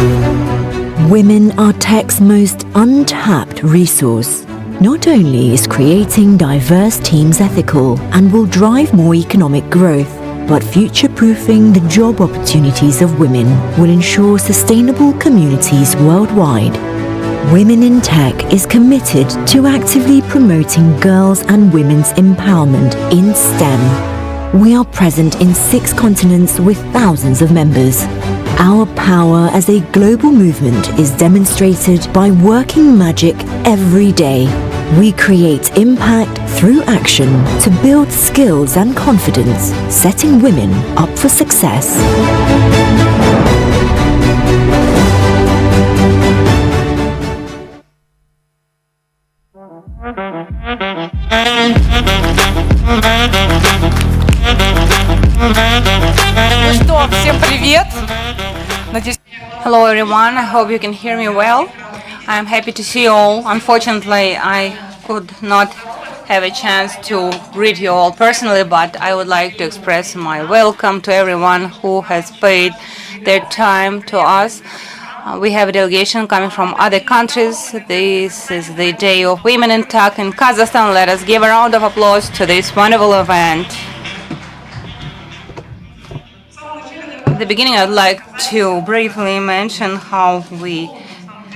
Women are tech's most untapped resource. Not only is creating diverse teams ethical and will drive more economic growth, but future-proofing the job opportunities of women will ensure sustainable communities worldwide. Women in Tech is committed to actively promoting girls' and women's empowerment in STEM. We are present in 6 continents with thousands of members. Our power as a global movement is demonstrated by working magic every day. We create impact through action to build skills and confidence, setting women up for success. Ну что, всем привет! Hello everyone, I hope you can hear me well. I'm happy to see you all. Unfortunately, I could not have a chance to greet you all personally, but I would like to express my welcome to everyone who has paid their time to us. We have a delegation coming from other countries. This is the Day of Women in Tech in Kazakhstan. Let us give a round of applause to this wonderful event. At the beginning, I'd like to briefly mention how we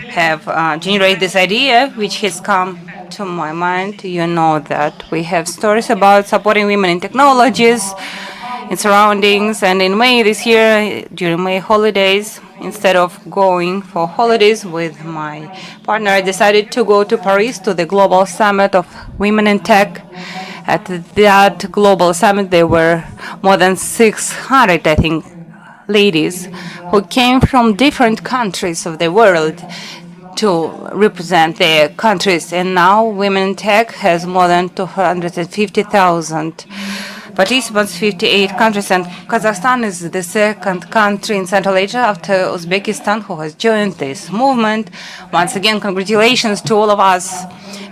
have generated this idea, which has come to my mind. You know that we have stories about supporting women in technologies, in surroundings, and in May this year, during May holidays, instead of going for holidays with my partner, I decided to go to Paris to the Global Summit of Women in Tech. At that Global Summit, there were more than 600, I think, ladies who came from different countries of the world to represent their countries. And now Women in Tech has more than 250,000 participants, 58 countries, and Kazakhstan is the second country in Central Asia after Uzbekistan who has joined this movement. Once again, congratulations to all of us,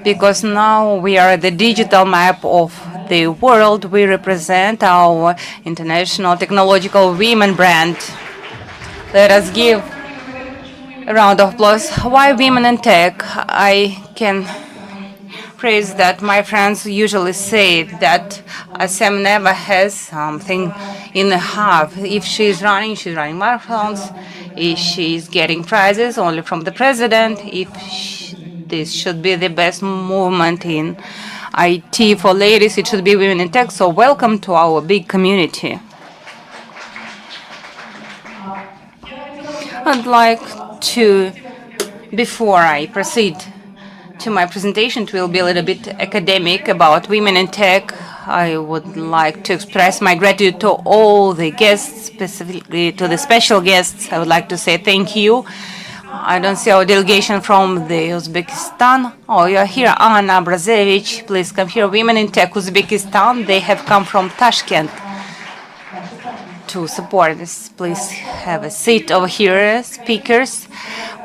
because now we are the digital map of the world. We represent our international technological women brand. Let us give a round of applause. Why women in tech? I can praise that my friends usually say that Sam never has something in the half. If she's running marathons. If she's getting prizes only from the president. This should be the best movement in IT for ladies, it should be women in tech. So welcome to our big community. I'd like to, before I proceed to my presentation, it will be a little bit academic about women in tech. I would like to express my gratitude to all the guests, specifically to the special guests. I would like to say thank you. I don't see our delegation from the Uzbekistan. Oh, you're here, Anna Brazevich. Please come here. Women in Tech Uzbekistan. They have come from Tashkent to support this. Please have a seat over here. Speakers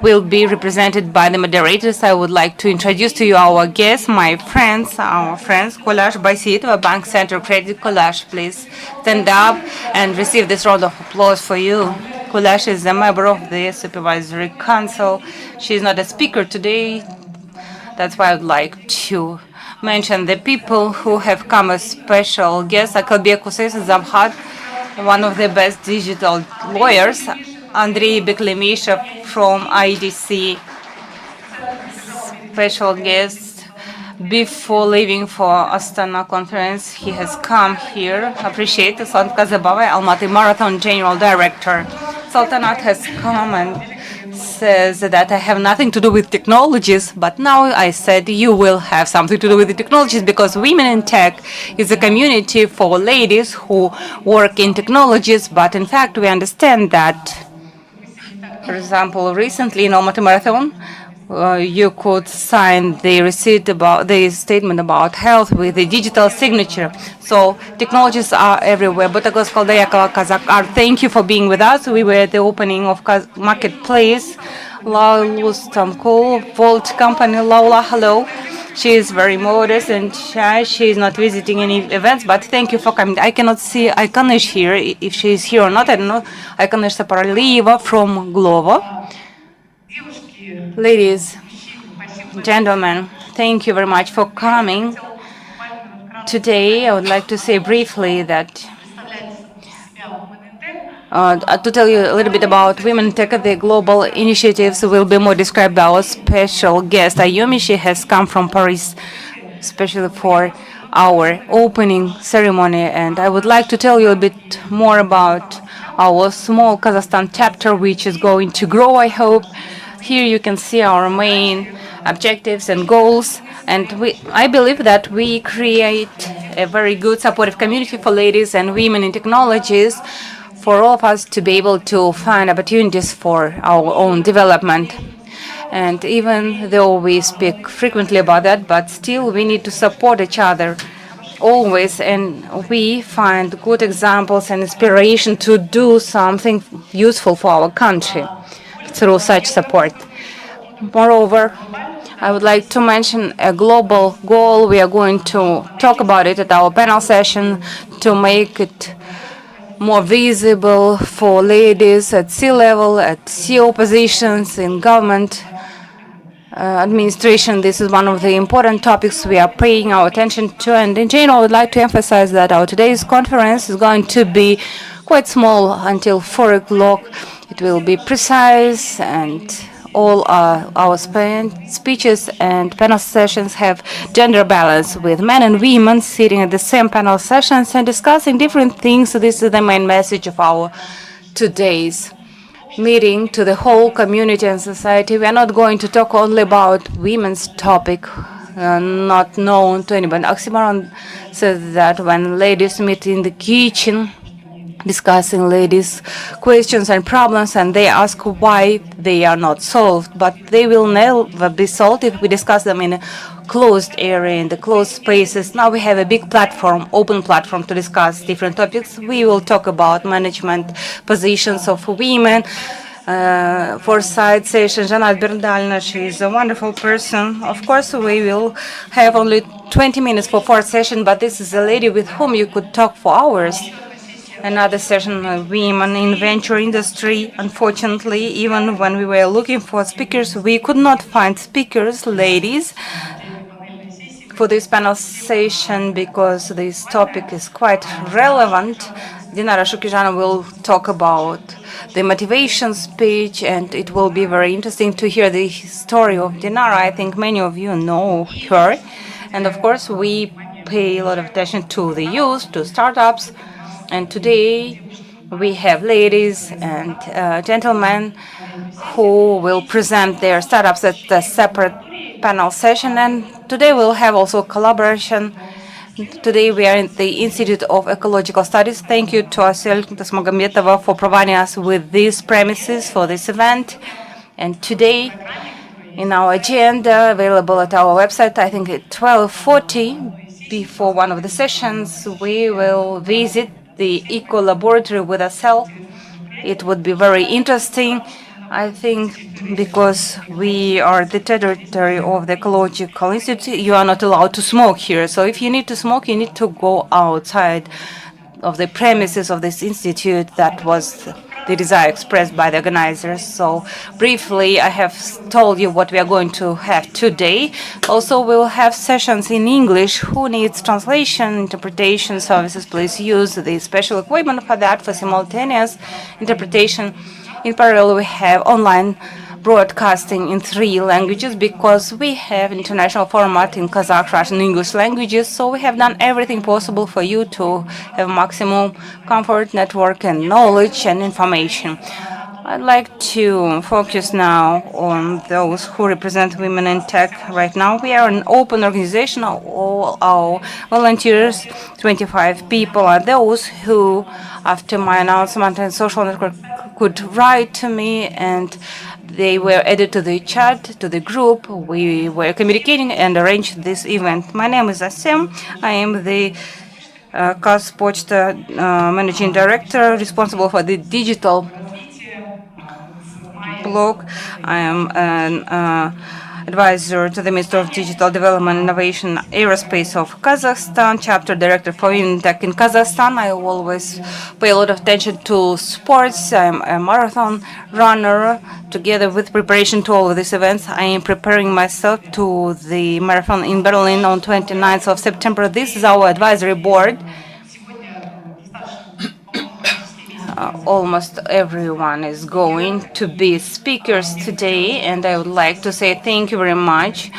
will be represented by the moderators. I would like to introduce to you our guests, our friends, Kulash Baisitova, Bank Center Credit. Kulash, please stand up and receive this round of applause for you. Kulash is a member of the Supervisory Council. She's not a speaker today. That's why I'd like to mention the people who have come as special guests. Akalbek Kuses Zabhat, one of the best digital lawyers. Andrei Beklemishev from IDC, special guest. Before leaving for Astana conference, he has come here. Appreciate it. Sultan Kazabava, Almaty Marathon General Director. Sultanat has come and says that I have nothing to do with technologies, but now I said you will have something to do with the technologies, because Women in Tech is a community for ladies who work in technologies, but in fact we understand that, for example, recently in Almaty Marathon, you could sign the receipt about the statement about health with the digital signature. So technologies are everywhere. Botagos Kaldayakala Kazakh, thank you for being with us. We were at the opening of Marketplace. Laula Stamkul, Volt Company. Laula, hello. She is very modest and shy. She is not visiting any events, but thank you for coming. I cannot see Iconish here, if she is here or not. I don't know. Iconish Saparalieva from Glovo. Ladies, gentlemen, thank you very much for coming. Today, I would like to say briefly that to tell you a little bit about Women in Tech, the global initiatives will be more described by our special guest, Ayumi. She has come from Paris, especially for our opening ceremony. And I would like to tell you a bit more about our small Kazakhstan chapter, which is going to grow, I hope. Here you can see our main objectives and goals. And I believe that we create a very good supportive community for ladies and women in technologies, for all of us to be able to find opportunities for our own development. And even though we speak frequently about that, but still we need to support each other always, and we find good examples and inspiration to do something useful for our country through such support. Moreover, I would like to mention a global goal. We are going to talk about it at our panel session to make it more visible for ladies at C-level, at CEO positions in government administration. This is one of the important topics we are paying our attention to. And in general, I would like to emphasize that our today's conference is going to be quite small until 4 o'clock. It will be precise, and all our speeches and panel sessions have gender balance, with men and women sitting at the same panel sessions and discussing different things. So this is the main message of our today's meeting to the whole community and society. We are not going to talk only about women's topic, not known to anyone. Oxymoron says that when ladies meet in the kitchen, discussing ladies' questions and problems, and they ask why they are not solved. But they will never be solved if we discuss them in a closed area, in the closed spaces. Now we have a big platform, open platform, to discuss different topics. We will talk about management positions of women. For side session, Janat Berdalna, she is a wonderful person. Of course, we will have only 20 minutes for fourth session, but this is a lady with whom you could talk for hours. Another session, women in venture industry. Unfortunately, even when we were looking for speakers, we could not find speakers, ladies, for this panel session, because this topic is quite relevant. Dinara Shukijana will talk about the motivation speech, and it will be very interesting to hear the story of Dinara. I think many of you know her. And of course, we pay a lot of attention to the youth, to startups. And today we have ladies and gentlemen who will present their startups at a separate panel session. And today we'll have also collaboration. Today we are in the Institute of Ecological Studies. Thank you to Asel Tasmagambetova for providing us with these premises for this event. And today, in our agenda, available at our website, I think at 12:40, before one of the sessions, we will visit the Eco Laboratory with Asel. It would be very interesting, I think, because we are the territory of the Ecological Institute. You are not allowed to smoke here. So if you need to smoke, you need to go outside of the premises of this institute. That was the desire expressed by the organizers. So briefly, I have told you what we are going to have today. Also, we will have sessions in English. Who needs translation, interpretation services, please use the special equipment for that, for simultaneous interpretation. In parallel, we have online broadcasting in 3 languages, because we have international format in Kazakh, Russian, English languages. So we have done everything possible for you to have maximum comfort, network, and knowledge and information. I'd like to focus now on those who represent women in tech right now. We are an open organization. All our volunteers, 25 people, are those who, after my announcement and social network, could write to me, and they were added to the chat, to the group. We were communicating and arranged this event. My name is Asem. I am the Kazpochta Managing Director, responsible for the digital blog. I am an advisor to the Minister of Digital Development, Innovation, Aerospace of Kazakhstan, chapter director for Women in Tech in Kazakhstan. I always pay a lot of attention to sports. I'm a marathon runner. Together with preparation to all of these events, I am preparing myself to the marathon in Berlin on 29th of September. This is our advisory board. Almost everyone is going to be speakers today, and I would like to say thank you very much.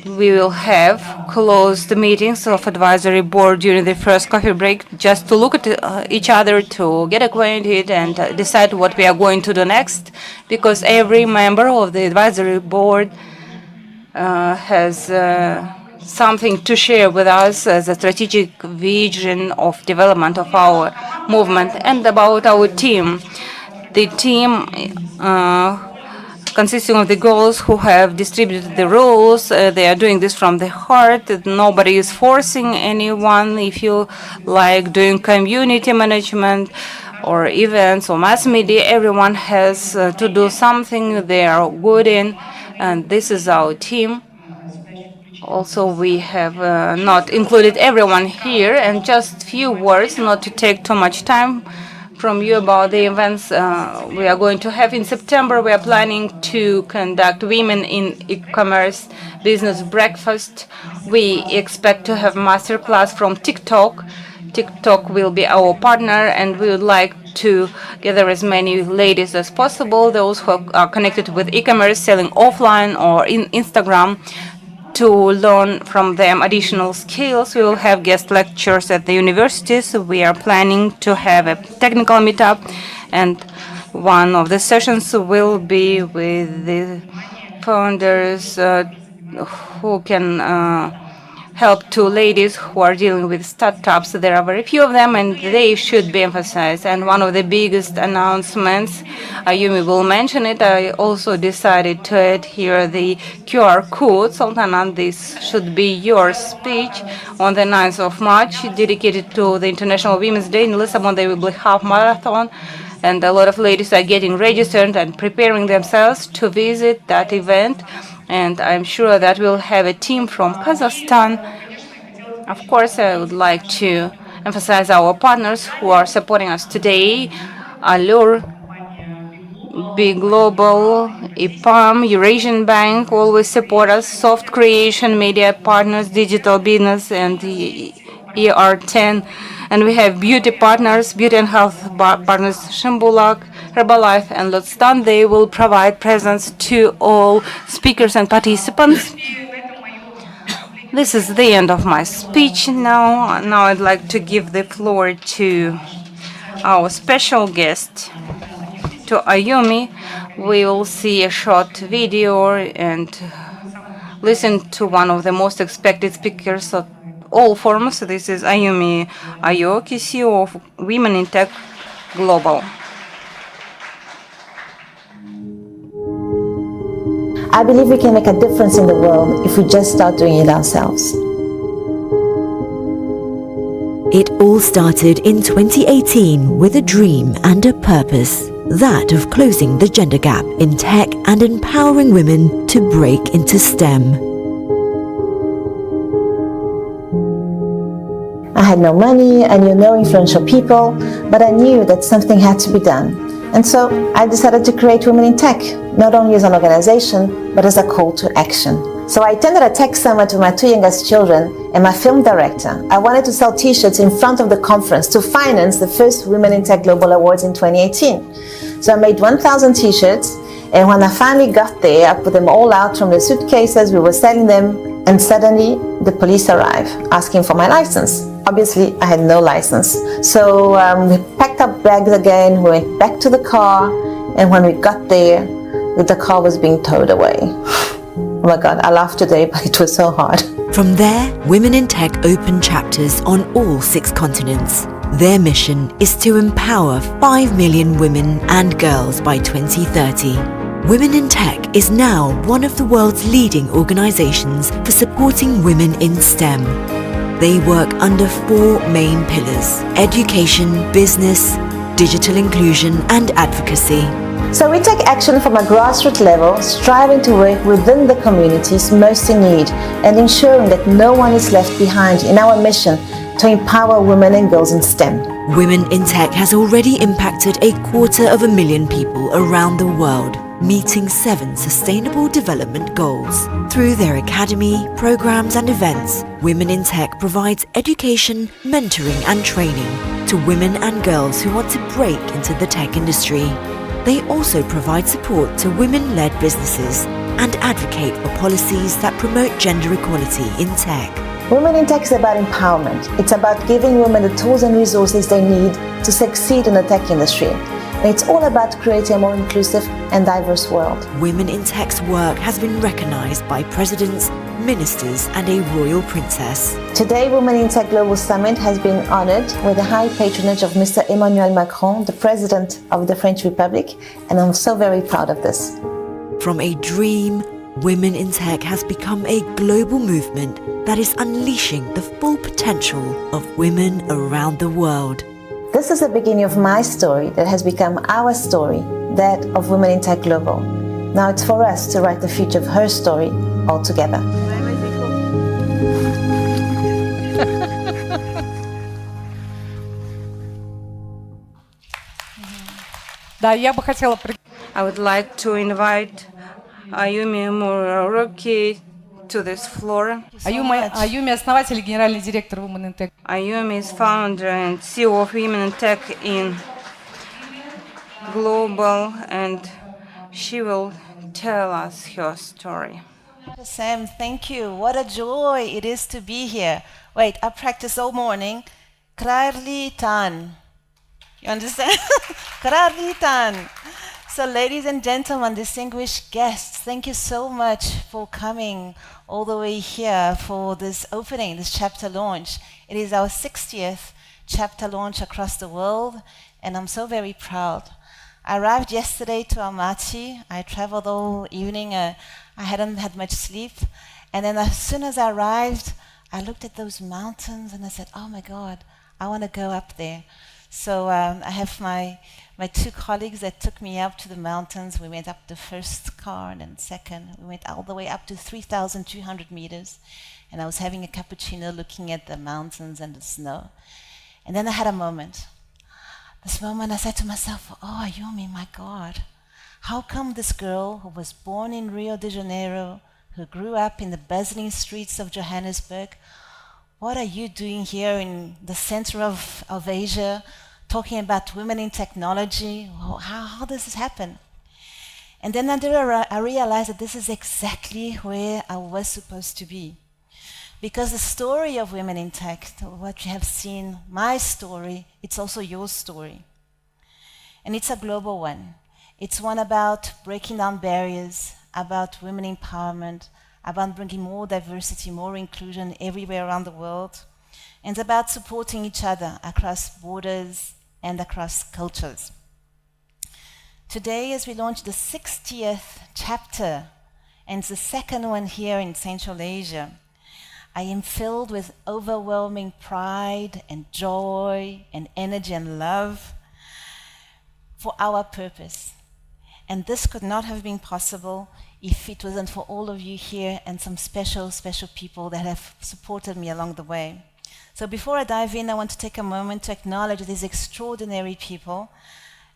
We will have closed meetings of advisory board during the first coffee break just to look at each other, to get acquainted and decide what we are going to do next, because every member of the advisory board has something to share with us as a strategic vision of development of our movement and about our team. The team consisting of the girls who have distributed the roles. They are doing this from the heart. Nobody is forcing anyone. If you like doing community management or events or mass media, everyone has to do something they are good in, and this is our team. Also, we have not included everyone here, and just few words, not to take too much time from you, about the events we are going to have in September. We are planning to conduct Women in E-commerce Business Breakfast. We expect to have masterclass from TikTok. TikTok will be our partner, and we would like to gather as many ladies as possible, those who are connected with e-commerce, selling offline or in Instagram, to learn from them additional skills. We will have guest lectures at the universities. We are planning to have a technical meetup, and one of the sessions will be with the founders who can help to ladies who are dealing with startups. There are very few of them, and they should be emphasized. And one of the biggest announcements, Ayumi will mention it, I also decided to add here the QR code. Sultana, this should be your speech on the 9th of March, dedicated to the International Women's Day. In Lisbon, there will be half marathon, and a lot of ladies are getting registered and preparing themselves to visit that event. And I'm sure that we'll have a team from Kazakhstan. Of course, I would like to emphasize our partners who are supporting us today: Allure, Big Global, EPAM, Eurasian Bank always support us, Soft Creation, Media Partners, Digital Business, and the ER10. And we have beauty partners, beauty and health partners, Shimbulak, Herbalife, and Lotstan. They will provide presents to all speakers and participants. This is the end of my speech now. Now I'd like to give the floor to our special guest, to Ayumi. We will see a short video and listen to one of the most expected speakers of all forums. This is Ayumi Aoki, CEO of Women in Tech Global. I believe we can make a difference in the world if we just start doing it ourselves. It all started in 2018 with a dream and a purpose, that of closing the gender gap in tech and empowering women to break into STEM. I had no money, I knew no influential people, but I knew that something had to be done. And so I decided to create Women in Tech, not only as an organization, but as a call to action. So I attended a tech summit with my two youngest children and my film director. I wanted to sell t-shirts in front of the conference to finance the first Women in Tech Global Awards in 2018. So I made 1,000 t-shirts, and when I finally got there, I put them all out from the suitcases, we were selling them, and suddenly the police arrived asking for my license. Obviously, I had no license. So we packed up bags again, we went back to the car, and when we got there, the car was being towed away. Oh my God, I laugh today, but it was so hard. From there, Women in Tech opened chapters on all 6 continents. Their mission is to empower 5 million women and girls by 2030. Women in Tech is now one of the world's leading organizations for supporting women in STEM. They work under 4 main pillars: education, business, digital inclusion, and advocacy. So we take action from a grassroots level, striving to work within the communities most in need and ensuring that no one is left behind in our mission to empower women and girls in STEM. Women in Tech has already impacted 250,000 people around the world, meeting 7 Sustainable Development Goals. Through their academy, programs and events, Women in Tech provides education, mentoring and training to women and girls who want to break into the tech industry. They also provide support to women-led businesses and advocate for policies that promote gender equality in tech. Women in Tech is about empowerment. It's about giving women the tools and resources they need to succeed in the tech industry. And it's all about creating a more inclusive and diverse world. Women in Tech's work has been recognized by presidents, ministers and a royal princess. Today, Women in Tech Global Summit has been honored with the high patronage of Mr. Emmanuel Macron, the President of the French Republic, and I'm so very proud of this. From a dream, Women in Tech has become a global movement that is unleashing the full potential of women around the world. This is the beginning of my story that has become our story, that of Women in Tech Global. Now it's for us to write the future of her story all together. I would like to invite Ayumi Muraroki to this floor. Ayumi основатель и генеральный директор Women in Tech. Ayumi is founder and CEO of Women in Tech in Global, and she will tell us her story. Sam, thank you. What a joy it is to be here. Wait, I practiced all morning. Krarli tan. You understand? Krarli tan. So, ladies and gentlemen, distinguished guests, thank you so much for coming all the way here for this opening, this chapter launch. It is our 60th chapter launch across the world, and I'm so very proud. I arrived yesterday to Almaty. I traveled all evening. I hadn't had much sleep. And then as soon as I arrived, I looked at those mountains and I said, oh my God, I want to go up there. So I have my 2 colleagues that took me up to the mountains. We went up the first car and then second. We went all the way up to 3,200 meters. And I was having a cappuccino looking at the mountains and the snow. And then I had a moment. This moment I said to myself, oh, Ayumi, my God, how come this girl who was born in Rio de Janeiro, who grew up in the bustling streets of Johannesburg, what are you doing here in the center of Asia, talking about women in technology? How does this happen? And then I realized that this is exactly where I was supposed to be. Because the story of women in tech, what you have seen, my story, it's also your story. And it's a global one. It's one about breaking down barriers, about women empowerment, about bringing more diversity, more inclusion everywhere around the world. And it's about supporting each other across borders and across cultures. Today, as we launch the 60th chapter, and it's the second one here in Central Asia, I am filled with overwhelming pride and joy and energy and love for our purpose. And this could not have been possible if it wasn't for all of you here and some special, special people that have supported me along the way. So before I dive in, I want to take a moment to acknowledge these extraordinary people.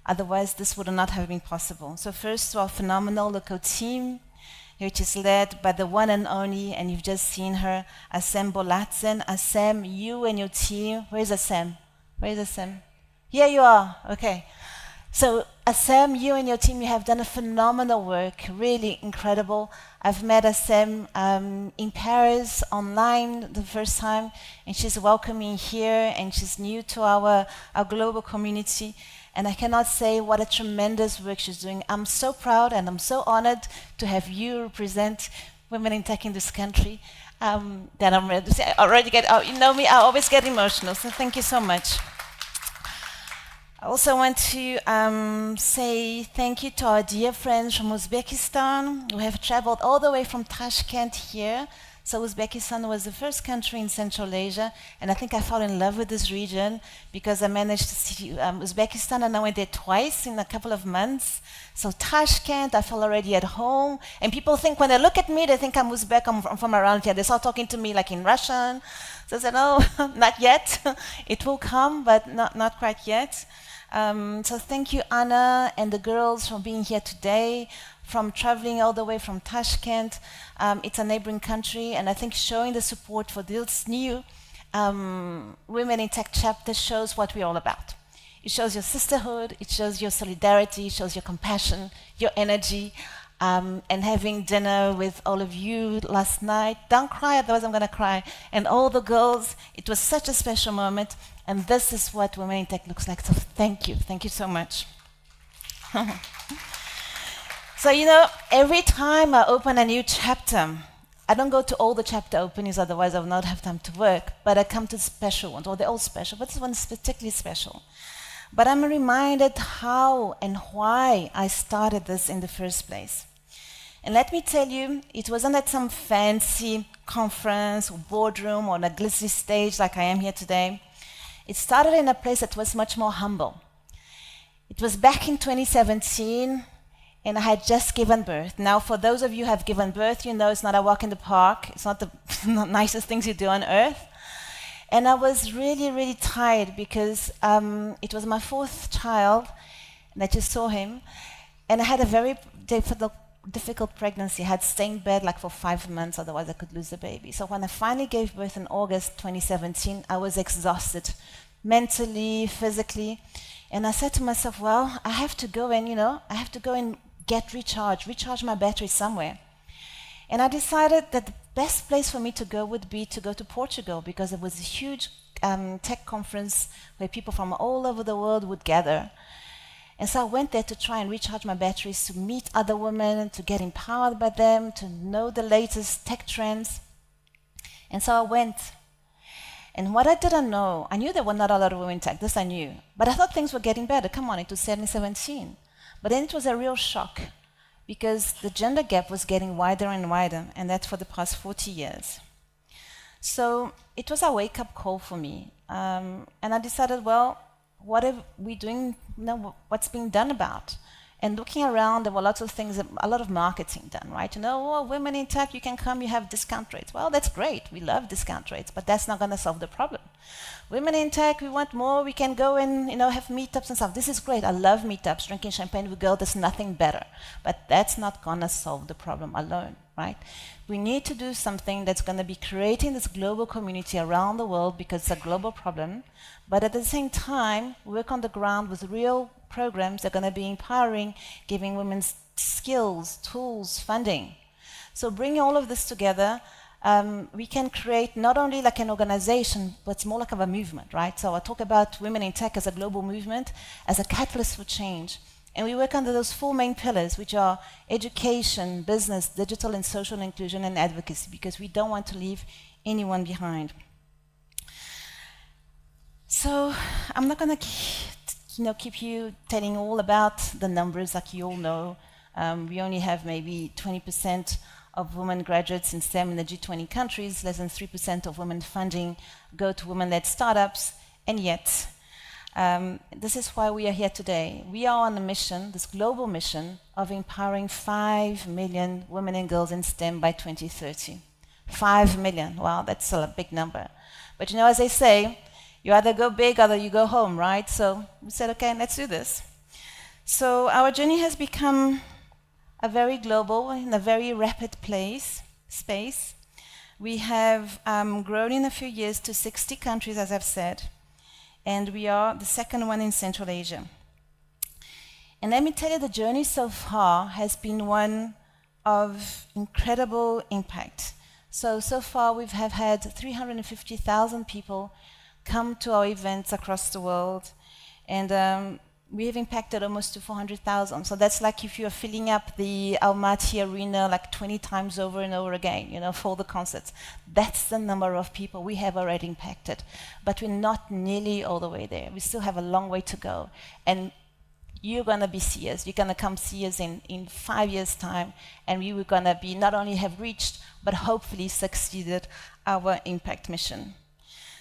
Otherwise, this would not have been possible. So first, to our phenomenal local team, which is led by the one and only, and you've just seen her, Assem Bolatzen. Assem, you and your team, where's Assem? Where's Assem? Here you are, okay. So Assem, you and your team, you have done a phenomenal work, really incredible. I've met Assem in Paris online the first time, and she's welcoming here, and she's new to our global community. And I cannot say what a tremendous work she's doing. I'm so proud and I'm so honored to have you represent women in tech in this country. That I'm ready to say, I already get, you know me, I always get emotional, so thank you so much. I also want to say thank you to our dear friends from Uzbekistan who have traveled all the way from Tashkent here So Uzbekistan was the first country in Central Asia, and I think I fell in love with this region because I managed to see Uzbekistan, and I went there twice in a couple of months. So Tashkent, I felt already at home, and people think when they look at me, they think I'm Uzbek, I'm from around here. They start talking to me like in Russian. So I said, no, not yet. It will come, but not quite yet. So thank you, Anna, and the girls for being here today, from traveling all the way from Tashkent. It's a neighboring country, and I think showing the support for this new Women in Tech chapter shows what we're all about. It shows your sisterhood, it shows your solidarity, it shows your compassion, your energy, and having dinner with all of you last night. Don't cry, otherwise I'm going to cry. And all the girls, it was such a special moment, and this is what Women in Tech looks like. So thank you so much. So, you know, every time I open a new chapter, I don't go to all the chapter openings, otherwise I will not have time to work, but I come to special ones, or they're all special, but this one is particularly special. But I'm reminded how and why I started this in the first place. And let me tell you, it wasn't at some fancy conference or boardroom or on a glitzy stage like I am here today. It started in a place that was much more humble. It was back in 2017, and I had just given birth. Now, for those of you who have given birth, you know it's not a walk in the park. It's not the nicest things you do on earth. And I was really, really tired because it was my fourth child, and I just saw him. And I had a very difficult pregnancy. I had to stay in bed like for 5 months, otherwise I could lose the baby. So when I finally gave birth in August 2017, I was exhausted, mentally, physically. And I said to myself, well, I have to go and, I have to go and recharge my battery somewhere. And I decided that the best place for me to go would be to go to Portugal, because it was a huge tech conference where people from all over the world would gather. And so I went there to try and recharge my batteries, to meet other women, to get empowered by them, to know the latest tech trends. And so I went. And what I didn't know, I knew there were not a lot of women in tech, this I knew. But I thought things were getting better. Come on, it was 2017. But then it was a real shock, because the gender gap was getting wider and wider, and that's for the past 40 years. So it was a wake-up call for me. And I decided, well, what are we doing, what's being done about? And looking around, there were lots of things, a lot of marketing done, right? Women in tech, you can come, you have discount rates. Well, that's great, we love discount rates, but that's not gonna solve the problem. Women in tech, we want more, we can go and have meetups and stuff. This is great, I love meetups, drinking champagne with girls, there's nothing better. But that's not gonna solve the problem alone, right? We need to do something that's gonna be creating this global community around the world, because it's a global problem, but at the same time, work on the ground with real programs that are going to be empowering, giving women skills, tools, funding. So bringing all of this together, we can create not only like an organization, but it's more like of a movement, right? So I talk about Women in Tech as a global movement, as a catalyst for change. And we work under those 4 main pillars, which are education, business, digital and social inclusion, and advocacy, because we don't want to leave anyone behind. So I'm not going to keep you telling all about the numbers, like you all know. We only have maybe 20% of women graduates in STEM in the G20 countries, less than 3% of women funding go to women-led startups, and yet this is why we are here today. We are on a mission, this global mission, of empowering 5 million women and girls in STEM by 2030. 5 million, wow, that's still a big number. But as they say, you either go big or you go home, right? So we said, okay, let's do this. So our journey has become a very global, in a very rapid space. We have grown in a few years to 60 countries, as I've said, and we are the second one in Central Asia. And let me tell you, the journey so far has been one of incredible impact. So far we've had 350,000 people come to our events across the world, and we have impacted almost to 400,000. So that's like if you're filling up the Almaty arena like 20 times over and over again, for the concerts. That's the number of people we have already impacted. But we're not nearly all the way there. We still have a long way to go. And you're going to be see us. You're going to come see us in 5 years' time, and we were going to be not only have reached, but hopefully succeeded our impact mission.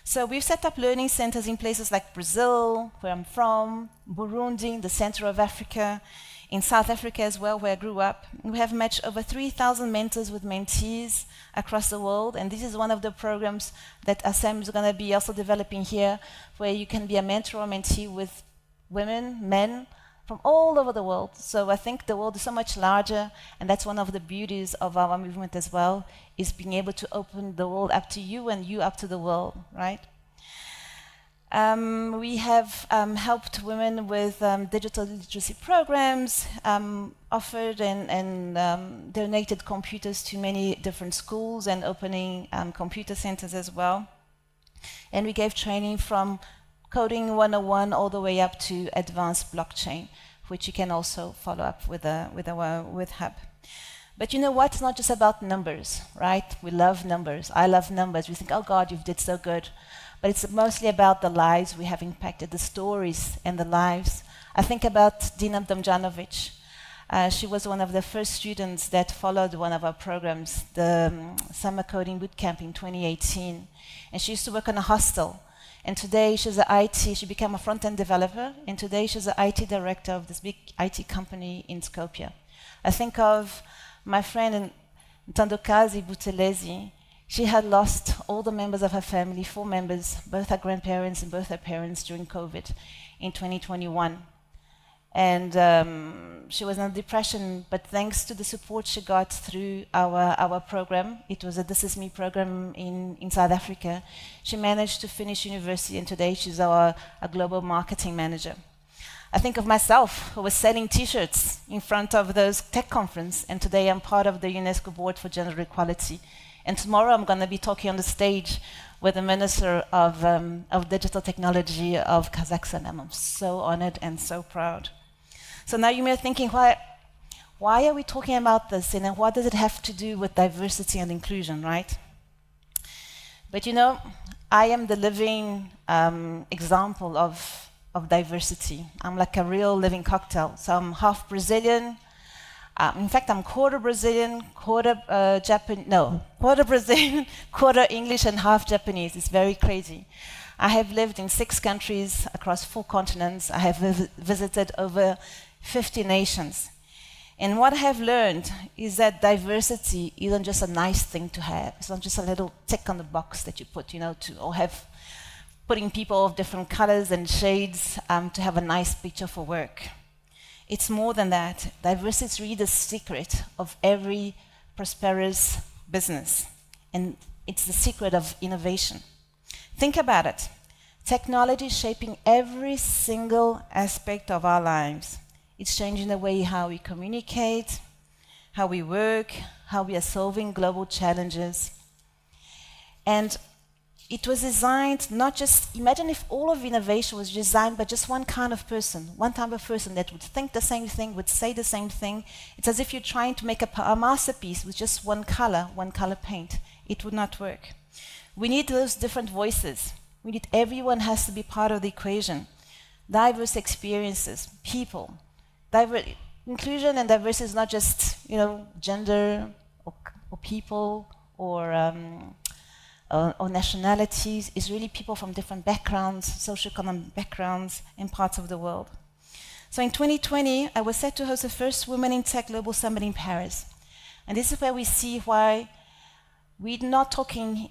So we've set up learning centers in places like Brazil, where I'm from, Burundi, the center of Africa, in South Africa as well, where I grew up. We have matched over 3,000 mentors with mentees across the world, and this is one of the programs that ASEM is going to be also developing here, where you can be a mentor or mentee with women, men, from all over the world. So I think the world is so much larger, and that's one of the beauties of our movement as well, is being able to open the world up to you and you up to the world, right? We have helped women with digital literacy programs, offered and donated computers to many different schools and opening computer centers as well. And we gave training from coding 101 all the way up to advanced blockchain, which you can also follow up with Hub. But you know what? It's not just about numbers, right? We love numbers. I love numbers. We think, oh God, you did so good. But it's mostly about the lives we have impacted, the stories and the lives. I think about Dina Domjanovic. She was one of the first students that followed one of our programs, the Summer Coding Bootcamp in 2018. And she used to work in a hostel. And today she's an IT, she became a front-end developer, and today she's an IT director of this big IT company in Skopje. I think of my friend Ntandokazi Butelezi. She had lost all the members of her family, 4 members, both her grandparents and both her parents during COVID in 2021. And she was in a depression, but thanks to the support she got through our program, it was a This Is Me program in South Africa, she managed to finish university, and today she's a global marketing manager. I think of myself, who was selling t-shirts in front of those tech conference, and today I'm part of the UNESCO Board for Gender Equality. And tomorrow I'm going to be talking on the stage with the Minister of Digital Technology of Kazakhstan. I'm so honored and so proud. So now you may be thinking, why are we talking about this, and what does it have to do with diversity and inclusion, right? But you know, I am the living example of diversity. I'm like a real living cocktail. So I'm half Brazilian. In fact, I'm quarter Brazilian, quarter Brazilian, quarter English, and half Japanese. It's very crazy. I have lived in 6 countries across 4 continents. I have visited over 50 nations. And what I have learned is that diversity isn't just a nice thing to have. It's not just a little tick on the box that you put, or have putting people of different colors and shades to have a nice picture for work. It's more than that. Diversity is really the secret of every prosperous business. And it's the secret of innovation. Think about it. Technology is shaping every single aspect of our lives. It's changing the way how we communicate, how we work, how we are solving global challenges. And it was designed not just, imagine if all of innovation was designed by just one kind of person, one type of person that would think the same thing, would say the same thing. It's as if you're trying to make a masterpiece with just one color paint. It would not work. We need those different voices. We need everyone has to be part of the equation. Diverse experiences, people. Inclusion and diversity is not just, gender or people or nationalities. It's really people from different backgrounds, socioeconomic backgrounds in parts of the world. So in 2020, I was set to host the first Women in Tech Global Summit in Paris. And this is where we see why we're not talking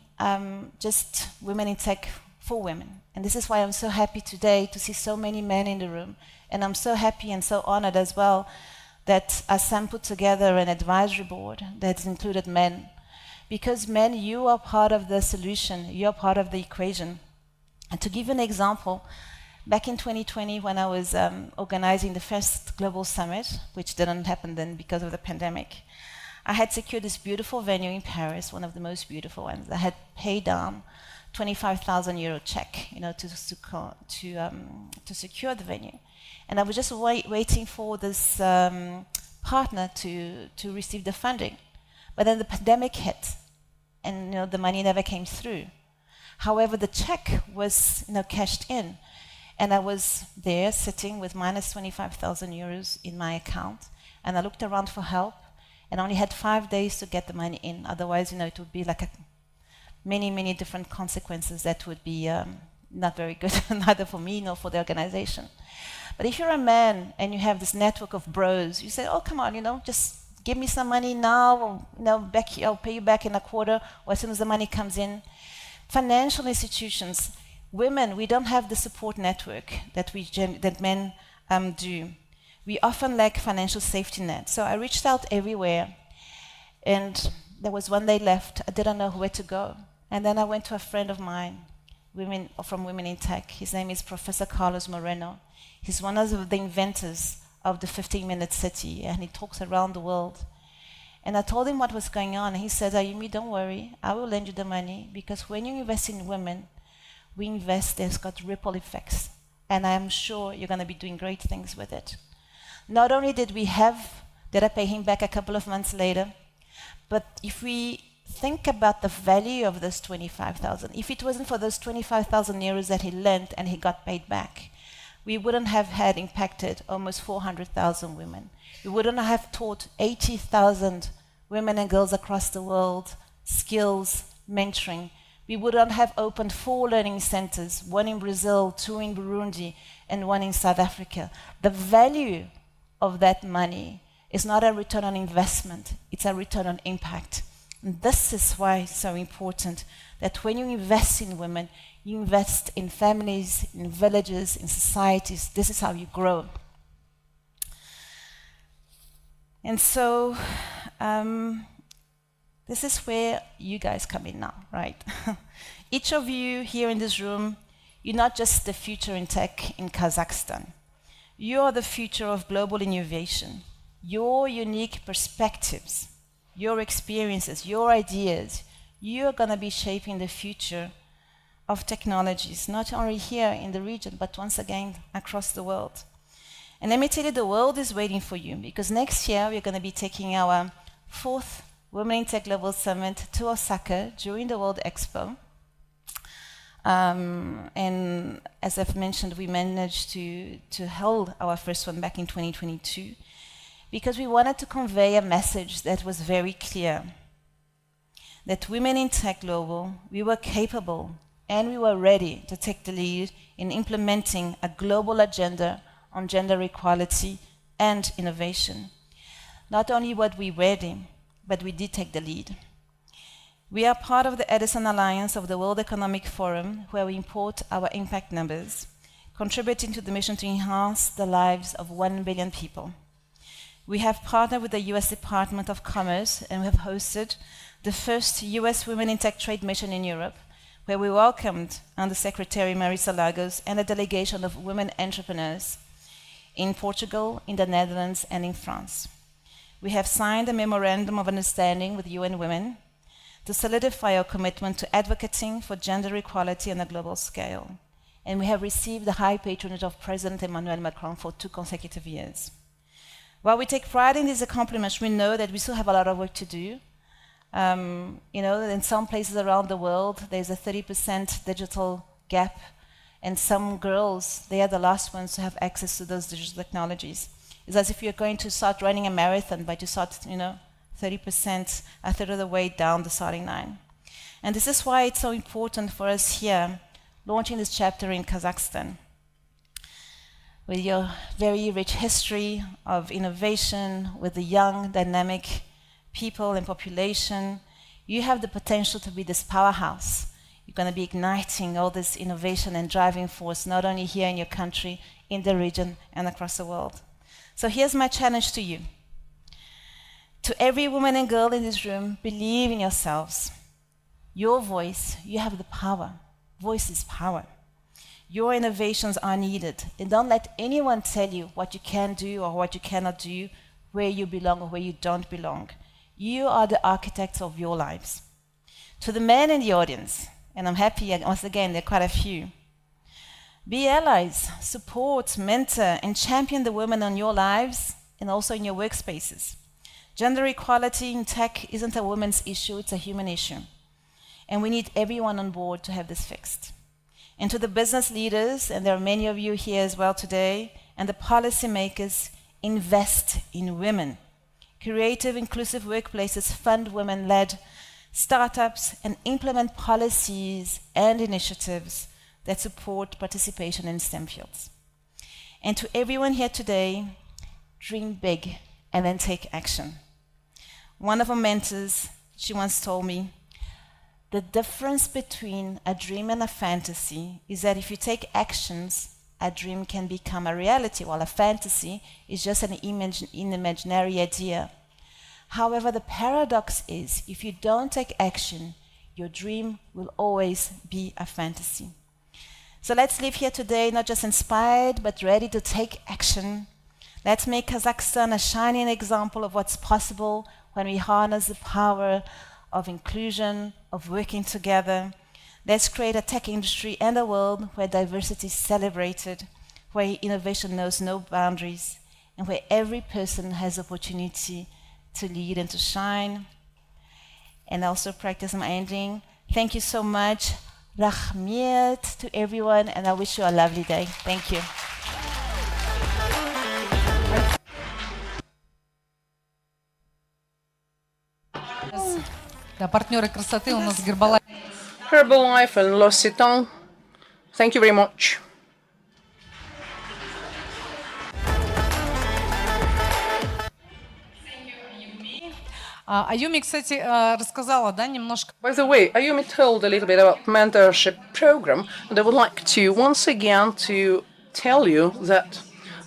just women in tech for women. And this is why I'm so happy today to see so many men in the room. And I'm so happy and so honored as well that ASEM put together an advisory board that's included men. Because men, you are part of the solution, you're part of the equation. And to give you an example, back in 2020 when I was organizing the first global summit, which didn't happen then because of the pandemic, I had secured this beautiful venue in Paris, one of the most beautiful ones. I had paid down 25,000 euro check, to secure the venue. And I was just waiting for this partner to receive the funding. But then the pandemic hit, and the money never came through. However, the check was cashed in. And I was there sitting with minus 25,000 euros in my account. And I looked around for help and only had 5 days to get the money in. Otherwise, it would be like many different consequences that would be not very good, neither for me nor for the organization. But if you're a man and you have this network of bros, you say, oh, come on, just give me some money now, or I'll pay you back in a quarter, or as soon as the money comes in. Financial institutions, women, we don't have the support network that men do. We often lack financial safety net. So I reached out everywhere, and there was one day left. I didn't know where to go. And then I went to a friend of mine, from Women in Tech. His name is Professor Carlos Moreno. He's one of the inventors of the 15-minute city, and he talks around the world. And I told him what was going on, and he said, Ayumi, don't worry, I will lend you the money, because when you invest in women, we invest, there's got ripple effects, and I am sure you're going to be doing great things with it. Not only did I pay him back a couple of months later, but if we think about the value of those 25,000, if it wasn't for those 25,000 euros that he lent and he got paid back, we wouldn't have had impacted almost 400,000 women. We wouldn't have taught 80,000 women and girls across the world skills, mentoring. We wouldn't have opened 4 learning centers, 1 in Brazil, 2 in Burundi, and 1 in South Africa. The value of that money is not a return on investment, it's a return on impact. And this is why it's so important that when you invest in women, you invest in families, in villages, in societies. This is how you grow. And so this is where you guys come in now, right? Each of you here in this room, you're not just the future in tech in Kazakhstan. You are the future of global innovation. Your unique perspectives, your experiences, your ideas, you're going to be shaping the future of technologies, not only here in the region, but once again across the world. And let me tell you, the world is waiting for you, because next year we're going to be taking our 4th Women in Tech Global Summit to Osaka during the World Expo. And as I've mentioned, we managed to hold our first one back in 2022 because we wanted to convey a message that was very clear, that Women in Tech Global, we were capable and we were ready to take the lead in implementing a global agenda on gender equality and innovation. Not only were we ready, but we did take the lead. We are part of the Edison Alliance of the World Economic Forum, where we import our impact numbers, contributing to the mission to enhance the lives of 1 billion people. We have partnered with the US Department of Commerce, and we have hosted the first US Women in Tech Trade Mission in Europe, where we welcomed Undersecretary Marisa Lagos and a delegation of women entrepreneurs in Portugal, in the Netherlands, and in France. We have signed a memorandum of understanding with UN Women to solidify our commitment to advocating for gender equality on a global scale. And we have received the high patronage of President Emmanuel Macron for 2 consecutive years. While we take pride in these accomplishments, we know that we still have a lot of work to do. In some places around the world, there's a 30% digital gap, and some girls, they are the last ones to have access to those digital technologies. It's as if you're going to start running a marathon, but you start, 30%, a third of the way down the starting line. And this is why it's so important for us here, launching this chapter in Kazakhstan. With your very rich history of innovation, with the young, dynamic people and population, you have the potential to be this powerhouse. You're going to be igniting all this innovation and driving force, not only here in your country, in the region, and across the world. So here's my challenge to you. To every woman and girl in this room, believe in yourselves. Your voice, you have the power. Voice is power. Your innovations are needed. And don't let anyone tell you what you can do or what you cannot do, where you belong or where you don't belong. You are the architects of your lives. To the men in the audience, and I'm happy, once again, there are quite a few, be allies, support, mentor, and champion the women in your lives and also in your workspaces. Gender equality in tech isn't a women's issue, it's a human issue. And we need everyone on board to have this fixed. And to the business leaders, and there are many of you here as well today, and the policymakers, invest in women. Creative, inclusive workplaces fund women-led startups and implement policies and initiatives that support participation in STEM fields. And to everyone here today, dream big and then take action. One of our mentors, she once told me, the difference between a dream and a fantasy is that if you take actions, a dream can become a reality, while a fantasy is just an imaginary idea. However, the paradox is, if you don't take action, your dream will always be a fantasy. So let's leave here today not just inspired, but ready to take action. Let's make Kazakhstan a shining example of what's possible when we harness the power of inclusion, of working together. Let's create a tech industry and a world where diversity is celebrated, where innovation knows no boundaries, and where every person has opportunity to lead and to shine. And also practice my ending. Thank you so much. Rahmiet to everyone, and I wish you a lovely day. Thank you. Да, партнеры красоты у нас Гербалайф. Herbalife and L'Occitane. Thank you very much. Аюми, кстати, рассказала, да, немножко. By the way, Ayumi told a little bit about mentorship program, and I would like to once again to tell you that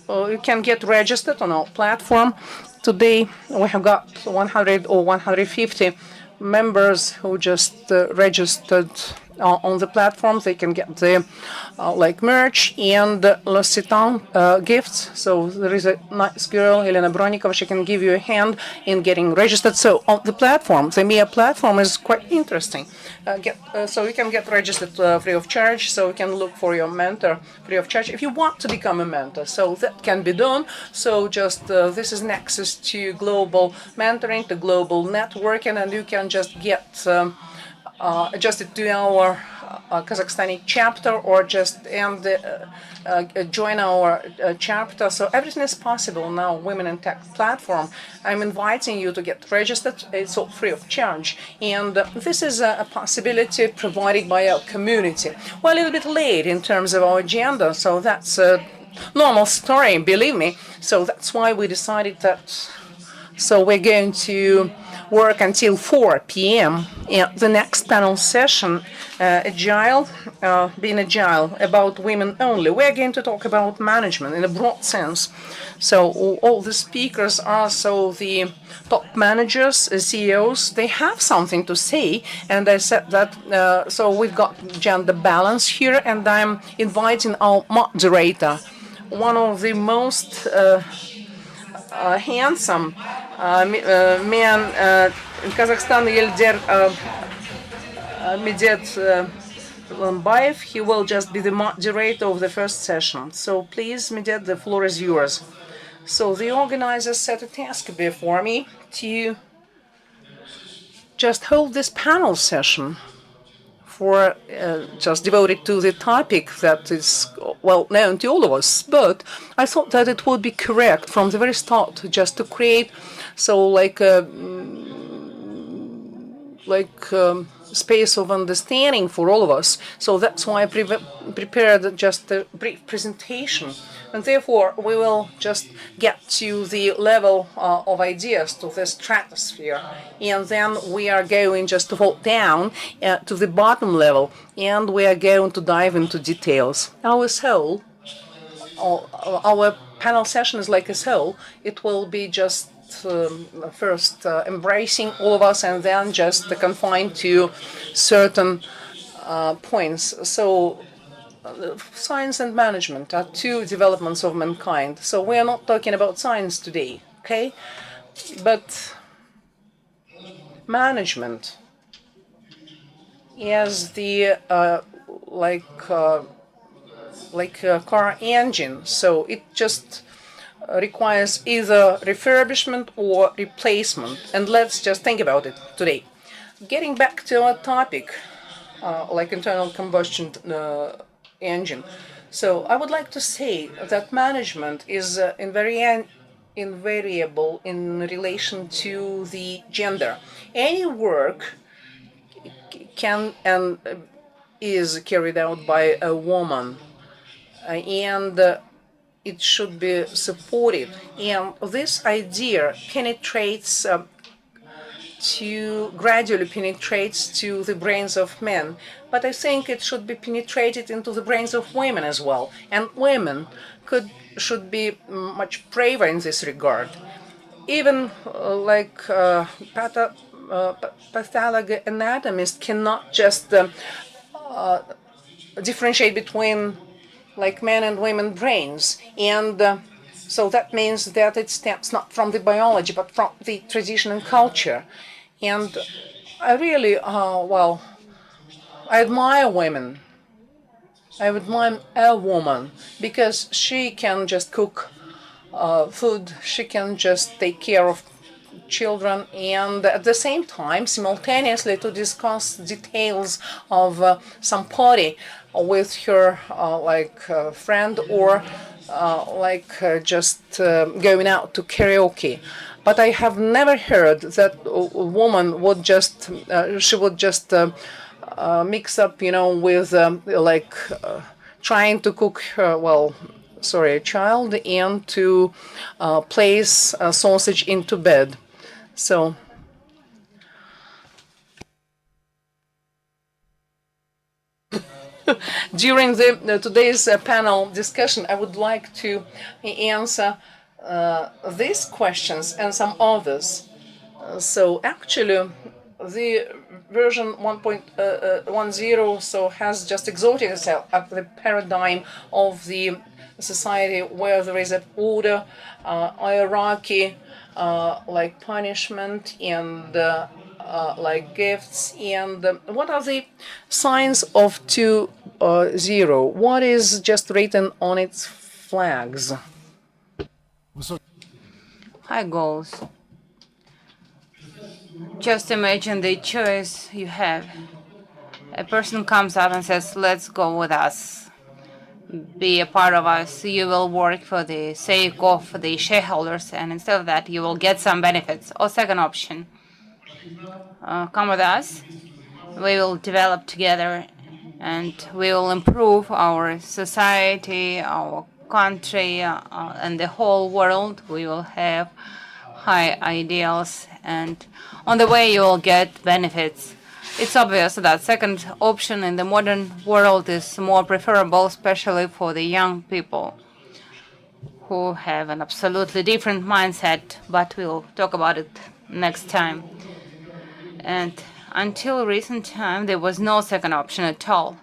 you can get registered on our platform. Today we have got 100 or 150 members who just registered on the platform. They can get the like merch and L'Occitane gifts. So there is a nice girl, Elena Bronikova, she can give you a hand in getting registered. So on the platform, the MIA platform is quite interesting. So you can get registered free of charge, so you can look for your mentor free of charge if you want to become a mentor. So that can be done. So just this is Nexus to global mentoring, to global networking, and you can just get adjusted to our Kazakhstani chapter or just join our chapter. So everything is possible now, Women in Tech platform. I'm inviting you to get registered. It's all free of charge. And this is a possibility provided by our community. We're a little bit late in terms of our agenda, so that's a normal story, believe me. So that's why we decided that. So we're going to work until 4 p.m. The next panel session, being agile, about women only. We're going to talk about management in a broad sense. So all the speakers are the top managers, CEOs. They have something to say, and I said that. So we've got gender balance here, and I'm inviting our moderator, one of the most handsome man in Kazakhstan, Yelder Medet Lambayev. He will just be the moderator of the first session. So please, Medet, the floor is yours. So the organizers set a task before me to just hold this panel session for just devoted to the topic that is well known to all of us. But I thought that it would be correct from the very start just to create space of understanding for all of us. So that's why I prepared just a brief presentation. And therefore, we will just get to the level of ideas, to the stratosphere. And then we are going just to fall down to the bottom level. And we are going to dive into details. Our soul, our panel session is like a soul. It will be just first embracing all of us and then just confined to certain points. So science and management are two developments of mankind. So we are not talking about science today, okay? But management is the like a car engine. So it just requires either refurbishment or replacement. And let's just think about it today. Getting back to our topic, like internal combustion engine. So I would like to say that management is invariable in relation to the gender. Any work can and is carried out by a woman, and it should be supported. And this idea penetrates to gradually penetrates to the brains of men, but I think it should be penetrated into the brains of women as well. And women should be much braver in this regard. Even pathologist cannot just differentiate between like men and women brains, and so that means that it stems not from the biology but from the tradition and culture. And I really, I admire women. I admire a woman because she can just cook food, she can just take care of children, and at the same time, simultaneously, to discuss details of some party with her friend, or just going out to karaoke. But I have never heard that a woman would just mix up, with trying to cook a child and to place a sausage into bed. So during today's panel discussion, I would like to answer these questions and some others. So actually, the version 1.10 has just exalted itself at the paradigm of the society where there is an order, hierarchy, like punishment and like gifts. And what are the signs of 2.0? What is just written on its flags? High goals. Just imagine the choice you have. A person comes up and says, let's go with us. Be a part of us. You will work for the sake of the shareholders, and instead of that, you will get some benefits. Or second option, come with us. We will develop together, and we will improve our society, our country, and the whole world. We will have high ideals, and on the way you will get benefits. It's obvious that second option in the modern world is more preferable, especially for the young people who have an absolutely different mindset, but we'll talk about it next time. And until recent time, there was no second option at all.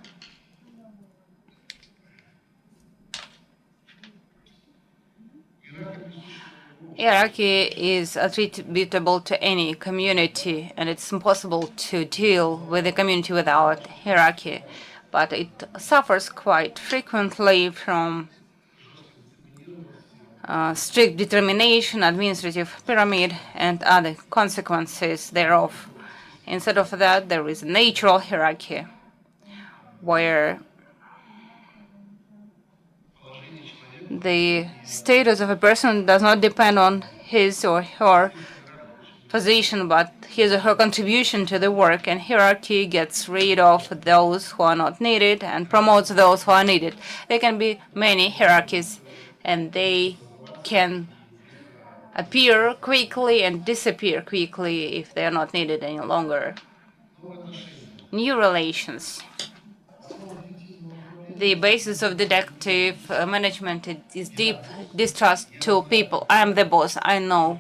Hierarchy is attributable to any community, and it's impossible to deal with a community without hierarchy. But it suffers quite frequently from strict determination, administrative pyramid, and other consequences thereof. Instead of that, there is a natural hierarchy where the status of a person does not depend on his or her position, but his or her contribution to the work, and hierarchy gets rid of those who are not needed and promotes those who are needed. There can be many hierarchies, and they can appear quickly and disappear quickly if they are not needed any longer. New relations. The basis of deductive management is deep distrust to people. I am the boss. I know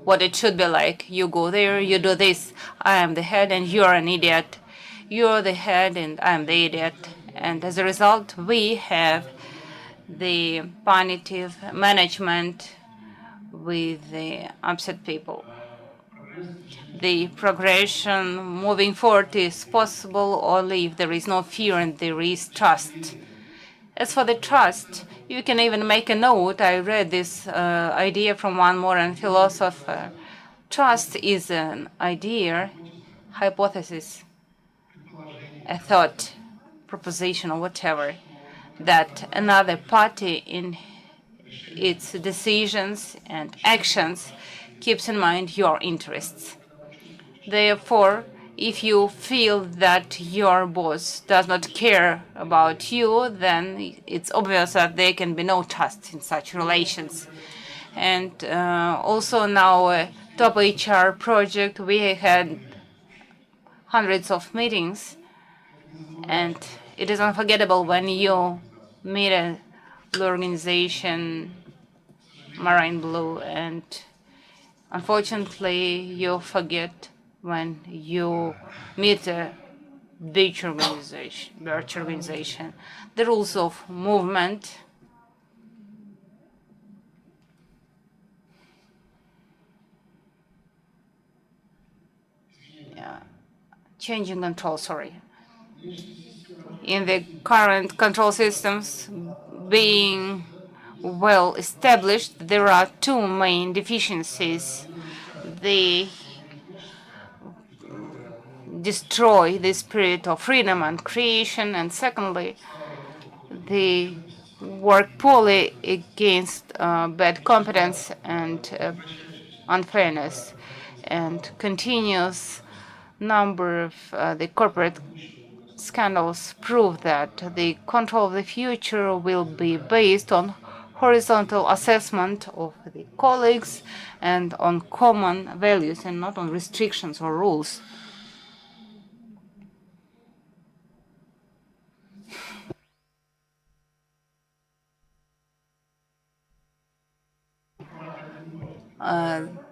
what it should be like. You go there, you do this. I am the head and you're an idiot. You're the head and I'm the idiot. And as a result, we have the punitive management with the upset people. The progression moving forward is possible only if there is no fear and there is trust. As for the trust, you can even make a note. I read this idea from one modern philosopher. Trust is an idea, hypothesis, a thought, proposition, or whatever. that another party in its decisions and actions keeps in mind your interests. Therefore, if you feel that your boss does not care about you, then it's obvious that there can be no trust in such relations. And also now, top HR project, we had hundreds of meetings, and it is unforgettable when you meet a blue organization, Marine Blue, and unfortunately you forget when you meet a beach organization, the rules of movement. Changing control, sorry. In the current control systems being well established, there are two main deficiencies. They destroy the spirit of freedom and creation, and secondly, they work poorly against bad competence and unfairness, and continuous number of the corporate scandals prove that the control of the future will be based on horizontal assessment of the colleagues and on common values and not on restrictions or rules.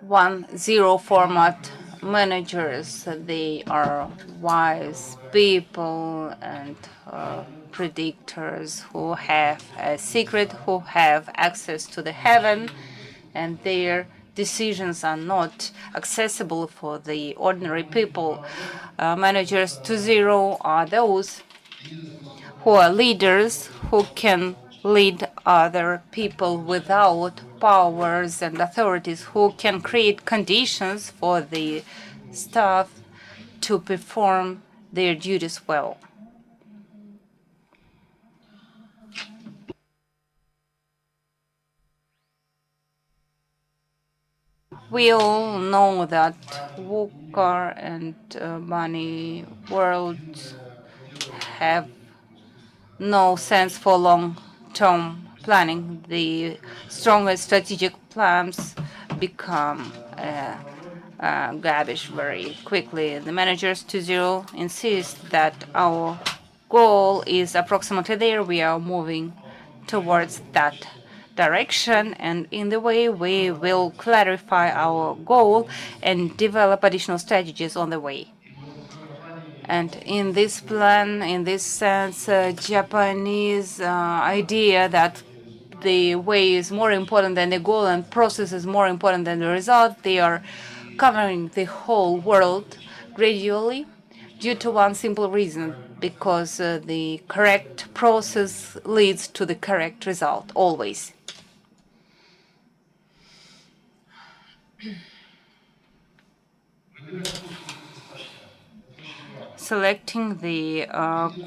One zero format managers, they are wise people and predictors who have a secret, who have access to the heaven, and their decisions are not accessible for the ordinary people. Managers 2.0 are those who are leaders who can lead other people without powers and authorities, who can create conditions for the staff to perform their duties well. We all know that VUCA and money world have no sense for long-term planning. The strongest strategic plans become garbage very quickly. The managers 2.0 insist that our goal is approximately there. We are moving towards that direction, and in the way we will clarify our goal and develop additional strategies on the way. And in this plan, in this sense, Japanese idea that the way is more important than the goal and process is more important than the result, they are covering the whole world gradually due to one simple reason, because the correct process leads to the correct result, always. Selecting the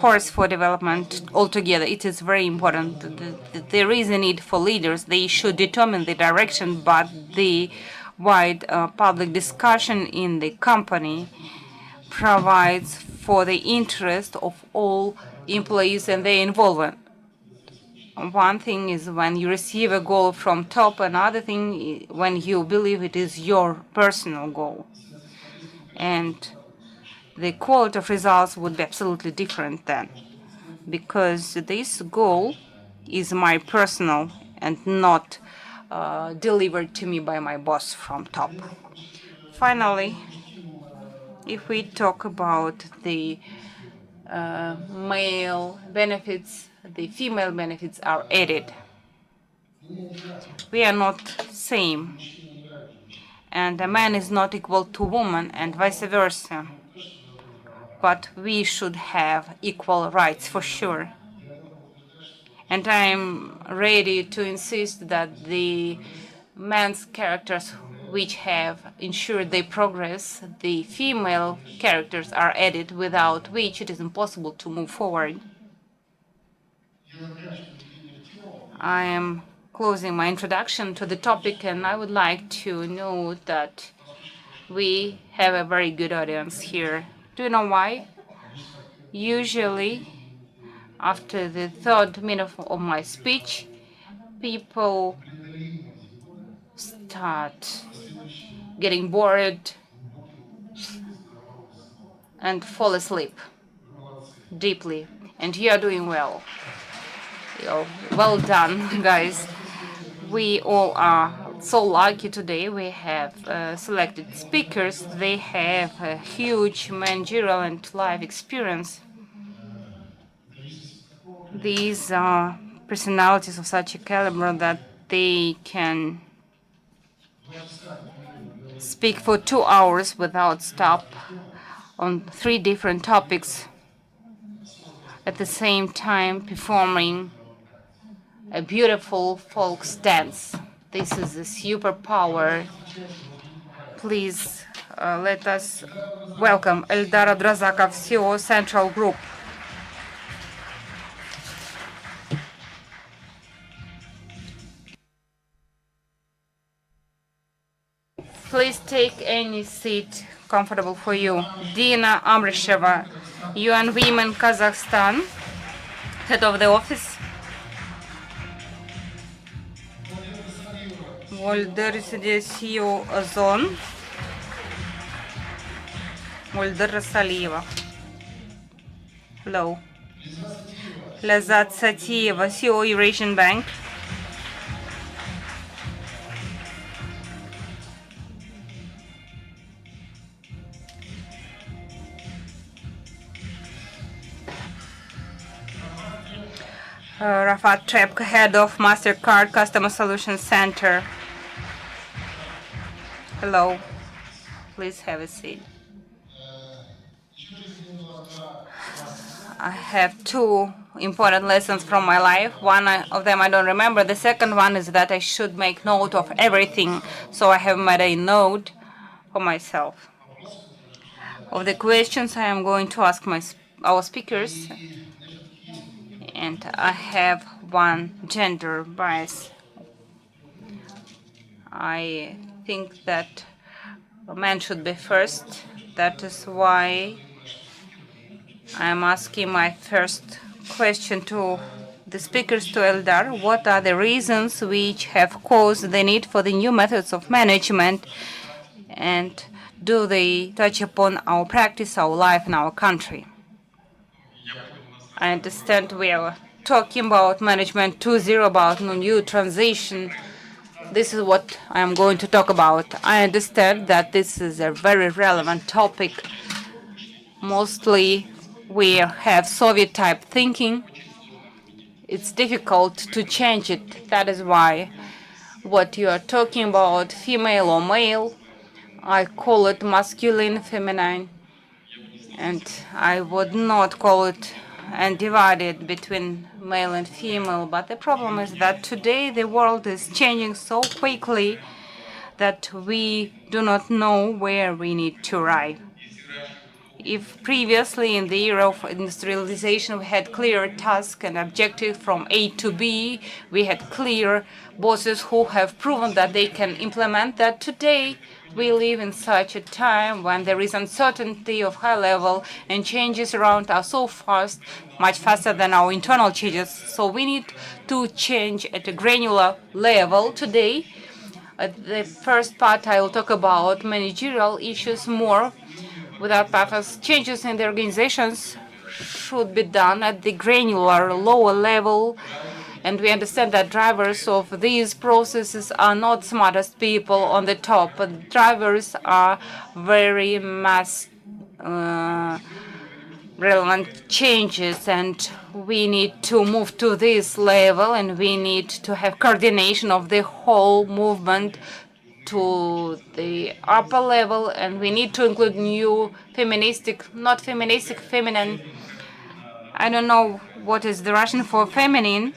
course for development altogether, it is very important. There is a need for leaders. They should determine the direction, but the wide public discussion in the company provides for the interest of all employees and their involvement. One thing is when you receive a goal from top, another thing when you believe it is your personal goal. And the quality of results would be absolutely different then, because this goal is my personal and not delivered to me by my boss from top. Finally, if we talk about the male benefits, the female benefits are added. We are not same, and a man is not equal to woman and vice versa. But we should have equal rights for sure. And I'm ready to insist that the men's characters which have ensured their progress, the female characters are added, without which it is impossible to move forward. I am closing my introduction to the topic, and I would like to note that we have a very good audience here. Do you know why? Usually, after the third minute of my speech, people start getting bored and fall asleep deeply. And you are doing well. Well done, guys. We all are so lucky today. We have selected speakers. They have a huge managerial and life experience. These are personalities of such a caliber that they can speak for 2 hours without stop on 3 different topics, at the same time performing a beautiful folk dance. This is a superpower. Please let us welcome Eldar Abdrazakov, CEO, Central Group. Please take any seat comfortable for you. Dina Amrisheva, UN Women Kazakhstan, head of the office. Molder CEO Ozon. Molder Rasaliyeva. Hello. Lazat Satiyeva, CEO Eurasian Bank. Rafat Trepko, head of MasterCard Customer Solutions Center. Hello. Please have a seat. I have 2 important lessons from my life. One of them I don't remember. The second one is that I should make note of everything. So I have made a note for myself of the questions I am going to ask our speakers. And I have one gender bias. I think that a man should be first. That is why I'm asking my first question to the speakers, to Eldar. What are the reasons which have caused the need for the new methods of management, and do they touch upon our practice, our life in our country? I understand we are talking about management 2.0, about new transition. This is what I am going to talk about. I understand that this is a very relevant topic. Mostly we have Soviet type thinking. It's difficult to change it. That is why what you are talking about, female or male, I call it masculine, feminine, and I would not call it and divide it between male and female. But the problem is that today the world is changing so quickly that we do not know where we need to arrive. If previously in the era of industrialization we had clear task and objective from A to B, we had clear bosses who have proven that they can implement that, today we live in such a time when there is uncertainty of high level and changes around are so fast, much faster than our internal changes. So we need to change at a granular level today. At the first part I will talk about managerial issues more. Without purpose, changes in the organizations should be done at the granular, lower level. And we understand that drivers of these processes are not smartest people on the top, but drivers are very relevant changes, and we need to move to this level, and we need to have coordination of the whole movement to the upper level, and we need to include new feministic, not feministic, feminine. I don't know what is the Russian for feminine,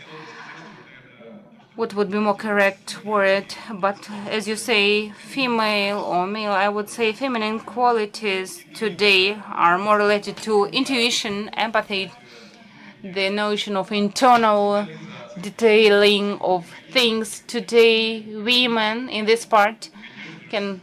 what would be more correct word, but as you say, female or male, I would say feminine qualities today are more related to intuition, empathy, the notion of internal detailing of things. Today, women in this part can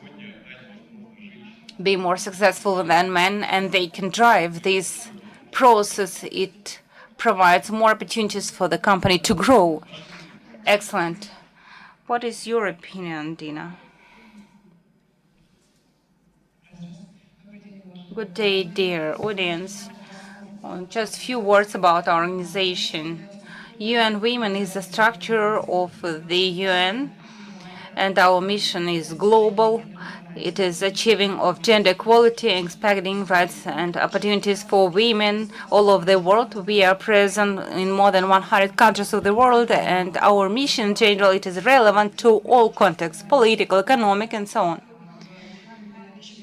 be more successful than men, and they can drive this process. It provides more opportunities for the company to grow. Excellent. What is your opinion, Dina? Good day, dear audience. Just a few words about our organization. UN Women is the structure of the UN, and our mission is global. It is achieving of gender equality, expanding rights and opportunities for women all over the world. We are present in more than 100 countries of the world, and our mission in general, it is relevant to all contexts, political, economic, and so on.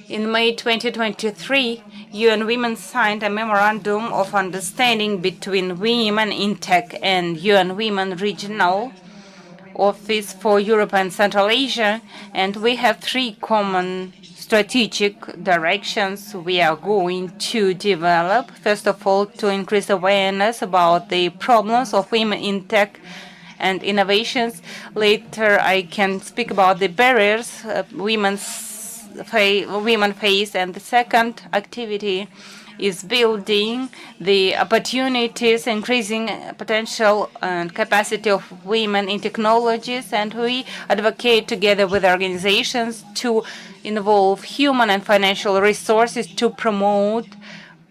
In May 2023, UN Women signed a memorandum of understanding between Women in Tech and UN Women Regional Office for Europe and Central Asia, and we have three common strategic directions we are going to develop. First of all, to increase awareness about the problems of women in tech and innovations. Later, I can speak about the barriers women face, and the second activity is building the opportunities, increasing potential and capacity of women in technologies, and we advocate together with organizations to involve human and financial resources to promote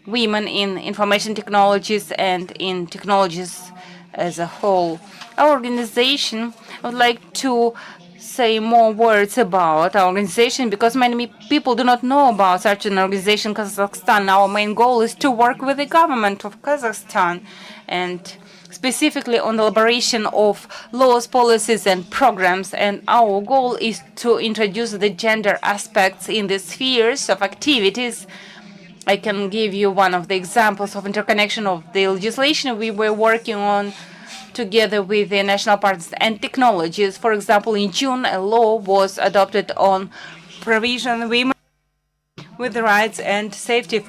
women in information technologies and in technologies as a whole. Our organization would like to say more words about our organization because many people do not know about such an organization, Kazakhstan. Our main goal is to work with the government of Kazakhstan and specifically on the elaboration of laws, policies, and programs. And our goal is to introduce the gender aspects in the spheres of activities. I can give you one of the examples of interconnection of the legislation we were working on together with the national partners and technologies. For example, in June, a law was adopted on provision of women with rights and safety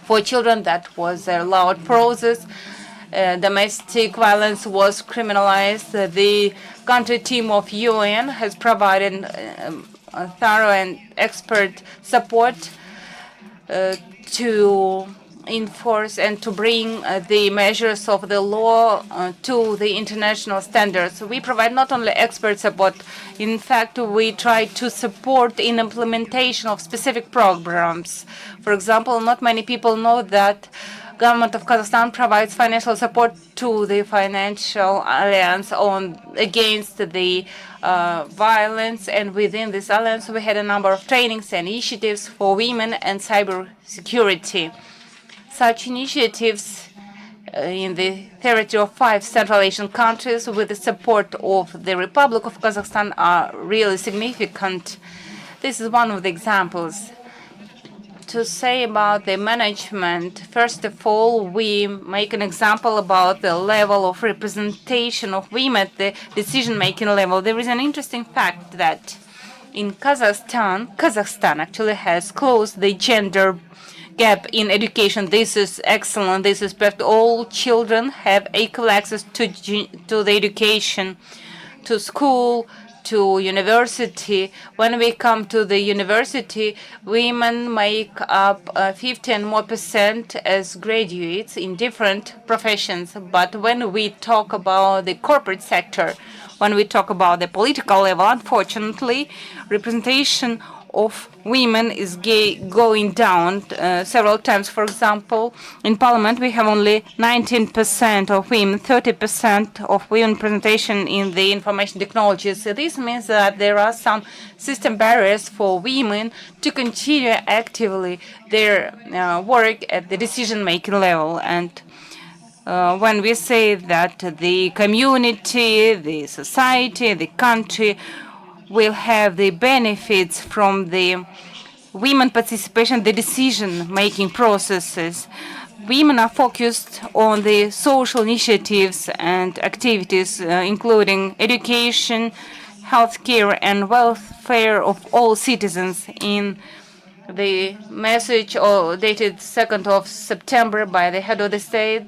for children. That was a loud process. Domestic violence was criminalized. The country team of UN has provided thorough and expert support to enforce and to bring the measures of the law to the international standards. We provide not only expert support, in fact, we try to support in implementation of specific programs. For example, not many people know that government of Kazakhstan provides financial support to the Financial Alliance against the violence, and within this alliance we had a number of trainings and initiatives for women and cyber security. Such initiatives in the territory of 5 Central Asian countries with the support of the Republic of Kazakhstan are really significant. This is one of the examples. To say about the management, first of all, we make an example about the level of representation of women at the decision-making level. There is an interesting fact that in Kazakhstan actually has closed the gender gap in education. This is excellent. This is perfect. All children have equal access to the education, to school, to university. When we come to the university, women make up 50% and more as graduates in different professions. But when we talk about the corporate sector, when we talk about the political level, unfortunately, representation of women is going down several times. For example, in parliament we have only 19% of women, 30% of women representation in the information technologies. So this means that there are some system barriers for women to continue actively their work at the decision-making level. And when we say that the community, the society, the country will have the benefits from the women participation in the decision-making processes. Women are focused on the social initiatives and activities, including education, healthcare, and welfare of all citizens. In the message dated 2nd of September by the head of the state,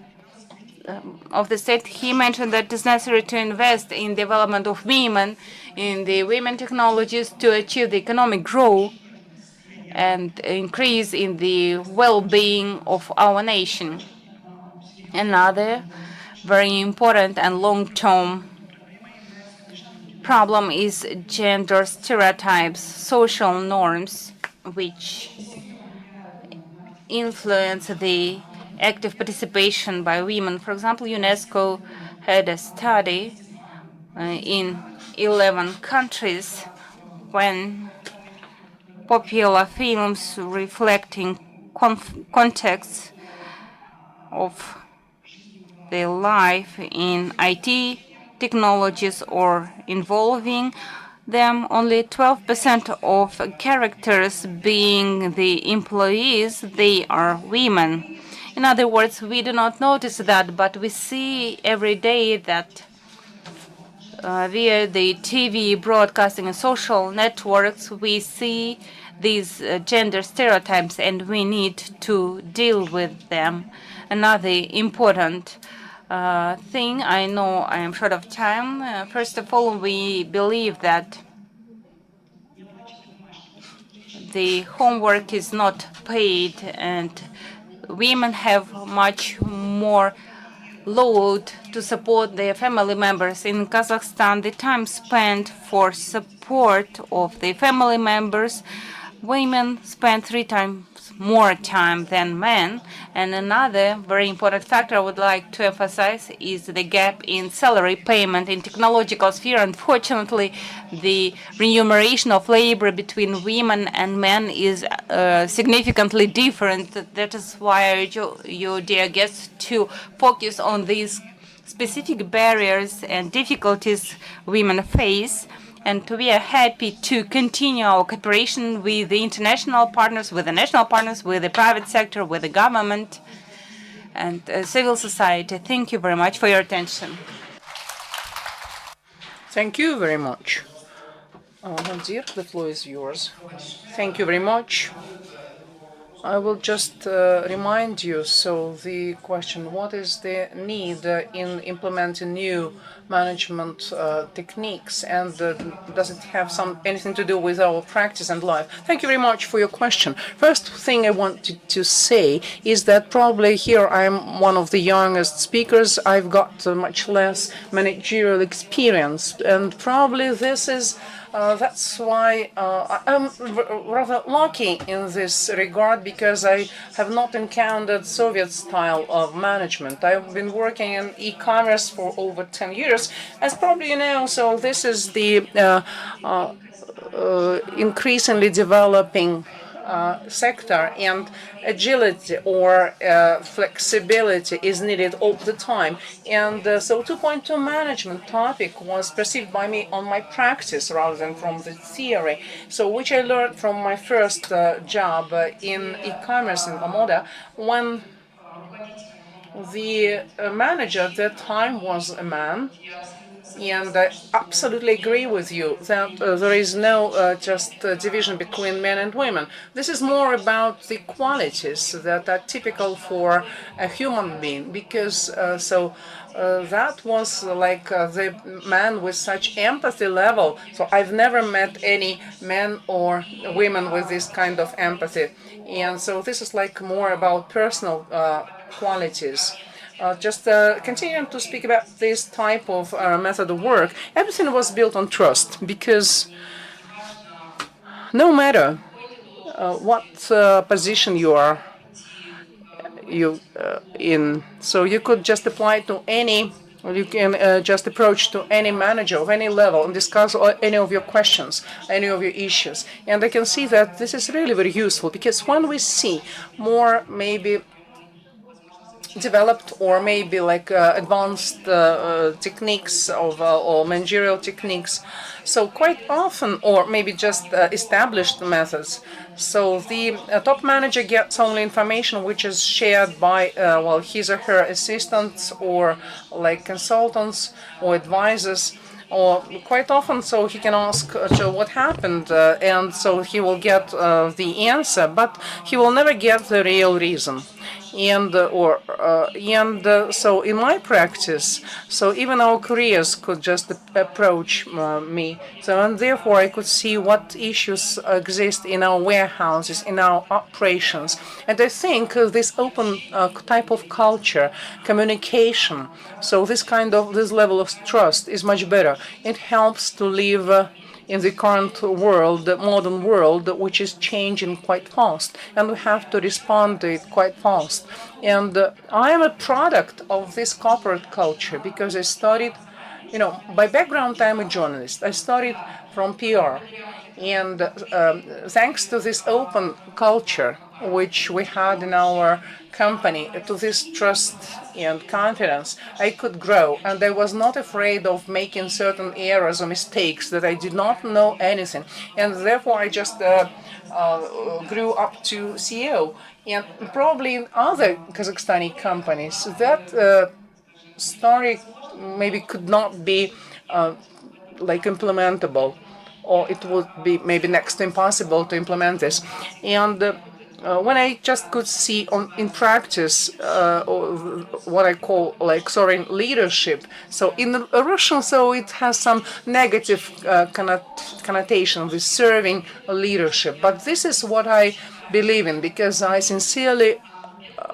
of the state, he mentioned that it's necessary to invest in development of women, in the women technologies to achieve the economic growth and increase in the well-being of our nation. Another very important and long-term problem is gender stereotypes, social norms, which influence the active participation by women. For example, UNESCO had a study in 11 countries when popular films reflecting contexts of their life in IT technologies or involving them, only 12% of characters being the employees, they are women. In other words, we do not notice that, but we see every day that via the TV broadcasting and social networks, we see these gender stereotypes and we need to deal with them. Another important thing, I know I am short of time. First of all, we believe that the homework is not paid and women have much more load to support their family members. In Kazakhstan, the time spent for support of the family members, women spend 3 times more time than men. And another very important factor I would like to emphasize is the gap in salary payment in technological sphere. Unfortunately, the remuneration of labor between women and men is significantly different. That is why I urge you, dear guests, to focus on these specific barriers and difficulties women face. And we are happy to continue our cooperation with the international partners, with the national partners, with the private sector, with the government and civil society. Thank you very much for your attention. Thank you very much. Nadir, the floor is yours. Thank you very much. I will just remind you, so the question, what is the need in implementing new management techniques, and does it have anything to do with our practice and life? Thank you very much for your question. First thing I wanted to say is that probably here I'm one of the youngest speakers. I've got much less managerial experience, and probably this is that's why I'm rather lucky in this regard, because I have not encountered Soviet style of management. I've been working in e-commerce for over 10 years, as probably you know, so this is the increasingly developing sector, and agility or flexibility is needed all the time. And so 2.2 management topic was perceived by me on my practice rather than from the theory, so which I learned from my first job in e-commerce in Omoda, when the manager at that time was a man. And I absolutely agree with you that there is no just division between men and women. This is more about the qualities that are typical for a human being, because that was like the man with such empathy level. So I've never met any men or women with this kind of empathy. And so this is like more about personal qualities. Just continuing to speak about this type of method of work, everything was built on trust, because no matter what position you are in, so you could just apply to any, or you can just approach to any manager of any level and discuss any of your questions, any of your issues. And I can see that this is really very useful, because when we see more maybe developed or maybe like advanced techniques of or managerial techniques, so quite often, or maybe just established methods, so the top manager gets only information which is shared by well, his or her assistants or like consultants or advisors, or quite often, so he can ask what happened, and so he will get the answer, but he will never get the real reason. So in my practice, so even our careers could just approach me. So and therefore I could see what issues exist in our warehouses, in our operations. And I think this open type of culture, communication, so this level of trust is much better. It helps to live in the current world, the modern world, which is changing quite fast, and we have to respond to it quite fast. And I am a product of this corporate culture because I studied, by background, I'm a journalist. I studied from PR. And thanks to this open culture, which we had in our company, to this trust and confidence, I could grow. And I was not afraid of making certain errors or mistakes that I did not know anything. And therefore, I just grew up to CEO. And probably in other Kazakhstani companies, that story maybe could not be implementable, or it would be maybe next to impossible to implement this. And when I just could see in practice what I call sovereign leadership. So in the Russian, so it has some negative connotation with serving leadership. But this is what I believe in because I sincerely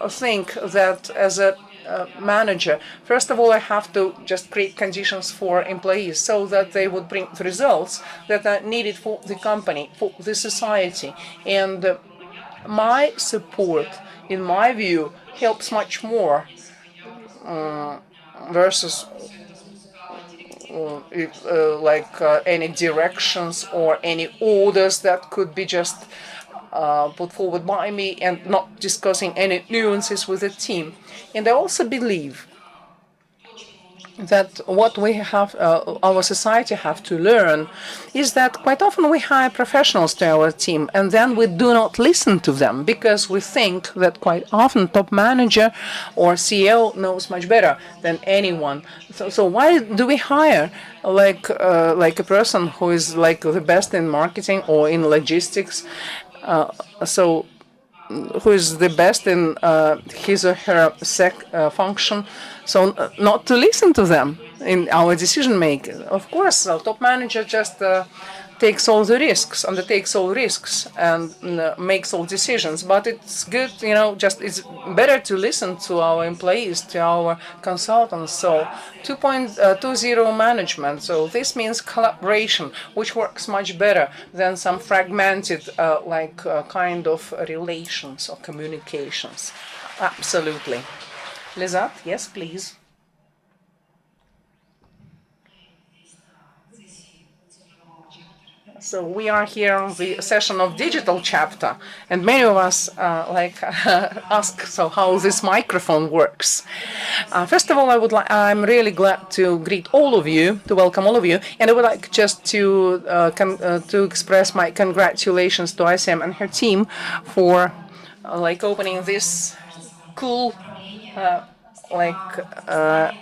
think that as a manager, first of all, I have to just create conditions for employees so that they would bring the results that are needed for the company, for the society. And my support, in my view, helps much more versus any directions or any orders that could be just put forward by me and not discussing any nuances with the team. And I also believe that what we have, our society have to learn is that quite often we hire professionals to our team and then we do not listen to them because we think that quite often top manager or CEO knows much better than anyone. So why do we hire like a person who is the best in marketing or in logistics? Who is the best in his or her function, so not to listen to them in our decision making. Of course, the top manager just undertakes all risks and makes all decisions. But it's good, it's better to listen to our employees, to our consultants. So 2.20 management. So this means collaboration, which works much better than some fragmented kind of relations or communications. Absolutely. Lizat, yes, please. So we are here on the session of digital chapter, and many of us ask, so how this microphone works. First of all, I'm really glad to greet all of you, to welcome all of you, and I would like just to express my congratulations to ICM and her team for opening this cool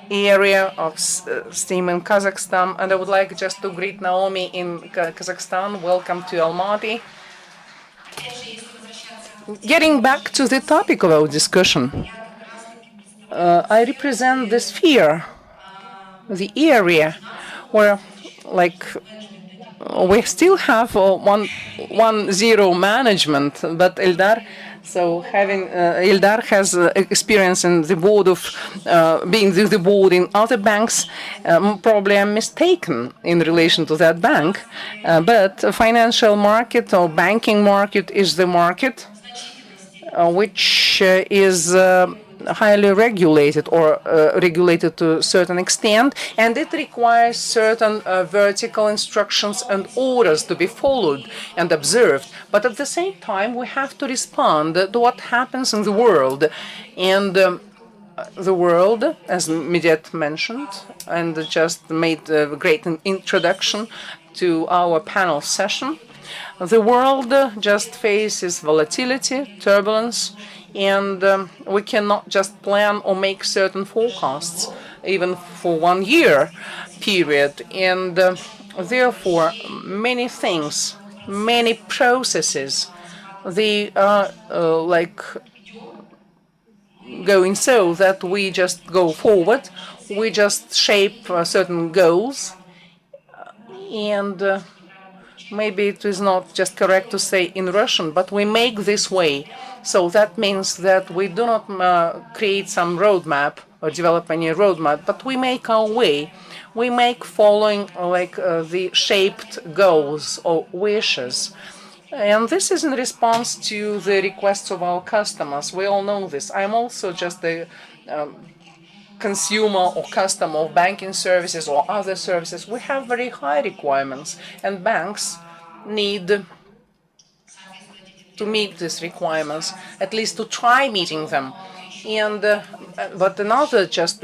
area of STEAM in Kazakhstan. And I would like just to greet Naomi in Kazakhstan. Welcome to Almaty. Getting back to the topic of our discussion, I represent the sphere, the area where we still have 1-0 management, but Eldar has experience in the board of being the board in other banks. Probably I'm mistaken in relation to that bank, but financial market or banking market is the market which is highly regulated or regulated to a certain extent, and it requires certain vertical instructions and orders to be followed and observed. But at the same time, we have to respond to what happens in the world. And the world, as Midet mentioned, and just made a great introduction to our panel session, the world just faces volatility, turbulence, and we cannot just plan or make certain forecasts, even for 1 year period. And therefore, many things, many processes, they are going so that we just go forward, we just shape certain goals, and maybe it is not just correct to say in Russian, but we make this way. So that means that we do not create some roadmap or develop any roadmap, but we make our way. We make following like the shaped goals or wishes. And this is in response to the requests of our customers. We all know this. I'm also just a consumer or customer of banking services or other services. We have very high requirements, and banks need to meet these requirements, at least to try meeting them. And but another just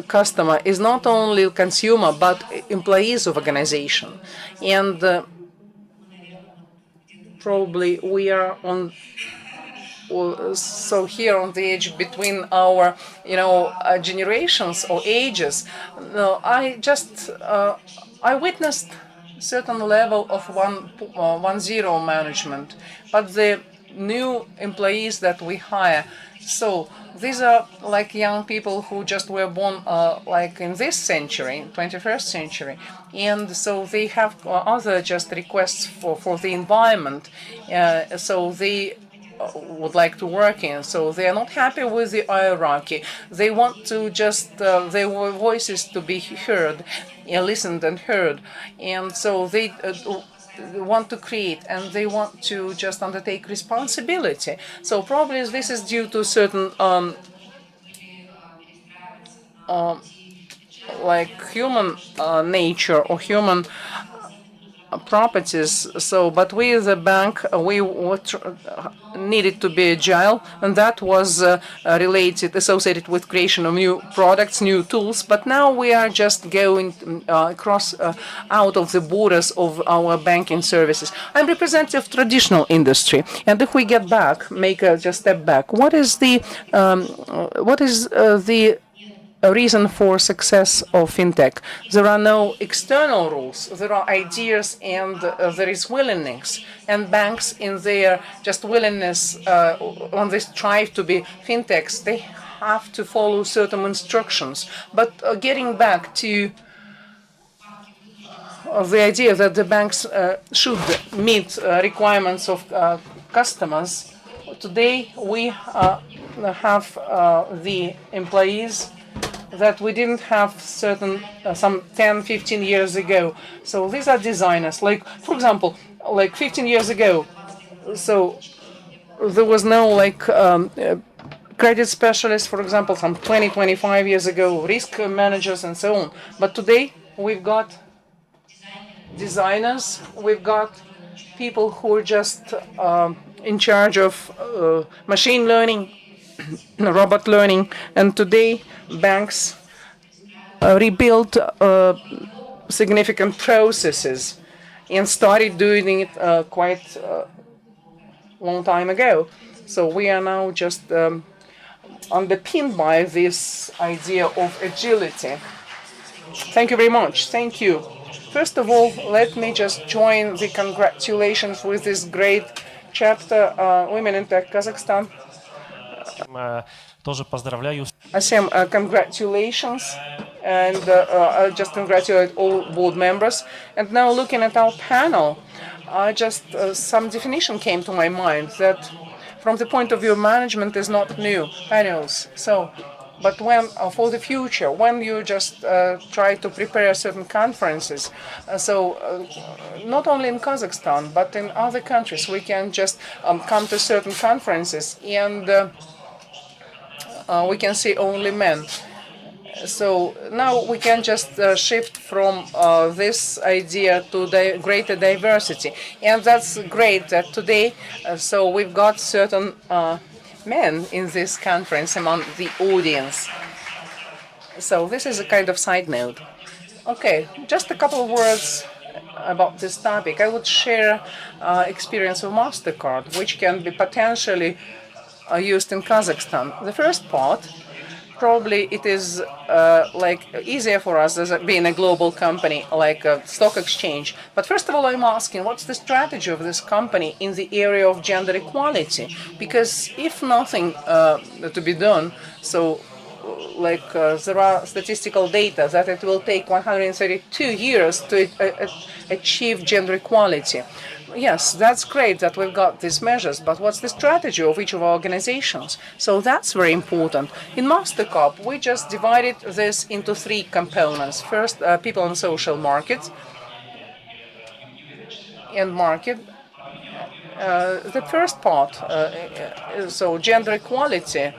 customer is not only consumer but employees of organization, and probably we are on. So here on the edge between our, generations or ages, I witnessed certain level of 1-0 management, but the new employees that we hire, so these are like young people who just were born like in this century, 21st century, and so they have other just requests for the environment, so they would like to work in. So they are not happy with the hierarchy. They want to just their voices to be heard, listened and heard, and so they want to create and they want to just undertake responsibility. So probably this is due to certain like human nature or human properties. So, but we as a bank, we needed to be agile, and that was associated with creation of new products, new tools. But now we are just going across out of the borders of our banking services. I'm representative of traditional industry, and if we get back, just step back, what is the a reason for success of fintech? There are no external rules. There are ideas, and there is willingness. And banks, in their just willingness on this drive to be fintechs, they have to follow certain instructions. But getting back to the idea that the banks should meet requirements of customers, today we have the employees that we didn't have some 10, 15 years ago. So these are designers. Like, for example, like 15 years ago, so there was no credit specialists, for example, some 20, 25 years ago, risk managers and so on. But today we've got designers, we've got people who are just in charge of machine learning, robot learning, and today banks rebuilt significant processes and started doing it quite a long time ago. So we are now just underpinned by this idea of agility. Thank you very much. Thank you. First of all, let me just join the congratulations with this great chapter, Women in Tech Kazakhstan. Тоже поздравляю. Asem, congratulations, and I just congratulate all board members. And now looking at our panel, some definition came to my mind that from the point of view not new panels. So, but when for the future, when you just try to prepare certain conferences, not only in Kazakhstan but in other countries, we can just come to certain conferences and we can see only men. So now we can just shift from this idea to the greater diversity, and that's great that today. So we've got certain men in this conference among the audience. So this is a kind of side note. Okay, just a couple of words about this topic. I would share experience of MasterCard, which can be potentially used in Kazakhstan. The first part, probably it is like easier for us as being a global company like a stock exchange. But first of all, I'm asking, what's the strategy of this company in the area of gender equality? Because if nothing to be done, so there are statistical data that it will take 132 years to achieve gender equality. Yes, that's great that we've got these measures, but what's the strategy of each of our organizations? So that's very important. In MasterCard, we just divided this into three components. First, people and social markets and market. The first part, so gender equality,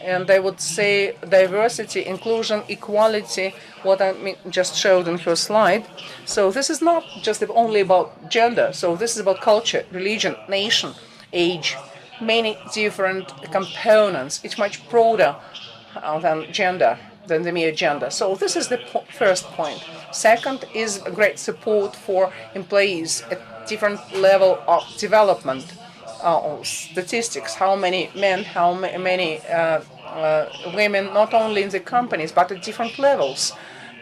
and I would say diversity, inclusion, equality, what I just showed in her slide. So this is not just only about gender. So this is about culture, religion, nation, age, many different components. It's much broader than gender, than the mere gender. So this is the first point. Second is a great support for employees at different level of development. Statistics, how many men, how many women, not only in the companies, but at different levels.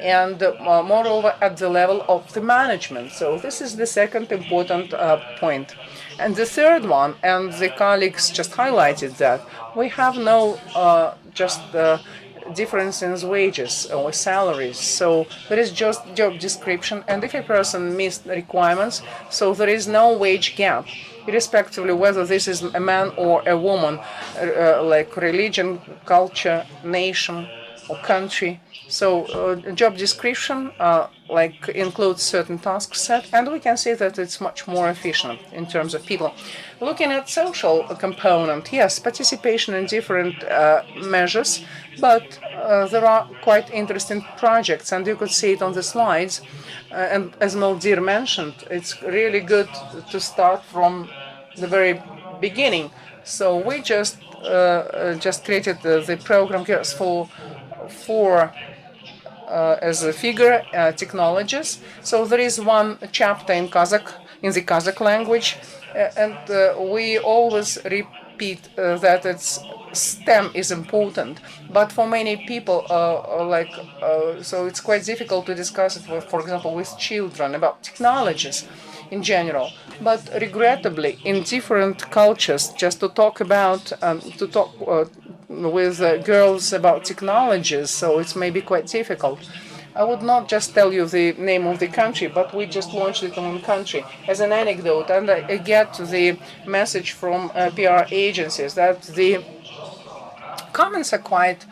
And moreover, at the level of the management. So this is the second important point. And the third one, and the colleagues just highlighted that, we have no difference in wages or salaries. So there is just job description, and if a person meets the requirements, so there is no wage gap, irrespectively whether this is a man or a woman, like religion, culture, nation, or country. So job description includes certain task set, and we can see that it's much more efficient in terms of people. Looking at social component, yes, participation in different measures, but there are quite interesting projects, and you could see it on the slides. And as Maldir mentioned, it's really good to start from the very beginning. So we just created the program Girls for as a figure technologies. So there is one chapter in the Kazakh language, and we always repeat that it's STEM is important, but for many people, so it's quite difficult to discuss it, for example, with children about technologies in general. But regrettably, in different cultures, just to talk with girls about technologies, so it's maybe quite difficult. I would not just tell you the name of the country, but we just launched it in one country as an anecdote, and I get the message from PR agencies that the comments are quite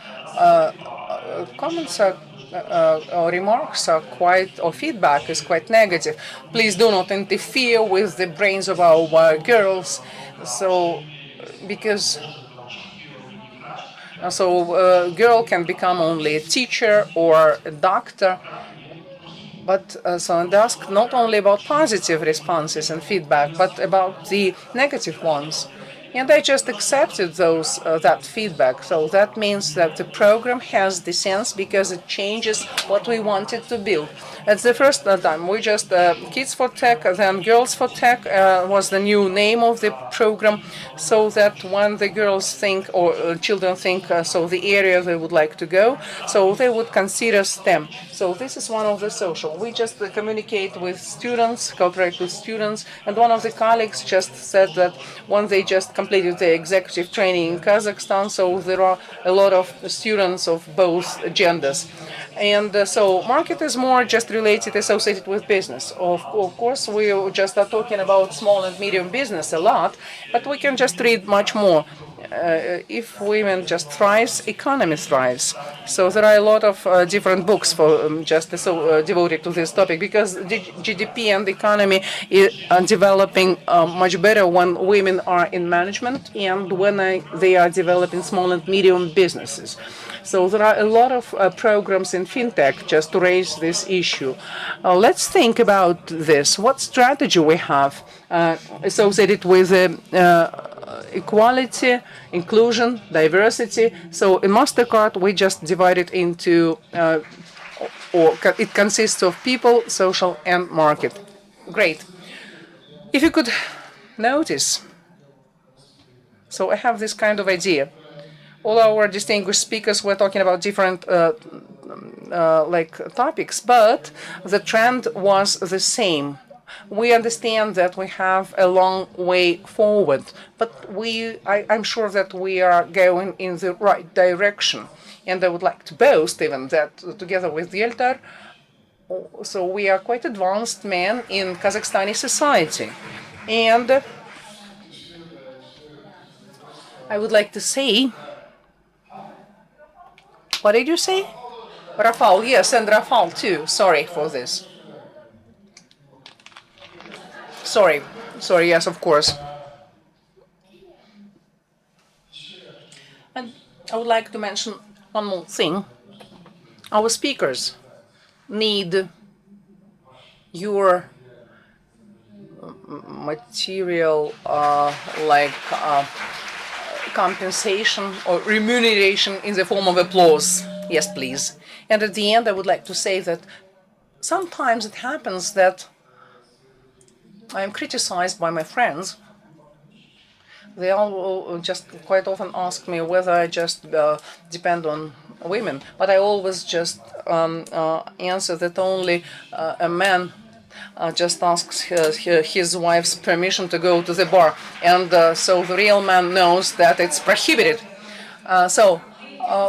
or remarks are quite, or feedback is quite negative. Please do not interfere with the brains of our girls. So, because a girl can become only a teacher or a doctor. But so and ask not only about positive responses and feedback, but about the negative ones. And I just accepted that feedback. So that means that the program has the sense because it changes what we wanted to build. It's the first time we just Kids for Tech, then Girls for Tech was the new name of the program, so that when the girls think or children think, so the area they would like to go, so they would consider STEM. So this is one of the social. We just communicate with students, cooperate with students, and one of the colleagues just said that when they just completed the executive training in Kazakhstan, so there are a lot of students of both genders. And so market is more just associated with business. Of course, we just are talking about small and medium business a lot, but we can just read much more. If women just thrives, economy thrives. So there are a lot of different books for devoted to this topic, because the GDP and the economy are developing much better when women are in management and when they are developing small and medium businesses. So there are a lot of programs in fintech just to raise this issue. Let's think about this. What strategy we have associated with equality, inclusion, diversity. So in MasterCard, we just divide it into, it consists of people, social, and market. Great. If you could notice, so I have this kind of idea. all our distinguished speakers were talking about different topics, but the trend was the same. We understand that we have a long way forward, but I'm sure that we are going in the right direction. And I would like to boast even that together with Yeltar, so we are quite advanced men in Kazakhstani society. And I would like to say, what did you say? Rafal, yes, and Rafal too. Sorry for this. Sorry, yes, of course. And I would like to mention one more thing. Our speakers need your material compensation or remuneration in the form of applause. Yes, please. And at the end, I would like to say that sometimes it happens that I am criticized by my friends. They all just quite often ask me whether I just depend on women, but I always just answer that only a man just asks his wife's permission to go to the bar, and so the real man knows that it's prohibited.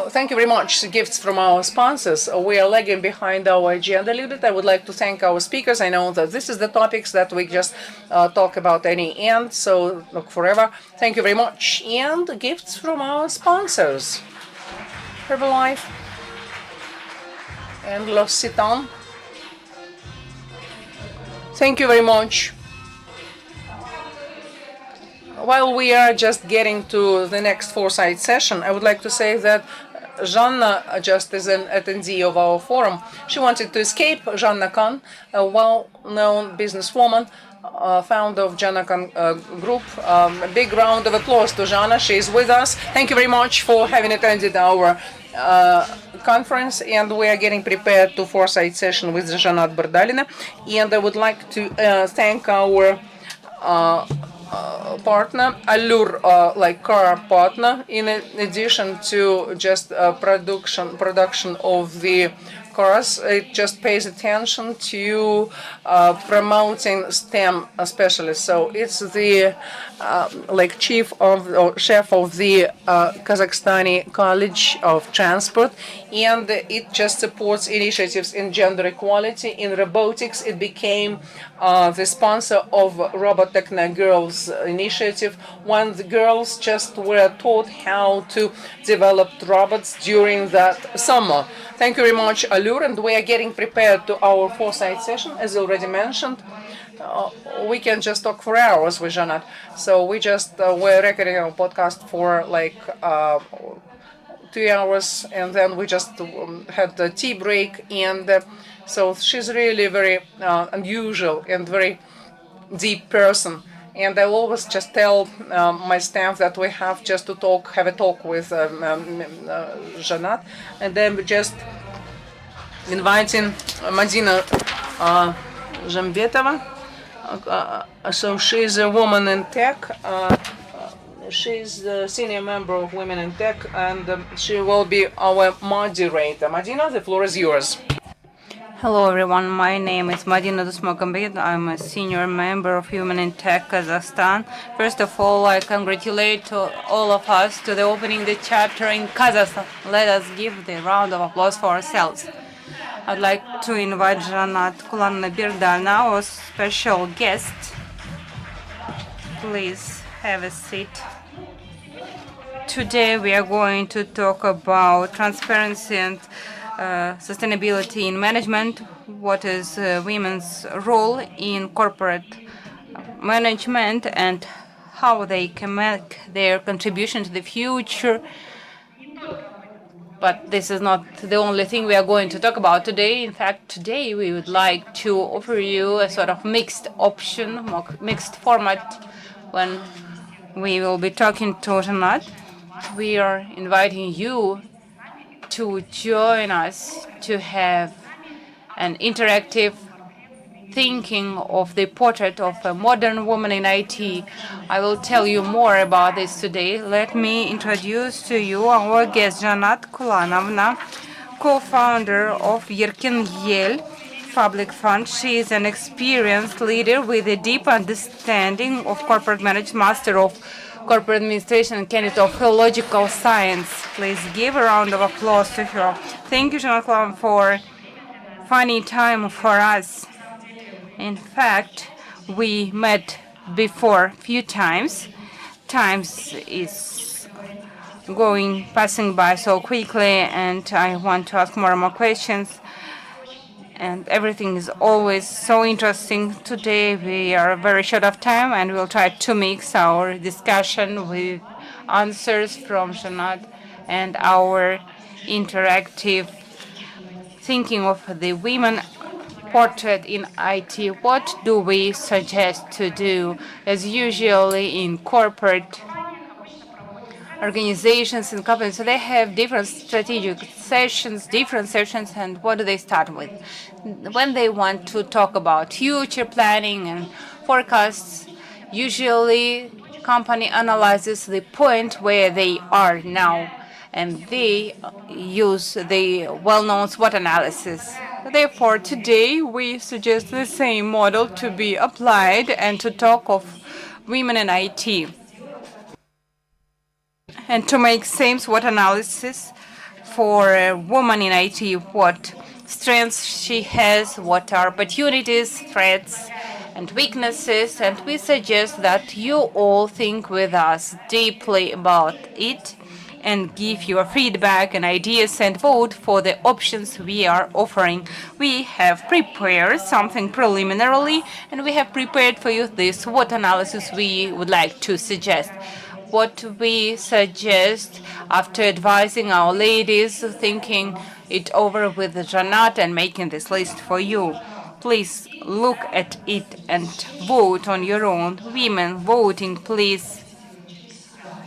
Thank you very much. Gifts from our sponsors. We are lagging behind our agenda a little bit. I would like to thank our speakers. I know that this is the topics that we just talk about any end, so look forever. Thank you very much. And gifts from our sponsors. Herbalife and L'Occitane. Thank you very much. While we are just getting to the next foresight session, I would like to say that Zhanna just is an attendee of our forum. She wanted to escape. Zhanna Khan, a well-known businesswoman, founder of Zhanna Khan Group. A big round of applause to Zhanna. She is with us. Thank you very much for having attended our conference, and we are getting prepared to foresight session with Zhanat Bardalina. And I would like to thank our partner, Allure, car partner, in addition to just production of the cars. It just pays attention to promoting STEM specialists. So it's the chief of or chef of the Kazakhstani College of Transport, and it just supports initiatives in gender equality. In robotics, it became the sponsor of Robot Techno Girls initiative, when the girls just were taught how to develop robots during that summer. Thank you very much, Allure, and we are getting prepared to our foresight session, as already mentioned. We can just talk for hours with Zhanat. So we just were recording our podcast for 2 hours, and then we just had the tea break. And so she's really very unusual and very deep person. And I always just tell my staff that we have just to have a talk with Zhanat, and then we just inviting Madina Zhambetova. So she's a woman in tech. She's the senior member of Women in Tech, and she will be our moderator. Madina, the floor is yours. Hello everyone, my name is Madina Dusmagambet. I'm a senior member of Women in Tech Kazakhstan. First of all, I congratulate all of us to the opening the chapter in Kazakhstan. Let us give the round of applause for ourselves. I'd like to invite Zhanat Kulanna Birdalna, our special guest. Please have a seat. Today we are going to talk about transparency and sustainability in management. What is women's role in corporate management and how they can make their contribution to the future. But this is not the only thing we are going to talk about today. In fact, today we would like to offer you a sort of mixed option, mixed format when we will be talking to Zhanat. We are inviting you to join us to have an interactive thinking of the portrait of a modern woman in IT. I will tell you more about this today. Let me introduce to you our guest, Janat Kulanovna, co-founder of Yerkin Yel Public Fund. She is an experienced leader with a deep understanding of corporate management, master of corporate administration, and candidate of philological science. Please give a round of applause to her. Thank you, Janat Kulanovna, for funny time for us. In fact, we met before a few times. Times is passing by so quickly, and I want to ask more and more questions. And everything is always so interesting. Today we are very short of time, and we'll try to mix our discussion with answers from Janat and our interactive thinking of the women portrait in IT. What do we suggest to do? As usually in corporate organizations and companies, so they have different strategic sessions, and what do they start with? When they want to talk about future planning and forecasts, usually company analyzes the point where they are now, and they use the well-known SWOT analysis. Therefore, today we suggest the same model to be applied and to talk of women in IT and to make same SWOT analysis for a woman in IT, what strengths she has, what are opportunities, threats, and weaknesses, and we suggest that you all think with us deeply about it and give your feedback and ideas and vote for the options we are offering. We have prepared something preliminarily, and we have prepared for you this SWOT analysis we would like to suggest. What we suggest after advising our ladies, thinking it over with Janat and making this list for you. Please look at it and vote on your own. Women voting, please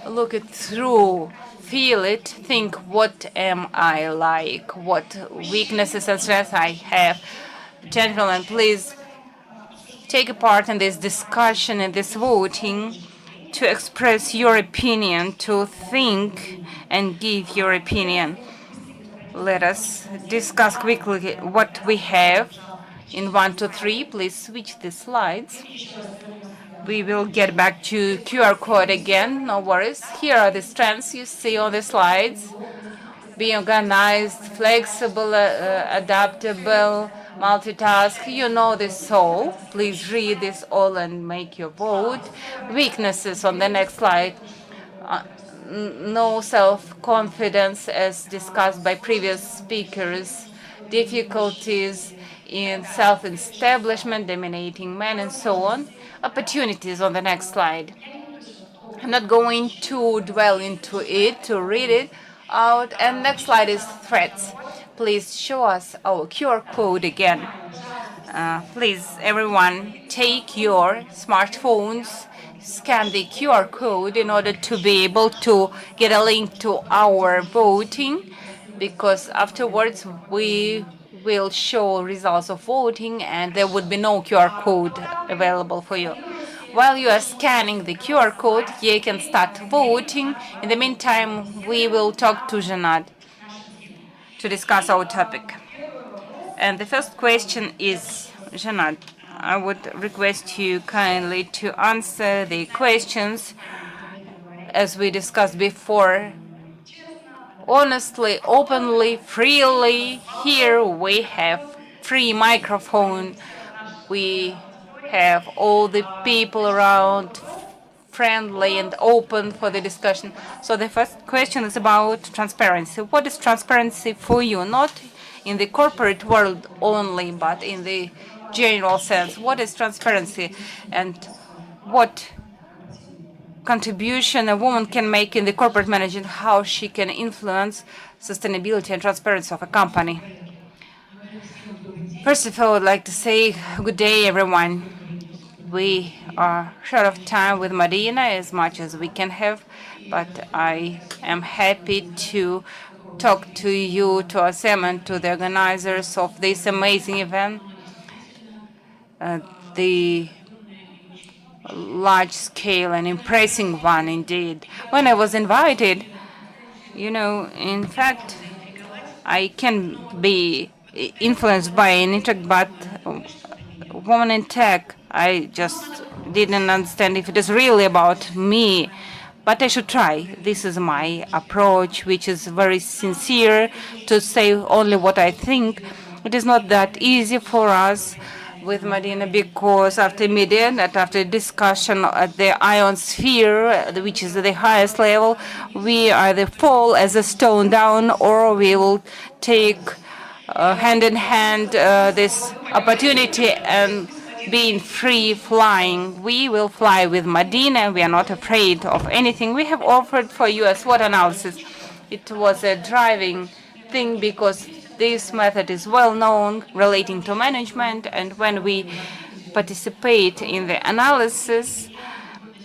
look it through, feel it, think what am I like, what weaknesses and strengths I have. Gentlemen, please take a part in this discussion and this voting to express your opinion, to think and give your opinion. Let us discuss quickly what we have in 1 to 3. Please switch the slides. We will get back to QR code again, no worries. Here are the strengths you see on the slides. Be organized, flexible, adaptable, multitask. You know this all. Please read this all and make your vote. Weaknesses on the next slide. No self-confidence as discussed by previous speakers. Difficulties in self-establishment, dominating men, and so on. Opportunities on the next slide. I'm not going to dwell into it, to read it out. And next slide is threats. Please show us our QR code again. Please, everyone, take your smartphones, scan the QR code in order to be able to get a link to our voting, because afterwards we will show results of voting and there would be no QR code available for you. While you are scanning the QR code, you can start voting. In the meantime, we will talk to Janat to discuss our topic. And the first question is, Janat, I would request you kindly to answer the questions as we discussed before. Honestly, openly, freely. Here we have free microphone. We have all the people around, friendly and open for the discussion. So the first question is about transparency. What is transparency for you? Not in the corporate world only, but in the general sense. What is transparency, and what contribution a woman can make in the corporate management, how she can influence sustainability and transparency of a company? First of all, I would like to say good day, everyone. We are short of time with Marina as much as we can have, but I am happy to talk to you, to Asem, and to the organizers of this amazing event. the large scale and impressing one indeed. When I was invited, in fact, I can be influenced by an intellect, but woman in tech, I just didn't understand if it is really about me. But I should try. This is my approach, which is very sincere to say only what I think. It is not that easy for us with Marina because after media and after discussion at the ionosphere, which is the highest level, we either fall as a stone down or we will take hand in hand this opportunity and being free flying. We will fly with Medina. We are not afraid of anything. We have offered for you a SWOT analysis. It was a driving thing because this method is well known relating to management, and when we participate in the analysis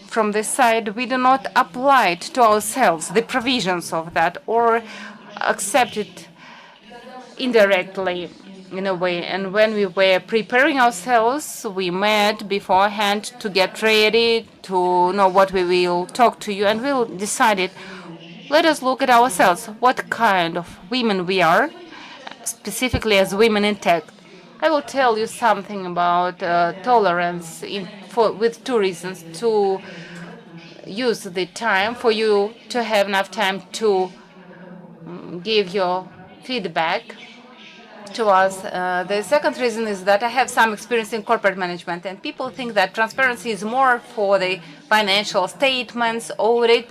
from this side, we do not apply it to ourselves, the provisions of that, or accept it indirectly in a way. And when we were preparing ourselves, we met beforehand to get ready, to know what we will talk to you, and we'll decided, let us look at ourselves, what kind of women we are, specifically as women in tech. I will tell you something about tolerance with two reasons: to use the time for you to have enough time to give your feedback to us. The second reason is that I have some experience in corporate management, and people think that transparency is more for the financial statements, audit,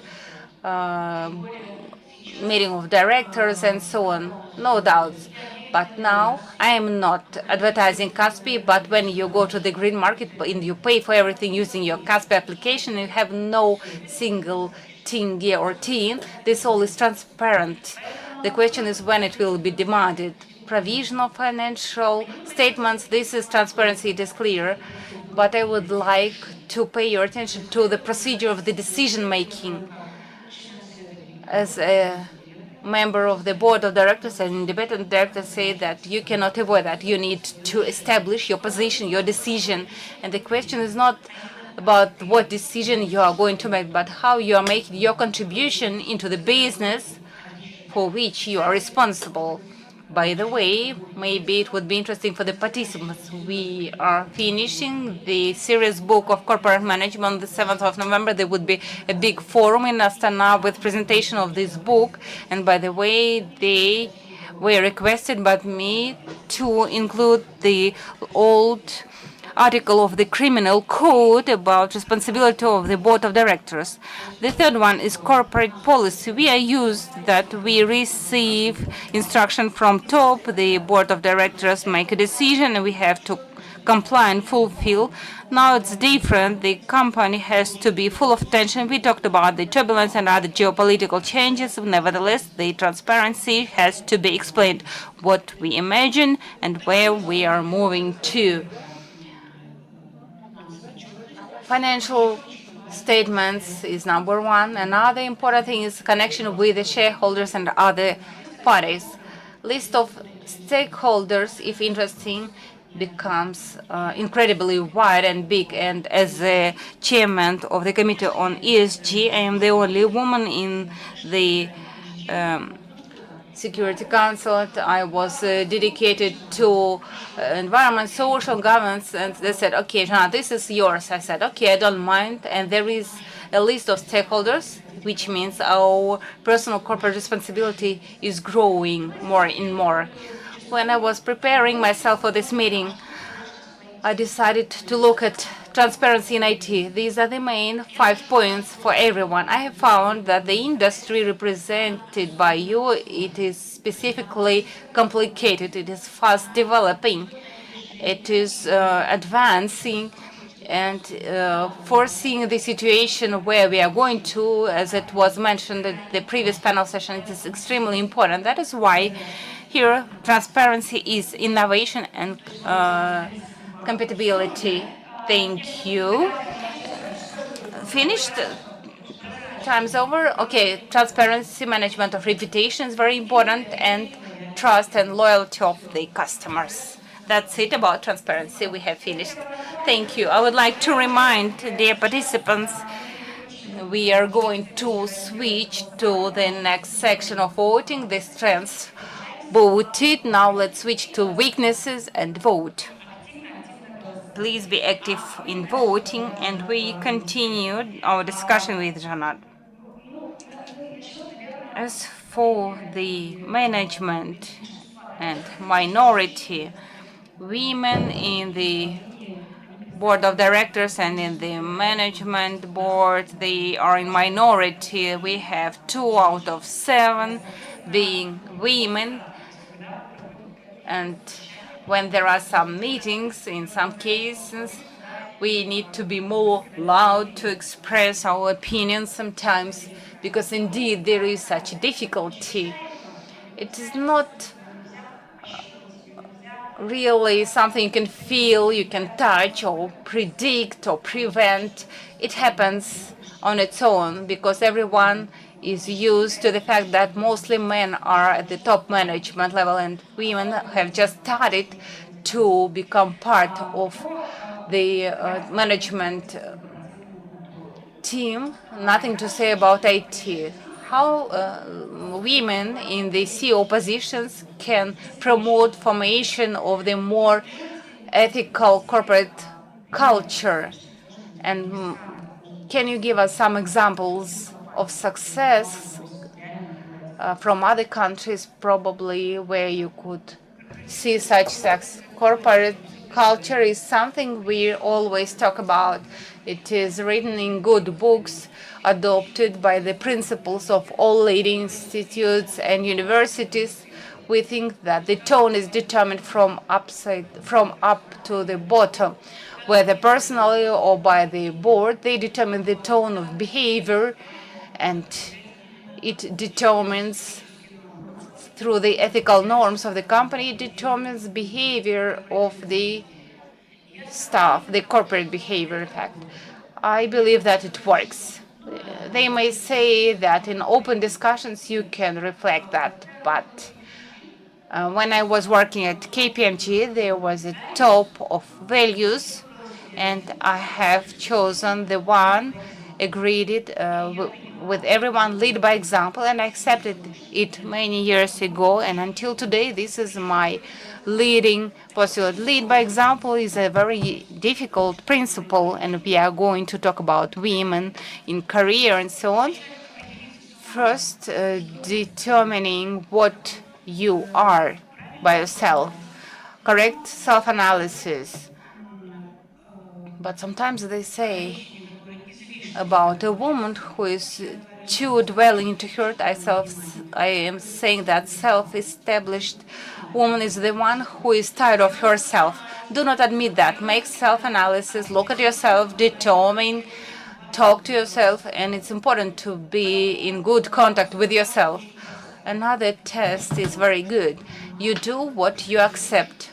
meeting of directors, and so on. No doubts. But now I am not advertising Kaspi, but when you go to the green market and you pay for everything using your Kaspi application, you have no single tenge or tin. This all is transparent. The question is when it will be demanded. Provision of financial statements, this is transparency, it is clear. But I would like to pay your attention to the procedure of the decision making. As a member of the board of directors and independent directors say that you cannot avoid that. You need to establish your position, your decision. And the question is not about what decision you are going to make, but how you are making your contribution into the business for which you are responsible. By the way, maybe it would be interesting for the participants. We are finishing the series book of corporate management on the 7th of November. There would be a big forum in Astana with presentation of this book. And by the way, they were requested by me to include the old article of the criminal code about responsibility of the board of directors. The third one is corporate policy. We are used that we receive instruction from top, the board of directors make a decision and we have to comply and fulfill. Now it's different. The company has to be full of tension. We talked about the turbulence and other geopolitical changes. Nevertheless, the transparency has to be explained, what we imagine and where we are moving to. Financial statements is number one. Another important thing is connection with the shareholders and other parties. List of stakeholders, if interesting, becomes incredibly wide and big. And as the chairman of the Committee on ESG, I am the only woman in the Security Council. I was dedicated to environment, social governance, and they said, okay, Jana, this is yours. I said, okay, I don't mind. And there is a list of stakeholders, which means our personal corporate responsibility is growing more and more. When I was preparing myself for this meeting, I decided to look at transparency in IT. These are the main 5 points for everyone. I have found that the industry represented by you, it is specifically complicated. It is fast developing. It is advancing and foreseeing the situation where we are going to, as it was mentioned at the previous panel session, it is extremely important. That is why here transparency is innovation and compatibility. Thank you. Finished? Time's over? Okay, transparency, management of reputation is very important, and trust and loyalty of the customers. That's it about transparency. We have finished. Thank you. I would like to remind dear participants we are going to switch to the next section of voting. The strengths voted. Now let's switch to weaknesses and vote. Please be active in voting, and we continue our discussion with Janat. As for the management and minority, women in the board of directors and in the management board, they are in minority. We have 2 out of 7 being women. And when there are some meetings, in some cases, we need to be more loud to express our opinions sometimes, because indeed there is such a difficulty. It is not really something you can feel, you can touch or predict or prevent. It happens on its own because everyone is used to the fact that mostly men are at the top management level and women have just started to become part of the management team. Nothing to say about IT. How women in the CEO positions can promote formation of the more ethical corporate culture. And can you give us some examples of success from other countries, probably, where you could see such success? Corporate culture is something we always talk about. It is written in good books, adopted by the principals of all leading institutes and universities. We think that the tone is determined from up to the bottom, whether personally or by the board. They determine the tone of behavior, and it determines through the ethical norms of the company, it determines behavior of the staff, the corporate behavior, in fact. I believe that it works. They may say that in open discussions you can reflect that, but when I was working at KPMG, there was a top of values, and I have chosen the one agreed it with everyone, lead by example, and I accepted it many years ago, and until today this is my leading postulate. Lead by example is a very difficult principle, and we are going to talk about women in career and so on. First, determining what you are by yourself, correct self-analysis. But sometimes they say about a woman who is too dwelling into hurt. I am saying that self-established woman is the one who is tired of herself. Do not admit that. Make self-analysis, look at yourself, determine, talk to yourself, and it's important to be in good contact with yourself. Another test is very good. You do what you accept.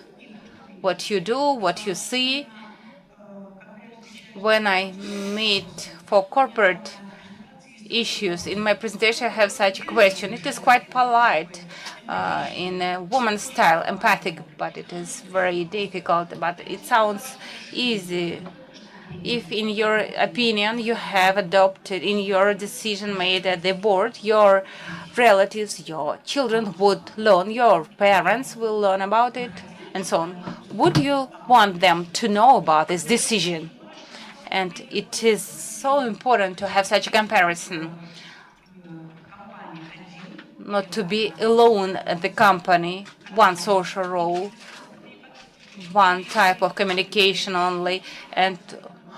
What you do, what you see. When I meet for corporate issues, in my presentation I have such a question. It is quite polite in a woman's style, empathic, but it is very difficult, but it sounds easy. If in your opinion you have adopted in your decision made at the board, your relatives, your children would learn, your parents will learn about it, and so on. Would you want them to know about this decision? And it is so important to have such a comparison, not to be alone at the company, one social role, one type of communication only, and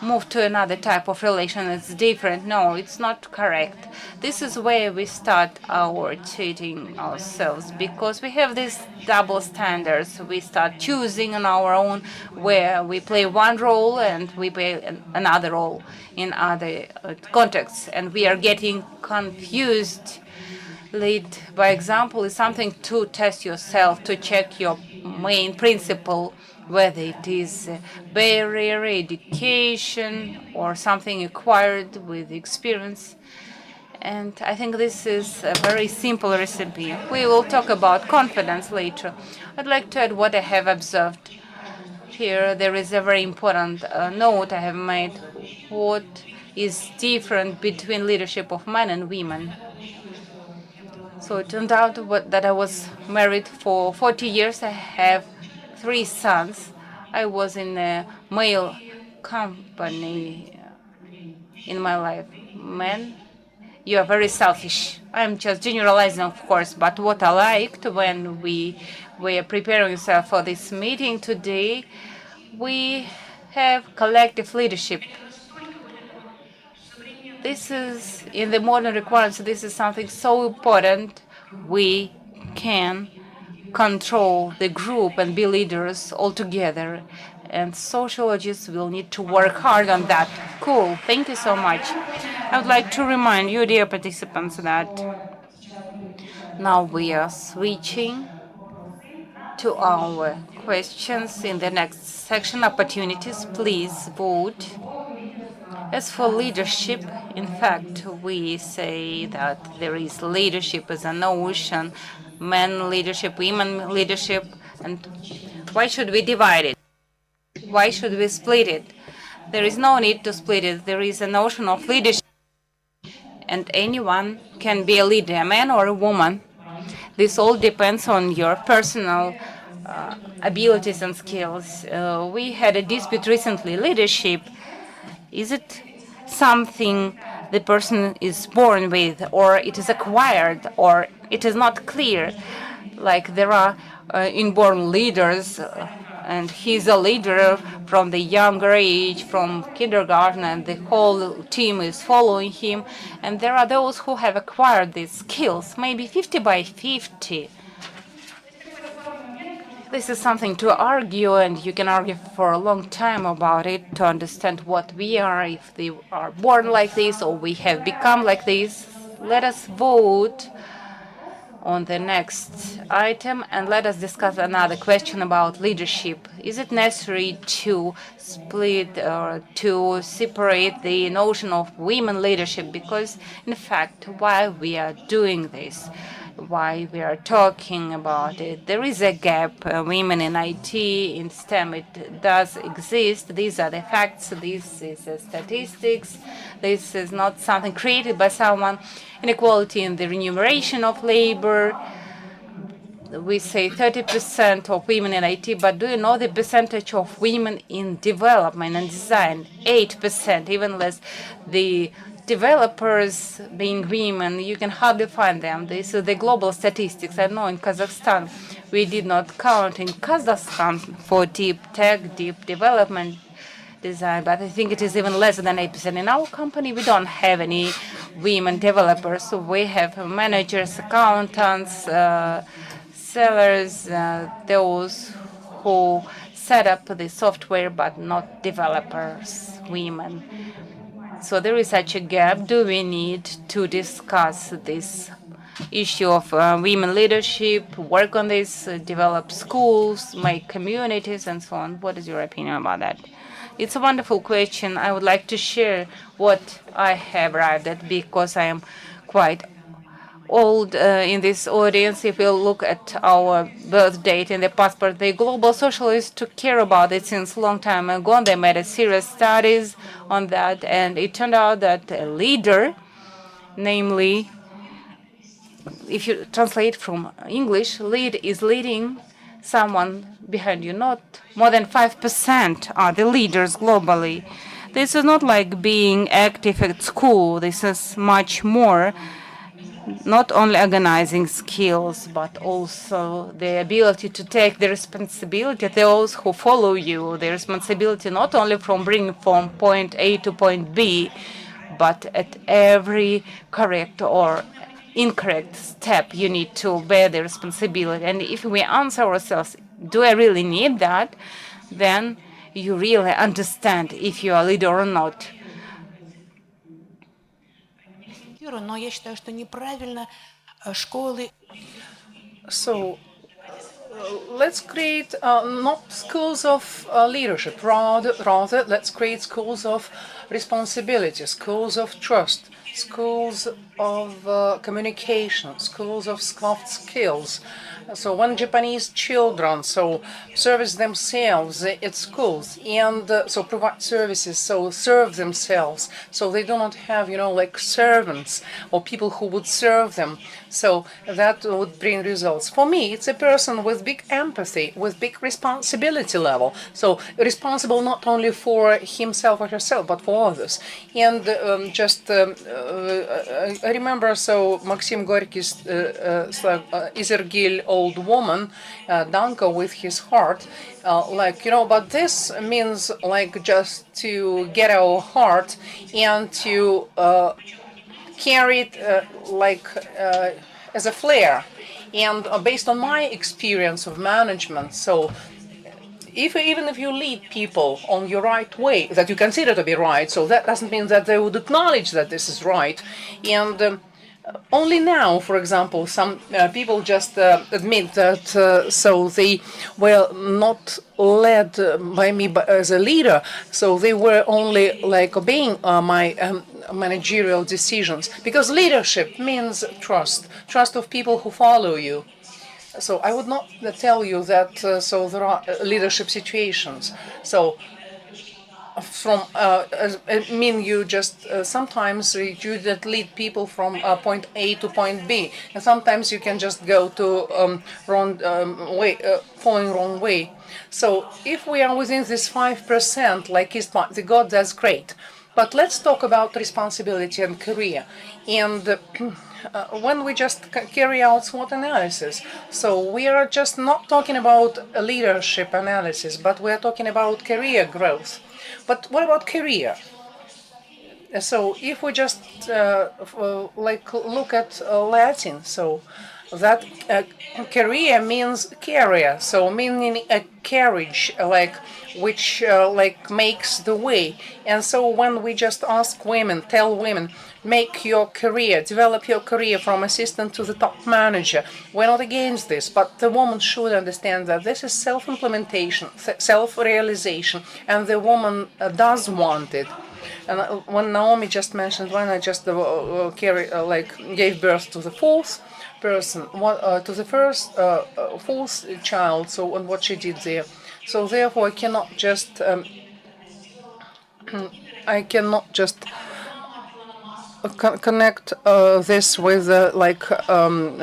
move to another type of relation that's different. No, it's not correct. This is where we start our cheating ourselves, because we have these double standards. We start choosing on our own, where we play one role and we play another role in other contexts, and we are getting confused. Lead by example is something to test yourself, to check your main principle, whether it is barrier, education, or something acquired with experience. And I think this is a very simple recipe. We will talk about confidence later. I'd like to add what I have observed. Here, there is a very important note I have made. What is different between leadership of men and women? So it turned out that I was married for 40 years. I have 3 sons. I was in a male company in my life. Men, you are very selfish. I'm just generalizing, of course, but what I liked when we were preparing ourselves for this meeting today, we have collective leadership. This is, in the modern requirements, this is something so important. We can control the group and be leaders all together. And sociologists will need to work hard on that. Cool. Thank you so much. I would like to remind you, dear participants, that now we are switching to our questions in the next section. Opportunities, please vote. As for leadership, in fact, we say that there is leadership as a notion, men leadership, women leadership, and why should we divide it? Why should we split it? There is no need to split it. There is a notion of leadership, and anyone can be a leader, a man or a woman. This all depends on your personal abilities and skills. We had a dispute recently. Leadership, is it something the person is born with, or it is acquired, or it is not clear? Like there are inborn leaders, and he's a leader from the younger age, from kindergarten, and the whole team is following him. And there are those who have acquired these skills, maybe 50 by 50. This is something to argue, and you can argue for a long time about it to understand what we are, if they are born like this or we have become like this. Let us vote on the next item, and let us discuss another question about leadership. Is it necessary to split or to separate the notion of women leadership? Because, in fact, while we are doing this, why we are talking about it, there is a gap. Women in IT, in STEM, it does exist. These are the facts. This is statistics. This is not something created by someone. Inequality in the remuneration of labor. We say 30% of women in IT, but do you know the percentage of women in development and design? 8%, even less. The developers being women, you can hardly find them. This is the global statistics. I know in Kazakhstan, we did not count in Kazakhstan for deep tech, deep development design, but I think it is even less than 8%. In our company, we don't have any women developers. So we have managers, accountants, sellers, those who set up the software, but not developers, women. So there is such a gap. Do we need to discuss this issue of women leadership, work on this, develop schools, make communities, and so on? What is your opinion about that? It's a wonderful question. I would like to share what I have arrived at, because I am quite old in this audience. If we look at our birth date in the passport, the global socialists took care about it since a long time ago. They made a serious studies on that, and it turned out that a leader, namely, if you translate from English, lead is leading someone behind you. Not more than 5% are the leaders globally. This is not like being active at school. This is much more. Not only organizing skills, but also the ability to take the responsibility, those who follow you, the responsibility not only from bringing from point A to point B, but at every correct or incorrect step, you need to bear the responsibility. And if we answer ourselves, do I really need that? Then you really understand if you are a leader or not. Но я считаю, что неправильно школы. So let's create not schools of leadership, rather let's create schools of responsibility, schools of trust, schools of communication, schools of soft skills. So when Japanese children service themselves at schools and so provide services, so serve themselves, so they do not have like servants or people who would serve them. So that would bring results. For me, it's a person with big empathy, with big responsibility level. So responsible not only for himself or herself, but for others. And I remember Maxim Gorky's Izergil old woman, Danko with his heart, but this means like just to get our heart and to carry it as a flare. And based on my experience of management, so even if you lead people on your right way that you consider to be right, so that doesn't mean that they would acknowledge that this is right. And only now, for example, some people just admit that so they were not led by me as a leader, so they were only like obeying my managerial decisions, because leadership means trust of people who follow you. So I would not tell you that there are leadership situations. So you just sometimes you that lead people from point A to point B, and sometimes you can just go to wrong way, following wrong way. So if we are within this 5%, like East the God, that's great. But let's talk about responsibility and career. And when we just carry out SWOT analysis, so we are just not talking about a leadership analysis, but we are talking about career growth. But what about career? So if we just look at Latin, so that career means carrier, so meaning a carriage, which makes the way. And so when we just tell women, make your career, develop your career from assistant to the top manager, we're not against this, but the woman should understand that this is self-implementation, self-realization, and the woman does want it. And when Naomi just mentioned, when I just gave birth to the fourth person, to the fourth child, so and what she did there. So therefore, I cannot just connect this with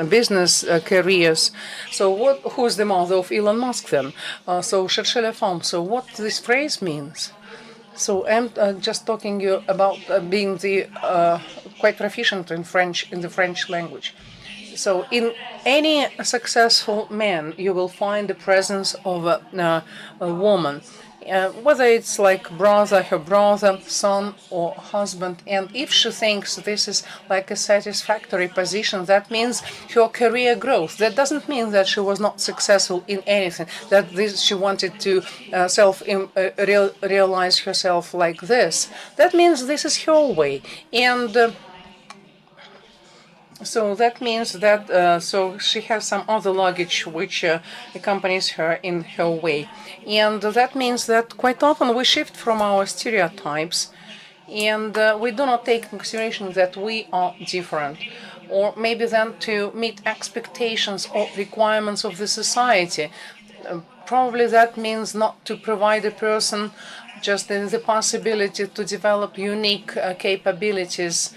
business careers. So who's the mother of Elon Musk then? So cherchez la femme. So what this phrase means? So I'm just talking you about being the quite proficient in the French language. So in any successful man, you will find the presence of a woman, whether it's like her brother, son, or husband. And if she thinks this is like a satisfactory position, that means her career growth. That doesn't mean that she was not successful in anything, that she wanted to realize herself like this. That means this is her way. And so that means that so she has some other luggage which accompanies her in her way. And that means that quite often we shift from our stereotypes, and we do not take into consideration that we are different, or maybe then to meet expectations or requirements of the society. Probably that means not to provide a person just in the possibility to develop unique capabilities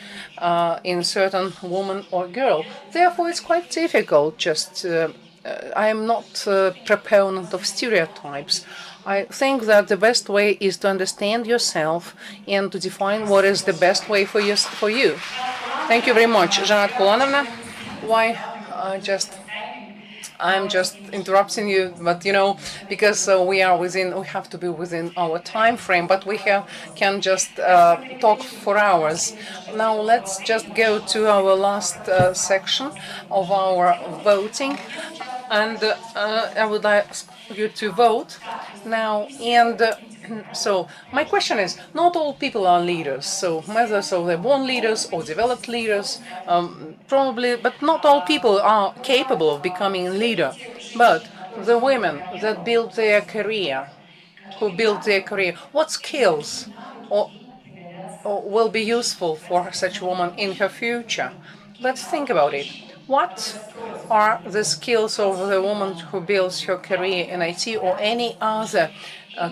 in certain woman or girl. Therefore, it's quite difficult. I am not a proponent of stereotypes. I think that the best way is to understand yourself and to define what is the best way for you. Thank you very much, Zhanat Kulanovna. I'm just interrupting you, but because we have to be within our time frame, but we can just talk for hours. Now let's just go to our last section of our voting, and I would like you to vote now. And so my question is, not all people are leaders. So whether they're born leaders or developed leaders, probably, but not all people are capable of becoming a leader. But the women that build their career, what skills or will be useful for such a woman in her future. Let's think about it. What are the skills of the woman who builds her career in IT or any other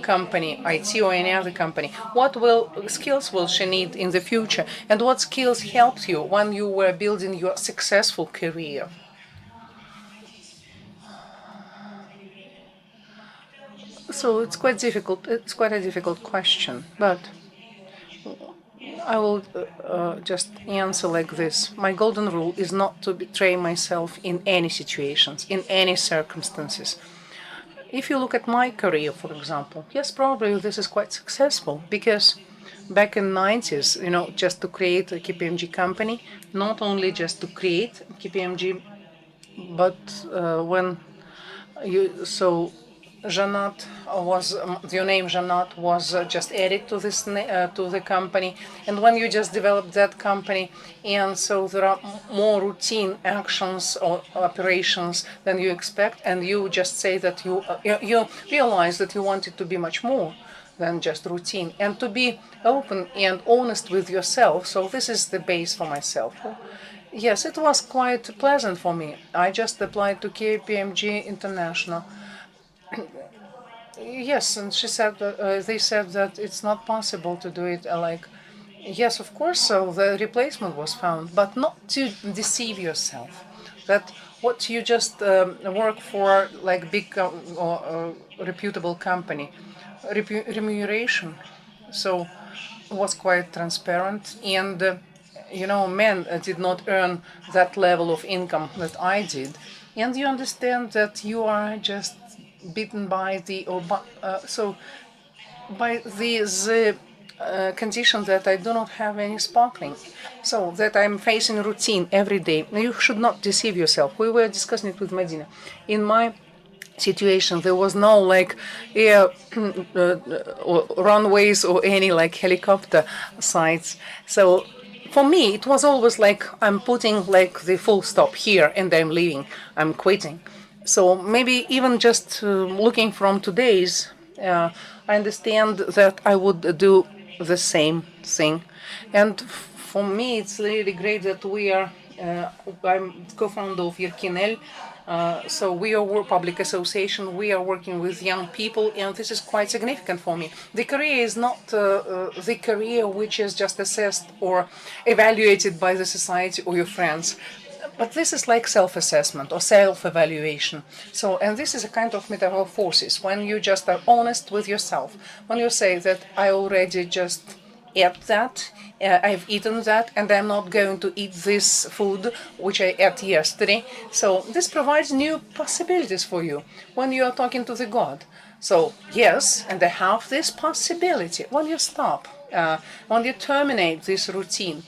company, IT or any other company? What skills will she need in the future? And what skills helped you when you were building your successful career? So it's quite difficult. It's quite a difficult question, but I will just answer like this. My golden rule is not to betray myself in any situations, in any circumstances. If you look at my career, for example, yes, probably this is quite successful because back in 90s, just to create a KPMG company, not only just to create KPMG, but when Janat was your name. Janat was just added to this to the company, and when you just develop that company, and so there are more routine actions or operations than you expect, and you just say that you realize that you want it to be much more than just routine, and to be open and honest with yourself. So this is the base for myself. Yes, it was quite pleasant for me. I just applied to KPMG International. Yes, and she said that they said that it's not possible to do it. Yes, of course. So the replacement was found, but not to deceive yourself. That what you just work for, like big or reputable company, remuneration. So was quite transparent, and men did not earn that level of income that I did, and you understand that you are just beaten by the condition that I do not have any sparkling, so that I'm facing routine every day. You should not deceive yourself. We were discussing it with Medina. In my situation, there was no air or runways or any helicopter sites. So for me, it was always like I'm putting the full stop here and I'm leaving. I'm quitting. So maybe even just looking from today's, I understand that I would do the same thing. And for me, it's really great that we are, I'm co-founder of Yerkinel. So we are a public association, we are working with young people, and this is quite significant for me. The career is not the career which is just assessed or evaluated by the society or your friends. But this is like self-assessment or self-evaluation. So, and this is a kind of metamorphosis when you just are honest with yourself. When you say that I already just ate that, I've eaten that, and I'm not going to eat this food which I ate yesterday. So this provides new possibilities for you when you are talking to the God. So yes, and I have this possibility when you stop, when you terminate this routine.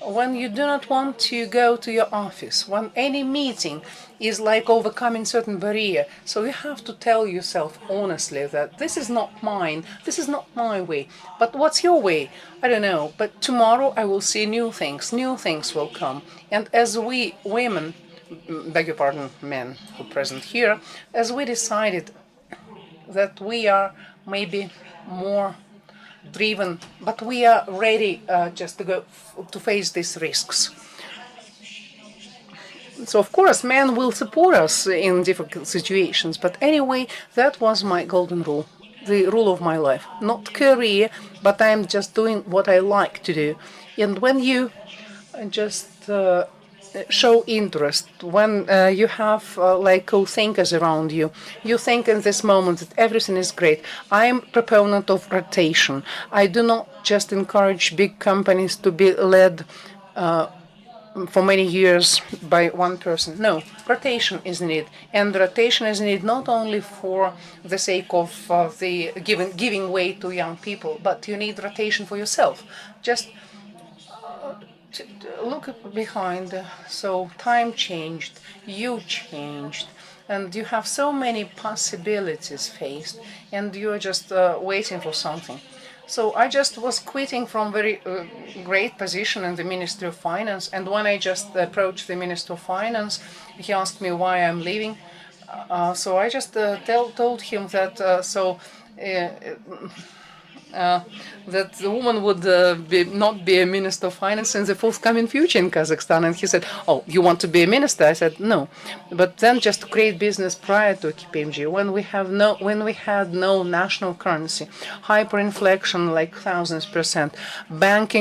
When you do not want to go to your office, when any meeting is like overcoming certain barrier, so you have to tell yourself honestly that this is not mine, this is not my way. But what's your way? I don't know. But tomorrow I will see new things will come. And as we women, beg your pardon, men who are present here, as we decided that we are maybe more driven, but we are ready just to go to face these risks. So of course, men will support us in difficult situations. But anyway, that was my golden rule, the rule of my life. Not career, but I'm just doing what I like to do. And when you just show interest, when you have co-thinkers around you, you think in this moment that everything is great. I am a proponent of rotation. I do not just encourage big companies to be led for many years by one person. No, rotation is needed, and rotation is needed not only for the sake of the giving way to young people, but you need rotation for yourself. Just look behind. So time changed, you changed, and you have so many possibilities faced, and you're just waiting for something. So I just was quitting from very great position in the Ministry of Finance, and when I just approached the Minister of Finance, he asked me why I'm leaving. So I just told him that that the woman would not be a minister of finance in the forthcoming future in Kazakhstan. And he said, "Oh, you want to be a minister?" I said, "No." But then just to create business prior to KPMG, when we had no national currency, hyperinflation like thousands percent, bank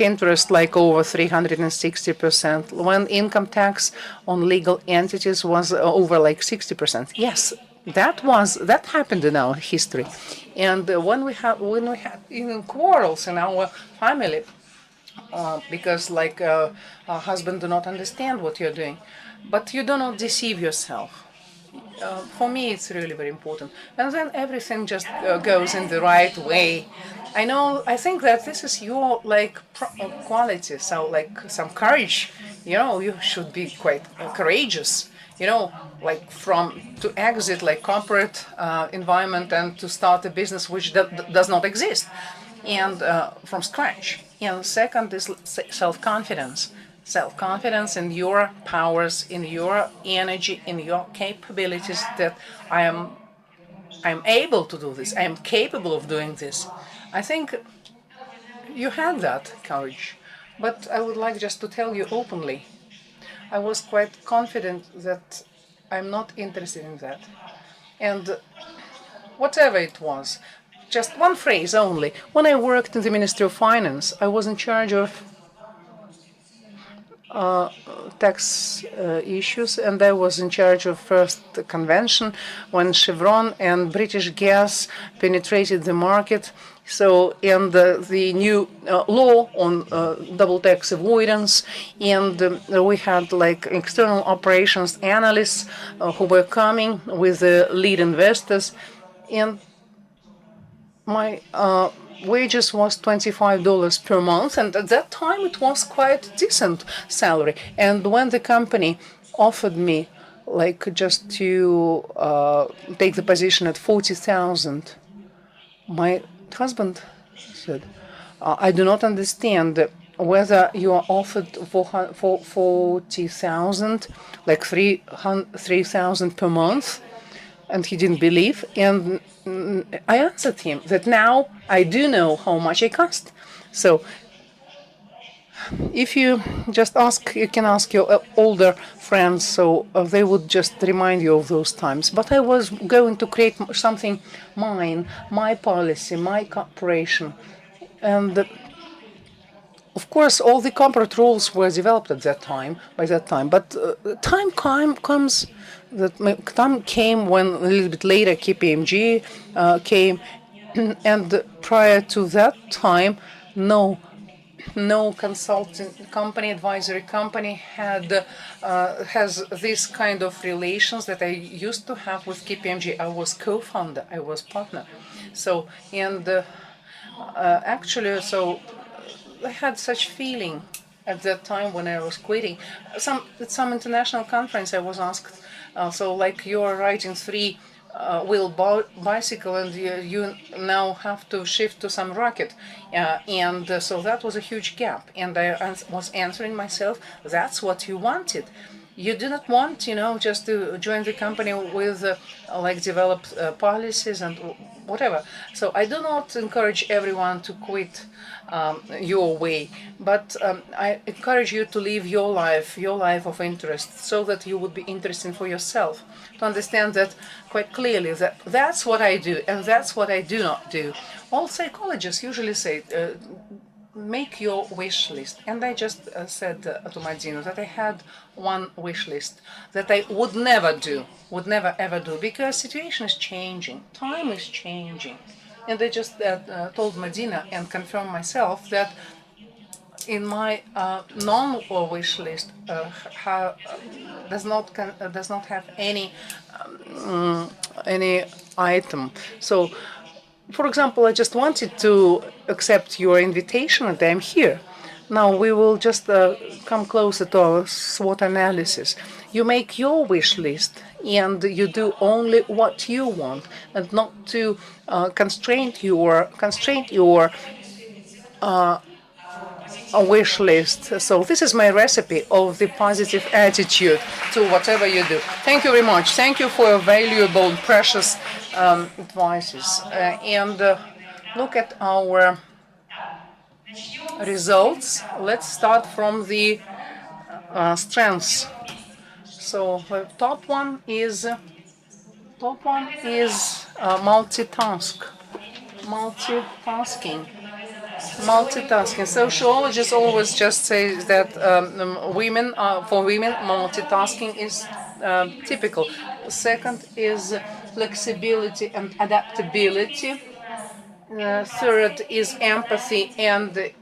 interest like over 360%, when income tax on legal entities was over like 60%. Yes, that happened in our history, and when we had even quarrels in our family, because like our husband do not understand what you're doing, but you do not deceive yourself. For me, it's really very important, and then everything just goes in the right way. I think that this is your like quality, so like some courage. You should be quite courageous, like to exit like corporate environment and to start a business which does not exist, and from scratch. And second is self-confidence. Self-confidence in your powers, in your energy, in your capabilities, that I'm able to do this. I am capable of doing this. I think you had that courage. But I would like just to tell you openly, I was quite confident that I'm not interested in that. And whatever it was, just one phrase only. When I worked in the Ministry of Finance, I was in charge of tax issues, and I was in charge of first convention when Chevron and British Gas penetrated the market. So, and the new law on double tax avoidance, and we had like external operations analysts who were coming with the lead investors, and my wages was $25 per month, and at that time it was quite decent salary. And when the company offered me like just to take the position at 40,000, my husband said, "I do not understand whether you are offered for 40,000, like 3,000 per month." And he didn't believe. And I answered him that now I do know how much I cost. So if you just ask, you can ask your older friends, so they would just remind you of those times. But I was going to create something mine, my policy, my corporation. And of course, all the corporate rules were developed at that time, by that time. But time came when a little bit later KPMG came, and prior to that time, no consulting company, advisory company has this kind of relations that I used to have with KPMG. I was co-founder, I was partner. So actually, so I had such feeling at that time when I was quitting. At some international conference, I was asked, so like you are riding three-wheel bicycle and you now have to shift to some rocket. And so that was a huge gap. And I was answering myself, that's what you wanted. You do not want, just to join the company with like develop policies and whatever. So I do not encourage everyone to quit your way, but I encourage you to live your life of interest, so that you would be interesting for yourself, to understand that quite clearly that that's what I do and that's what I do not do. All psychologists usually say, make your wish list. And I just said to Madina that I had one wish list that I would never ever do, because situation is changing, time is changing. And I just told Madina and confirmed myself that in my non-wish list does not have any item. So, for example, I just wanted to accept your invitation and I'm here. Now we will just come closer to our SWOT analysis. You make your wish list and you do only what you want, and not to constrain your a wish list. So this is my recipe of the positive attitude to whatever you do. Thank you very much. Thank you for your valuable and precious advices. And look at our results. Let's start from the strengths. So the top one is multitasking. Multitasking. Sociologists always just say that for women, multitasking is typical. Second is flexibility and adaptability. Third is empathy and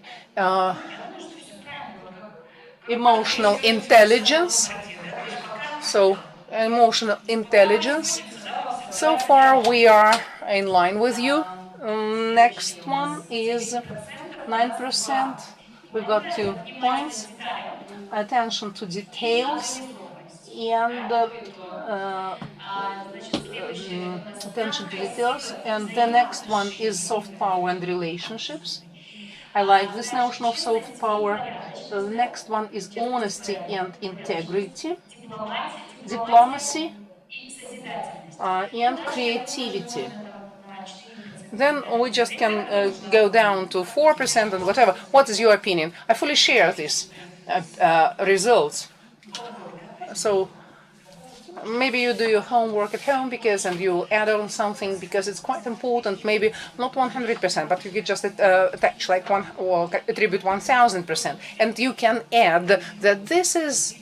emotional intelligence. So emotional intelligence. So far we are in line with you. Next one is 9%. We got 2 points. Attention to details and attention to details. And the next one is soft power and relationships. I like this notion of soft power. The next one is honesty and integrity, diplomacy, and creativity. Then we just can go down to 4% and whatever. What is your opinion? I fully share these results. So maybe you do your homework at home and you add on something because it's quite important. Maybe not 100%, but you could just attach like one or attribute 1000%, and you can add that this is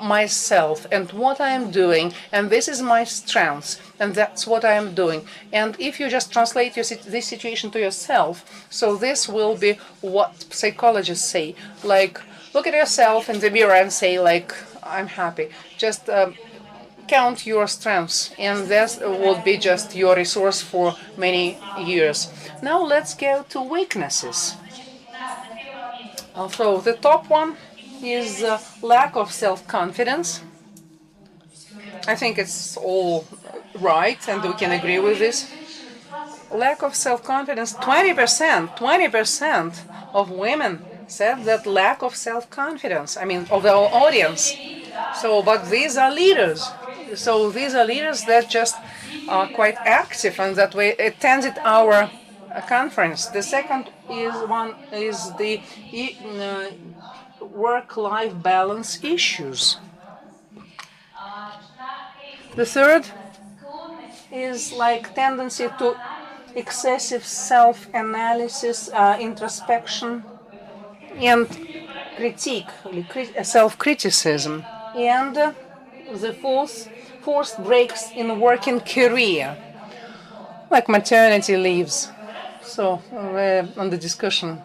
myself and what I am doing, and this is my strengths, and that's what I am doing. And if you just translate this situation to yourself, so this will be what psychologists say, like look at yourself in the mirror and say like, I'm happy. Just count your strengths, and this will be just your resource for many years. Now let's go to weaknesses. So the top one is lack of self-confidence. I think it's all right, and we can agree with this. Lack of self-confidence, 20% of women said that lack of self-confidence, I mean, of our audience. So, but these are leaders. So these are leaders that just are quite active and that we attended our conference. The second is the work-life balance issues. The third is like tendency to excessive self-analysis, introspection, and critique, self-criticism. And the forced breaks in working career, like maternity leaves. So on the discussion,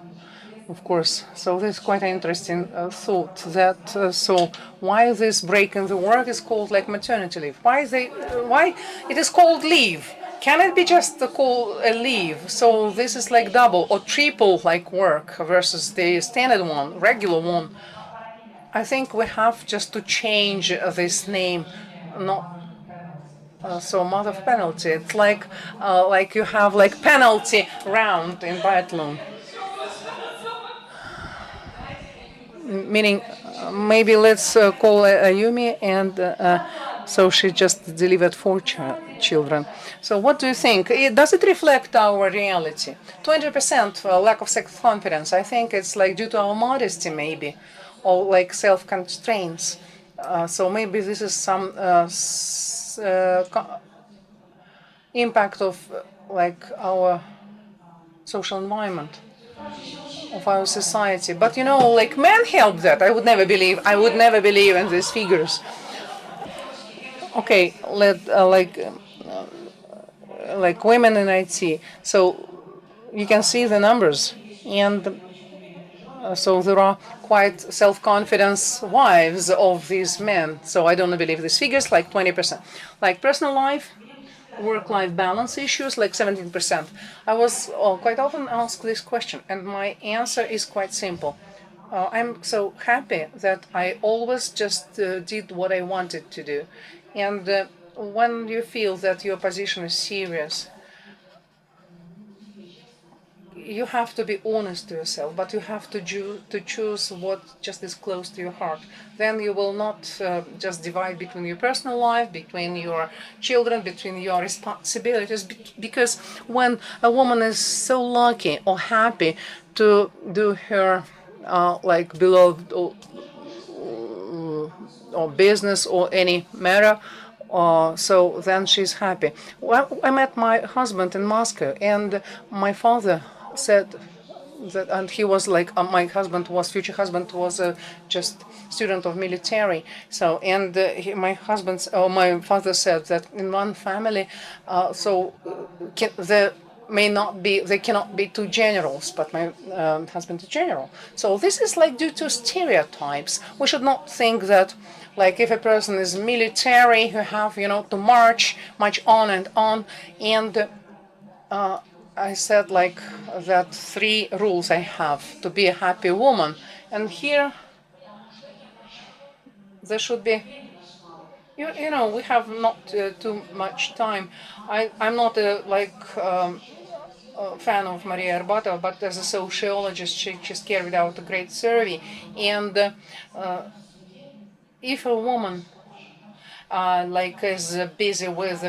of course. So this is quite an interesting thought that so why this break in the work is called like maternity leave? Why it is called leave? Can it be just called a leave? So this is like double or triple like work versus the standard one, regular one. I think we have just to change this name, not so month of penalty. It's like you have like penalty round in biathlon. Meaning, maybe let's call Ayumi, and so she just delivered 4 children. So what do you think? Does it reflect our reality? 20% lack of self-confidence. I think it's like due to our modesty, maybe, or like self-constraints. So maybe this is some impact of like our social environment, of our society. But you know, like men help that. I would never believe in these figures. Okay, like women in IT. So you can see the numbers, and so there are quite self-confidence wives of these men. So I don't believe these figures, like 20%. Like personal life, work-life balance issues, like 17%. I was quite often asked this question, and my answer is quite simple. I'm so happy that I always just did what I wanted to do. And when you feel that your position is serious, you have to be honest to yourself, but you have to choose what just is close to your heart. Then you will not just divide between your personal life, between your children, between your responsibilities. Because when a woman is so lucky or happy to do her like beloved or business or any matter, so then she's happy. Well, I met my husband in Moscow, and my father said that, and he was like, my future husband was just student of military. So, and my father said that in one family, they cannot be two generals, but my husband is general. So this is like due to stereotypes. We should not think that, like, if a person is military, you have, to march on and on. And I said like that 3 rules I have to be a happy woman. And here there should be, we have not too much time. I'm not a fan of Maria Arbatova, but as a sociologist, she just carried out a great survey. And if a woman is busy with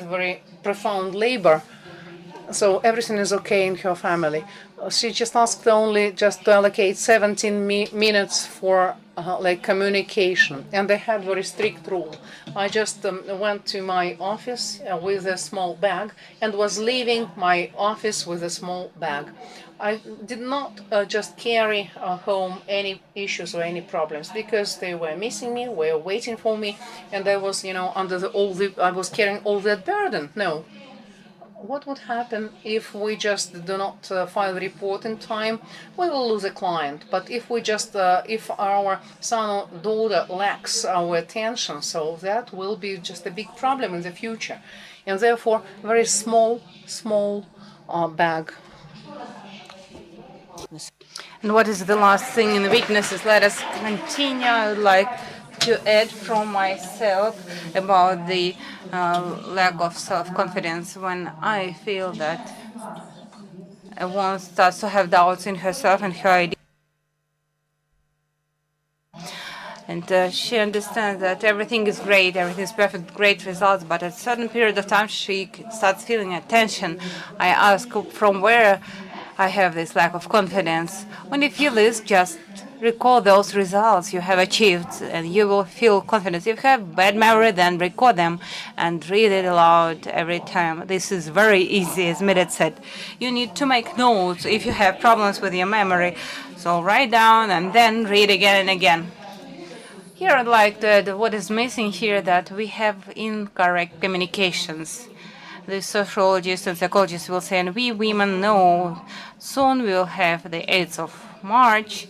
very profound labor, so everything is okay in her family. She just asked only just to allocate 17 minutes for communication, and they had very strict rule. I just went to my office with a small bag and was leaving my office with a small bag. I did not just carry home any issues or any problems, because they were missing me, were waiting for me, and I was, I was carrying all that burden. No. What would happen if we just do not file a report in time? We will lose a client. But if if our son or daughter lacks our attention, so that will be just a big problem in the future. And therefore, very small bag. And what is the last thing in the weaknesses? Let us continue. I would like to add from myself about the lack of self-confidence. When I feel that a woman starts to have doubts in herself and her ideas, and she understands that everything is great, everything is perfect, great results, but at a certain period of time she starts feeling a tension. I ask from where I have this lack of confidence. When you feel this, just recall those results you have achieved and you will feel confidence. If you have bad memory, then record them and read it aloud every time. This is very easy, as Miret said. You need to make notes if you have problems with your memory. So write down and then read again and again. Here I'd like to add what is missing here, that we have incorrect communications. The sociologists and psychologists will say, and we women know soon we'll have the 8th of March,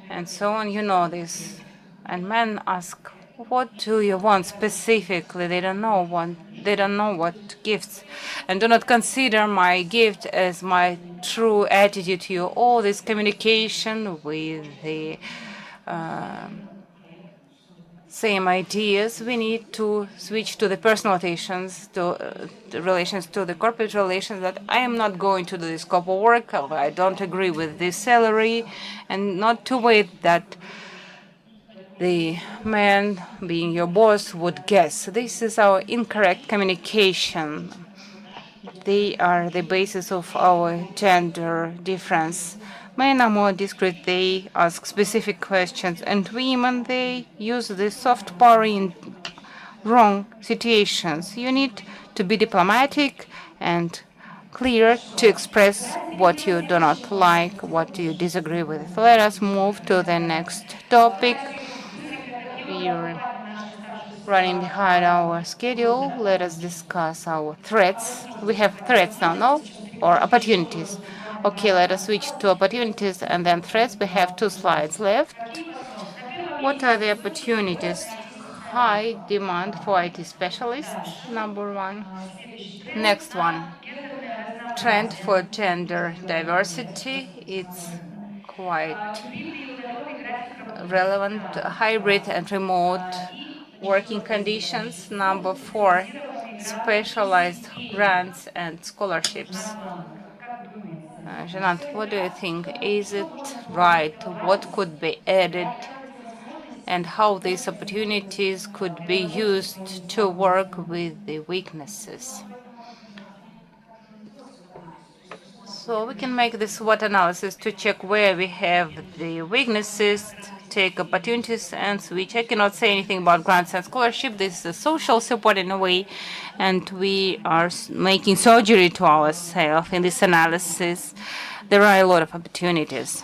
and so on, you know this. And men ask, what do you want specifically? They don't know what gifts. And do not consider my gift as my true attitude to you. All this communication with the same ideas, we need to switch to the personal relations, to the corporate relations, that I am not going to do this scope of work, I don't agree with this salary, and not to wait that the man, being your boss, would guess. This is our incorrect communication. They are the basis of our gender difference. Men are more discreet, they ask specific questions, and women, they use the soft power in wrong situations. You need to be diplomatic and clear to express what you do not like, what you disagree with. Let us move to the next topic. We're running behind our schedule. Let us discuss our threats. We have threats now, no? Or opportunities. Okay, let us switch to opportunities and then threats. We have 2 slides left. What are the opportunities? High demand for IT specialists, number 1. Next one, trend for gender diversity. It's quite relevant. Hybrid and remote working conditions. Number 4, specialized grants and scholarships. Janat, what do you think? Is it right? What could be added? And how these opportunities could be used to work with the weaknesses? So we can make this SWOT analysis to check where we have the weaknesses, take opportunities, and switch. I cannot say anything about grants and scholarship. This is a social support in a way, and we are making surgery to ourselves in this analysis. There are a lot of opportunities.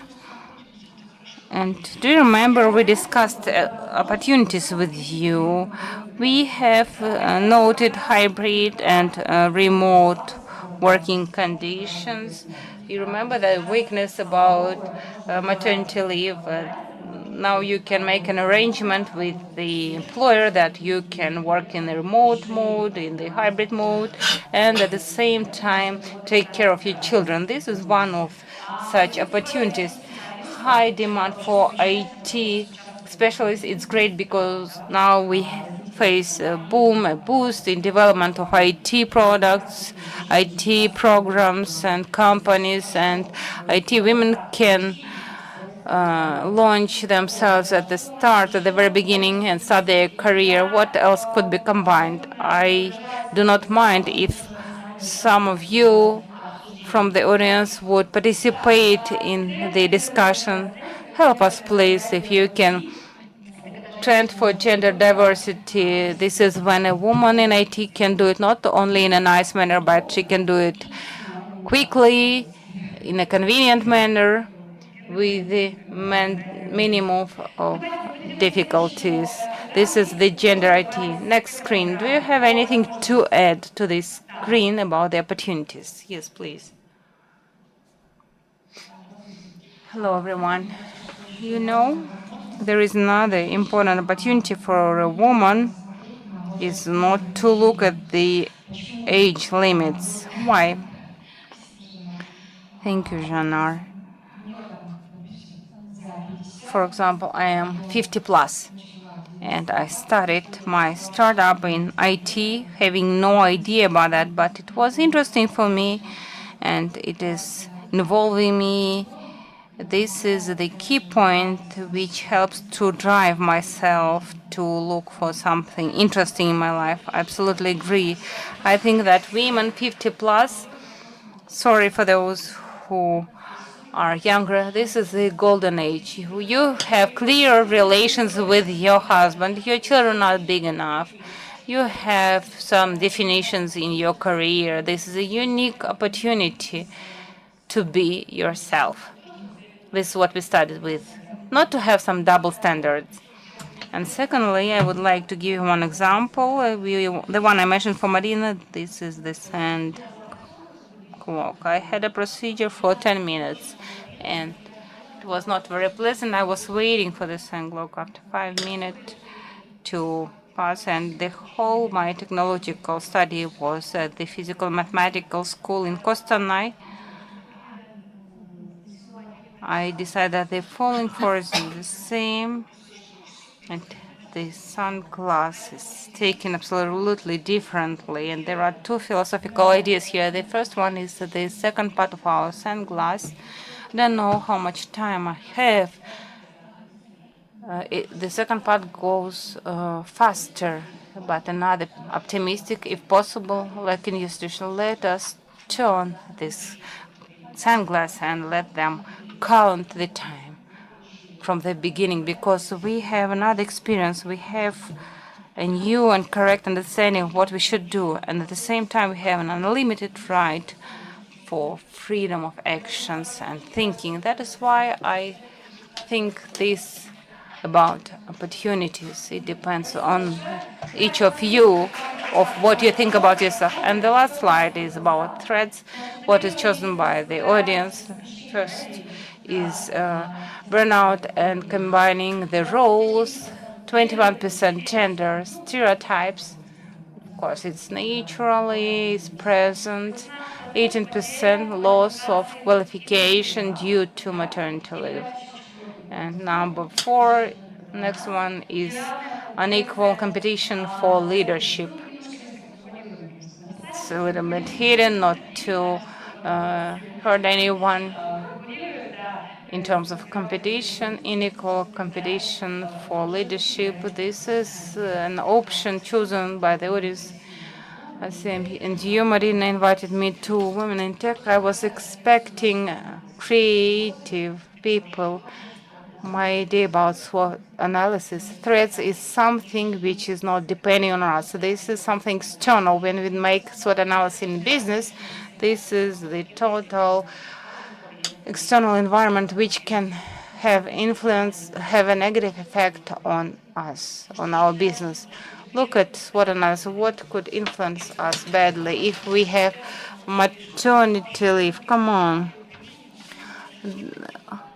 And do you remember we discussed opportunities with you? We have noted hybrid and remote working conditions. You remember the weakness about maternity leave. Now you can make an arrangement with the employer that you can work in the remote mode, in the hybrid mode, and at the same time take care of your children. This is one of such opportunities. High demand for IT specialists. It's great because now we face a boom, a boost in development of IT products, IT programs and companies, and IT women can launch themselves at the start, at the very beginning, and start their career. What else could be combined? I do not mind if some of you from the audience would participate in the discussion. Help us, please, if you can. Trend for gender diversity. This is when a woman in IT can do it not only in a nice manner, but she can do it quickly, in a convenient manner, with the minimum of difficulties. This is the gender IT. Next screen. Do you have anything to add to this screen about the opportunities? Yes, please. Hello, everyone. You know, there is another important opportunity for a woman is not to look at the age limits. Why? Thank you, Janar. For example, I am 50 plus and I started my startup in IT having no idea about that, but it was interesting for me and it is involving me. This is the key point which helps to drive myself to look for something interesting in my life. I absolutely agree. I think that women 50 plus, sorry for those who are younger, this is the golden age. You have clear relations with your husband, your children are big enough. You have some definitions in your career. This is a unique opportunity to be yourself. This is what we started with, not to have some double standards. And secondly, I would like to give you one example. The one I mentioned for Marina, this is the sand clock. I had a procedure for 10 minutes, and it was not very pleasant. I was waiting for the sand clock after 5 minutes to pass, and the whole my technological study was at the physical mathematical school in Kostanay. I decided that the falling force is the same, and the sunglass is taken absolutely differently. And there are two philosophical ideas here. The first one is that the second part of our sunglass. I don't know how much time I have. The second part goes faster, but another optimistic, if possible, like in institution, let us turn this sunglass and let them count the time from the beginning, because we have another experience. We have a new and correct understanding of what we should do, and at the same time we have an unlimited right for freedom of actions and thinking. That is why I think this about opportunities. It depends on each of you of what you think about yourself. And the last slide is about threats, what is chosen by the audience. First is burnout and combining the roles, 21% gender stereotypes. Of course, it's naturally is present, 18% loss of qualification due to maternity leave. And number 4, next one is unequal competition for leadership. was a little bit hidden, not to hurt anyone. In terms of competition, unequal competition for leadership, this is an option chosen by the audience. And you, Marina, invited me to Women in Tech. I was expecting creative people. My idea about SWOT analysis, threats is something which is not depending on us. This is something external. When we make SWOT analysis in business, this is the total external environment which can have influence, have a negative effect on us, on our business. Look at SWOT analysis. What could influence us badly if we have maternity leave? Come on.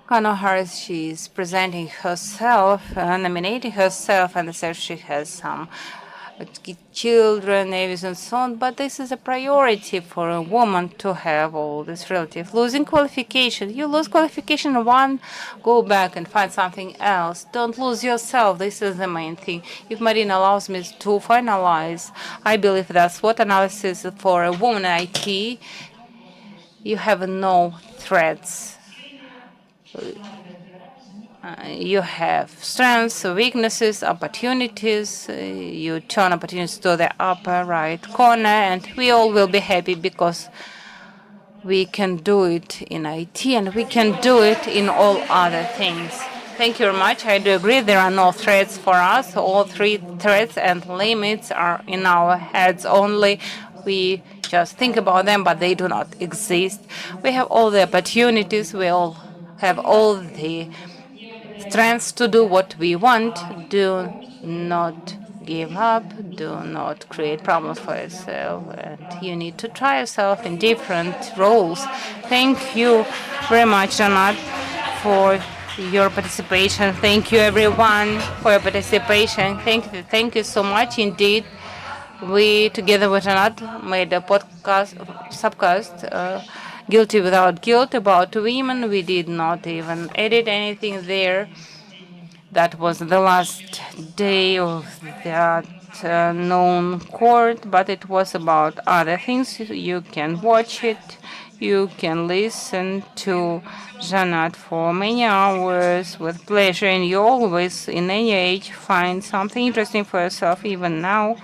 Kamala Harris, she's presenting herself, nominating herself, and says she has some children, navies, and so on. But this is a priority for a woman to have all this relative. Losing qualification. You lose qualification one, go back and find something else. Don't lose yourself. This is the main thing. If Marina allows me to finalize, I believe that's what analysis for a woman in IT. You have no threats. You have strengths, weaknesses, opportunities. You turn opportunities to the upper right corner, and we all will be happy because we can do it in IT and we can do it in all other things. Thank you very much. I do agree there are no threats for us. All three threats and limits are in our heads only. We just think about them, but they do not exist. We have all the opportunities. We all have all the strengths to do what we want. Do not give up. Do not create problems for yourself. And you need to try yourself in different roles. Thank you very much, Janat, for your participation. Thank you, everyone, for your participation. Thank you so much indeed. We, together with Janat, made a subcast, Guilty Without Guilt, about women. We did not even edit anything there. That was the last day of that known court, but it was about other things. You can watch it. You can listen to Janat for many hours with pleasure, and you always, in any age, find something interesting for yourself, even now.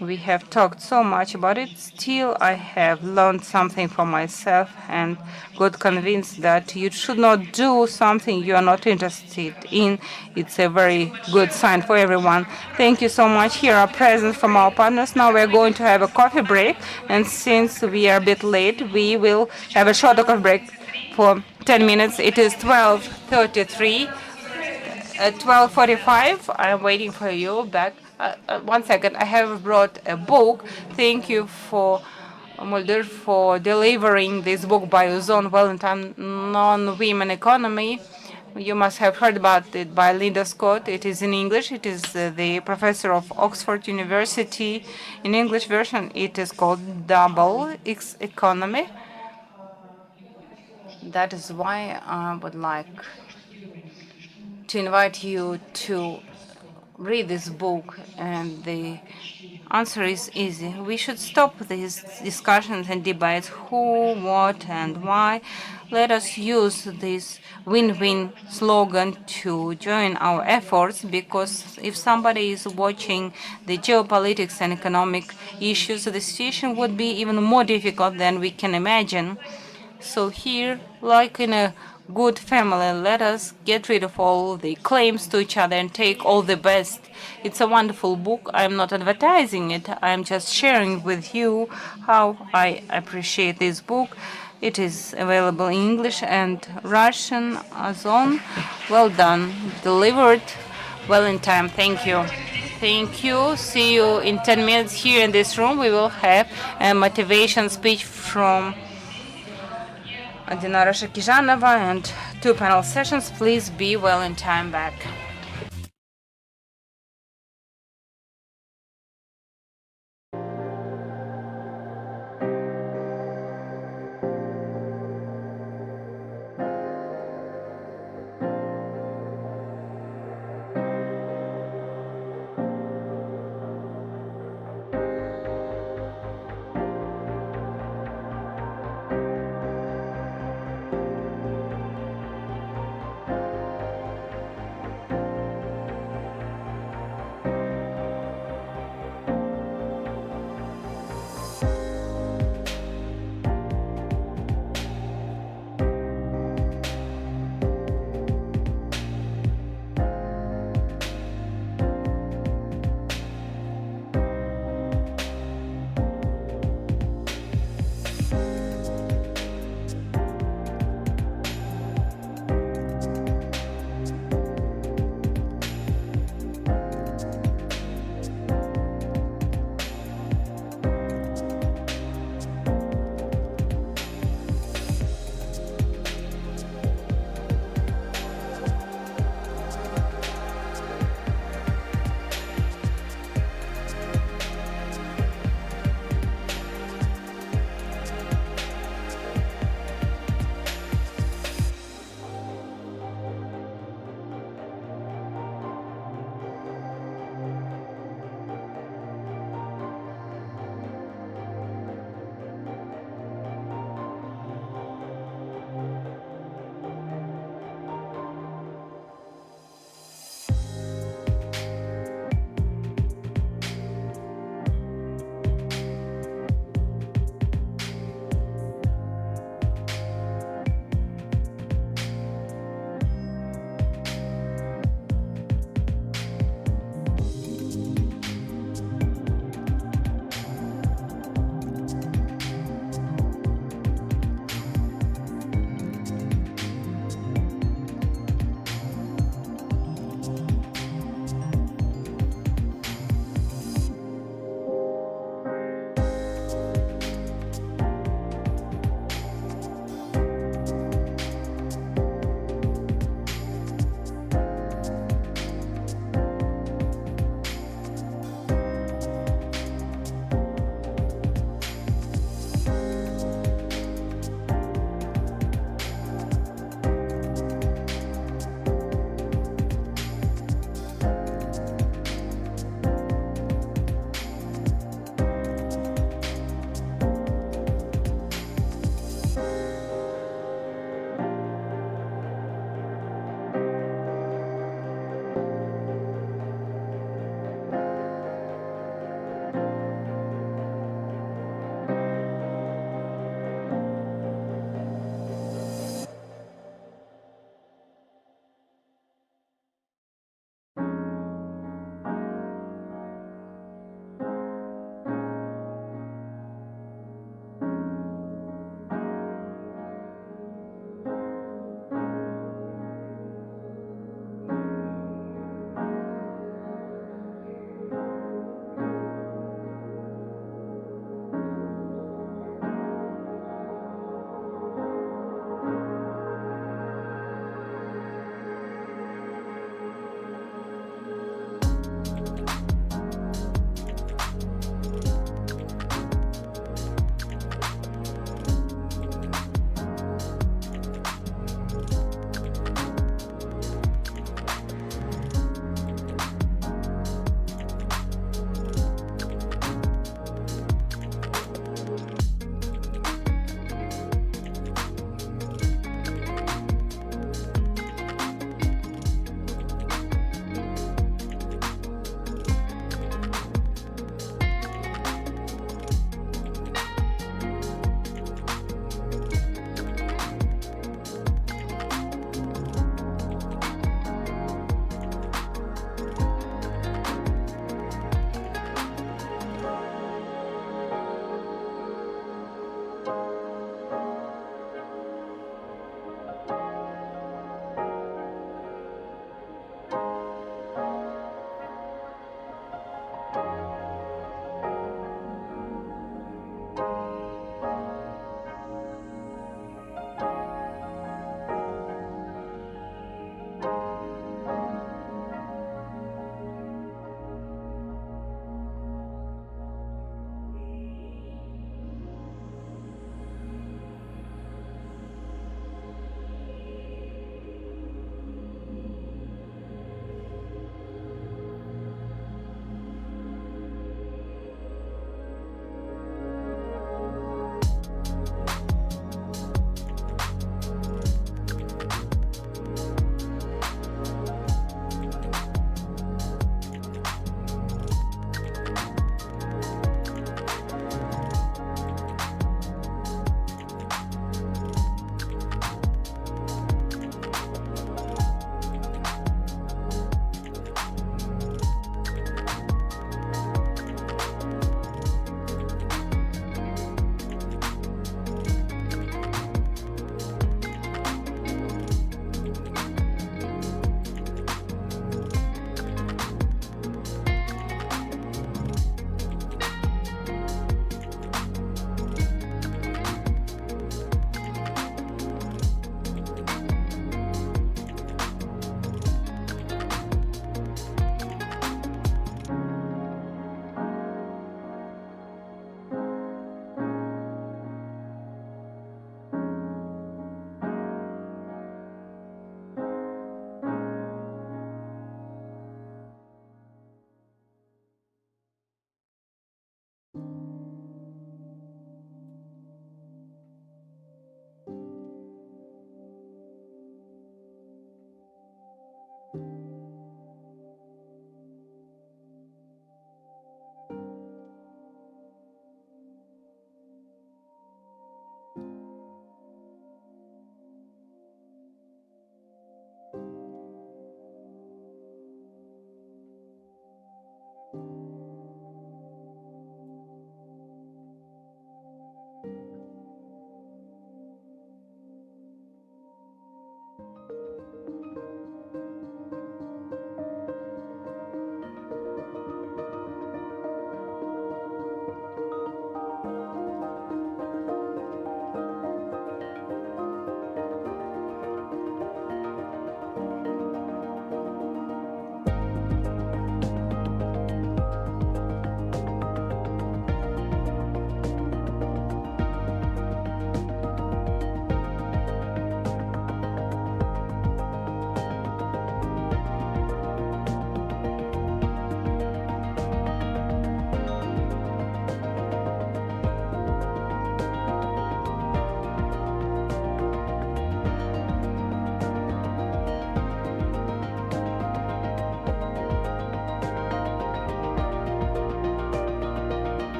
We have talked so much about it. Still, I have learned something for myself and got convinced that you should not do something you are not interested in. It's a very good sign for everyone. Thank you so much. Here are presents from our partners. Now we're going to have a coffee break. And since we are a bit late, we will have a short coffee break for 10 minutes. It is 12:33. At 12:45, I'm waiting for you back. 1 second, I have brought a book. Thank you for Mulder for delivering this book by Ozone Valentine, Non-Women Economy. You must have heard about it by Linda Scott. It is in English. It is the professor of Oxford University. In English version, it is called Double X Economy. That is why I would like to invite you to read this book, and the answer is easy. We should stop these discussions and debates who, what, and why. Let us use this win-win slogan to join our efforts, because if somebody is watching the geopolitics and economic issues, the situation would be even more difficult than we can imagine. So here, like in a good family, let us get rid of all the claims to each other and take all the best. It's a wonderful book. I'm not advertising it. I'm just sharing with you how I appreciate this book. It is available in English and Russian. Ozon, well done. Delivered well in time. Thank you. Thank you. See you in 10 minutes here in this room. We will have a motivation speech from Dinara Shakijanova and 2 panel sessions. Please be well in time back.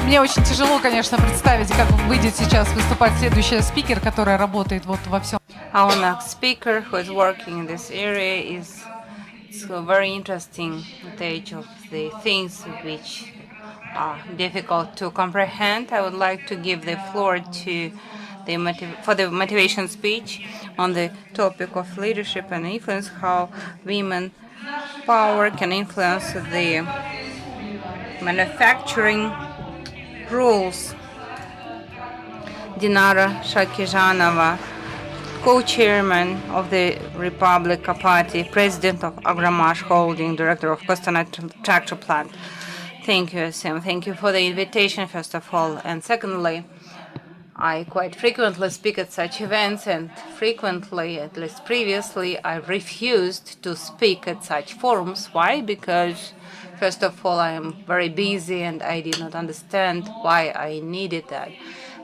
Мне очень тяжело, конечно, представить, как выйдет сейчас выступать следующая спикер, которая работает вот во всем. Our next speaker, who is working in this area, is so very interesting stage of the things which are difficult to comprehend. I would like to give the floor to for the motivation speech on the topic of leadership and influence, how women power can influence the manufacturing rules. Dinara Shakijanova, co-chairman of the Republica Party, president of Agramash Holding, director of Kazakhstan tractor plant. Thank you, Sam. Thank you for the invitation, first of all. And secondly, I quite frequently speak at such events, and frequently, at least previously, I refused to speak at such forums. Why? Because, first of all, I am very busy and I did not understand why I needed that.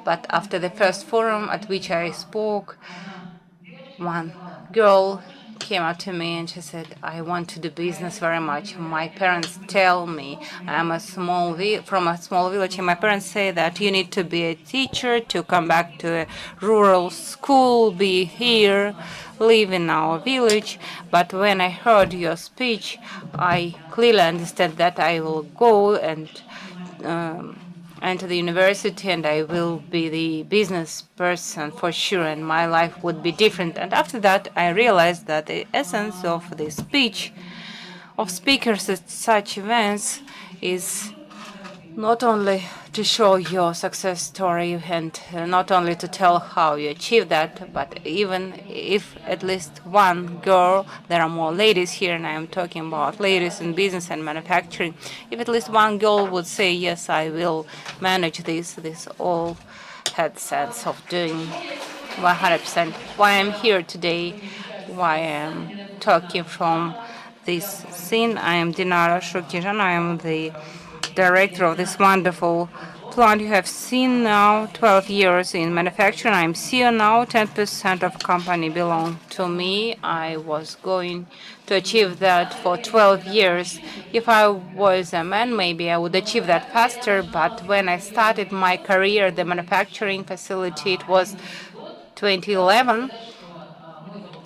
But after the first forum at which I spoke, one girl came up to me and she said, I want to do business very much. My parents tell me I'm from a small village, and my parents say that you need to be a teacher to come back to a rural school, be here, live in our village. But when I heard your speech, I clearly understand that I will go and enter the university and I will be the business person for sure, and my life would be different. And after that, I realized that the essence of the speech of speakers at such events is not only to show your success story and not only to tell how you achieved that, but even if at least one girl, there are more ladies here, and I am talking about ladies in business and manufacturing, if at least one girl would say, yes, I will manage this all had sense of doing 100%. Why I'm here today, why I'm talking from this scene. I am Dinara Shukijan. I am the director of this wonderful plant you have seen now, 12 years in manufacturing. I'm CEO now, 10% of company belong to me. I was going to achieve that for 12 years. If I was a man, maybe I would achieve that faster, but when I started my career at the manufacturing facility, it was 2011.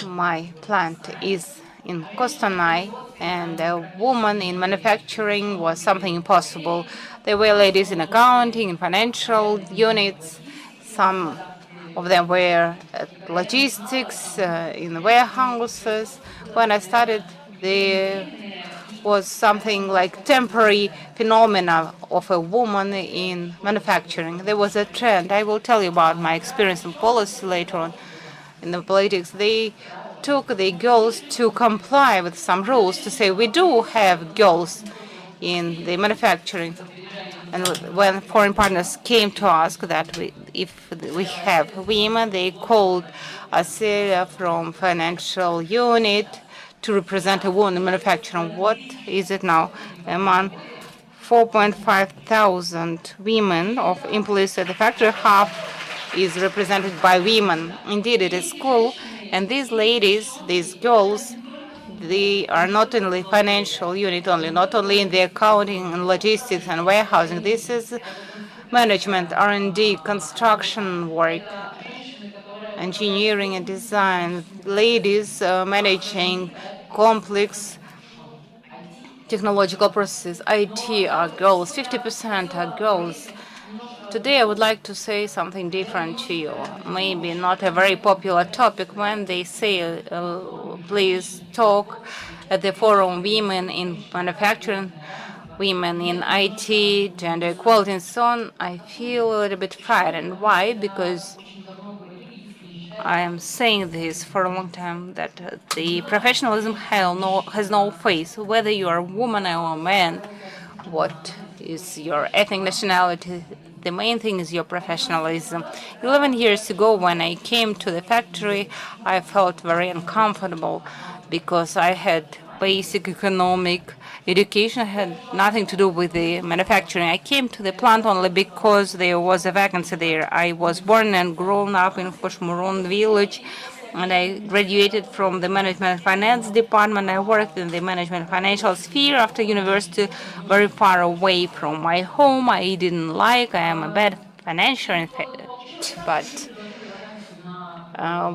My plant is in Kostanay, and a woman in manufacturing was something impossible. There were ladies in accounting, in financial units. Some of them were at logistics, in warehouses. When I started, there was something like temporary phenomena of a woman in manufacturing. There was a trend. I will tell you about my experience in policy later on. In the politics, they took the girls to comply with some rules to say we do have girls in the manufacturing. And when foreign partners came to ask that if we have women, they called us from financial unit to represent a woman in manufacturing. What is it now? Among 4.5 thousand women of employees at the factory, half is represented by women. Indeed, it is cool. And these ladies, these girls, they are not in the financial unit only, not only in the accounting and logistics and warehousing. This is management, R&D, construction work, engineering and design. Ladies managing complex technological processes. IT are girls, 50% are girls. Today I would like to say something different to you. Maybe not a very popular topic when they say, please talk at the forum women in manufacturing, women in IT, gender equality and so on. I feel a little bit frightened. Why? Because I am saying this for a long time, that the professionalism has no face. Whether you are a woman or a man, what is your ethnic nationality, the main thing is your professionalism. 11 years ago, when I came to the factory, I felt very uncomfortable because I had basic economic education, had nothing to do with the manufacturing. I came to the plant only because there was a vacancy there. I was born and grown up in Khoshmurun village. and I graduated from the management and finance department. I worked in the management financial sphere after university, very far away from my home. I didn't like. I am a bad financier, in fact, but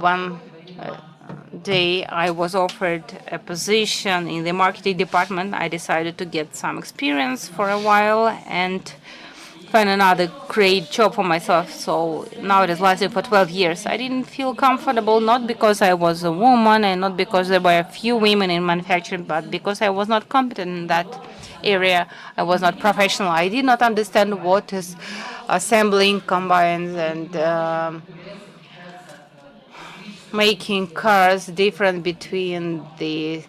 one day I was offered a position in the marketing department. I decided to get some experience for a while and find another great job for myself. So now it is lasting for 12 years. I didn't feel comfortable, not because I was a woman and not because there were a few women in manufacturing, but because I was not competent in that area. I was not professional. I did not understand what is assembling combines and making cars different between the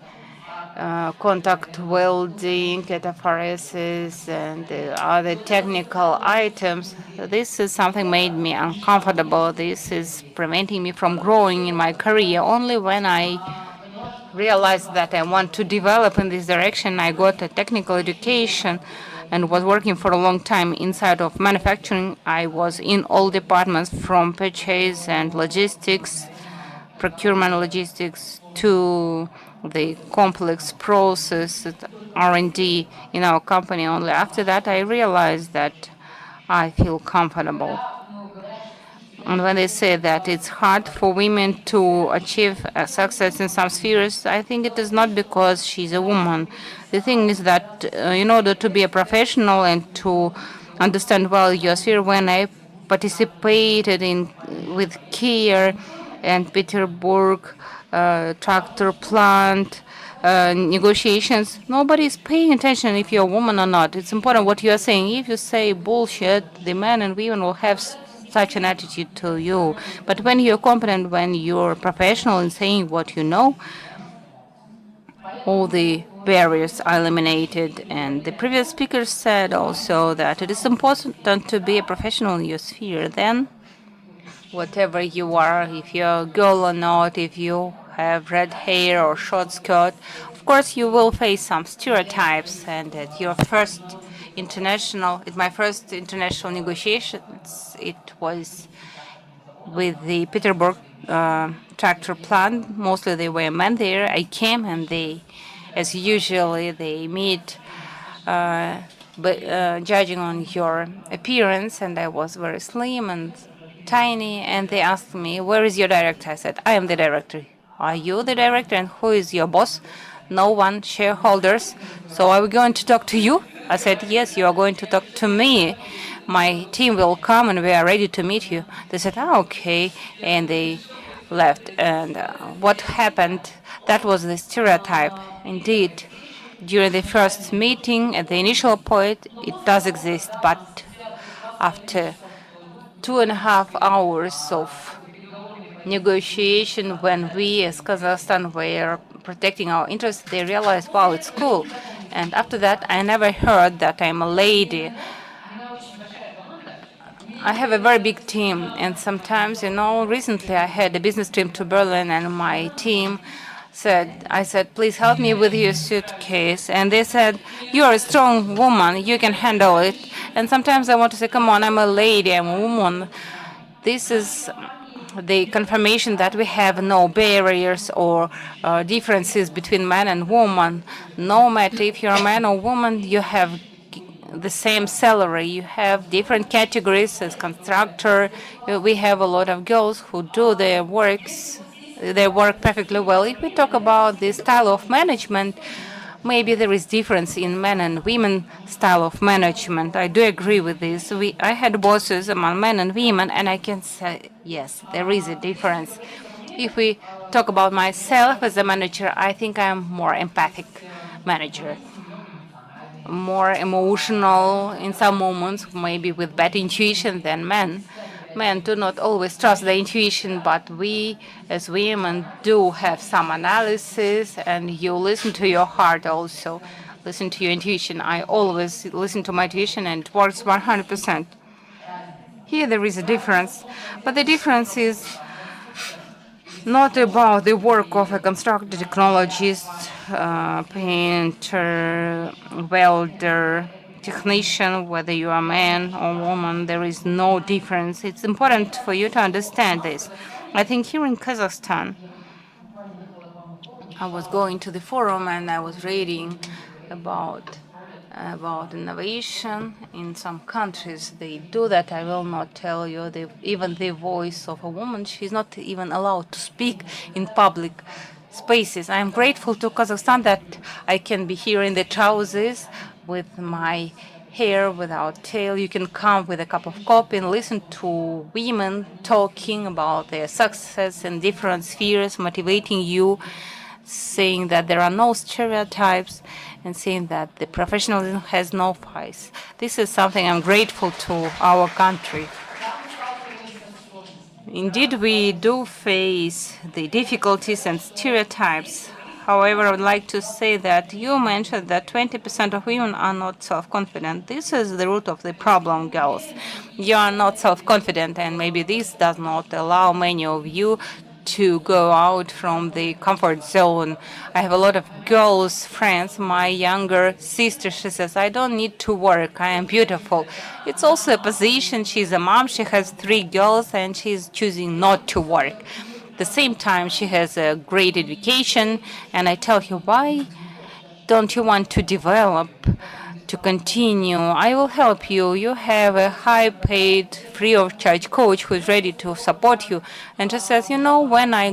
contact welding, cataphoresis, and other technical items. This is something made me uncomfortable. This is preventing me from growing in my career. Only when I realized that I want to develop in this direction, I got a technical education and was working for a long time inside of manufacturing. I was in all departments from purchase and logistics, procurement logistics, to the complex process R&D in our company. Only after that I realized that I feel comfortable. And when they say that it's hard for women to achieve success in some spheres, I think it is not because she's a woman. The thing is that in order to be a professional and to understand well your sphere, when I participated in with Kia and Peterburg tractor plant negotiations, nobody is paying attention if you're a woman or not. It's important what you are saying. If you say bullshit, the men and women will have such an attitude to you. But when you're competent, when you're professional in saying what you know, all the barriers are eliminated. And the previous speaker said also that it is important to be a professional in your sphere. Then, whatever you are, if you're a girl or not, if you have red hair or short skirt, of course you will face some stereotypes. And at my first international negotiations, it was with the Peterburg tractor plant. Mostly they were men there. I came and they, as usually, they meet judging on your appearance, and I was very slim and tiny, and they asked me, "Where is your director?" I said, "I am the director." "Are you the director? And who is your boss?" "No one, shareholders." "So are we going to talk to you?" I said, "Yes, you are going to talk to me. My team will come and we are ready to meet you." They said, "Ah, okay." And they left. And what happened, that was the stereotype. Indeed, during the first meeting, at the initial point, it does exist. But after 2.5 hours of negotiation, when we as Kazakhstan were protecting our interests, they realized, wow, it's cool. And after that, I never heard that I'm a lady. I have a very big team, and sometimes, recently I had a business trip to Berlin, and my team I said, "Please help me with your suitcase." And they said, "You're a strong woman, you can handle it." And sometimes I want to say, "Come on, I'm a lady, I'm a woman." This is the confirmation that we have no barriers or differences between man and woman. No matter if you're a man or woman, you have the same salary. You have different categories as constructor. We have a lot of girls who do their work perfectly well. If we talk about the style of management, maybe there is difference in men and women style of management. I do agree with this. I had bosses among men and women, and I can say, yes, there is a difference. If we talk about myself as a manager, I think I'm more empathic manager, more emotional in some moments, maybe with bad intuition than men. Men do not always trust the intuition, but we as women do have some analysis, and you listen to your heart also. Listen to your intuition. I always listen to my intuition, and it works 100%. Here there is a difference, but the difference is not about the work of a constructor, technologist, painter, welder, technician, whether you are man or woman. There is no difference. It's important for you to understand this. I think here in Kazakhstan, I was going to the forum and I was reading about innovation in some countries. They do that. I will not tell you. Even the voice of a woman, she's not even allowed to speak in public spaces. I am grateful to Kazakhstan that I can be here in the trousers with my hair without tail. You can come with a cup of coffee and listen to women talking about their success in different spheres, motivating you, saying that there are no stereotypes and saying that the professionalism has no price. This is something I'm grateful to our country. Indeed, we do face the difficulties and stereotypes. However, I would like to say that you mentioned that 20% of women are not self-confident. This is the root of the problem, girls. You are not self-confident, and maybe this does not allow many of you to go out from the comfort zone. I have a lot of girls friends. My younger sister, she says, I don't need to work. I am beautiful. It's also a position. She's a mom. She has 3 girls and she's choosing not to work. At the same time, she has a great education. And I tell her, why don't you want to develop, to continue? I will help you. You have a high-paid, free-of-charge coach who is ready to support you. And she says, you know, when I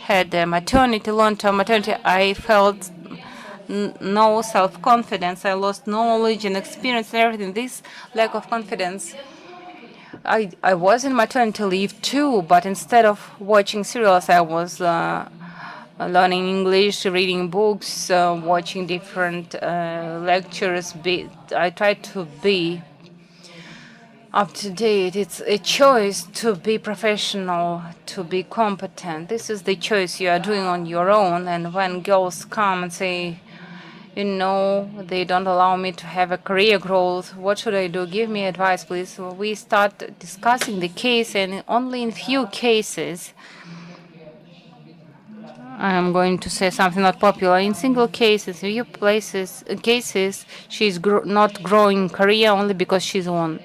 had a maternity, long-term maternity, I felt no self-confidence. I lost knowledge and experience and everything. This lack of confidence. I was in maternity leave too, but instead of watching serials, I was learning English, reading books, watching different lectures. I try to be up to date. It's a choice to be professional, to be competent. This is the choice you are doing on your own. And when girls come and say, you know, they don't allow me to have a career growth, what should I do? Give me advice, please. So we start discussing the case, and only in few cases, I'm going to say something not popular. In single cases, few cases, she's not growing career only because she's one.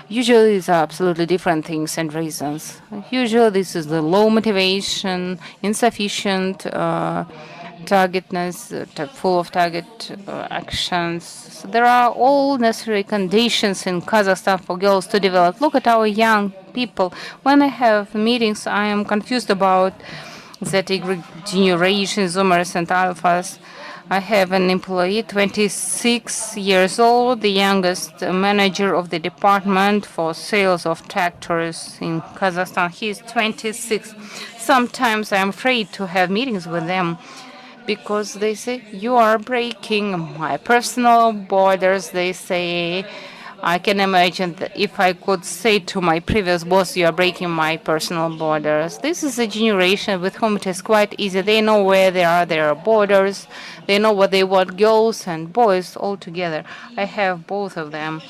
Usually, these are absolutely different things and reasons. Usually, this is the low motivation, insufficient targetness, full of target actions. So there are all necessary conditions in Kazakhstan for girls to develop. Look at our young people. When I have meetings, I am confused about Z generation, Zoomers and Alphas. I have an employee, 26 years old, the youngest manager of the department for sales of tractors in Kazakhstan. He is 26. Sometimes I'm afraid to have meetings with them because they say, you are breaking my personal borders. They say, I can imagine that if I could say to my previous boss, you are breaking my personal borders. This is a generation with whom it is quite easy. They know where there are borders. They know what they want, girls and boys all together. I have both of them.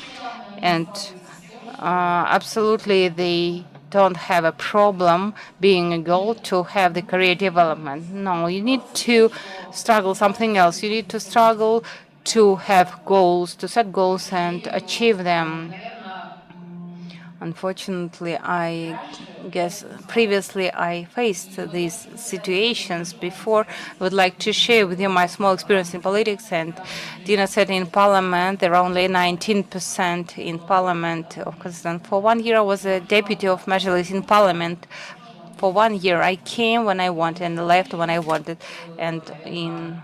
And absolutely, they don't have a problem being a girl to have the career development. No, you need to struggle something else. You need to struggle to have goals, to set goals and achieve them. Unfortunately, I guess previously I faced these situations before. I would like to share with you my small experience in politics. And Dina said in parliament, there are only 19% in parliament of Kazakhstan. For 1 year, I was a deputy of Majlis in parliament. For 1 year, I came when I wanted and left when I wanted. And in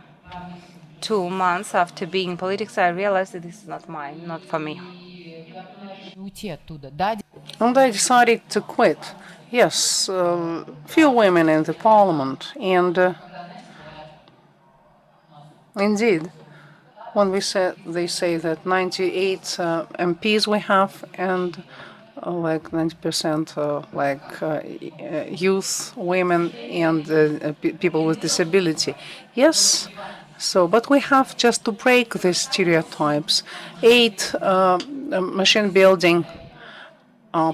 2 months after being in politics, I realized that this is not mine, not for me. And I decided to quit. Yes, few women in the parliament. And indeed, when they say that 98 MPs we have and like 90% youth, women, and people with disability. Yes. So, but we have just to break these stereotypes. 8 machine building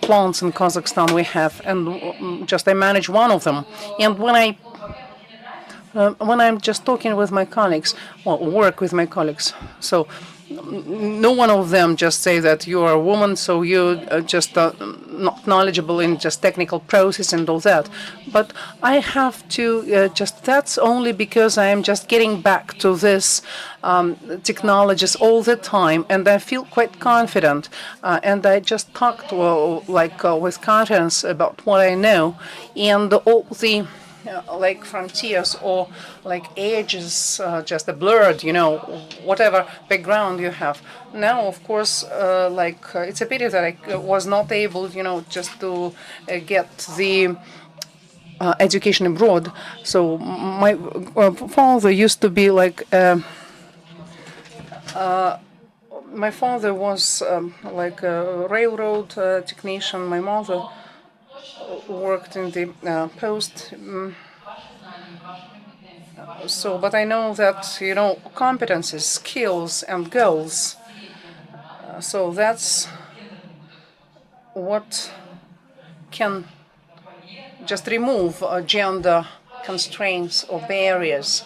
plants in Kazakhstan we have, and just I manage one of them. And when when I'm just talking with my colleagues, well, work with my colleagues, so no one of them just say that you are a woman, so you just not knowledgeable in just technical process and all that. But I have to that's only because I am just getting back to this technologies all the time, and I feel quite confident. And I just talked with confidence about what I know, and all the like frontiers or like edges just a blurred, whatever background you have. Now, of course, it's a pity that I was not able, just to get the education abroad. So my father used to be like. My father was like a railroad technician. My mother worked in the post. So, but I know that, competences, skills, and goals. So that's what can just remove gender constraints or barriers.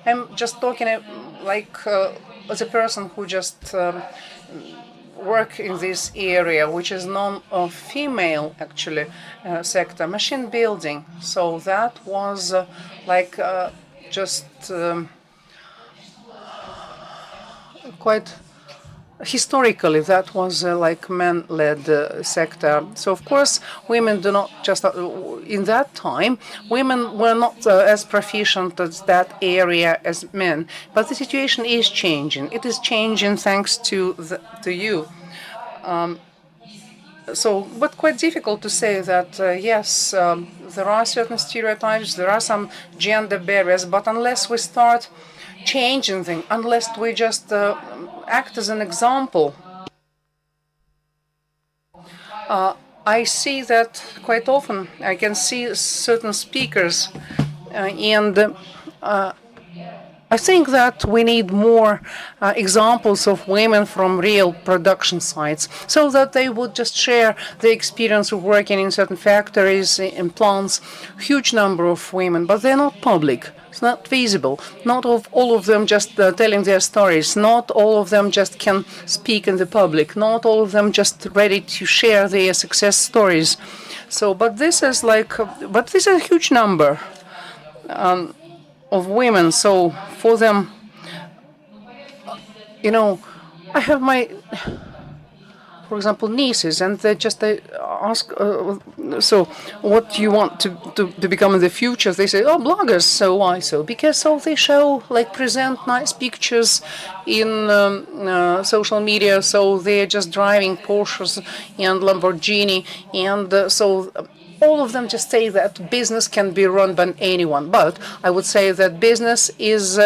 I'm just talking as a person who just work in this area, which is non-female actually sector, machine building. So that was just quite historically that was like men-led sector. So of course women do not just in that time women were not as proficient as that area as men, but the situation is changing. It is changing thanks to you. But quite difficult to say that, yes, there are certain stereotypes, there are some gender barriers, but unless we start changing them, unless we just act as an example, I see that quite often. I can see certain speakers, and I think that we need more examples of women from real production sites, so that they would just share the experience of working in certain factories, in plants. Huge number of women, but they're not public. It's not visible. Not all of them just telling their stories. Not all of them just can speak in the public. Not all of them just ready to share their success stories. So, but this is a huge number of women. So for them, I have my, for example, nieces, and they just ask, so what do you want to become in the future? They say, oh, bloggers. So why so? Because they show, present nice pictures in social media. So they're just driving Porsches and Lamborghini, and so all of them just say that business can be run by anyone. But I would say that business is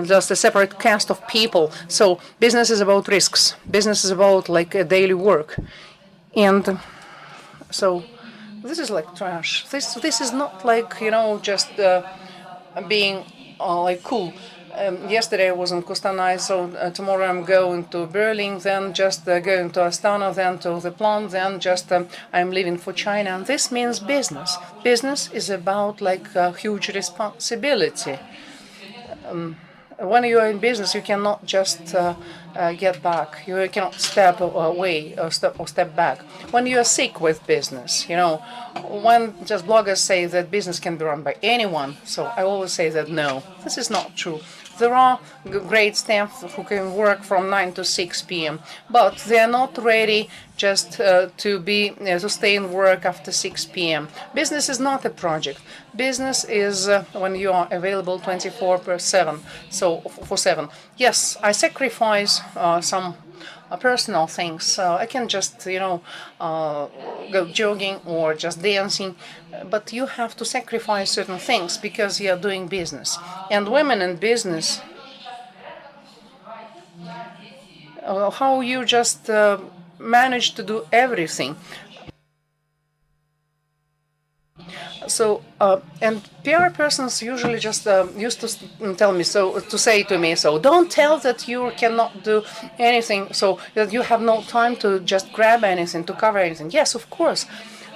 just a separate cast of people. So business is about risks. Business is about a daily work. And so this is like trash. This is not just being cool. Yesterday I was in Kostanay, so tomorrow I'm going to Berlin, then just going to Astana, then to the plant, then just I'm leaving for China. And this means business. Business is about a huge responsibility. When you are in business, you cannot just get back. You cannot step away or step back. When you are sick with business, when just bloggers say that business can be run by anyone, so I always say that no, this is not true. There are great staff who can work from 9 to 6 p.m., but they are not ready just to stay in work after 6 p.m. Business is not a project. Business is when you are available 24/7. So for 7. Yes, I sacrifice some personal things. I can just go jogging or just dancing, but you have to sacrifice certain things because you are doing business. And women in business, how you just manage to do everything. So, and PR persons usually just used to tell me, to say to me, so don't tell that you cannot do anything, so that you have no time to just grab anything, to cover anything. Yes, of course,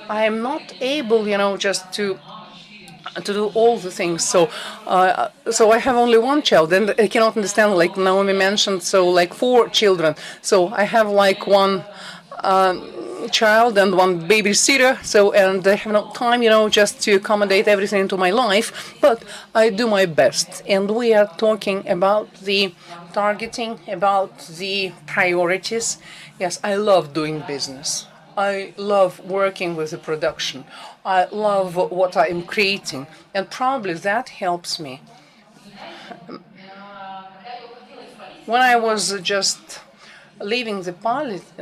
I am not able, just to to do all the things. So I have only one child, and I cannot understand, like Naomi mentioned, so like 4 children. So I have like one child and one babysitter. So, and I have no time, just to accommodate everything into my life. But I do my best, and we are talking about the targeting, about the priorities. Yes, I love doing business. I love working with the production. I love what I am creating, and probably that helps me. When I was just leaving the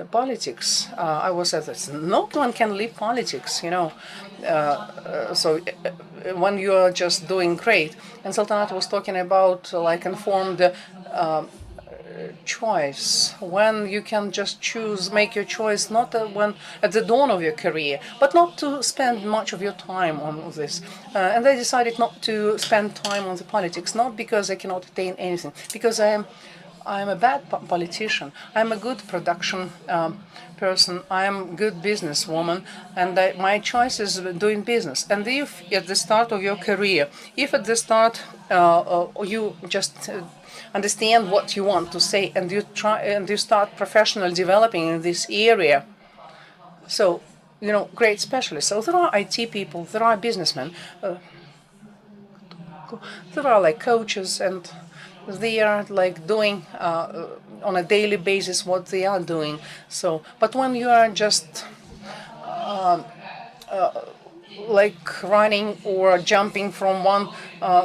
politics, I was at this. No one can leave politics, when you are just doing great, and Sultanat was talking about like informed choice, when you can just choose, make your choice, not when at the dawn of your career, but not to spend much of your time on this. And I decided not to spend time on the politics, not because I cannot attain anything, because I'm a bad politician. I'm a good production person. I'm a good businesswoman, and my choice is doing business. And if at the start of your career, if at the start you just understand what you want to say, and you start professional developing in this area, so great specialists. So there are IT people, there are businessmen, there are like coaches, and they are like doing on a daily basis what they are doing. So, but when you are just like running or jumping from one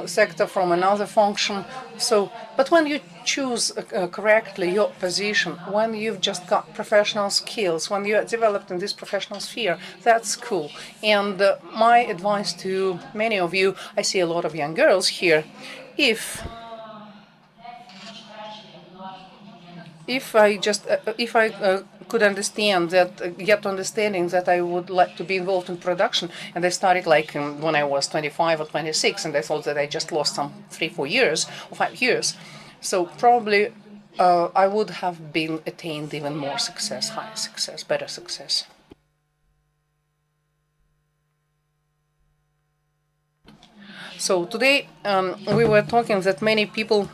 sector from another function, so, but when you choose correctly your position, when you've just got professional skills, when you are developed in this professional sphere, that's cool. And my advice to many of you, I see a lot of young girls here, if I could understand that, get understanding that I would like to be involved in production, and I started like when I was 25 or 26, and I thought that I just lost some 3-4 years or 5 years, so probably I would have been attained even more success, higher success, better success. So today we were talking that many people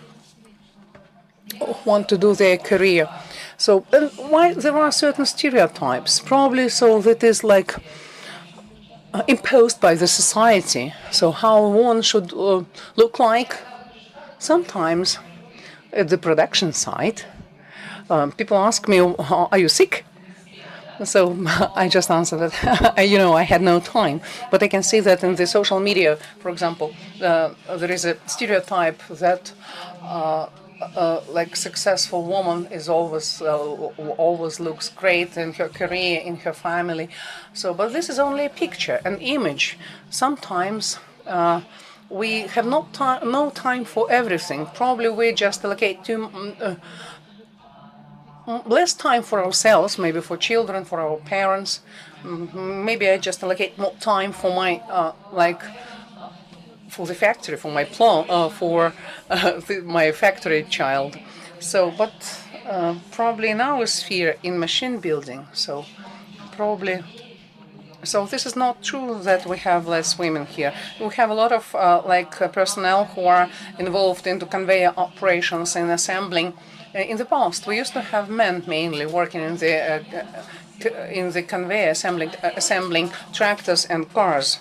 want to do their career. So why there are certain stereotypes, probably so that is like imposed by the society. So how one should look like. Sometimes at the production site, people ask me, "Are you sick?" So I just answered that, I had no time. But I can see that in the social media, for example, there is a stereotype that like successful woman is always looks great in her career, in her family. So, but this is only a picture, an image. Sometimes we have no time for everything. Probably we just allocate less time for ourselves, maybe for children, for our parents. Maybe I just allocate more time for my for the factory, for my for my factory child. So, but probably in our sphere, in machine building, so probably. So this is not true that we have less women here. We have a lot of personnel who are involved into conveyor operations and assembling. In the past, we used to have men mainly working in the conveyor assembling tractors and cars.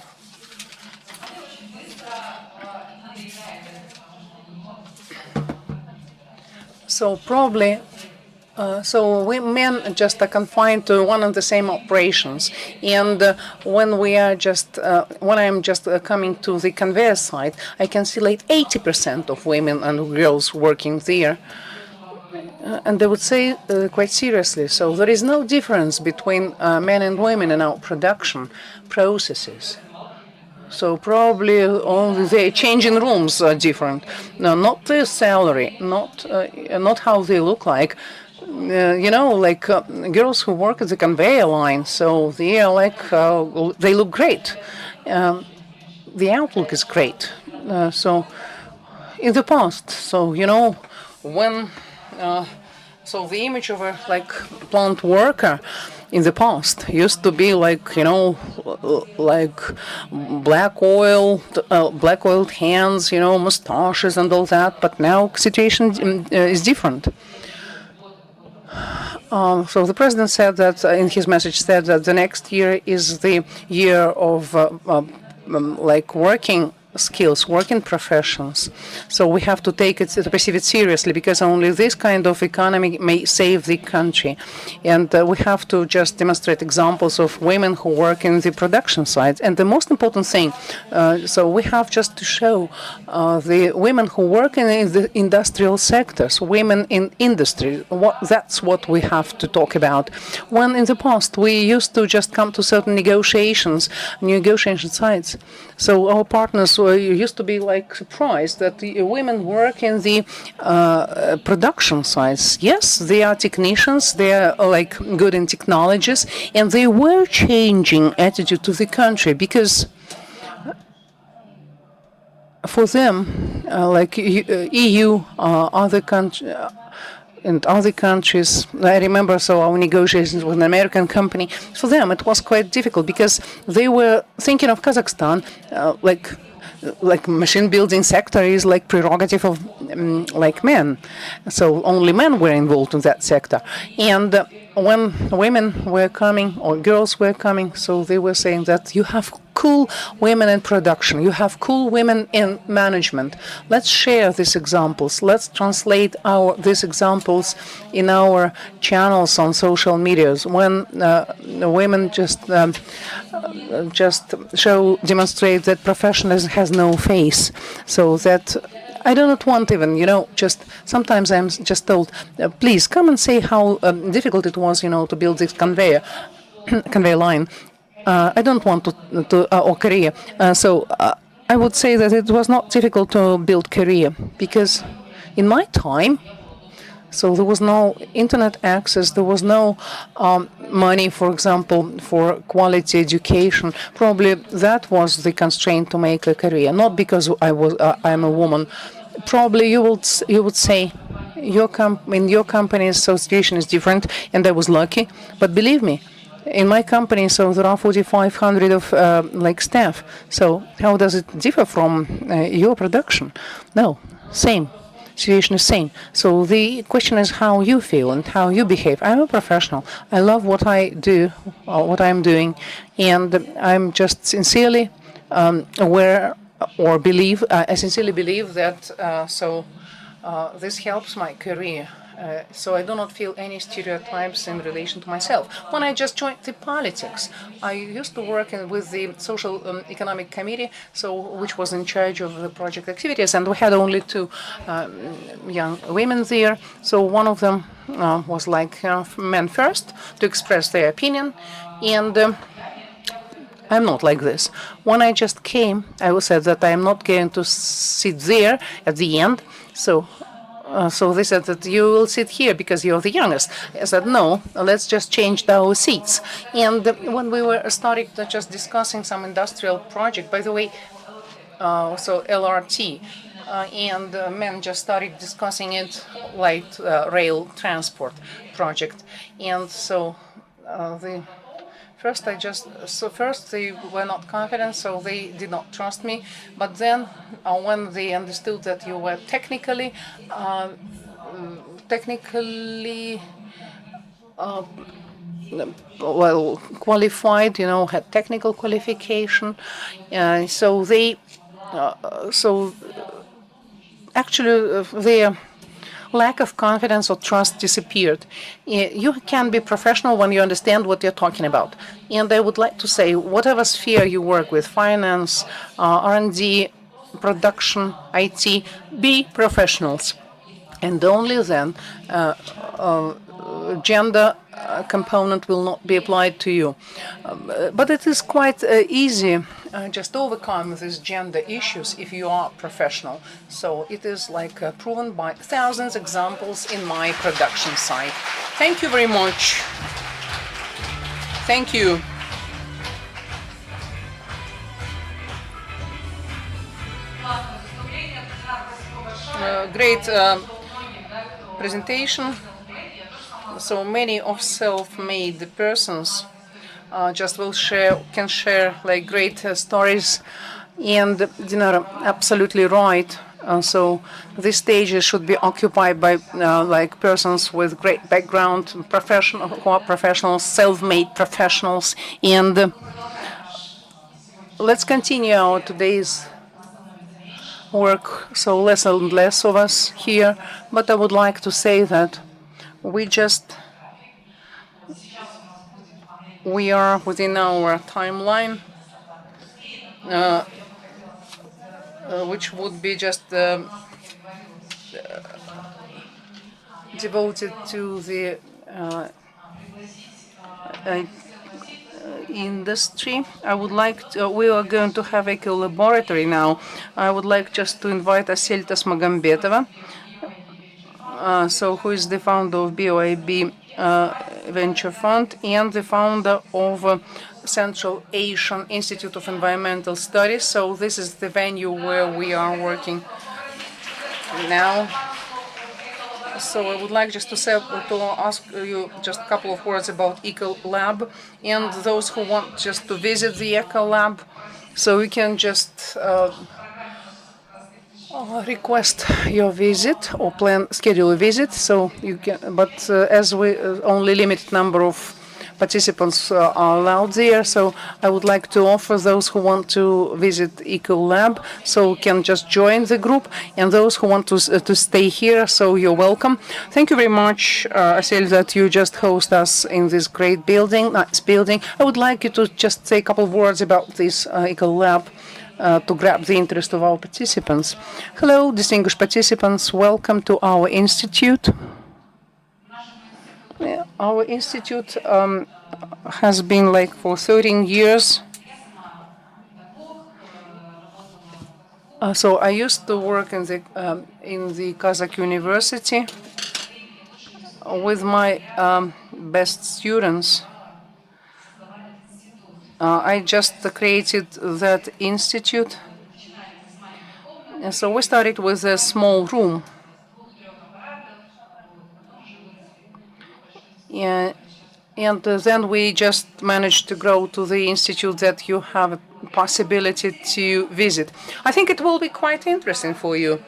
So probably, we men just are confined to one and the same operations. And when we are just, when I'm just coming to the conveyor site, I can see like 80% of women and girls working there. And they would say quite seriously, so there is no difference between men and women in our production processes. So probably only the changing rooms are different. No, not the salary, not how they look like. Girls who work at the conveyor line, so they are they look great. The outlook is great. So in the past, so when So the image of a plant worker in the past used to be like black oiled hands, mustaches and all that. But now situation is different. So the president said that in his message said that the next year is the year of working skills, working professions. So we have to perceive it seriously, because only this kind of economy may save the country. And we have to just demonstrate examples of women who work in the production side. And the most important thing, so we have just to show the women who work in the industrial sectors, women in industry. That's what we have to talk about. When in the past we used to just come to certain negotiation sites, so our partners used to be surprised that the women work in the production sites. Yes, they are technicians, they are good in technologies, and they were changing attitude to the country, because for them, EU, other countries. And other countries, I remember, our negotiations with an American company, for them it was quite difficult, because they were thinking of Kazakhstan like machine building sector is prerogative of men. So only men were involved in that sector. And when women were coming or girls were coming, so they were saying that you have cool women in production, you have cool women in management. Let's share these examples. Let's translate these examples in our channels on social medias. When women just demonstrate that professionalism has no face, so that I do not want even, just sometimes I'm just told, please come and say how difficult it was, to build this conveyor line. I don't want or Korea. So I would say that it was not difficult to build Korea, because in my time, so there was no internet access, there was no money, for example, for quality education. Probably that was the constraint to make a career, not because I'm a woman. Probably you would say in your company's situation is different, and I was lucky. But believe me, in my company, so there are 4,500 of staff. So how does it differ from your production? No, same. Situation is same. So the question is how you feel and how you behave. I'm a professional. I love what I do, what I'm doing, and I'm just sincerely aware or believe. I sincerely believe that this helps my career. So I do not feel any stereotypes in relation to myself. When I just joined the politics, I used to work with the Social Economic Committee, which was in charge of the project activities, and we had only two young women there. So one of them was men first to express their opinion, and I'm not like this. When I just came, I said that I'm not going to sit there at the end. So they said that you will sit here because you're the youngest. I said, no, let's just change our seats. And when we were starting just discussing some industrial project, by the way, so LRT, and men just started discussing it light rail transport project. And so First they were not confident, so they did not trust me. But then, when they understood that you were technically qualified, had technical qualification, so they, actually their lack of confidence or trust disappeared. You can be professional when you understand what you're talking about. And I would like to say, whatever sphere you work with, finance, R&D, production, IT, be professionals. And only then gender component will not be applied to you. But it is quite easy just overcome these gender issues if you are professional. So it is proven by thousands of examples in my production site. Thank you very much. Thank you. Great presentation. so many of self-made persons just can share like great stories, and Dinara, absolutely right. So these stages should be occupied by like persons with great background, who are professionals, self-made professionals, and let's continue our today's work. So less and less of us here, but I would like to say that we are within our timeline, which would be just devoted to the uh, industry. I would like to, we are going to have a laboratory now. I would like just to invite Asil Tasmagambetova, who is the founder of BOIB Venture Fund and the founder of Central Asian Institute of Environmental Studies. So this is the venue where we are working now. So I would like just to ask you just a couple of words about Eco Lab, and those who want just to visit the Eco Lab, so we can just request your visit or schedule a visit. So you can, but as we only limited number of participants are allowed there, so I would like to offer those who want to visit Eco Lab, so can just join the group, and those who want to stay here, so you're welcome. Thank you very much, Asil, that you just host us in this great building, nice building. I would like you to just say a couple of words about this Eco Lab. To grab the interest of our participants. Hello, distinguished participants. Welcome to our institute. Our institute has been like for 13 years. So I used to work in the Kazakh University with my best students. I just created that institute. And so we started with a small room. Yeah, and then we just managed to grow to the institute that you have a possibility to visit. I think it will be quite interesting for you.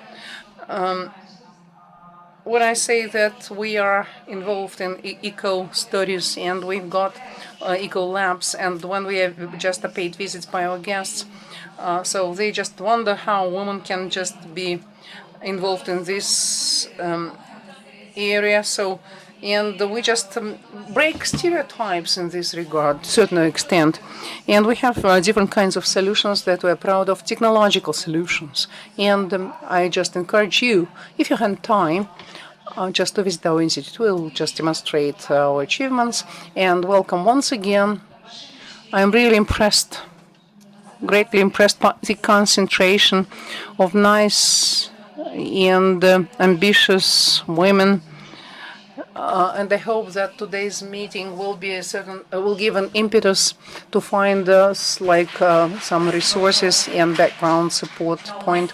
When I say that we are involved in eco studies and we've got eco labs, and when we have just paid visits by our guests, so they just wonder how women can just be involved in this area. So, and we just break stereotypes in this regard to a certain extent. And we have different kinds of solutions that we're proud of, technological solutions. And I just encourage you, if you have time, just to visit our institute. We'll just demonstrate our achievements and welcome once again. I'm really impressed, greatly impressed by the concentration of nice and ambitious women. And I hope that today's meeting will be will give an impetus to find us like some resources and background support point.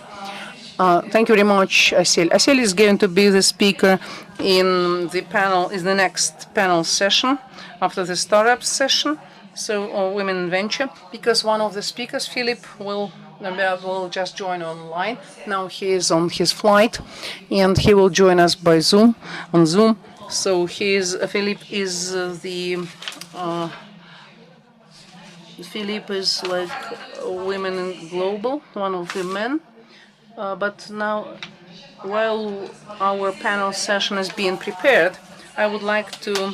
Thank you very much, Asil. Asil is going to be the speaker in the panel, is the next panel session after the startup session. So women in venture, because one of the speakers, Philip, will just join online. Now he is on his flight, and he will join us by Zoom, on Zoom. So Philip is Philip is like Women in Global, one of the men. But now, while our panel session is being prepared, I would like to.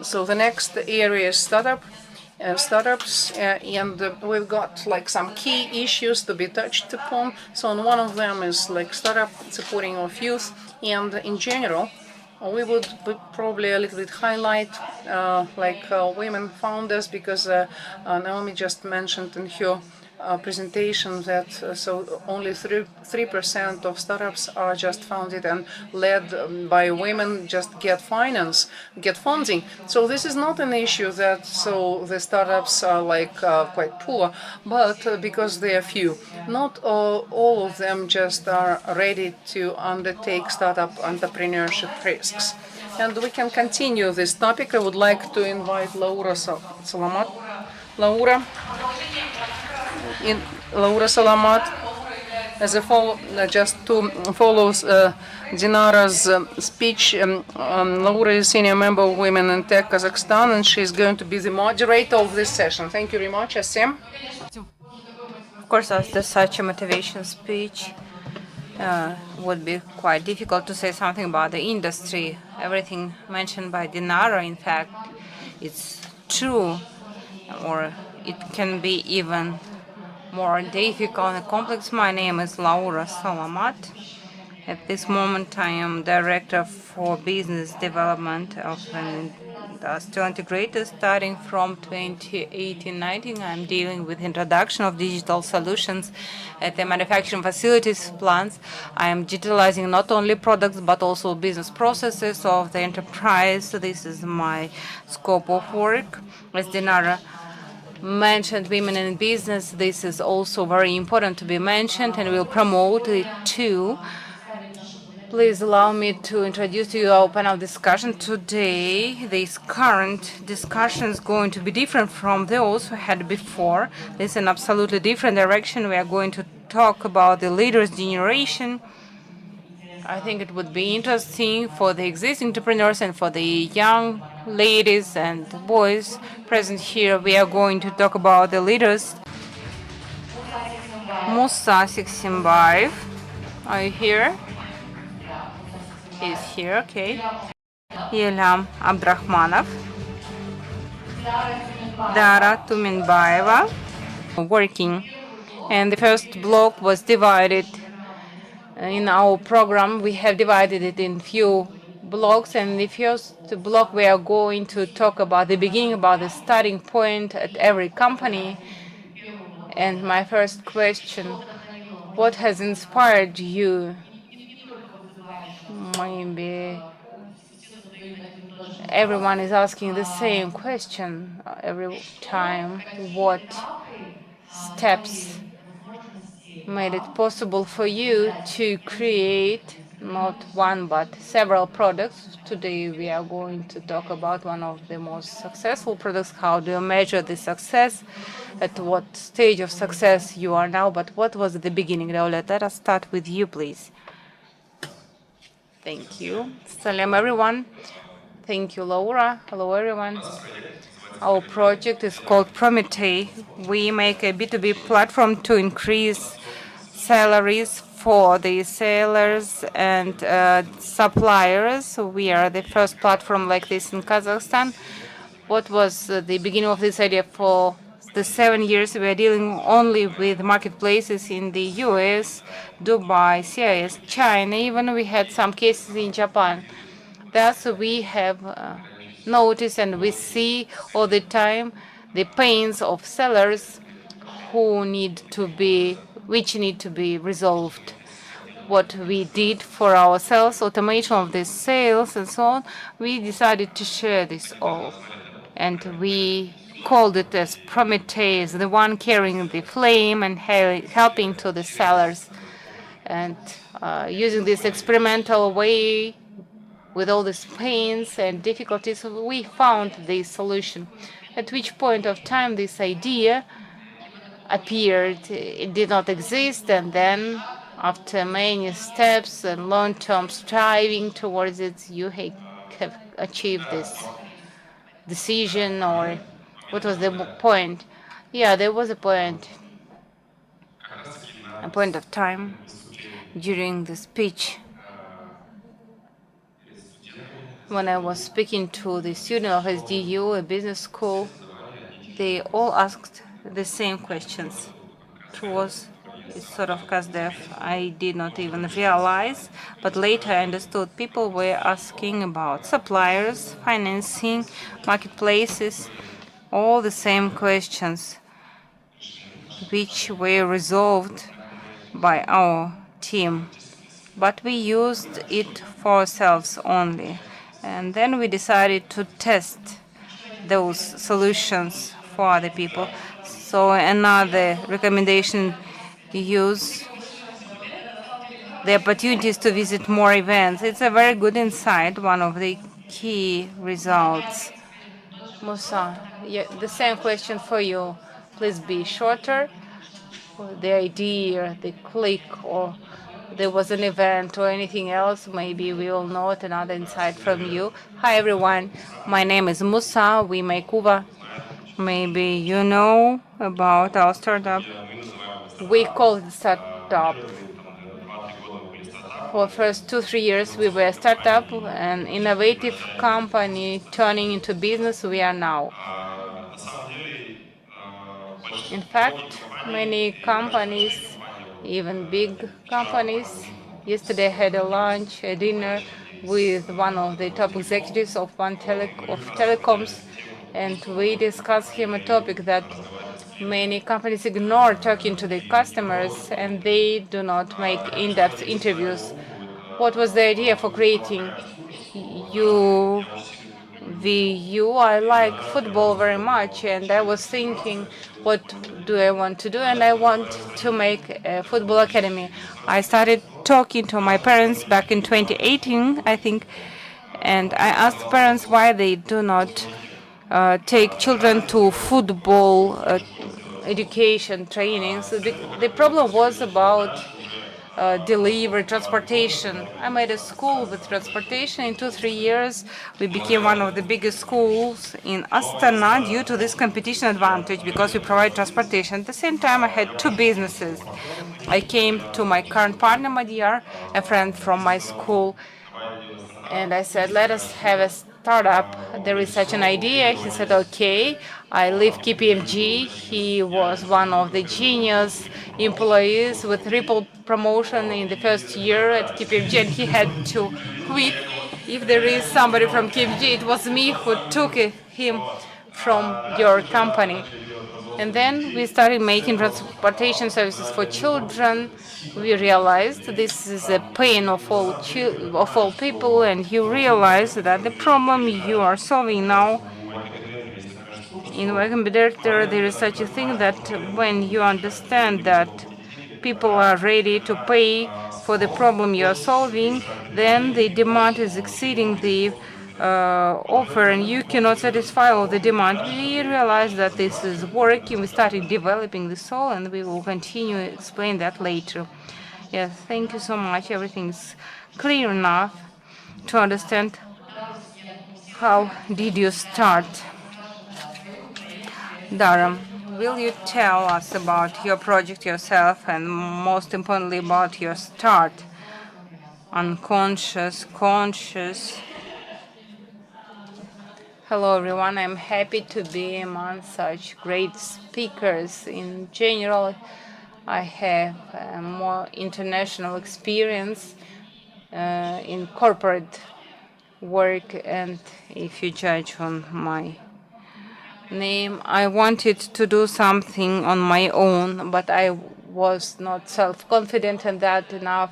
So the next area is startups, and we've got like some key issues to be touched upon. So one of them is like startup supporting of youth, and in general, we would probably a little bit highlight women founders, because Naomi just mentioned in her presentation that so only 3% of startups are just founded and led by women just get funding. So this is not an issue that so the startups are like quite poor, but because they are few, not all of them just are ready to undertake startup entrepreneurship risks. And we can continue this topic. I would like to invite Laura Salamat. Laura Salamat, as a just to follow Dinara's speech. Laura is senior member of Women in Tech Kazakhstan, and she's going to be the moderator of this session. Thank you very much, Asim. Of course, after such a motivation speech, would be quite difficult to say something about the industry. Everything mentioned by Dinara, in fact, it's true, or it can be even more difficult and complex. My name is Laura Salamat. At this moment, I am Director for Business Development of an industrial integrator. Starting from 2018-19, I'm dealing with introduction of digital solutions at the manufacturing facilities plants. I am digitalizing not only products but also business processes of the enterprise. This is my scope of work. As Dinara mentioned, women in business, this is also very important to be mentioned, and we'll promote it too. Please allow me to introduce to you our panel discussion today. This current discussion is going to be different from those we had before. This is an absolutely different direction. We are going to talk about the leaders' generation. I think it would be interesting for the existing entrepreneurs and for the young ladies and boys present here. We are going to talk about the leaders. Musa Siksimbaev, are you here? He's here, okay. Ilham Abdrahmanov, Dara Tuminbaeva, working. And the first block was divided in our program. We have divided it in few blocks, and the first block we are going to talk about the beginning, about the starting point at every company. And my first question, what has inspired you? Maybe everyone is asking the same question every time. What steps made it possible for you to create not one but several products? Today we are going to talk about one of the most successful products. How do you measure the success? At what stage of success you are now? But what was at the beginning? Let us start with you, please. Thank you. Salam, everyone. Thank you, Laura. Hello, everyone. Our project is called Prometei. We make a B2B platform to increase salaries for the sellers and suppliers. We are the first platform like this in Kazakhstan. What was the beginning of this idea? For the 7 years, we are dealing only with marketplaces in the US, Dubai, CIS, China. Even we had some cases in Japan. Thus, we have noticed and we see all the time the pains of sellers which need to be resolved. What we did for ourselves, automation of the sales and so on, we decided to share this all. And we called it as Prometheus, the one carrying the flame and helping to the sellers. And using this experimental way, with all these pains and difficulties, we found this solution. At which point of time this idea appeared, it did not exist, and then after many steps and long-term striving towards it, you have achieved this decision. Or what was the point? Yeah, there was a point of time during the speech when I was speaking to the student of SDU, a business school. They all asked the same questions. It was sort of CASDEF. I did not even realize, but later I understood people were asking about suppliers, financing, marketplaces, all the same questions. which were resolved by our team, but we used it for ourselves only. And then we decided to test those solutions for other people. So another recommendation, use the opportunities to visit more events. It's a very good insight, one of the key results. Musa, yeah, the same question for you. Please be shorter. The idea, the click, or there was an event or anything else, maybe we will note another insight from you. Hi everyone, my name is Musa. We make Uva. Maybe you know about our startup. We call it startup. For first 2-3 years, we were a startup, an innovative company turning into business we are now. In fact, many companies, even big companies, yesterday had a lunch, a dinner with one of the top executives of of telecoms, and we discussed him a topic that many companies ignore talking to their customers, and they do not make in-depth interviews. What was the idea for creating you VU? I like football very much, and I was thinking, what do I want to do? And I want to make a football academy. I started talking to my parents back in 2018, I think, and I asked parents why they do not take children to football education training. So the problem was about delivery, transportation. I made a school with transportation. In 2-3 years, we became one of the biggest schools in Astana due to this competition advantage because we provide transportation. At the same time, I had two businesses. I came to my current partner, Madiyar, a friend from my school, and I said, let us have a startup. There is such an idea. He said, okay. I leave KPMG. He was one of the genius employees with triple promotion in the first year at KPMG, and he had to quit. If there is somebody from KPMG, it was me who took him from your company. And then we started making transportation services for children. We realized this is a pain of all people, and you realize that the problem you are solving now in Y Combinator, there is such a thing that when you understand that people are ready to pay for the problem you are solving, then the demand is exceeding the offer, and you cannot satisfy all the demand. We realized that this is working. We started developing the soul, and we will continue to explain that later. Yes, thank you so much. Everything's clear enough to understand how did you start. Daram, will you tell us about your project yourself and most importantly about your start? Unconscious, conscious. Hello everyone, I'm happy to be among such great speakers. In general, I have a more international experience in corporate work, and if you judge on my name, I wanted to do something on my own, but I was not self-confident in that enough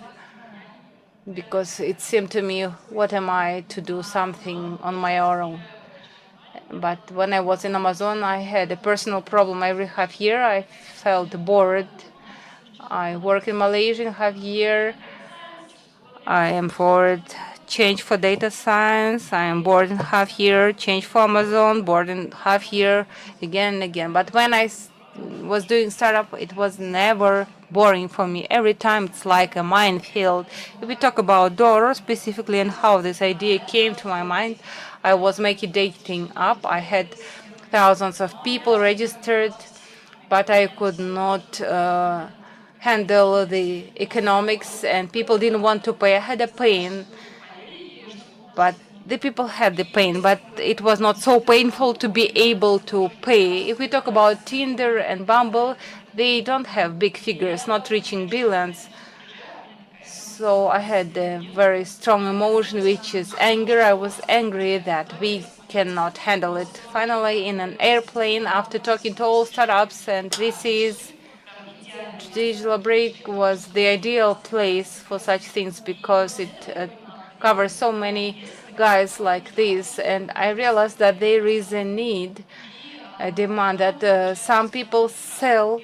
because it seemed to me, what am I to do something on my own? But when I was in Amazon, I had a personal problem every half year. I felt bored. I work in Malaysia in half year. I am bored. Change for data science. I am bored in half year. Change for Amazon. Bored in half year. Again and again. But when I was doing startup, it was never boring for me. Every time it's like a minefield. If we talk about Doro specifically and how this idea came to my mind, I was making dating up. I had thousands of people registered, but I could not handle the economics, and people didn't want to pay. I had a pain, but the people had the pain, but it was not so painful to be able to pay. If we talk about Tinder and Bumble, they don't have big figures, not reaching billions. So I had a very strong emotion, which is anger. I was angry that we cannot handle it. Finally, in an airplane, after talking to all startups and VCs, digital break was the ideal place for such things because it covers so many guys like this. And I realized that there is a need, a demand that some people sell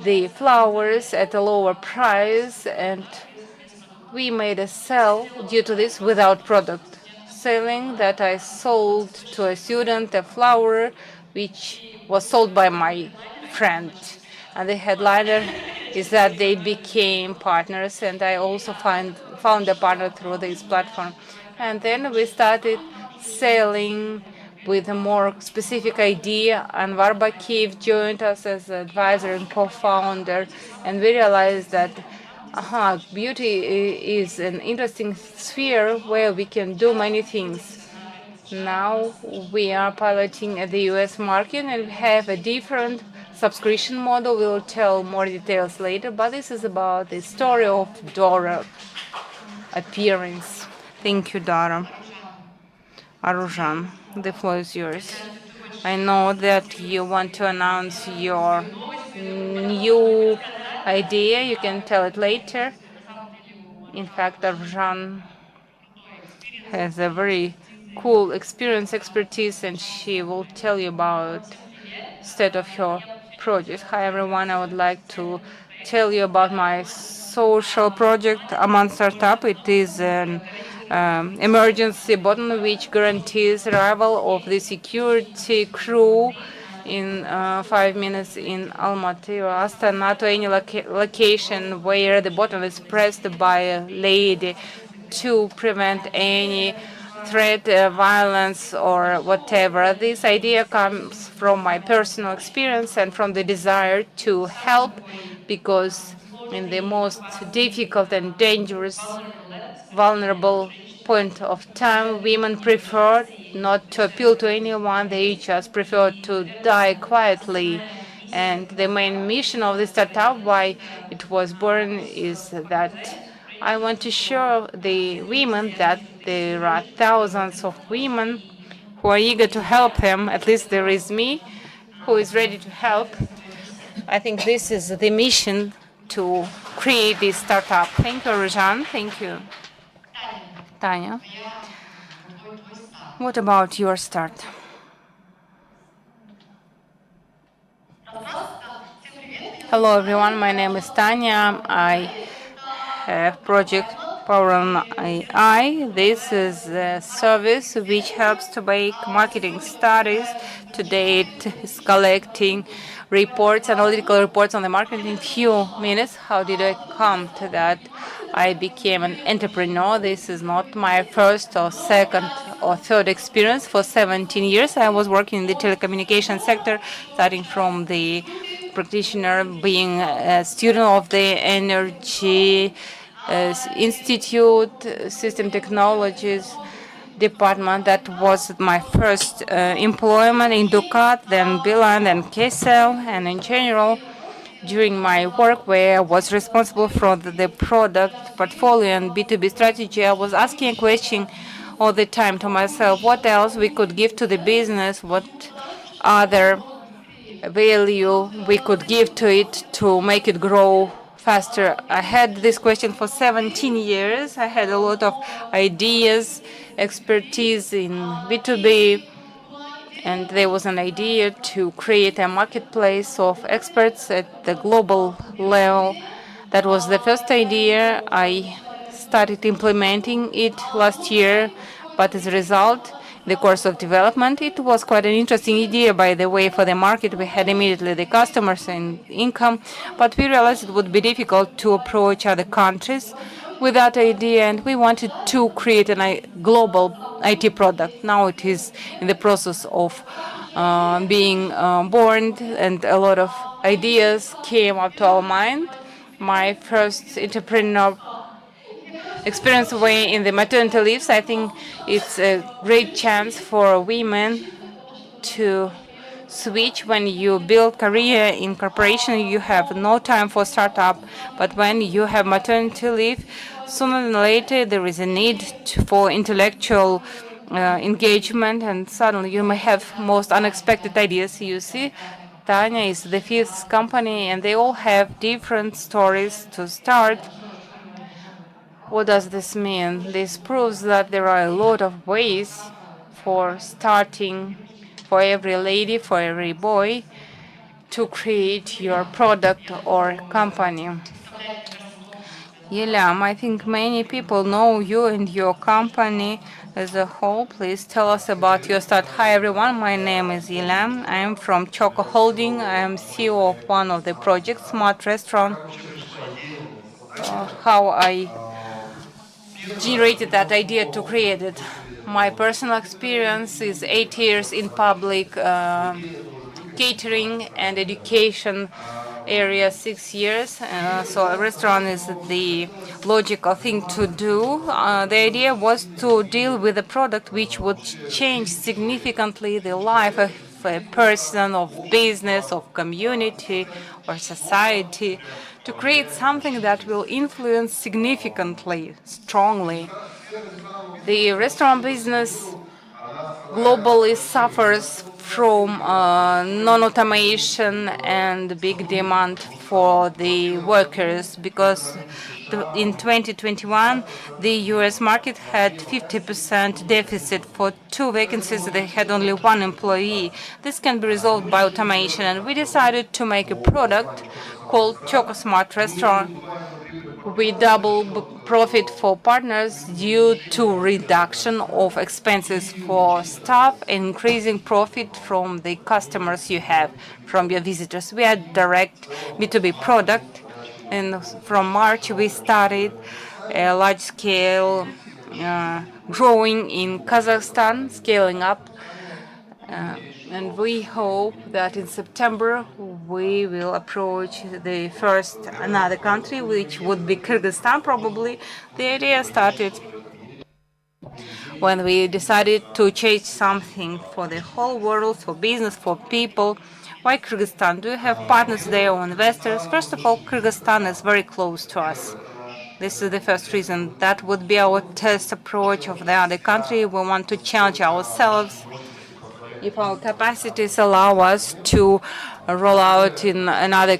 the flowers at a lower price, and we made a sell due to this without product. Selling that I sold to a student a flower which was sold by my friend. And the headliner is that they became partners, and I also found a partner through this platform. And then we started selling with a more specific idea. Anvar Bakiyev joined us as an advisor and co-founder, and we realized that beauty is an interesting sphere where we can do many things. Now we are piloting at the US market and have a different subscription model. We'll tell more details later, but this is about the story of Dora appearance. Thank you, Dara. Aruzhan, the floor is yours. I know that you want to announce your new idea. You can tell it later. In fact, Aruzhan has a very cool experience, expertise, and she will tell you about state of her project. Hi, everyone. I would like to tell you about my social project, Aman Startup. It is an emergency button which guarantees arrival of the security crew in 5 minutes in Almaty or Astana to any location where the button is pressed by a lady to prevent any threat, violence, or whatever. This idea comes from my personal experience and from the desire to help, because in the most difficult and dangerous, vulnerable point of time, women prefer not to appeal to anyone. They just prefer to die quietly. And the main mission of the startup, why it was born, is that I want to show the women that there are thousands of women who are eager to help them. At least there is me who is ready to help. I think this is the mission to create this startup. Thank you, Rajan. Thank you. Tanya, what about your start? Hello, everyone. My name is Tanya. I have project Power on AI. This is a service which helps to make marketing studies. Today it is collecting reports, analytical reports on the market in few minutes. How did I come to that? I became an entrepreneur. This is not my first or second or third experience. For 17 years, I was working in the telecommunication sector, starting from the practitioner, being a student of the energy institute, system technologies department. That was my first employment in Ducat, then Bilan, and Kesel, and in general, during my work where I was responsible for the product portfolio and B2B strategy, I was asking a question all the time to myself: what else we could give to the business? What other value we could give to it to make it grow faster? I had this question for 17 years. I had a lot of ideas, expertise in B2B, and there was an idea to create a marketplace of experts at the global level. That was the first idea. I started implementing it last year, but as a result, in the course of development, it was quite an interesting idea, by the way, for the market. We had immediately the customers and income, but we realized it would be difficult to approach other countries with that idea, and we wanted to create a global IT product. Now it is in the process of being born, and a lot of ideas came up to our mind. My first entrepreneur experience way in the maternity leaves. I think it's a great chance for women to switch. When you build career in corporation, you have no time for startup. But when you have maternity leave, sooner than later there is a need for intellectual engagement, and suddenly you may have most unexpected ideas. You see, Tanya is the fifth company, and they all have different stories to start. What does this mean? This proves that there are a lot of ways for starting, for every lady, for every boy, to create your product or company. Yelam, I think many people know you and your company as a whole. Please tell us about your start. Hi everyone, my name is Yelam. I am from Choco Holding. I am CEO of one of the projects, Smart Restaurant. How I generated that idea to create it. My personal experience is 8 years in public catering and education area, 6 years. So a restaurant is the logical thing to do. The idea was to deal with a product which would change significantly the life of a person, of business, of community or society, to create something that will influence significantly, strongly. The restaurant business globally suffers from non-automation and big demand for the workers because in 2021 the US market had 50% deficit for 2 vacancies. They had only 1 employee. This can be resolved by automation, and we decided to make a product called Choco Smart Restaurant. We double profit for partners due to reduction of expenses for staff and increasing profit from the customers you have, from your visitors. We are direct B2B product, and from March we started a large scale growing in Kazakhstan, scaling up. And we hope that in September we will approach the first another country, which would be Kyrgyzstan probably. The idea started when we decided to change something for the whole world, for business, for people. Why Kyrgyzstan? Do you have partners there or investors? First of all, Kyrgyzstan is very close to us. This is the first reason. That would be our test approach of the other country. We want to challenge ourselves if our capacities allow us to roll out in another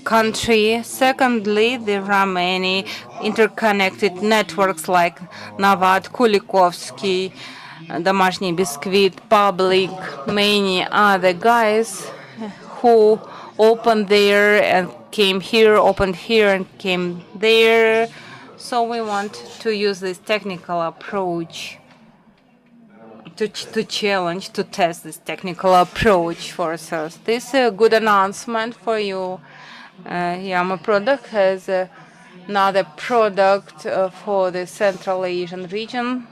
country. Secondly, there are many interconnected networks like Navad, Kulikovsky, Домашний Biscuit, Public, many other guys who opened there and came here, opened here and came there. So we want to use this technical approach to challenge, to test this technical approach for ourselves. This is a good announcement for you. Yama product has another product for the Central Asian region.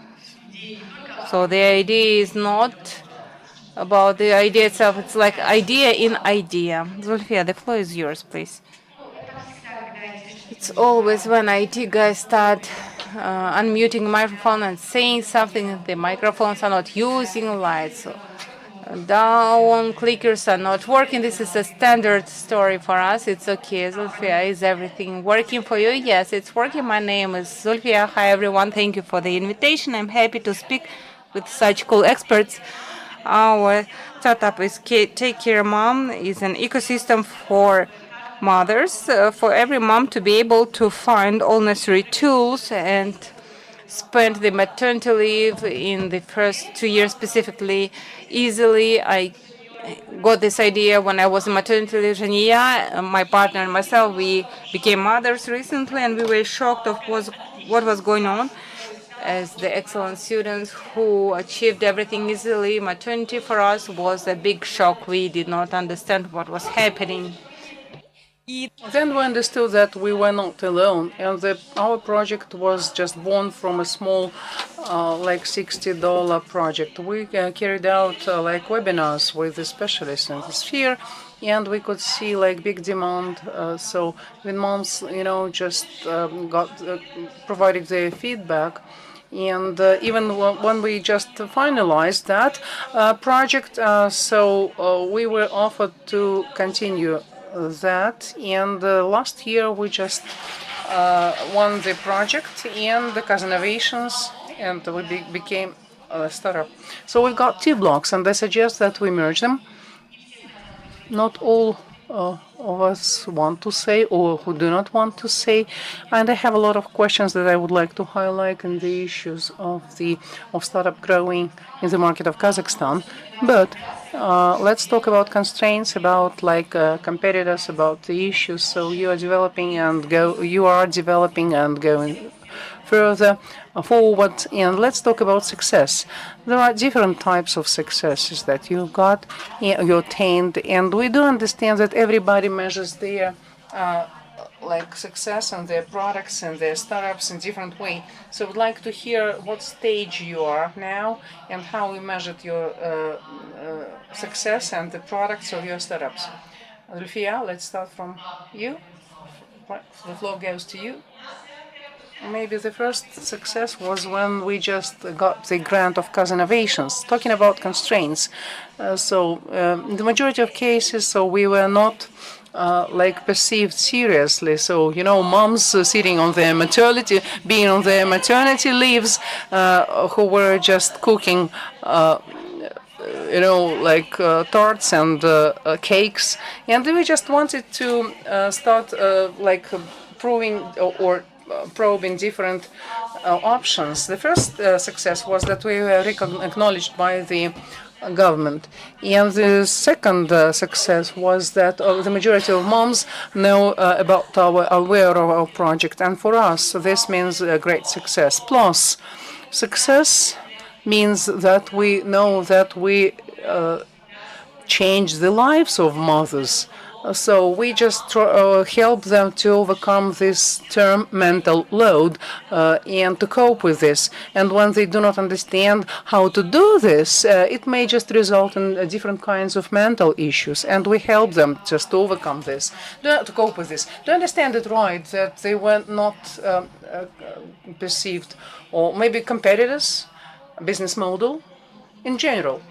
So the idea is not about the idea itself. It's like idea in idea. Zulfia, the floor is yours, please. It's always when IT guys start unmuting microphone and saying something, the microphones are not using, lights down, clickers are not working. This is a standard story for us. It's okay. Zulfia, is everything working for you? Yes, it's working. My name is Zulfia. Hi, everyone. Thank you for the invitation. I'm happy to speak with such cool experts. Our startup is Take Care Mom, is an ecosystem for mothers, for every mom to be able to find all necessary tools and spend the maternity leave in the first 2 years specifically easily. I got this idea when I was in maternity leave. Zhenya, my partner and myself, we became mothers recently, and we were shocked of what was going on. As the excellent students who achieved everything easily, maternity for us was a big shock. We did not understand what was happening. Then we understood that we were not alone, and our project was just born from a small, like $60 project. We carried out like webinars with the specialists in the sphere, and we could see like big demand. So when moms, just got provided their feedback. And even when we just finalized that project, we were offered to continue that. And last year we just won the project and the Innovations, and we became a startup. So we've got two blocks, and I suggest that we merge them. not all of us want to say or who do not want to say. And I have a lot of questions that I would like to highlight in the issues of startup growing in the market of Kazakhstan. But let's talk about constraints, about like competitors, about the issues. So you are developing and going further forward. And let's talk about success. There are different types of successes that you got, you attained, and we do understand that everybody measures their like success and their products and their startups in different way. So I'd like to hear what stage you are now and how you measured your success and the products of your startups. Zulfiya, let's start from you. The floor goes to you. Maybe the first success was when we just got the grant of Kaz Innovations. Talking about constraints, in the majority of cases, so we were not like perceived seriously. So moms sitting on their maternity, being on their maternity leaves, who were just cooking. Tarts and cakes, and we just wanted to start proving or probing different options. The first success was that we were acknowledged by the government. And the second success was that the majority of moms know aware of our project. And for us, this means a great success. Plus, success means that we know that we change the lives of mothers. So we just help them to overcome this term mental load and to cope with this. And when they do not understand how to do this, it may just result in different kinds of mental issues. And we help them just to overcome this, to cope with this. To understand it right, that they were not perceived, or maybe competitors, business model in general.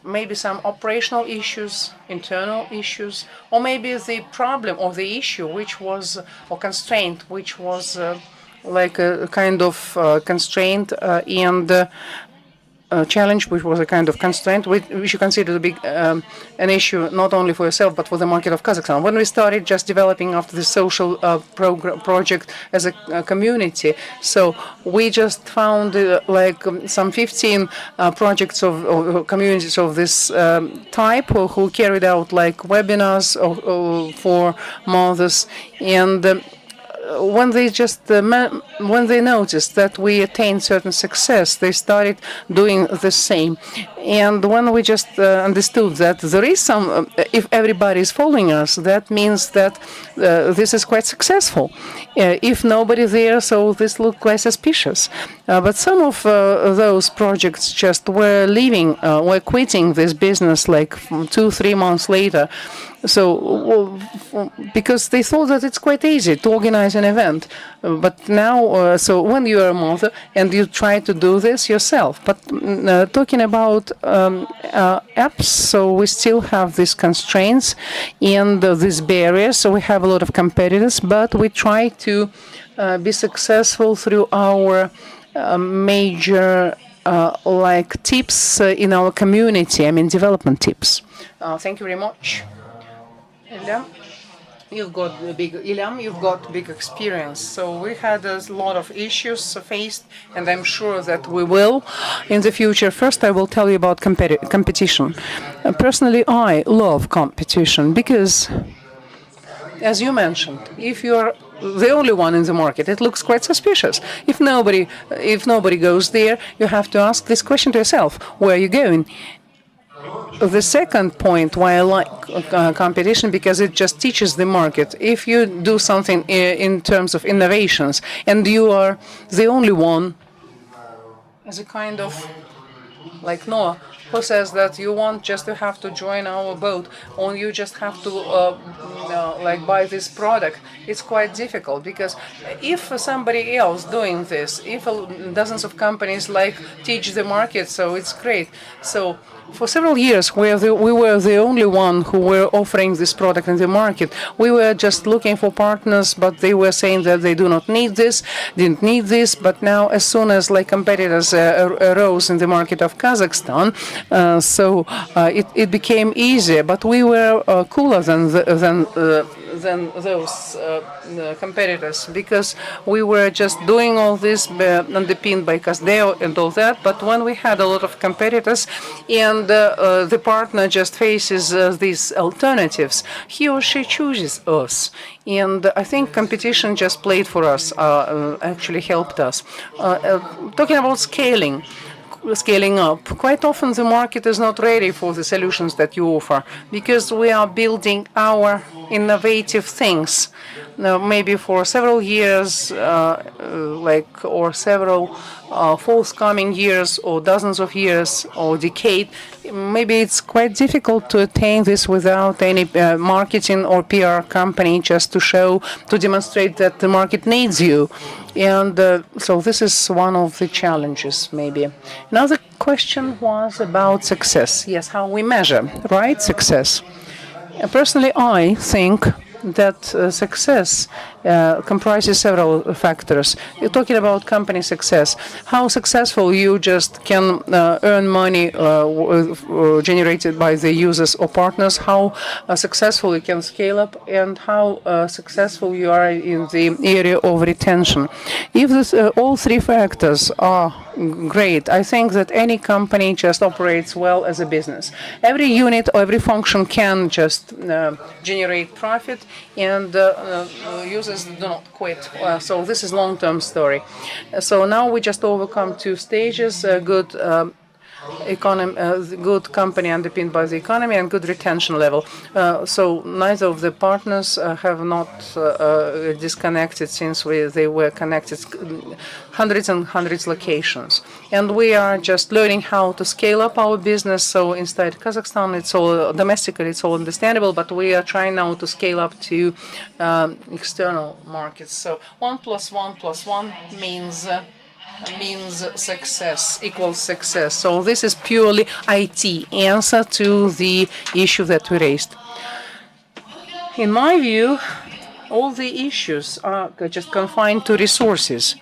Maybe some operational issues, internal issues, or maybe the problem or the issue which was, or constraint, which was like a kind of constraint and challenge, which was a kind of constraint, which you consider to be an issue not only for yourself but for the market of Kazakhstan. When we started just developing after the social project as a community, so we just found some 15 projects of communities of this type who carried out like webinars for mothers, and when they noticed that we attained certain success, they started doing the same. And when we just understood that there is some, if everybody is following us, that means that this is quite successful. If nobody there, so this looked quite suspicious. But some of those projects just were leaving, were quitting this business like 2-3 months later. So, because they thought that it's quite easy to organize an event. But now, so when you are a mother and you try to do this yourself, but talking about apps, so we still have these constraints and these barriers. So we have a lot of competitors, but we try to be successful through our major tips in our community. I mean, development tips. Thank you very much. Ilham, you've got big experience. So we had a lot of issues faced, and I'm sure that we will in the future. First, I will tell you about competition. Personally, I love competition because, as you mentioned, if you're the only one in the market, it looks quite suspicious. If nobody goes there, you have to ask this question to yourself: where are you going? The second point why I like competition, because it just teaches the market. If you do something in terms of innovations and you are the only one, as a kind of like Noah, who says that you want just to have to join our boat, or you just have to buy this product, it's quite difficult, because if somebody else doing this, if dozens of companies teach the market, so it's great. So for several years, we were the only one who were offering this product in the market. We were just looking for partners, but they were saying that they do not need this, didn't need this. But now, as soon as competitors arose in the market of of Kazakhstan. It became easier, but we were cooler than those competitors, because we were just doing all this underpinned by Kasdeo and all that. But when we had a lot of competitors and the partner just faces these alternatives, he or she chooses us. And I think competition just played for us, actually helped us. Talking about scaling up. Quite often the market is not ready for the solutions that you offer, because we are building our innovative things maybe for several years, or several forthcoming years, or dozens of years, or decade. Maybe it's quite difficult to attain this without any marketing or PR company just to demonstrate that the market needs you. And so this is one of the challenges, maybe. Another question was about success. Yes, how we measure, right? Success. Personally, I think that success comprises several factors. You're talking about company success, how successful you just can earn money generated by the users or partners, how successful you can scale up, and how successful you are in the area of retention. If all three factors are great, I think that any company just operates well as a business. Every unit or every function can just generate profit, and users do not quit. So this is long-term story. So now we just overcome two stages: good economy, good company underpinned by the economy, and good retention level. So neither of the partners have not disconnected since they were connected hundreds and hundreds locations. And we are just learning how to scale up our business. So inside Kazakhstan, it's all domestically, it's all understandable, but we are trying now to scale up to external markets. So 1 + 1 + 1 means success, equals success. So this is purely IT answer to the issue that we raised. In my view, all the issues are just confined to resources.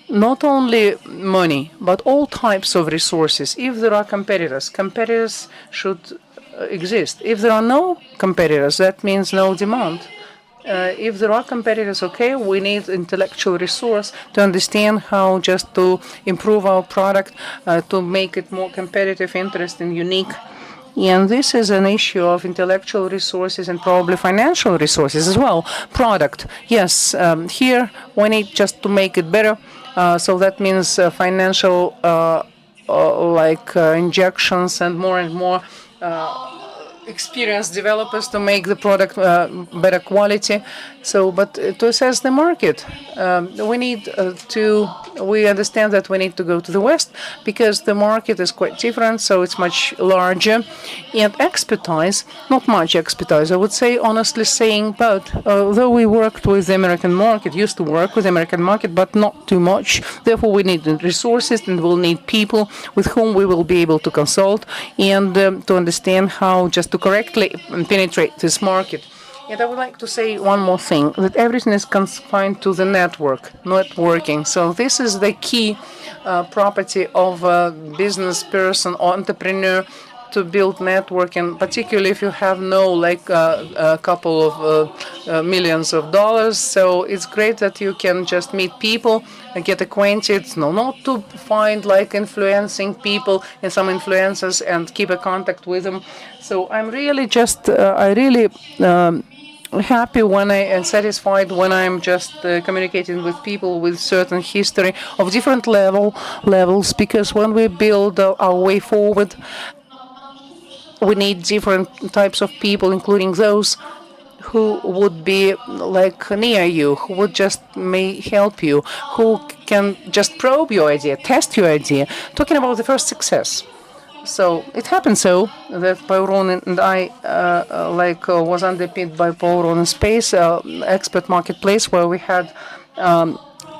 Not only money, but all types of resources. If there are competitors, competitors should exist. If there are no competitors, that means no demand. If there are competitors, okay, we need intellectual resource to understand how just to improve our product, to make it more competitive, interesting, unique. And this is an issue of intellectual resources and probably financial resources as well. Product, yes, here we need just to make it better. So that means financial injections and more experienced developers to make the product better quality. So, but to assess the market, we understand that we need to go to the West because the market is quite different, so it's much larger. And expertise, not much expertise, I would say, honestly saying, but though we worked with the American market, used to work with the American market, but not too much. Therefore, we need resources and we'll need people with whom we will be able to consult and to understand how just to correctly penetrate this market. And I would like to say one more thing, that everything is confined to the networking. So this is the key property of a business person or entrepreneur, to build networking, particularly if you have a couple of millions of dollars. So it's great that you can just meet people and get acquainted, not to find influencing people and some influencers and keep a contact with them. So I'm really happy and satisfied when I'm just communicating with people with certain history of different levels, because when we build our way forward, we need different types of people, including those who would be near you, who would just may help you, who can just probe your idea, test your idea. Talking about the first success. So it happened so that Paul Ronan and I was underpinned by Paul Ronan Space, expert marketplace, where we had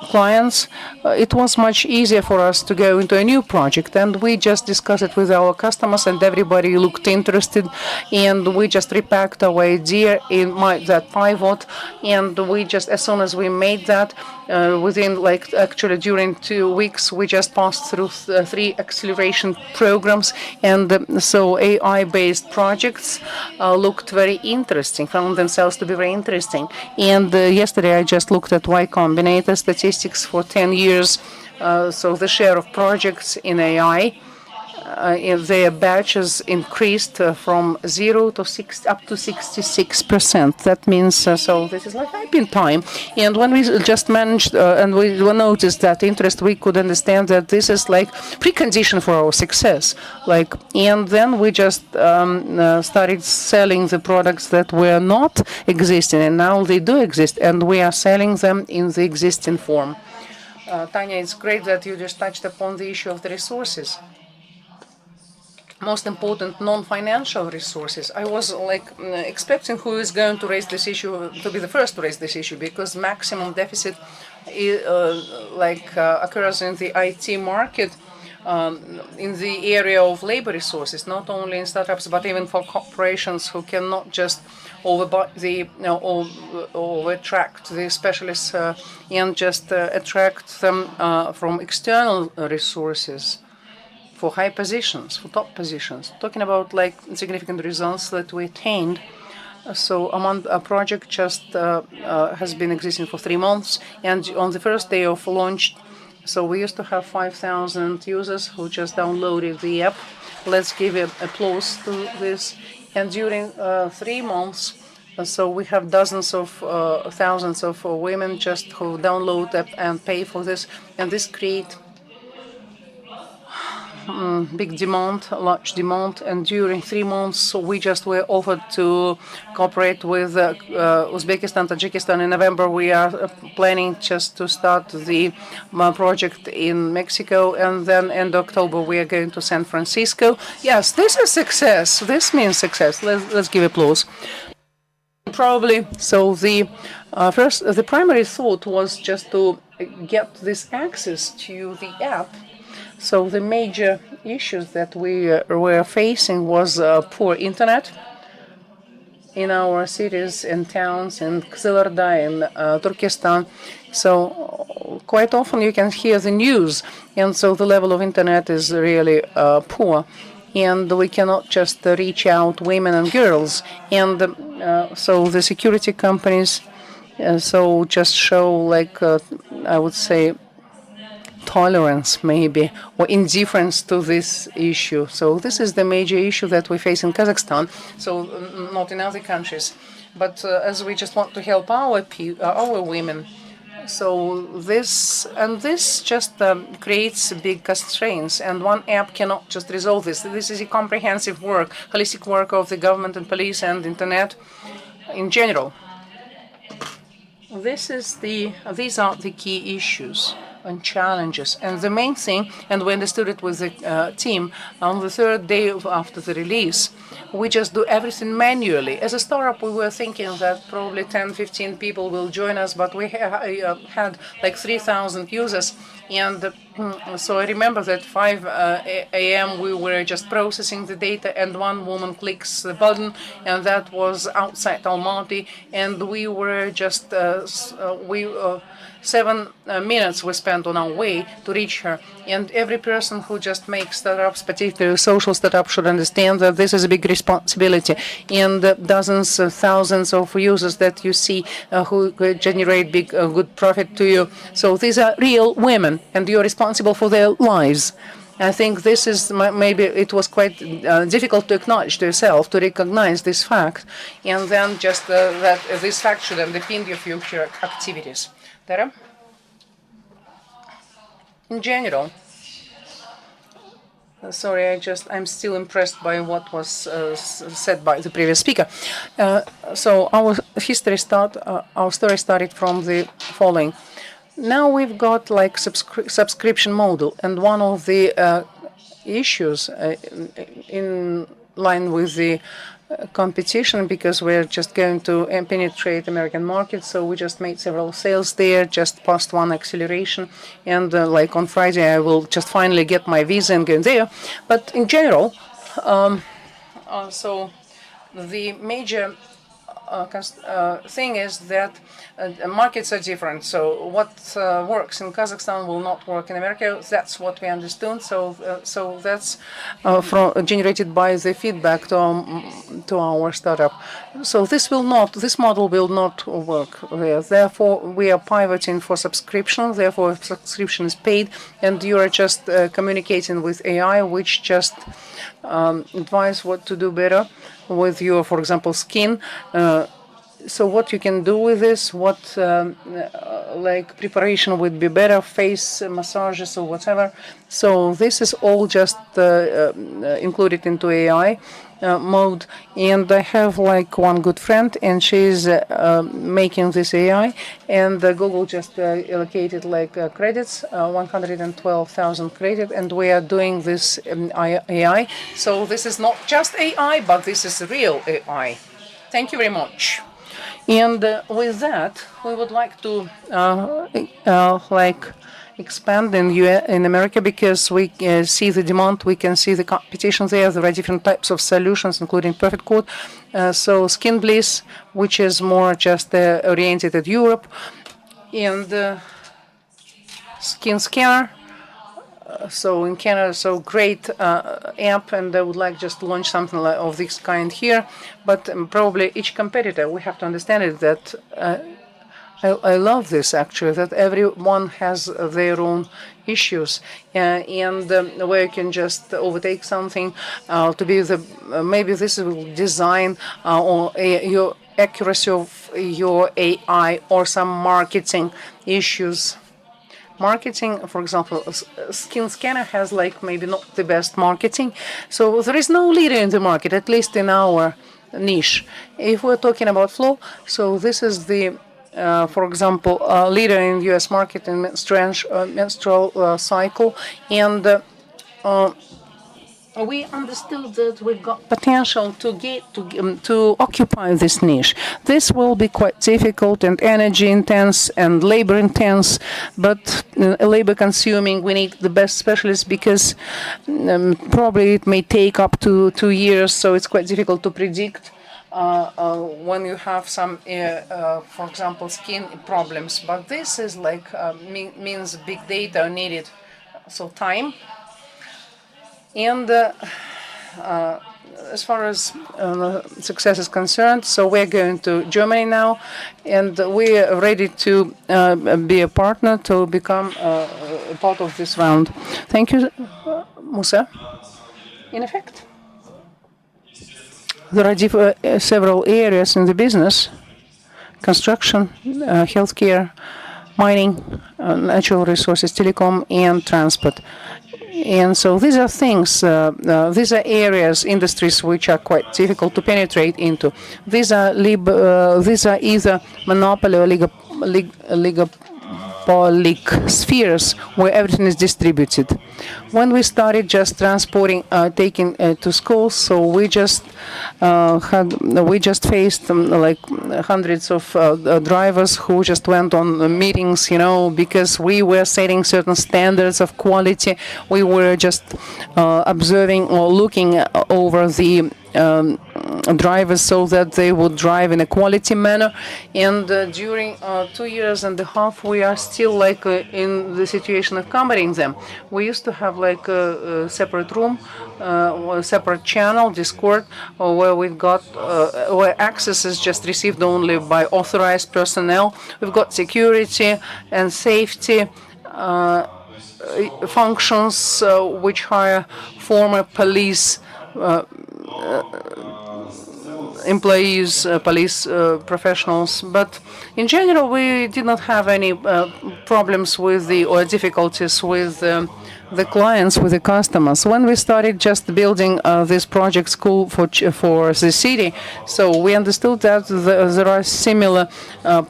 clients. It was much easier for us to go into a new project, and we just discussed it with our customers, and everybody looked interested, and we just repacked our idea in that pivot, and we just, as soon as we made that, within, like, actually during 2 weeks, we just passed through 3 acceleration programs, and so AI-based projects looked very interesting, found themselves to be very interesting. And yesterday I just looked at Y Combinator statistics for 10 years. So the share of projects in AI in their batches increased from 0 to 6 up to 66%. That means so this is like hype in time. And when we just managed and we noticed that interest, we could understand that this is like precondition for our success. Like, and then we just started selling the products that were not existing, and now they do exist, and we are selling them in the existing form. Tanya, it's great that you just touched upon the issue of the resources. Most important non-financial resources. I was like expecting who is going to raise this issue, to be the first to raise this issue, because maximum deficit occurs in the IT market, in the area of labor resources, not only in startups but even for corporations who cannot just attract the specialists and just attract them from external resources for high positions, for top positions. Talking about like significant results that we attained. So a project just has been existing for 3 months, and on the first day of launch, so we used to have 5,000 users who just downloaded the app. Let's give applause to this. And during 3 months, so we have dozens of thousands of women just who download app and pay for this, and this create big demand, large demand, and during 3 months we just were offered to cooperate with Uzbekistan, Tajikistan. In November we are planning just to start the project in Mexico, and then in October we are going to San Francisco. Yes, this is success. This means success. Let's give applause. Probably, so the primary thought was just to get this access to the app. So the major issues that we were facing was poor internet in our cities and towns in Kızıldağ and Turkestan. So quite often you can hear the news, and so the level of internet is really poor, and we cannot just reach out women and girls. And so the security companies so just show like I would say tolerance maybe or indifference to this issue. So this is the major issue that we face in Kazakhstan, so not in other countries. But as we just want to help our women, so this just creates big constraints, and one app cannot just resolve this. This is a comprehensive work, holistic work of the government and police and internet in general. These are the key issues and challenges. And the main thing, and we understood it with the team, on the 3rd day after the release, we just do everything manually. As a startup, we were thinking that probably 10, 15 people will join us, but we had like 3,000 users. And so I remember that 5 a.m. we were just processing the data, and one woman clicks the button, and that was outside Almaty, and we were just 7 minutes we spent on our way to reach her. And every person who just makes startups, particularly social startups, should understand that this is a big responsibility. And dozens of thousands of users that you see who generate big good profit to you. So these are real women, and you're responsible for their lives. I think this is maybe it was quite difficult to acknowledge to yourself, to recognize this fact, and then just that this fact should underpin your future activities. Tara? In general, sorry, I'm still impressed by what was said by the previous speaker. So our story started from the following. Now we've got like subscription model, and one of the issues in line with the competition, because we're just going to penetrate American market, so we just made several sales there, just passed 1 acceleration, and like on Friday I will just finally get my visa and go there. But in general, so the major thing is that markets are different. So what works in Kazakhstan will not work in America. That's what we understood. So that's generated by the feedback to our startup. So this model will not work there. Therefore, we are pivoting for subscription. Therefore, subscription is paid, and you are just communicating with AI, which just advise what to do better with your, for example, skin. So what you can do with this, what like preparation would be better, face massages or whatever. So this is all just included into AI mode. And I have like one good friend, and she's making this AI, and Google just allocated like credits, 112,000 credit, and we are doing this AI. So this is not just AI, but this is real AI. Thank you very much. And with that, we would like to expand in America, because we see the demand, we can see the competition there. There are different types of solutions, including Perfect Code. So Skin Bliss, which is more just oriented at Europe, and Skin Scanner. So in Canada, so great app, and I would like just to launch something of this kind here. But probably each competitor, we have to understand it that I love this actually, that everyone has their own issues, and where you can just overtake something to be the maybe this will design or your accuracy of your AI or some marketing issues. Marketing, for example, Skin Scanner has like maybe not the best marketing. So there is no leader in the market, at least in our niche. If we're talking about Flow, so this is the, for example, leader in US market in menstrual cycle. And we understood that we've got potential to occupy this niche. This will be quite difficult and energy intense and labor intense, but labor consuming. We need the best specialists, because probably it may take up to 2 years, so it's quite difficult to predict when you have some, for example, skin problems. But this is like means big data needed, so time. And as far as success is concerned, so we're going to Germany now, and we are ready to be a partner to become a part of this round. Thank you, Musa. In effect, there are several areas in the business: construction, healthcare, mining, natural resources, telecom, and transport. And so these are things, these are areas, industries which are quite difficult to penetrate into. These are either monopoly or oligopolic spheres where everything is distributed. When we started just transporting, taking to schools, so we just faced like hundreds of drivers who just went on meetings, because we were setting certain standards of quality. We were just observing or looking over the drivers so that they would drive in a quality manner. And during 2.5 years, we are still like in the situation of combating them. We used to have like a separate room, a separate channel, Discord, where we've got where access is just received only by authorized personnel. We've got security and safety functions which hire former police employees, police professionals. But in general, we did not have any problems with or difficulties with the clients, with the customers. When we started just building this project school for the city, so we understood that there are similar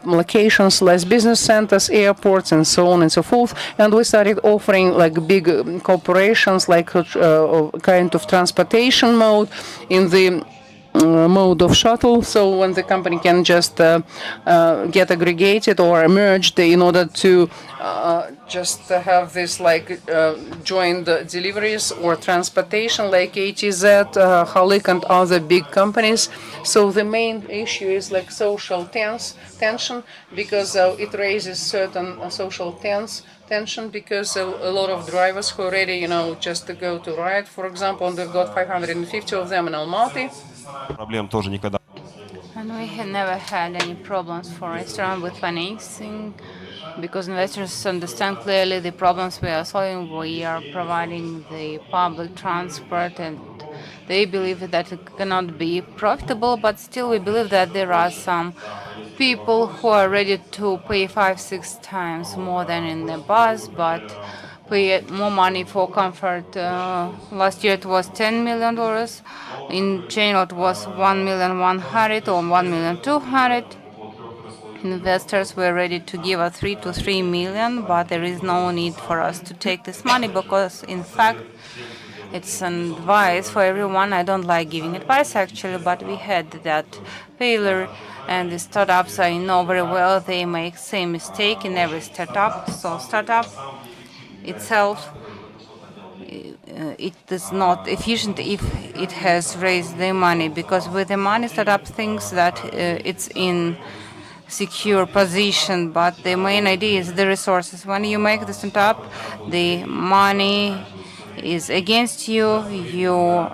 locations, like business centers, airports, and so on and so forth. And we started offering like big corporations, like kind of transportation mode in the mode of shuttle, so when the company can just get aggregated or merged in order to just have this like joint deliveries or transportation like ATZ, Halik and other big companies. So the main issue is like social tension because it raises certain social tension because a lot of drivers who are ready, just to go to ride, for example, and we've got 550 of them in Almaty. And we had never had any problems for restaurant with financing because investors understand clearly the problems we are solving. We are providing the public transport and they believe that it cannot be profitable, but still we believe that there are some people who are ready to pay 5, 6 times more than in the bus, but pay more money for comfort. Last year it was $10 million. In general, it was 1,100,000 or 1,200,000. Investors were ready to give us 3 to 3 million, but there is no need for us to take this money because, in fact, it's an advice for everyone. I don't like giving advice actually, but we had that failure, and the startups I know very well. They make same mistake in every startup. So startup itself it is not efficient if it has raised the money because with the money startup thinks that it's in secure position, but the main idea is the resources. When you make the startup, the money is against you. You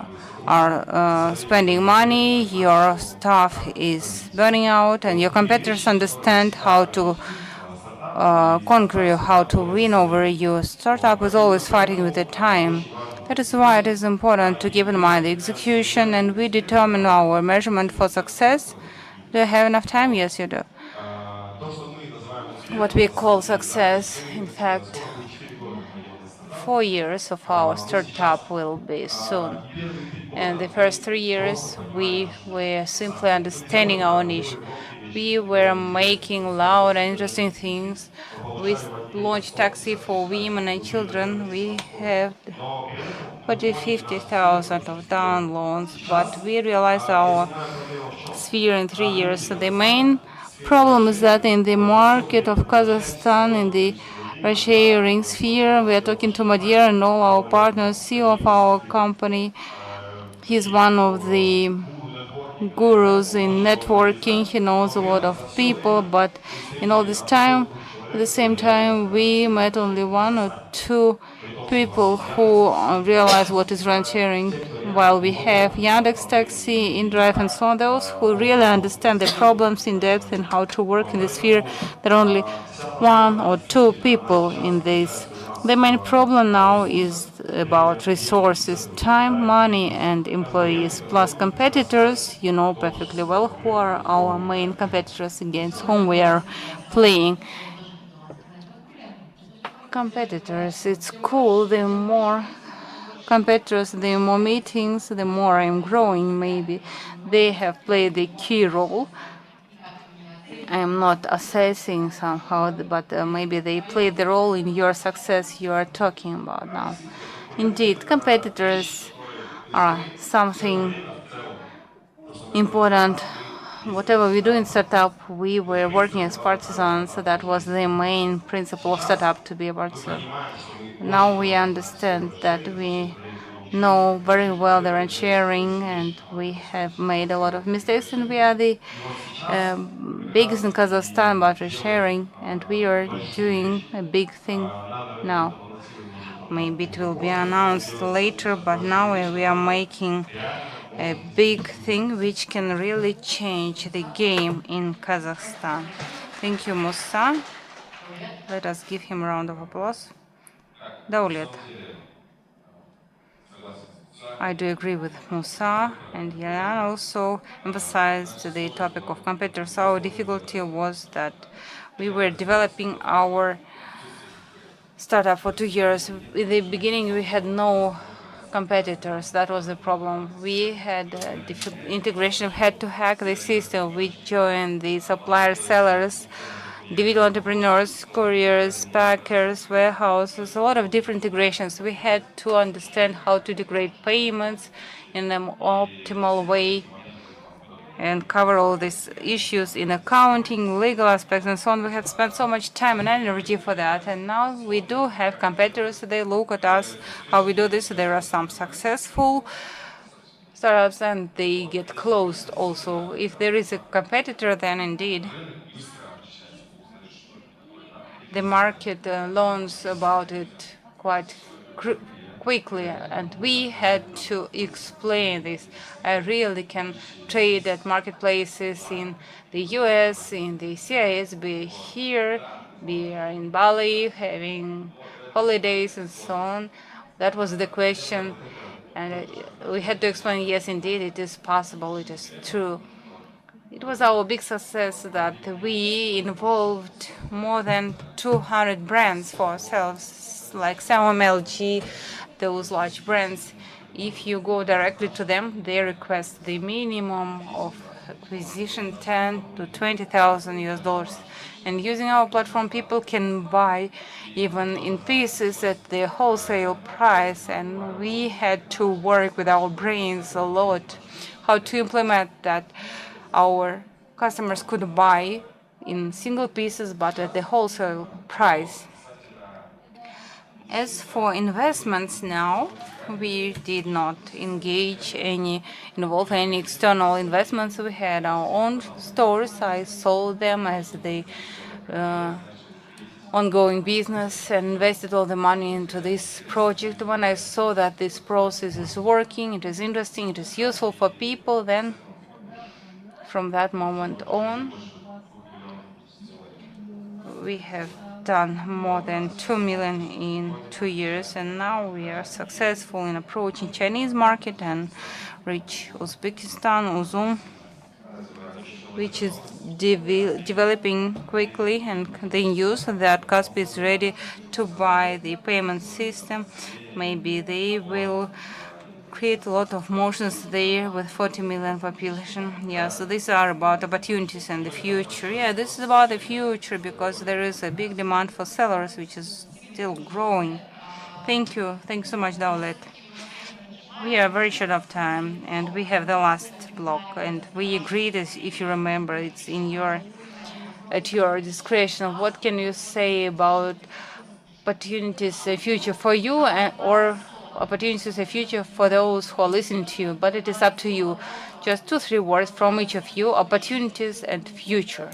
are spending money, your staff is burning out, and your competitors understand how to conquer you, how to win over you. Startup is always fighting with the time. That is why it is important to keep in mind the execution, and we determine our measurement for success. Do you have enough time? Yes, you do. What we call success, in fact, 4 years of our startup will be soon. And the first 3 years, we were simply understanding our niche. We were making loud and interesting things. We launched taxi for women and children. We have 50,000 of downloads, but we realized our sphere in 3 years. So the main problem is that in the market of Kazakhstan, in the sharing sphere, we are talking to Madir and all our partners, CEO of our company. He's one of the gurus in networking. He knows a lot of people, but in all this time, at the same time, we met only 1 or 2 people who realize what is ride sharing, while we have Yandex Taxi, InDrive, and so on. Those who really understand the problems in depth and how to work in the sphere, there are only 1 or 2 people in this. The main problem now is about resources, time, money, and employees, plus competitors. You know perfectly well who are our main competitors against whom we are playing. Competitors, it's cool. The more competitors, the more meetings, the more I'm growing, maybe. They have played the key role. I am not assessing somehow, but maybe they play the role in your success you are talking about now. Indeed, competitors are something important. Whatever we do in startup, we were working as partisans, so that was the main principle of startup, to be a partisan. Now we understand that we know very well the rent sharing and we have made a lot of mistakes, and we are the biggest in Kazakhstan about rent sharing, and we are doing a big thing now. Maybe it will be announced later, but now we are making a big thing which can really change the game in Kazakhstan. Thank you, Musa. Let us give him a round of applause. Daulet. I do agree with Musa, and Yan also emphasized the topic of competitors. Our difficulty was that we were developing our startup for 2 years. In the beginning, we had no competitors. That was the problem. We had integration, had to hack the system. We joined the suppliers, sellers, individual entrepreneurs, couriers, packers, warehouses, a lot of different integrations. We had to understand how to integrate payments in an optimal way. and cover all these issues in accounting, legal aspects, and so on. We have spent so much time and energy for that, and now we do have competitors. They look at us, how we do this. There are some successful startups, and they get closed also. If there is a competitor, then indeed the market learns about it quite quickly, and we had to explain this. I really can trade at marketplaces in the US, in the CIS, be here, be in Bali, having holidays and so on. That was the question, and we had to explain, yes, indeed, it is possible, it is true. It was our big success that we involved more than 200 brands for ourselves, like Xiaomi, LG, those large brands. If you go directly to them, they request the minimum of acquisition 10 to 20,000 US dollars. And using our platform, people can buy even in pieces at the wholesale price. And we had to work with our brains a lot how to implement that our customers could buy in single pieces but at the wholesale price. As for investments now, we did not involve any external investments. We had our own stores. I sold them as the ongoing business and invested all the money into this project. When I saw that this process is working, it is interesting, it is useful for people, then from that moment on, we have done more than 2 million in 2 years, and now we are successful in approaching Chinese market and reach Uzbekistan, Uzum, which is developing quickly, and the news that Kaspi is ready to buy the payment system. Maybe they will create a lot of motions there with 40 million population. Yeah, so these are about opportunities and the future. Yeah, this is about the future because there is a big demand for sellers, which is still growing. Thank you. Thanks so much, Daulet. We are very short of time, and we have the last block, and we agreed, as if you remember, it's at your discretion. What can you say about opportunities, a future for you, or opportunities, a future for those who are listening to you? But it is up to you. Just 2, 3 words from each of you: opportunities and future.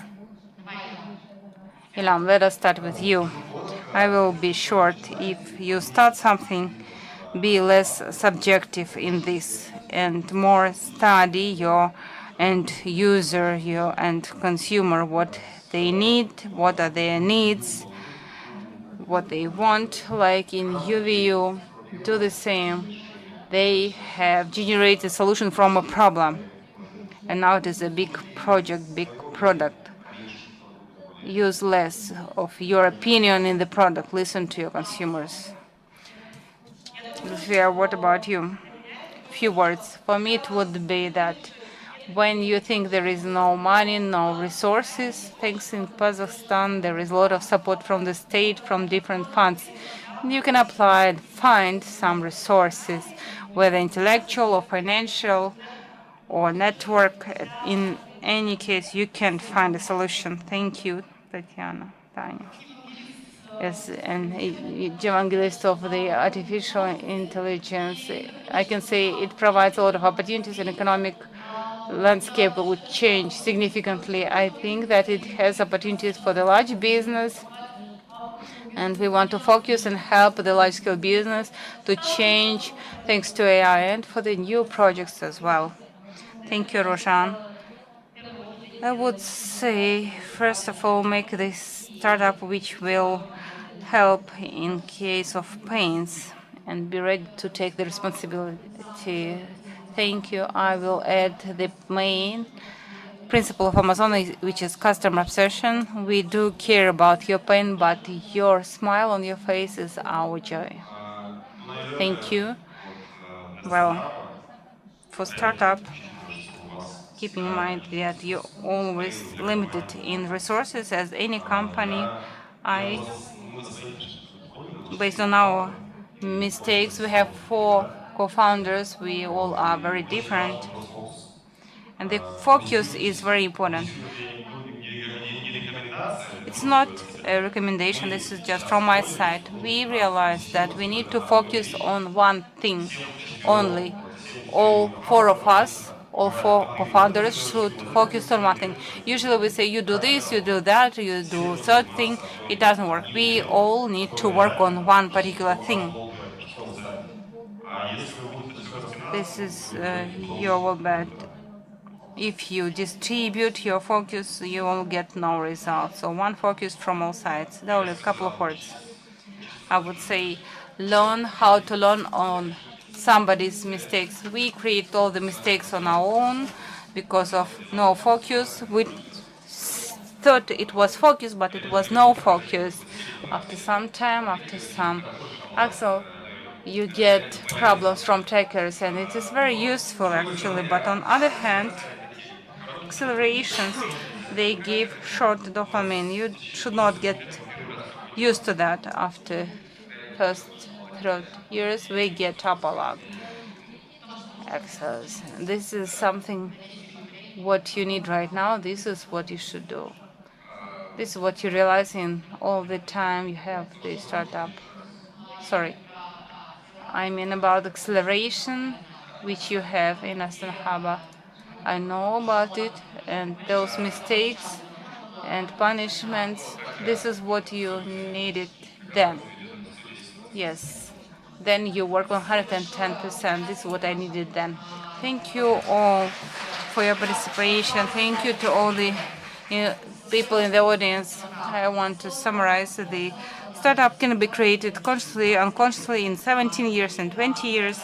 Ilan, let us start with you. I will be short. If you start something, be less subjective in this and more study your end user, your end consumer, what they need, what are their needs, what they want. Like in UVU, do the same. They have generated a solution from a problem, and now it is a big project, big product. Use less of your opinion in the product. Listen to your consumers. Lucia, what about you? Few words. For me, it would be that when you think there is no money, no resources, thanks in Kazakhstan, there is a lot of support from the state, from different funds. You can apply and find some resources, whether intellectual or financial or network. In any case, you can find a solution. Thank you, Tatiana, Tanya. As an evangelist of the artificial intelligence, I can say it provides a lot of opportunities, and economic landscape would change significantly. I think that it has opportunities for the large business, and we want to focus and help the large-scale business to change thanks to AI, and for the new projects as well. Thank you, Roshan. I would say, first of all, make this startup which will help in case of pains and be ready to take the responsibility. Thank you. I will add the main principle of Amazon, which is customer obsession. We do care about your pain, but your smile on your face is our joy. Thank you. Well, for startup, keep in mind that you're always limited in resources as any company. Based on our mistakes, we have 4 co-founders. We all are very different. And the focus is very important. It's not a recommendation, this is just from my side. We realize that we need to focus on one thing only. All four of us, all four co-founders should focus on one thing. Usually we say you do this, you do that, you do third thing. It doesn't work. We all need to work on one particular thing. This is your bad. If you distribute your focus, you will get no results. So one focus from all sides. There are a couple of words. I would say learn how to learn on somebody's mistakes. We create all the mistakes on our own because of no focus. We thought it was focus, but it was no focus. After some time, after some axle, you get problems from trackers, and it is very useful actually. But on other hand, accelerations, they give short dopamine. You should not get used to that. After first, third years, we get up a lot. Access. This is something what you need right now. This is what you should do. This is what you realize in all the time you have the startup. Sorry. I mean about acceleration, which you have in Aston Harbor. I know about it, and those mistakes and punishments, this is what you needed then. Yes, then you work 110%. This is what I needed then. Thank you all for your participation. Thank you to all the people in the audience. I want to summarize the startup can be created consciously, unconsciously in 17 years and 20 years.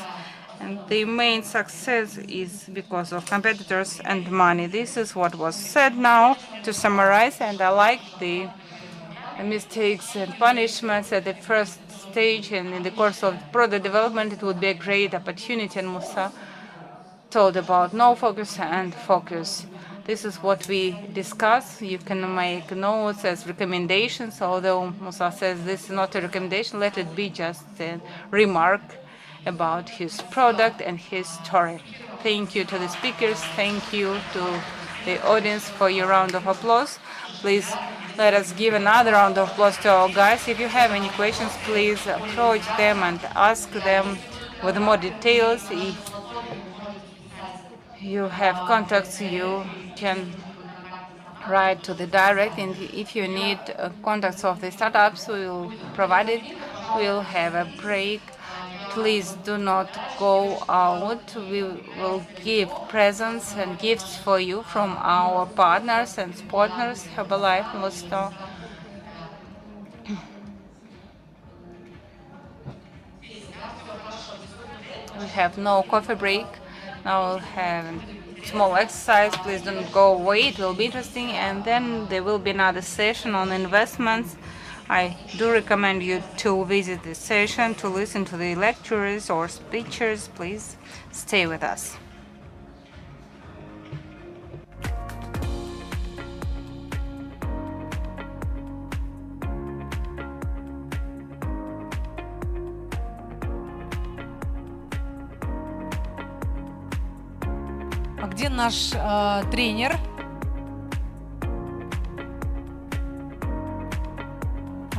And the main success is because of competitors and money. This is what was said now to summarize, and I like the mistakes and punishments at the first stage and in the course of product development. It would be a great opportunity, and Musa told about no focus and focus. This is what we discuss. You can make notes as recommendations, although Musa says this is not a recommendation, let it be just a remark about his product and his story. Thank you to the speakers. Thank you to the audience for your round of applause. Please let us give another round of applause to our guys. If you have any questions, please approach them and ask them with more details. If you have contacts, you can write to the direct, and if you need contacts of the startups, we will provide it. We'll have a break. Please do not go out. We will give presents and gifts for you from our partners and partners, Herbalife, Vostok. We have no coffee break. Now we'll have small exercise. Please don't go away. It will be interesting. And then there will be another session on investments. I do recommend you to visit this session, to listen to the lecturers or speeches. Please stay with us. А где наш тренер?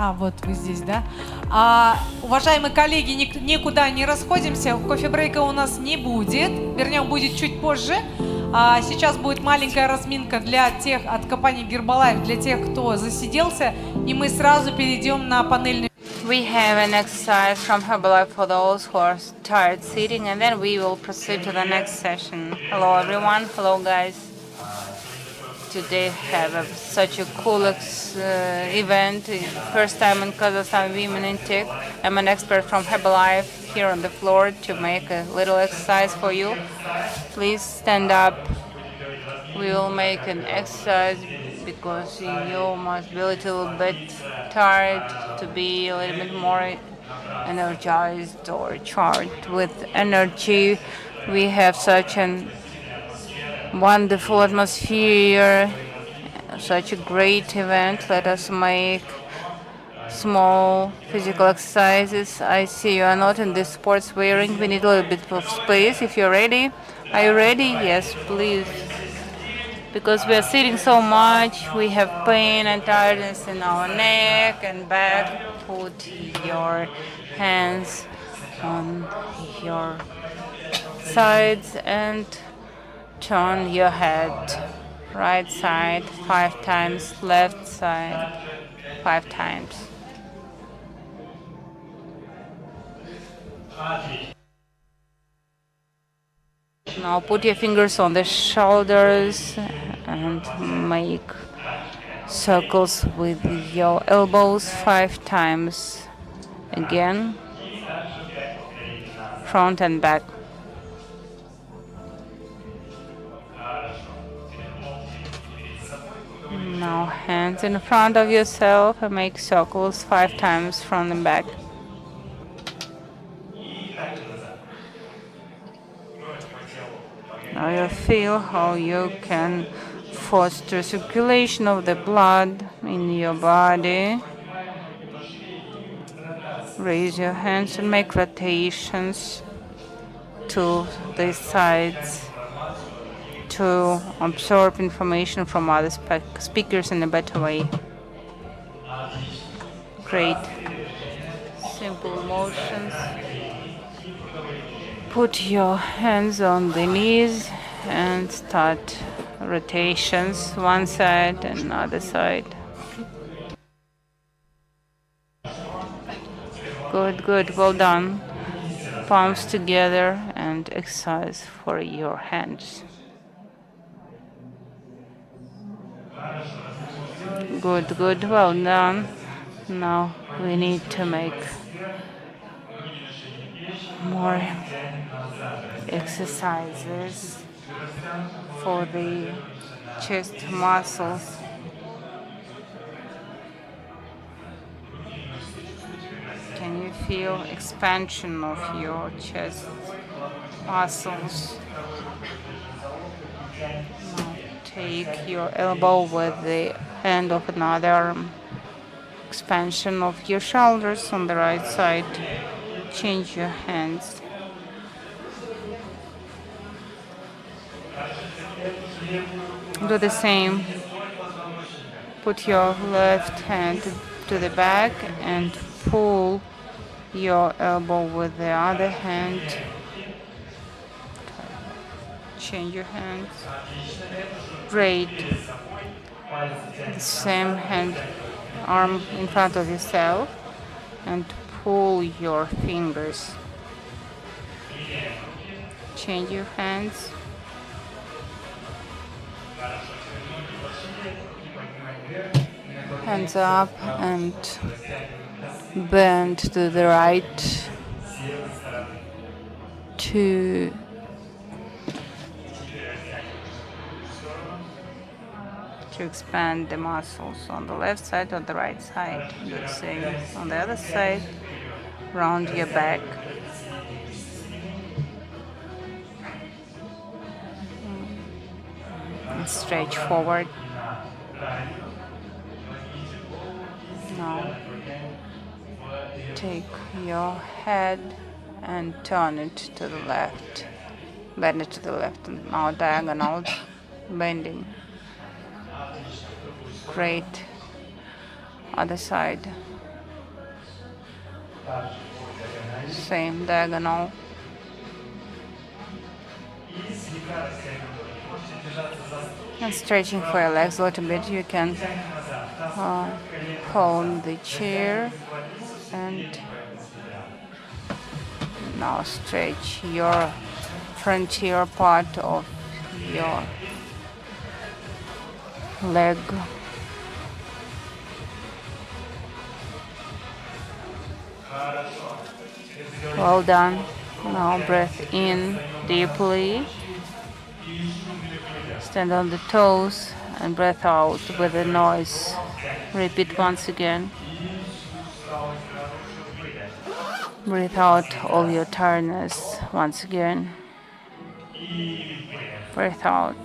А, вот вы здесь, да? Уважаемые коллеги, никуда не расходимся. Кофе-брейка у нас не будет. Вернее, будет чуть позже. Сейчас будет маленькая разминка для тех от компании Herbalife, для тех, кто засиделся. И мы сразу перейдем на панельную. We have an exercise from Herbalife for those who are tired sitting, and then we will proceed to the next session. Hello everyone, hello guys. Today have such a cool event, first time in Kazakhstan, Women in Tech. I'm an expert from Herbalife here on the floor to make a little exercise for you. Please stand up. We will make an exercise because you must be a little bit tired to be a little bit more energized or charged with energy. We have such a wonderful atmosphere, such a great event. Let us make small physical exercises. I see you are not in the sports wearing. We need a little bit of space. If you're ready, are you ready? Yes, please. because we are sitting so much, we have pain and tiredness in our neck and back. Put your hands on your sides and turn your head. Right side 5 times, left side 5 times. Now put your fingers on the shoulders and make circles with your elbows 5 times. Again, front and back. Now hands in front of yourself and make circles 5 times front and back. Now you feel how you can foster circulation of the blood in your body. Raise your hands and make rotations to the sides to absorb information from other speakers in a better way. Great. Simple motions. Put your hands on the knees and start rotations, one side and other side. Good, good, well done. Palms together and exercise for your hands. Good, good, well done. Now we need to make more exercises for the chest muscles. Can you feel expansion of your chest muscles? Now take your elbow with the end of another arm. Expansion of your shoulders on the right side. Change your hands. Do the same. Put your left hand to the back and pull your elbow with the other hand. Change your hands. Great. The same hand, arm in front of yourself and pull your fingers. Change your hands. Hands up and bend to the right to expand the muscles on the left side or the right side. Do the same on the other side. Round your back. And stretch forward. Now take your head and turn it to the left. Bend it to the left and now diagonal bending. Great. Other side. Same diagonal. And stretching for your legs a little bit. You can hold the chair and now stretch your frontier part of your leg. Well done. Now breath in deeply. Stand on the toes and breath out with a noise. Repeat once again. Breathe out all your tiredness once again. Breathe out.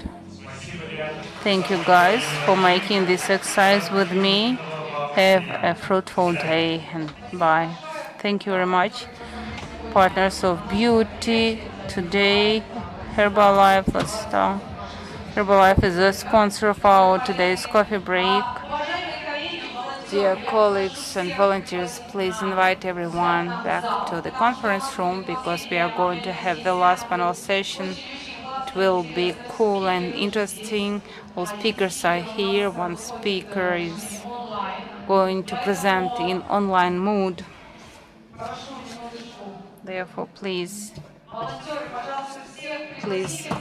Thank you guys for making this exercise with me. Have a fruitful day and bye. Thank you very much. Partners of Beauty today, Herbalife, let's start. Herbalife is the sponsor of our today's coffee break. Dear colleagues and volunteers, please invite everyone back to the conference room because we are going to have the last panel session. It will be cool and interesting. All speakers are here. One speaker is going to present in online mode. Therefore, please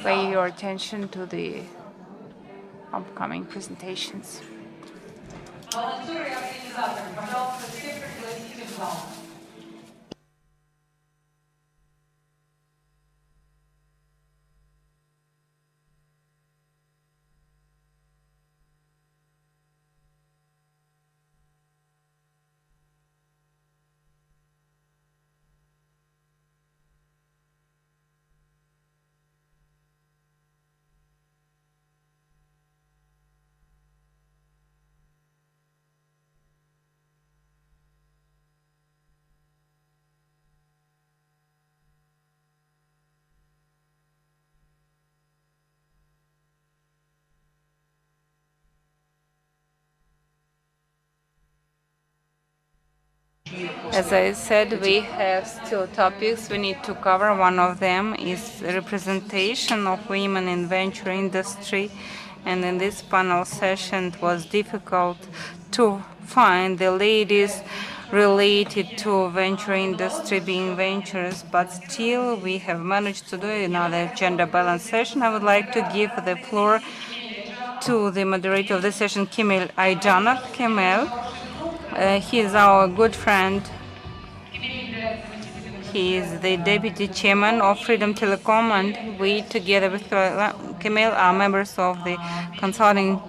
pay your attention to the upcoming presentations. As I said, we have still topics we need to cover. One of them is representation of women in venture industry. And in this panel session, it was difficult to find the ladies related to venture industry being ventures, but still we have managed to do another gender balance session. I would like to give the floor to the moderator of the session, Kemal Ayjanov. Kemal, he is our good friend. He is the deputy chairman of Freedom Telecom, and we, together with Kemal, are members of the consulting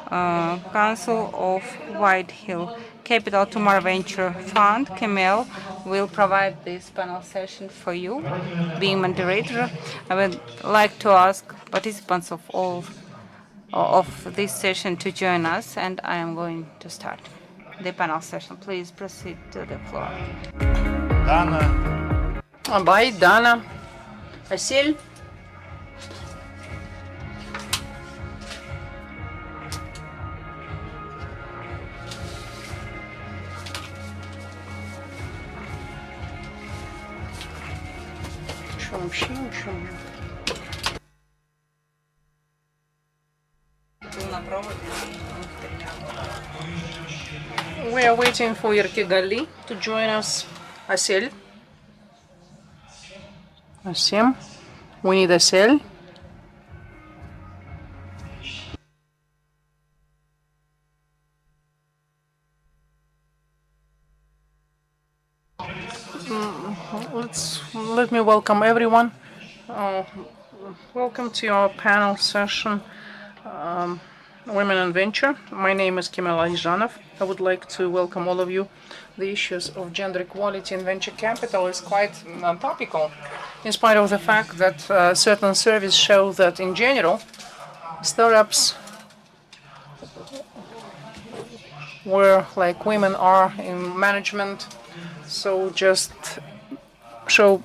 council of White Hill Capital Tomorrow Venture Fund. Kemal will provide this panel session for you, being moderator. I would like to ask participants of this session to join us, and I am going to start the panel session. Please proceed to the floor. Bye, Dana. Asil. We are waiting for Irkigali to join us. Asil. Asim. We need Asil. Let me welcome everyone. Welcome to our panel session, Women in Venture. My name is Kemal Ayjanov. I would like to welcome all of you. The issues of gender equality in venture capital is quite topical, in spite of the fact that certain surveys show that in general, startups where like women are in management, so just show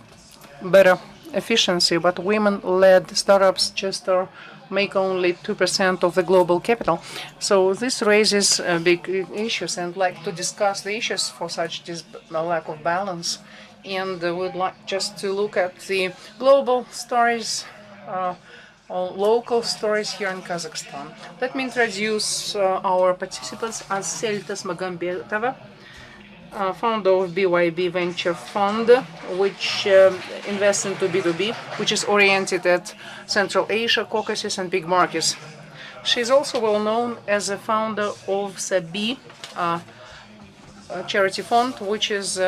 better efficiency, but women-led startups just make only 2% of the global capital. So this raises big issues, and like to discuss the issues for such this lack of balance. And would like just to look at the global stories, or local stories here in Kazakhstan. Let me introduce our participants. Asil Tasmagambetova, founder of BYB Venture Fund, which invests into B2B, which is oriented at Central Asia, Caucasus, and big markets. She's also well known as a founder of Sabi, a charity fund, which is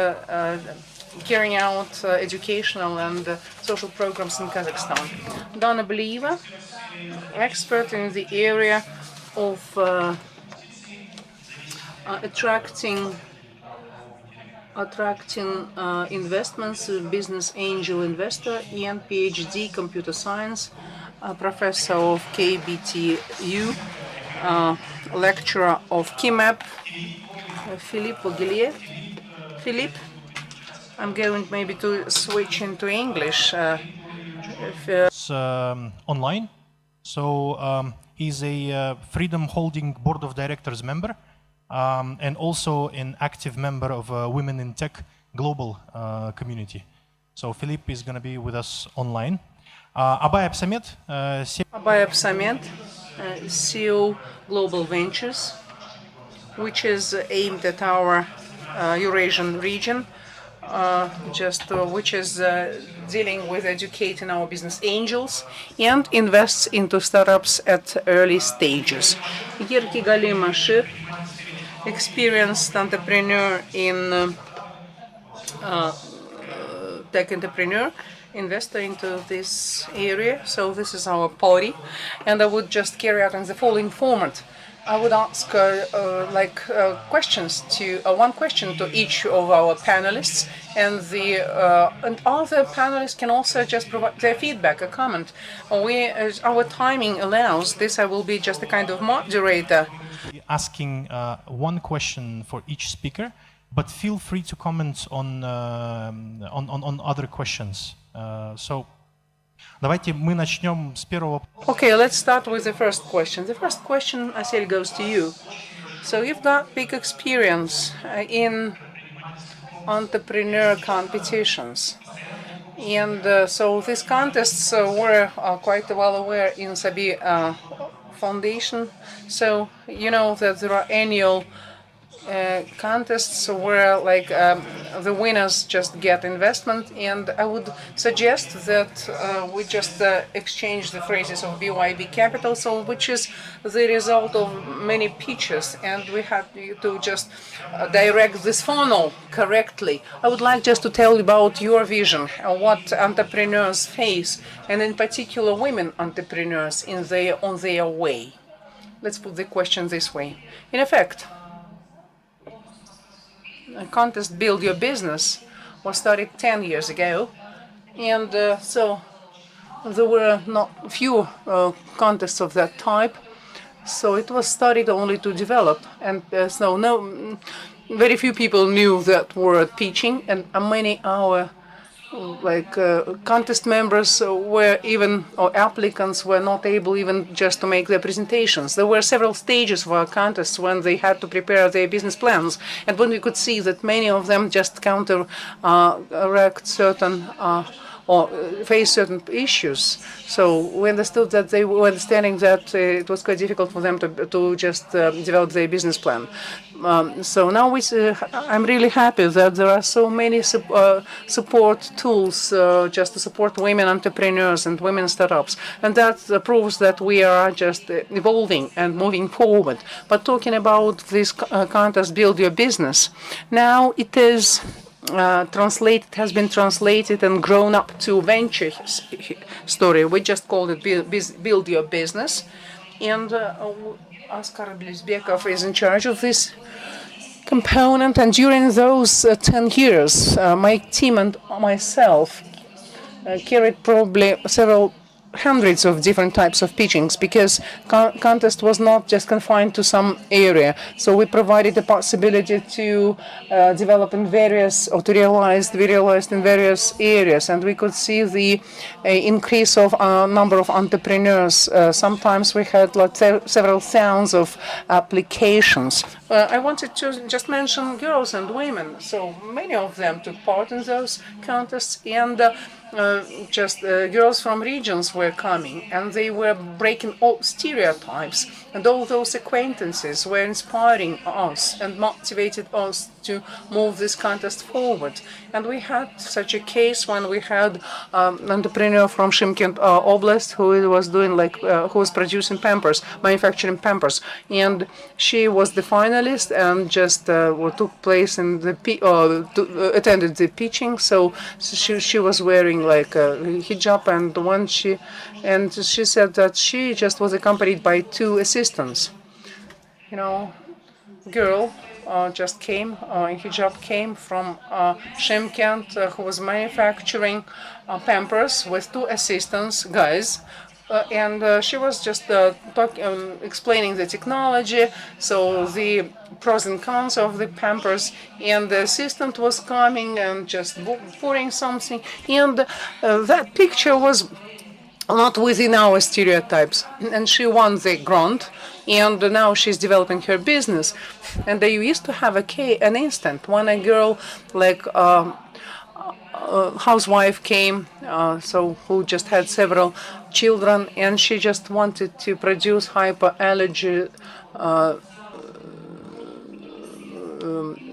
carrying out educational and social programs in Kazakhstan. Dana Blieva, expert in the area of attracting investments, business angel investor, and PhD computer science, professor of KBTU, lecturer of KIMAP, Philippe Ogillier. Philippe, I'm going maybe to switch into English. It's online, So he's a Freedom Holding Board of Directors member and also an active member of Women in Tech global community. So Philippe is going to be with us online. Abay Absamet, CEO Global Ventures, which is aimed at our Eurasian region, which is dealing with educating our business angels and invests into startups at early stages. Jirki Galimashir, experienced entrepreneur in tech entrepreneur, investor into this area. So this is our party, and I would just carry out in the following format. I would ask questions to one question to each of our panelists, and other panelists can also just provide their feedback, a comment. As our timing allows, this I will be just a kind of moderator. Asking one question for each speaker, but feel free to comment on other questions. Давайте мы начнем с первого. Okay, let's start with the first question. The first question, Asil, goes to you. So you've got big experience in entrepreneur competitions. And so these contests were quite well aware in Sabi Foundation. So you know that there are annual contests where the winners just get investment, and I would suggest that we just exchange the phrases of BYB Capital, so which is the result of many pitches, and we have to just direct this funnel correctly. I would like just to tell you about your vision, what entrepreneurs face, and in particular women entrepreneurs on their way. Let's put the question this way. In effect, a contest Build Your Business was started 10 years ago, and so there were not few contests of that type. So it was started only to develop, and very few people knew that word pitching, and many our contest members or applicants were not able even just to make their presentations. There were several stages of our contests when they had to prepare their business plans, and when we could see that many of them just counteract certain or face certain issues. So we understood that they were understanding that it was quite difficult for them to just develop their business plan. So now I'm really happy that there are so many support tools just to support women entrepreneurs and women startups. And that proves that we are just evolving and moving forward. But talking about this contest, Build Your Business, now it is has been translated and grown up to venture story. We just called it Build Your Business. And Oskar Blizbekov is in charge of this component. And during those 10 years, my team and myself carried probably several hundreds of different types of pitchings, because contest was not just confined to some area. So we provided the possibility to develop in various, or to be realized in various areas, and we could see the increase of number of entrepreneurs. Sometimes we had several thousands of applications. I wanted to just mention girls and women. So many of them took part in those contests, and girls from regions were coming, and they were breaking all stereotypes, and all those acquaintances were inspiring us and motivated us to move this contest forward. And we had such a case when we had an entrepreneur from Shymkent Oblast who was doing who was producing Pampers, manufacturing Pampers, and she was the finalist and just took place in the attended the pitching. So she was wearing like a hijab, and she said that she just was accompanied by 2 assistants. Girl just came in hijab, came from Shymkent, who was manufacturing Pampers with 2 assistants, guys. And she was just explaining the technology, so the pros and cons of the Pampers, and the assistant was coming and just pouring something, and that picture was not within our stereotypes. And she won the grant, and now she's developing her business. And they used to have an instant when a girl like housewife came, so who just had several children, and she just wanted to produce hyperallergy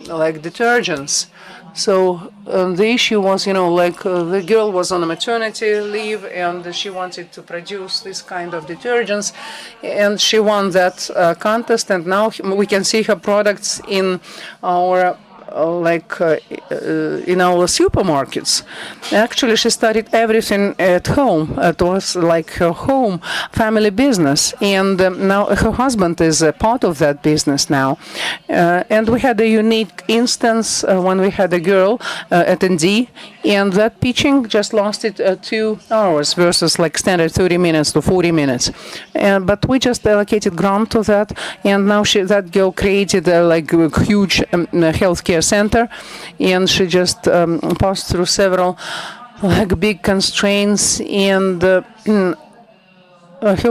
like detergents. So the issue was, the girl was on a maternity leave and she wanted to produce this kind of detergents, and she won that contest. And now we can see her products in our in our supermarkets. Actually, she started everything at home. It was like her home family business, and now her husband is a part of that business now. And we had a unique instance when we had a girl attendee, and that pitching just lasted 2 hours versus like standard 30 minutes to 40 minutes. But we just allocated grant to that, and now that girl created a huge healthcare center, and she just passed through several big constraints, and her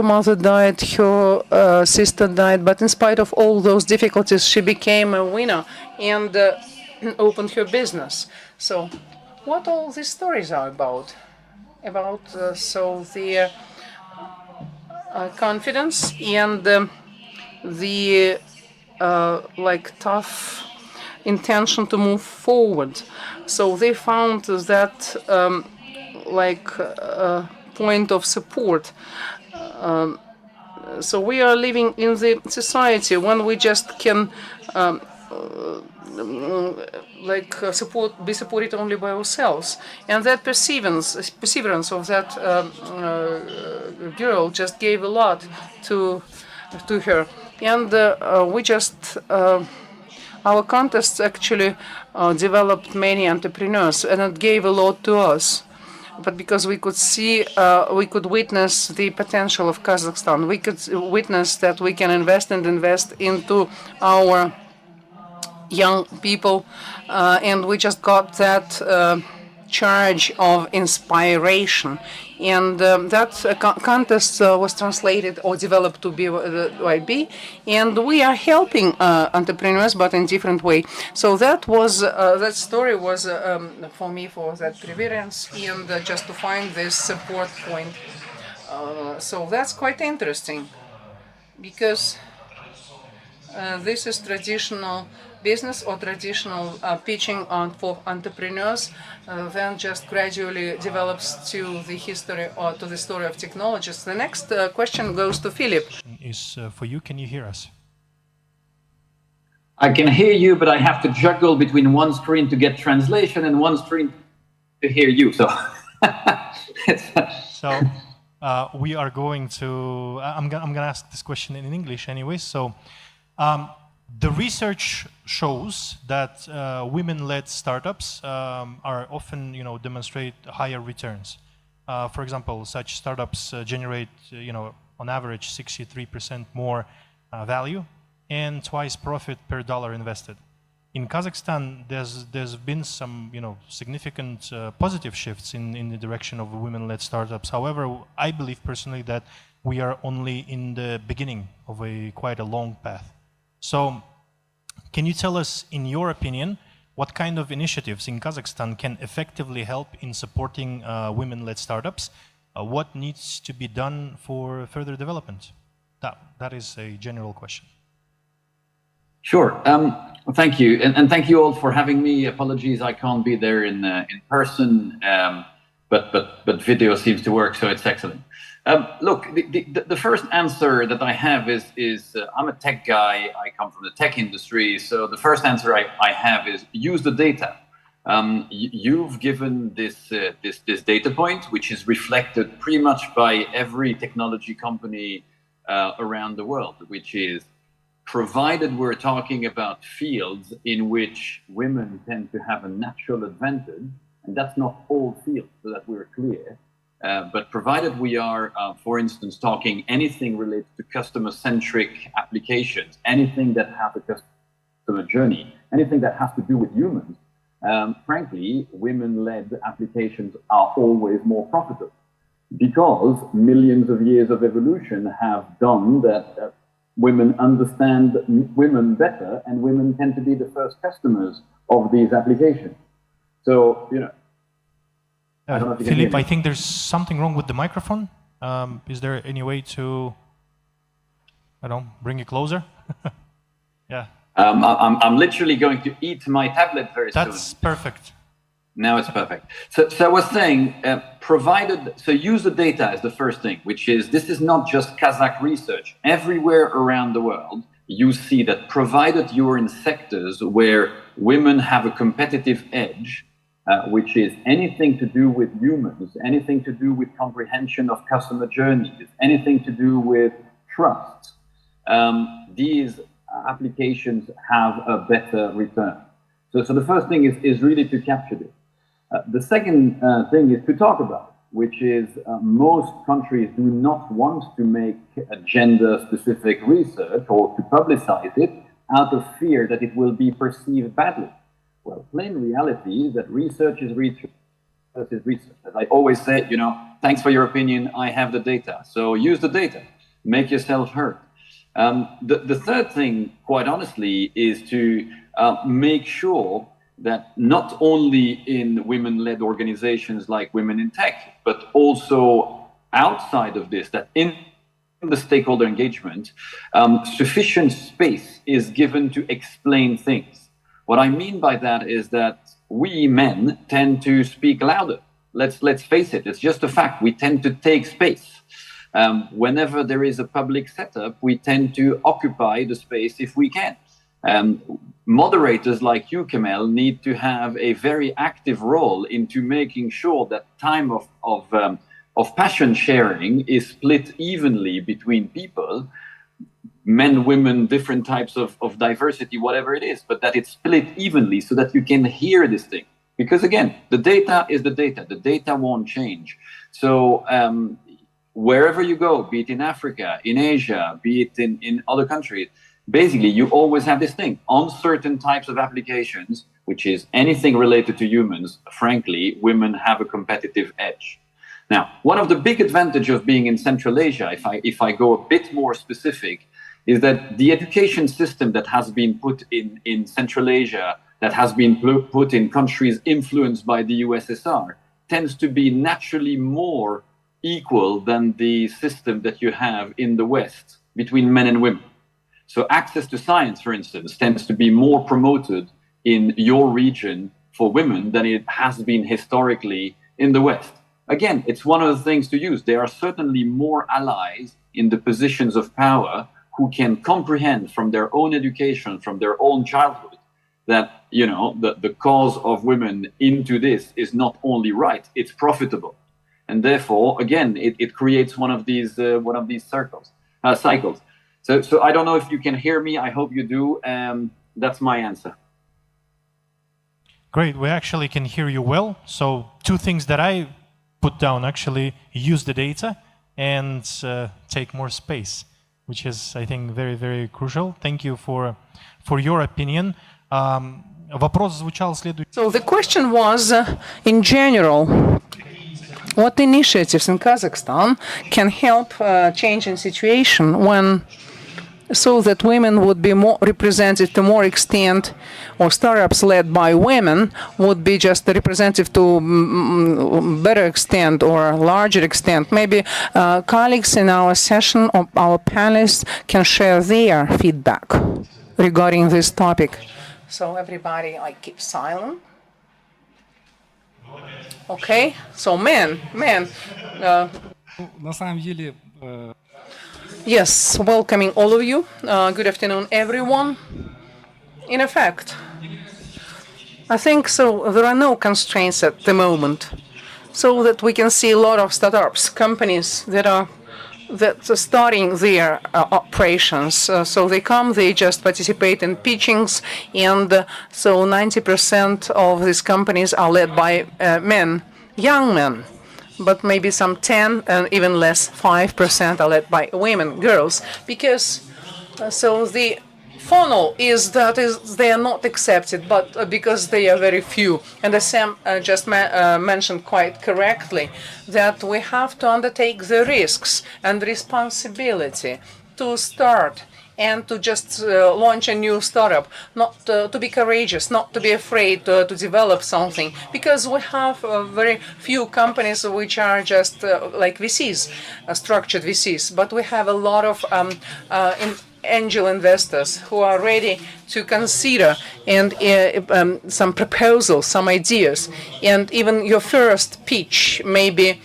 mother died, her sister died, but in spite of all those difficulties, she became a winner and opened her business. So what all these stories are about? So the confidence and the tough intention to move forward. So they found that point of support. So we are living in the society when we just can be supported only by ourselves, and that perseverance of that girl just gave a lot to her. And we just our contests actually developed many entrepreneurs, and it gave a lot to us. But because we could see, we could witness the potential of Kazakhstan, we could witness that we can invest into our young people, and we just got that charge of inspiration. And that contest was translated or developed to BYB, and we are helping entrepreneurs, but in different way. So that was that story was for me, for that perseverance and just to find this support point. So that's quite interesting, because this is traditional business or traditional pitching for entrepreneurs, then just gradually develops to the history or to the story of technologies. The next question goes to Philip. Is for you. Can you hear us? I can hear you, but I have to juggle between one screen to get translation and one screen to hear you. So, we are going to. I'm gonna ask this question in English anyway. So. The research shows that women-led startups are often, demonstrate higher returns. For example, such startups generate, on average, 63% more value and twice profit per dollar invested. In Kazakhstan, there's been some, significant positive shifts in the direction of women-led startups. However, I believe personally that we are only in the beginning of quite a long path. So, can you tell us, in your opinion, what kind of initiatives in Kazakhstan can effectively help in supporting women-led startups? What needs to be done for further development? That is a general question. Sure. Thank you, and thank you all for having me. Apologies, I can't be there in person, but video seems to work, so it's excellent. Look, the first answer that I have is I'm a tech guy. I come from the tech industry, so the first answer I have is use the data. You've given this data point, which is reflected pretty much by every technology company around the world, which is, provided we're talking about fields in which women tend to have a natural advantage, and that's not all fields, so that we're clear. But provided we are, for instance, talking anything related to customer-centric applications, anything that has a customer journey, anything that has to do with humans, frankly, women-led applications are always more profitable. because millions of years of evolution have done that women understand women better, and women tend to be the first customers of these applications. So, you know, I don't know if you can hear Philippe, me. I think there's something wrong with the microphone. Is there any way to, I don't know, bring it closer? Yeah. I'm literally going to eat my tablet very soon. That's perfect. Now it's perfect. So I was saying, use the data as the first thing, which is, this is not just Kazakh research. Everywhere around the world, you see that provided you're in sectors where women have a competitive edge, which is anything to do with humans, anything to do with comprehension of customer journeys, anything to do with trust, these applications have a better return. So the first thing is really to capture this. The second thing is to talk about it, which is most countries do not want to make gender-specific research or to publicize it out of fear that it will be perceived badly. Well, plain reality is that research is research. As I always say, you know, thanks for your opinion, I have the data. So use the data, make yourself heard. The third thing, quite honestly, is to make sure that not only in women-led organizations like Women in Tech, but also outside of this, that in the stakeholder engagement, sufficient space is given to explain things. What I mean by that is that we men tend to speak louder. Let's face it, it's just a fact. We tend to take space. Whenever there is a public setup, we tend to occupy the space if we can. Moderators like you, Kamel, need to have a very active role into making sure that time of passion sharing is split evenly between people, men, women, different types of diversity, whatever it is, but that it's split evenly so that you can hear this thing. Because again, the data is the data won't change. So wherever you go, be it in Africa, in Asia, be it in other countries, basically, you always have this thing on certain types of applications, which is anything related to humans. Frankly, women have a competitive edge. Now, one of the big advantages of being in Central Asia, if I go a bit more specific, is that the education system that has been put in Central Asia, that has been put in countries influenced by the USSR, tends to be naturally more equal than the system that you have in the West between men and women. So access to science, for instance, tends to be more promoted in your region for women than it has been historically in the West. Again, it's one of the things to use. There are certainly more allies in the positions of power who can comprehend from their own education, from their own childhood, that, you know, the cause of women into this is not only right, it's profitable. And therefore, again, it creates one of these cycles. So I don't know if you can hear me. I hope you do. That's my answer. Great. We actually can hear you well. So two things that I put down, actually, use the data and take more space, which is, I think, very, very crucial. Thank you for your opinion. Вопрос звучал следующий. So the question was, in general, what initiatives in Kazakhstan can help changing situation so that women would be more represented to more extent, or startups led by women would be just representative to better extent or larger extent. Maybe colleagues in our session or our panelists can share their feedback regarding this topic. So everybody keep silent. Okay, so men. На самом деле. Yes, welcoming all of you. Good afternoon, everyone. In effect, I think so. There are no constraints at the moment, so that we can see a lot of startups, companies that are starting their operations. So they come, they just participate in pitchings, and so 90% of these companies are led by men, young men. But maybe some 10 and even less, 5% are led by women, girls, because so the funnel is that they are not accepted, but because they are very few. And as Sam just mentioned quite correctly, that we have to undertake the risks and responsibility to start and to just launch a new startup, not to be courageous, not to be afraid to develop something, because we have very few companies which are just like VCs, structured VCs, but we have a lot of angel investors who are ready to consider and some proposals, some ideas, and even your first pitch, maybe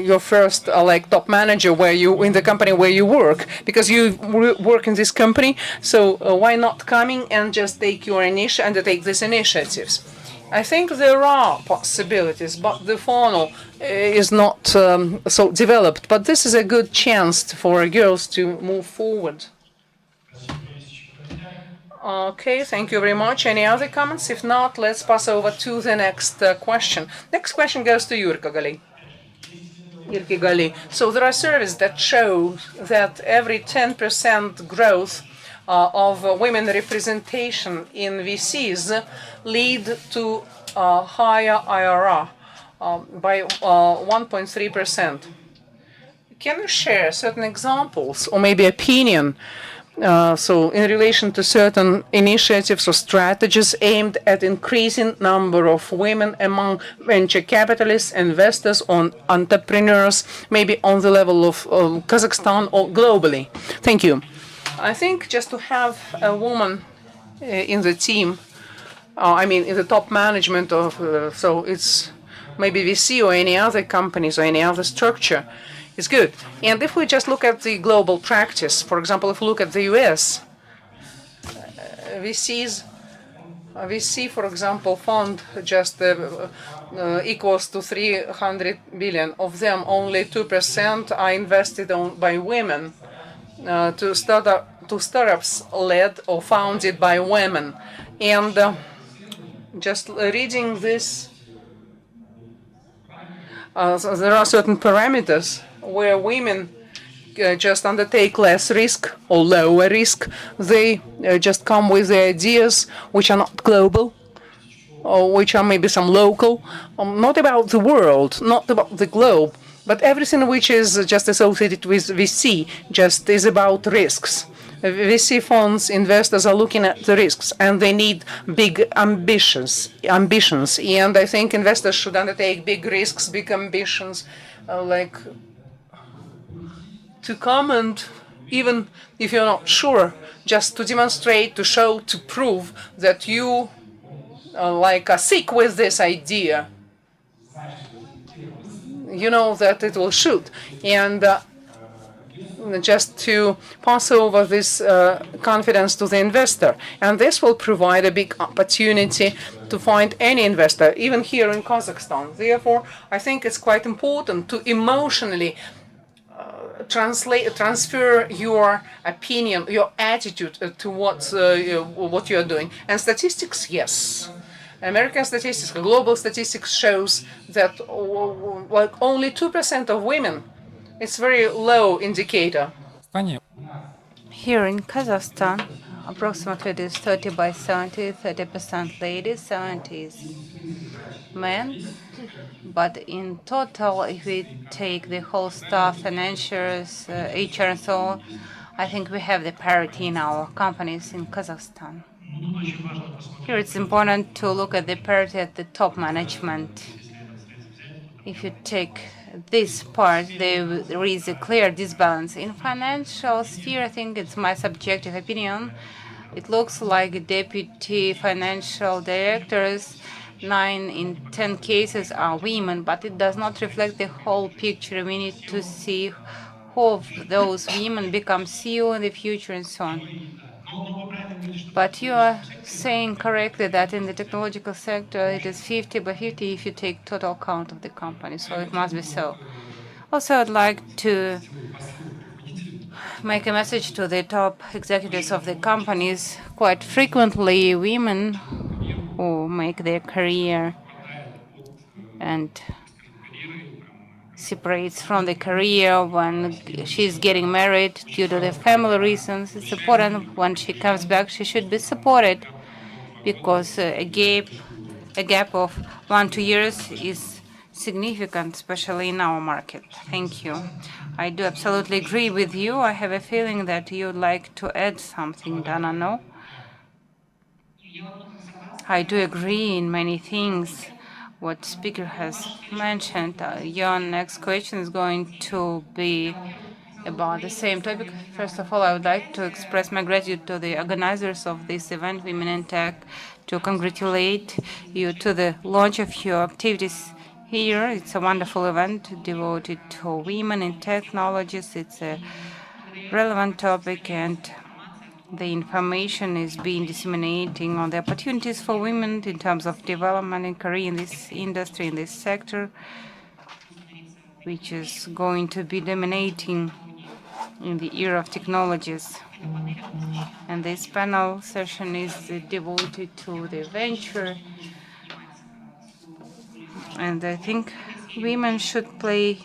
your first like top manager where you in the company where you work, because you work in this company. So why not coming and just take your undertake these initiatives? I think there are possibilities, but the funnel is not so developed. But this is a good chance for girls to move forward. Okay, thank you very much. Any other comments? If not, let's pass over to the next question. Next question goes to Jurka Gali. So there are surveys that show that every 10% growth of women representation in VCs lead to higher IRR by 1.3%. Can you share certain examples or maybe opinion so in relation to certain initiatives or strategies aimed at increasing number of women among venture capitalists, investors, on entrepreneurs, maybe on the level of Kazakhstan or globally? Thank you. I think just to have a woman in the team, I mean in the top management of, so it's maybe VC or any other companies or any other structure, is good. And if we just look at the global practice, for example, if we look at the US, VC, for example, fund just equals to 300 billion. Of them, only 2% are invested by women to startups led or founded by women. And just reading this, so there are certain parameters where women just undertake less risk or lower risk. They just come with the ideas which are not global, or which are maybe some local, not about the world, not about the globe, but everything which is just associated with VC just is about risks. VC funds, investors are looking at the risks, and they need big ambitions. And I think investors should undertake big risks, big ambitions, like to come and, even if you're not sure, just to demonstrate, to show, to prove that you are sick with this idea. You know that it will shoot. And just to pass over this confidence to the investor. And this will provide a big opportunity to find any investor, even here in Kazakhstan. Therefore, I think it's quite important to emotionally transfer your opinion, your attitude to what you are doing. And statistics, yes. American statistics, global statistics shows that like only 2% of women. It's very low indicator. Here in Kazakhstan, approximately it is 30 by 70, 30% ladies, 70s men. But in total, if we take the whole staff, financiers, HR and so on, I think we have the parity in our companies in Kazakhstan. Here it's important to look at the parity at the top management. If you take this part, there is a clear disbalance. In financial sphere, I think it's my subjective opinion, it looks like deputy financial directors, 9 in 10 cases are women, but it does not reflect the whole picture. We need to see who of those women become CEO in the future and so on. But you are saying correctly that in the technological sector, it is 50 by 50 if you take total count of the company, so it must be so. Also, I'd like to make a message to the top executives of the companies. Quite frequently, women who make their career and separates from the career, when she's getting married due to the family reasons. It's important when she comes back, she should be supported because a gap of 1-2 years is significant, especially in our market. Thank you. I do absolutely agree with you. I have a feeling that you'd like to add something, Dana, no? I do agree in many things what speaker has mentioned. Your next question is going to be about the same topic. First of all, I would like to express my gratitude to the organizers of this event, Women in Tech, to congratulate you to the launch of your activities here. It's a wonderful event devoted to women in technologies. It's a relevant topic, and the information is being disseminating on the opportunities for women in terms of development and career in this industry, in this sector, which is going to be dominating in the era of technologies. And this panel session is devoted to the venture. And I think women should play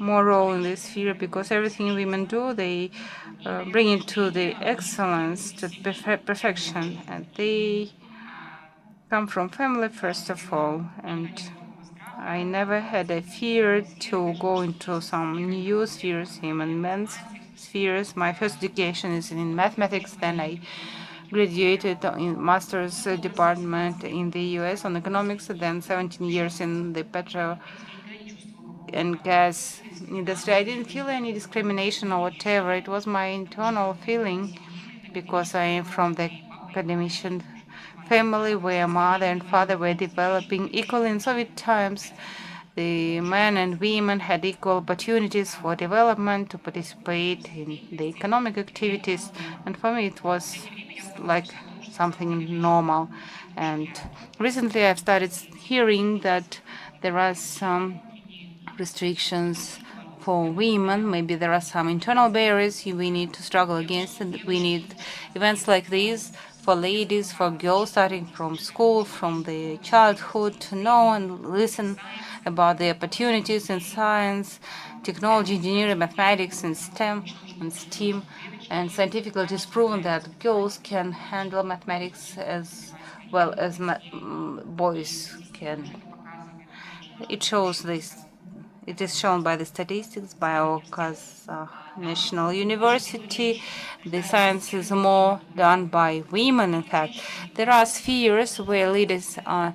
more role in this sphere because everything women do, they bring it to the excellence, to perfection. And they come from family, first of all. And I never had a fear to go into some new spheres, even men's spheres. My first education is in mathematics. Then I graduated in master's department in the US on economics. Then 17 years in the petrol and gas industry. I didn't feel any discrimination or whatever. It was my internal feeling because I am from the academician family where mother and father were developing equally in Soviet times. The men and women had equal opportunities for development to participate in the economic activities, and for me it was like something normal. And recently I've started hearing that there are some restrictions for women. Maybe there are some internal barriers we need to struggle against, and we need events like these for ladies, for girls starting from school, from the childhood, to know and listen about the opportunities in science, technology, engineering, mathematics, and STEM and STEAM. And scientifically, it is proven that girls can handle mathematics as well as boys can. It shows this. It is shown by the statistics by our Kazakh National University. The science is more done by women, in fact. There are spheres where leaders are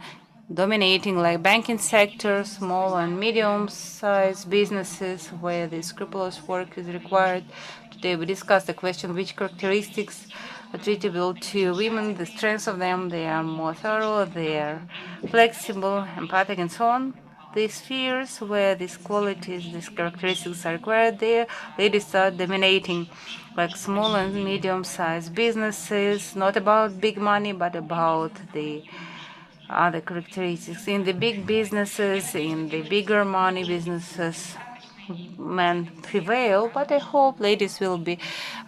dominating, like banking sector, small and medium-sized businesses, where the scrupulous work is required. Today we discussed the question which characteristics attributable to women, the strengths of them. They are more thorough, they are flexible, empathic, and so on. These spheres where these qualities, these characteristics are required, there ladies are dominating, like small and medium-sized businesses, not about big money, but about the other characteristics. In the big businesses, in the bigger money businesses, men prevail, but I hope ladies will be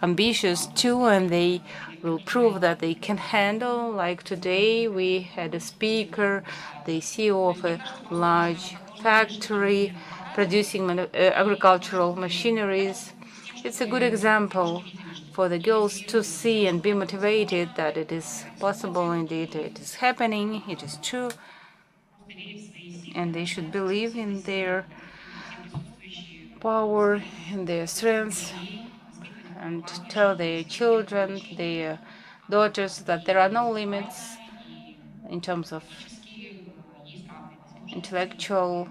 ambitious too, and they will prove that they can handle. Like today, we had a speaker, the CEO of a large factory producing agricultural machineries. It's a good example for the girls to see and be motivated that it is possible indeed, it is happening, it is true, and they should believe in their power and their strengths and tell their children, their daughters, that there are no limits in terms of intellectual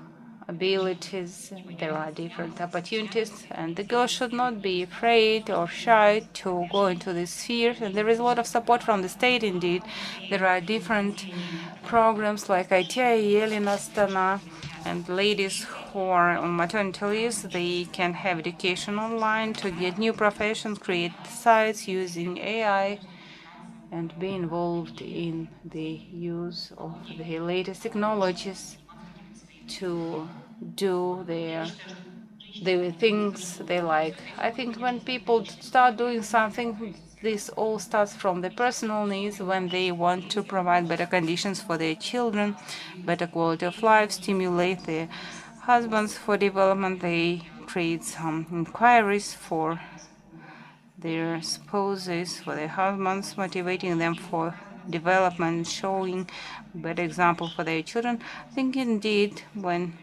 abilities. There are different opportunities, and the girls should not be afraid or shy to go into this sphere. And there is a lot of support from the state indeed. There are different programs like ITI, in Astana, and ladies who are on maternity leave, they can have education online to get new professions, create sites using AI, and be involved in the use of the latest technologies to do the things they like. I think when people start doing something, this all starts from the personal needs, when they want to provide better conditions for their children, better quality of life, stimulate their Husbands for Development, they create some inquiries for their spouses, for their husbands, motivating them for development, showing better example for their children. I think indeed when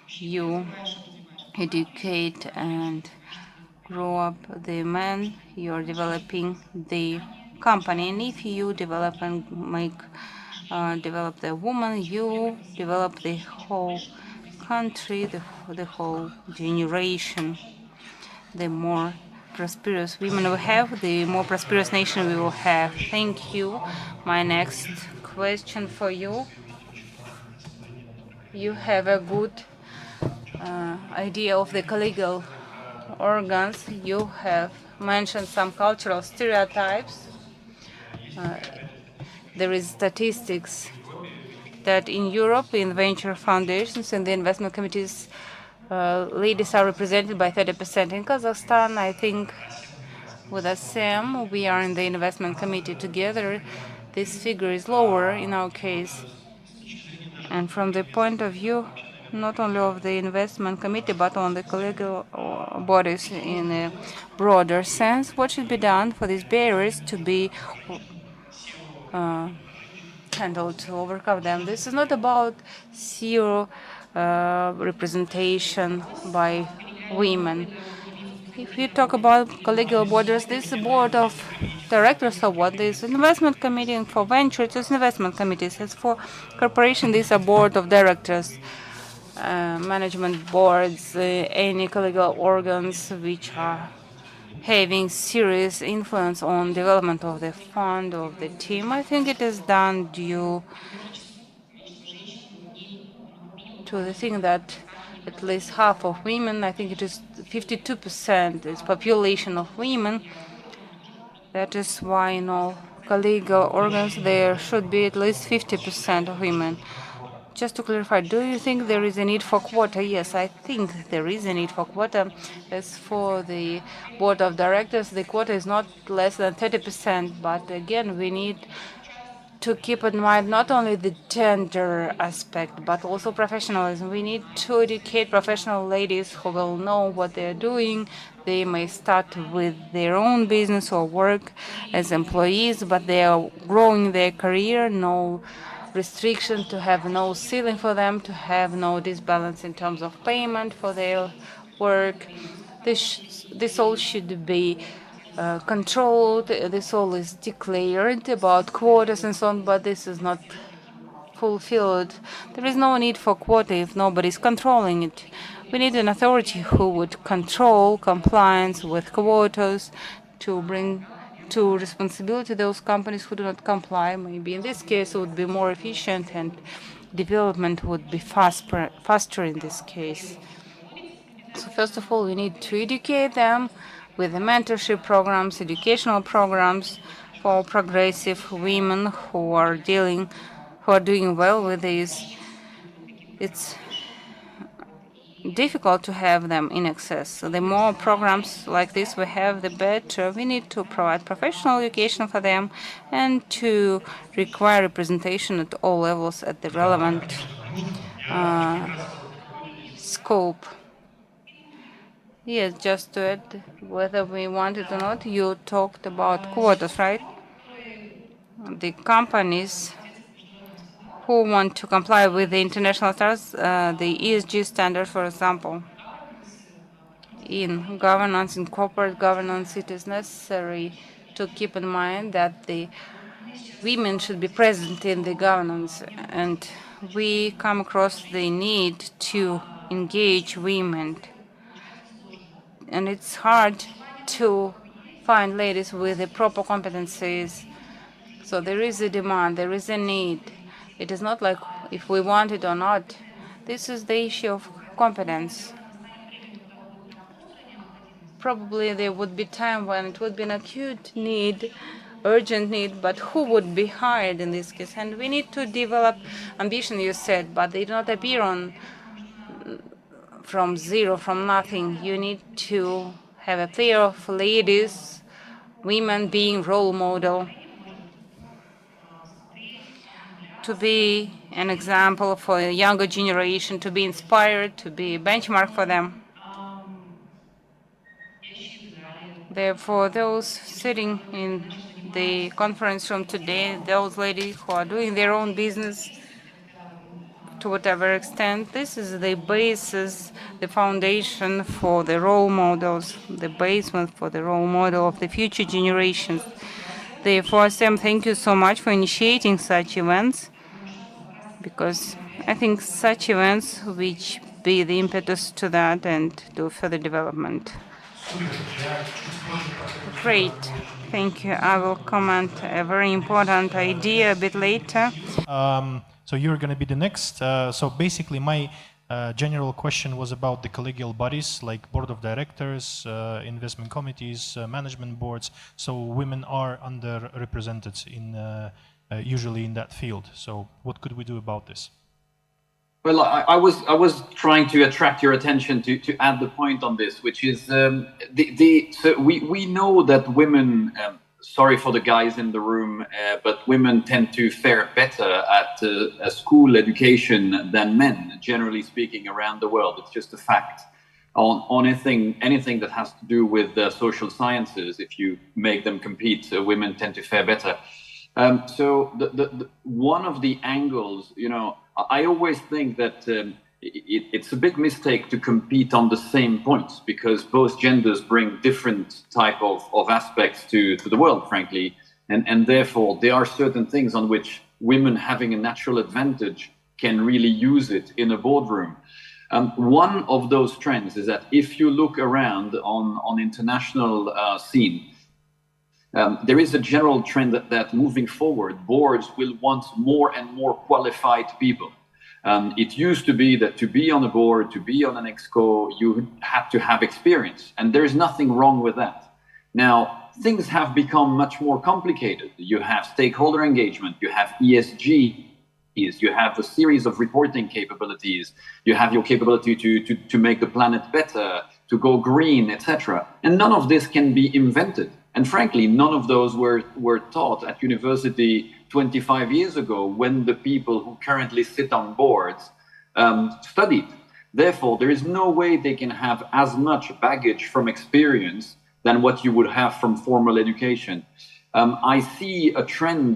you educate and grow up the man, you're developing the company. And if you develop and develop the woman, you develop the whole country, the whole generation. The more prosperous women we have, the more prosperous nation we will have. Thank you. My next question for you. You have a good idea of the collegial organs. You have mentioned some cultural stereotypes. There is statistics that in Europe, in venture foundations and the investment committees, ladies are represented by 30%. In Kazakhstan, I think with Sam, we are in the investment committee together. This figure is lower in our case. And from the point of view, not only of the investment committee, but on the collegial bodies in a broader sense, what should be done for these barriers to be handled, to overcome them? This is not about zero representation by women. If you talk about collegial borders, this board of directors of what is investment committee, and for ventures, it's investment committees. As for corporation, these are board of directors, management boards, any collegial organs which are having serious influence on development of the fund, of the team. I think it is done due to the thing that at least half of women, I think it is 52%, is population of women. That is why in all collegial organs there should be at least 50% of women. Just to clarify, do you think there is a need for quota? Yes, I think there is a need for quota. As for the board of directors, the quota is not less than 30%, but again, we need to keep in mind not only the gender aspect, but also professionalism. We need to educate professional ladies who will know what they're doing. They may start with their own business or work as employees, but they are growing their career, no restriction, to have no ceiling for them, to have no disbalance in terms of payment for their work. This all should be controlled. This all is declared about quotas and so on, but this is not fulfilled. There is no need for quota if nobody is controlling it. We need an authority who would control compliance with quotas, to bring to responsibility those companies who do not comply. Maybe in this case it would be more efficient and development would be faster in this case. So first of all, we need to educate them with the mentorship programs, educational programs for progressive women who are doing well with this. It's difficult to have them in excess. So the more programs like this we have, the better. We need to provide professional education for them and to require representation at all levels at the relevant scope. Yes, just to add, whether we want it or not, you talked about quotas, right? The companies who want to comply with the international standards, the ESG standard, for example, in governance, in corporate governance, it is necessary to keep in mind that the women should be present in the governance, and we come across the need to engage women. And it's hard to find ladies with the proper competencies. So there is a demand, there is a need. It is not like if we want it or not. This is the issue of competence. Probably there would be time when it would be an acute need, urgent need, but who would be hired in this case? And we need to develop ambition, you said, but they do not appear from zero, from nothing. You need to have a pair of ladies, women being role model, to be an example for a younger generation, to be inspired, to be a benchmark for them. Therefore, those sitting in the conference room today, those ladies who are doing their own business, to whatever extent, this is the basis, the foundation for the role models, the basement for the role model of the future generations. Therefore, Sam, thank you so much for initiating such events, because I think such events which be the impetus to that and to further development. Great, thank you. I will comment a very important idea a bit later. So you're going to be the next. So basically, my general question was about the collegial bodies like board of directors, investment committees, management boards. So women are underrepresented in usually in that field. So what could we do about this? Well, I was trying to attract your attention to add the point on this, which is so we know that women. Sorry for the guys in the room, but women tend to fare better at a school education than men, generally speaking, around the world. It's just a fact. On anything that has to do with social sciences, if you make them compete, women tend to fare better. So one of the angles, I always think that it's a big mistake to compete on the same points, because both genders bring different type of aspects to the world, frankly. And therefore, there are certain things on which women having a natural advantage can really use it in a boardroom. One of those trends is that if you look around on international scene, there is a general trend that moving forward, boards will want more and more qualified people. It used to be that to be on a board, to be on an exco, you had to have experience, and there's nothing wrong with that. Now, things have become much more complicated. You have stakeholder engagement, you have ESG, you have a series of reporting capabilities, you have your capability to make the planet better, to go green, etc. And none of this can be invented. And frankly, none of those were taught at university 25 years ago when the people who currently sit on boards studied. Therefore, there is no way they can have as much baggage from experience than what you would have from formal education. I see a trend,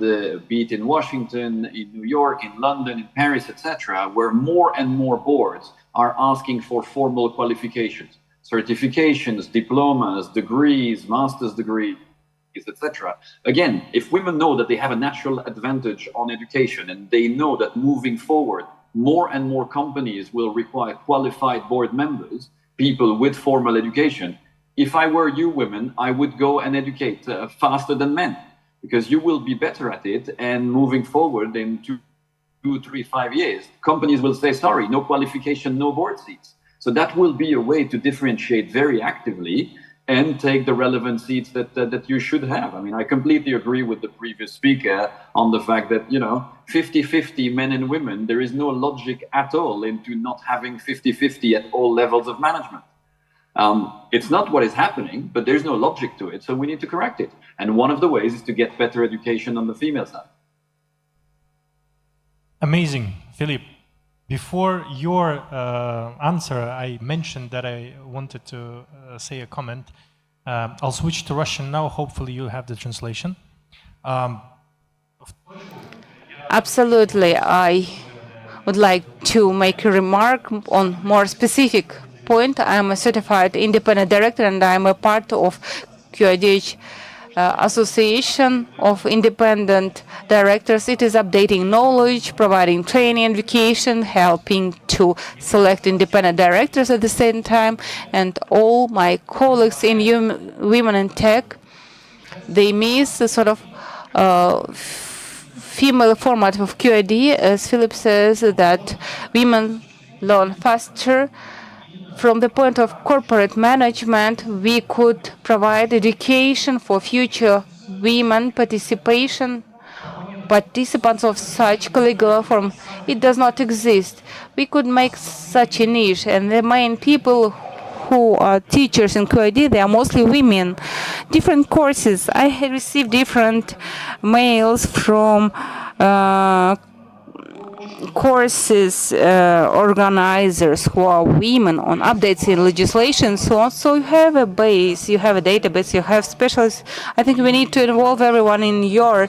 be it in Washington, in New York, in London, in Paris, etc., where more and more boards are asking for formal qualifications, certifications, diplomas, degrees, master's degrees, etc. Again, if women know that they have a natural advantage on education, and they know that moving forward, more and more companies will require qualified board members, people with formal education. If I were you women, I would go and educate faster than men, because you will be better at it. And moving forward in 2, 3, 5 years, companies will say, sorry, no qualification, no board seats. So that will be a way to differentiate very actively and take the relevant seats that you should have. I mean, I completely agree with the previous speaker on the fact that, 50-50 men and women, there is no logic at all into not having 50-50 at all levels of management. It's not what is happening, but there's no logic to it, so we need to correct it. And one of the ways is to get better education on the female side. Amazing, Philippe. Before your answer, I mentioned that I wanted to say a comment. I'll switch to Russian now. Hopefully you'll have the translation. Absolutely. I would like to make a remark on more specific point. I'm a certified independent director, and I'm a part of QIDH Association of Independent Directors. It is updating knowledge, providing training, education, helping to select independent directors at the same time. And all my colleagues in Women in Tech, they miss the sort of female format of QID. As Philip says, that women learn faster. From the point of corporate management, we could provide education for future women participants of such collegial forum. It does not exist. We could make such a niche, and the main people who are teachers in QID, they are mostly women. Different courses. I have received different mails from courses organizers who are women on updates in legislation, so on. So you have a base, you have a database, you have specialists. I think we need to involve everyone in your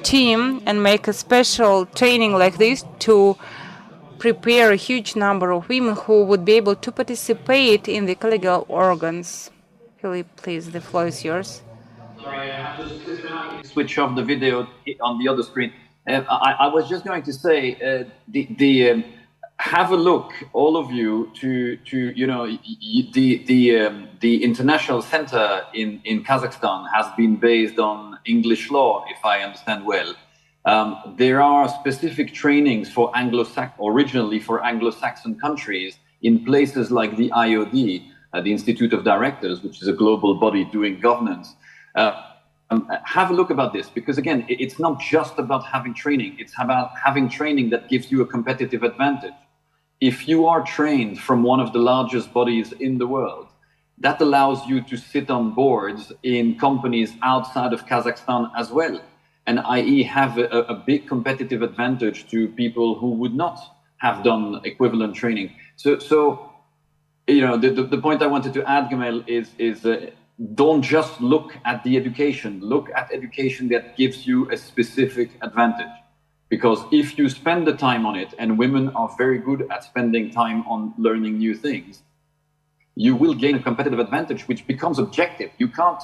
team and make a special training like this to prepare a huge number of women who would be able to participate in the collegial organs. Philip, please, the floor is yours. Sorry, I just switch off the video on the other screen. I was just going to say, have a look, all of you, to the international center in Kazakhstan has been based on English law, if I understand well. There are specific trainings for originally for Anglo-Saxon countries in places like the IOD, the Institute of Directors, which is a global body doing governance. Have a look about this, because again, it's not just about having training, it's about having training that gives you a competitive advantage. If you are trained from one of the largest bodies in the world, that allows you to sit on boards in companies outside of Kazakhstan as well, and i.e. have a big competitive advantage to people who would not have done equivalent training. So the point I wanted to add, Gamal, is don't just look at the education. Look at education that gives you a specific advantage. Because if you spend the time on it, and women are very good at spending time on learning new things, you will gain a competitive advantage which becomes objective. You can't,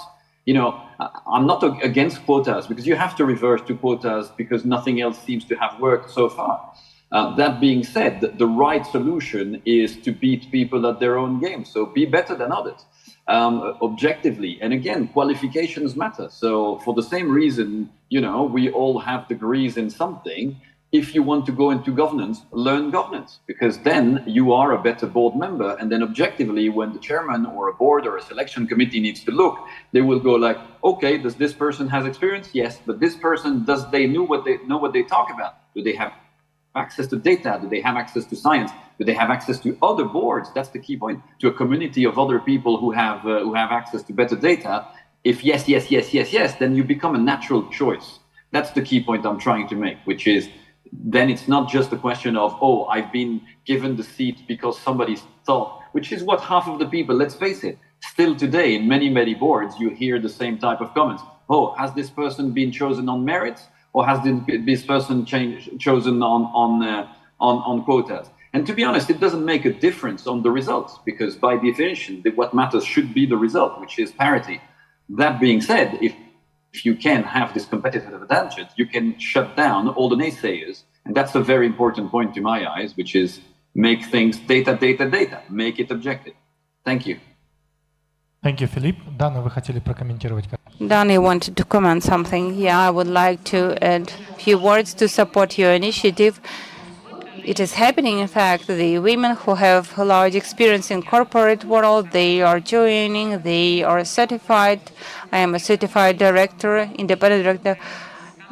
I'm not against quotas, because you have to revert to quotas because nothing else seems to have worked so far. That being said, the right solution is to beat people at their own game. So be better than others. Objectively. And again, qualifications matter. So for the same reason, we all have degrees in something. If you want to go into governance, learn governance, because then you are a better board member. And then objectively, when the chairman or a board or a selection committee needs to look, they will go like, okay, does this person has experience? Yes. But this person, know what they talk about? Do they have access to data? Do they have access to science? Do they have access to other boards? That's the key point. To a community of other people who have access to better data. If yes, then you become a natural choice. That's the key point I'm trying to make, which is then it's not just a question of, I've been given the seat because somebody thought, which is what half of the people, let's face it, still today in many, many boards, you hear the same type of comments. Has this person been chosen on merits? Or has this person chosen on quotas? And to be honest, it doesn't make a difference on the results, because by definition, what matters should be the result, which is parity. That being said, if you can have this competitive advantage, you can shut down all the naysayers. And that's a very important point to my eyes, which is make things data, make it objective. Thank you. Thank you, Philippe. Dana, вы хотели прокомментировать? Dani wanted to comment something. Yeah, I would like to add a few words to support your initiative. It is happening, in fact. The women who have a large experience in corporate world, they are joining, they are certified. I am a certified director, independent director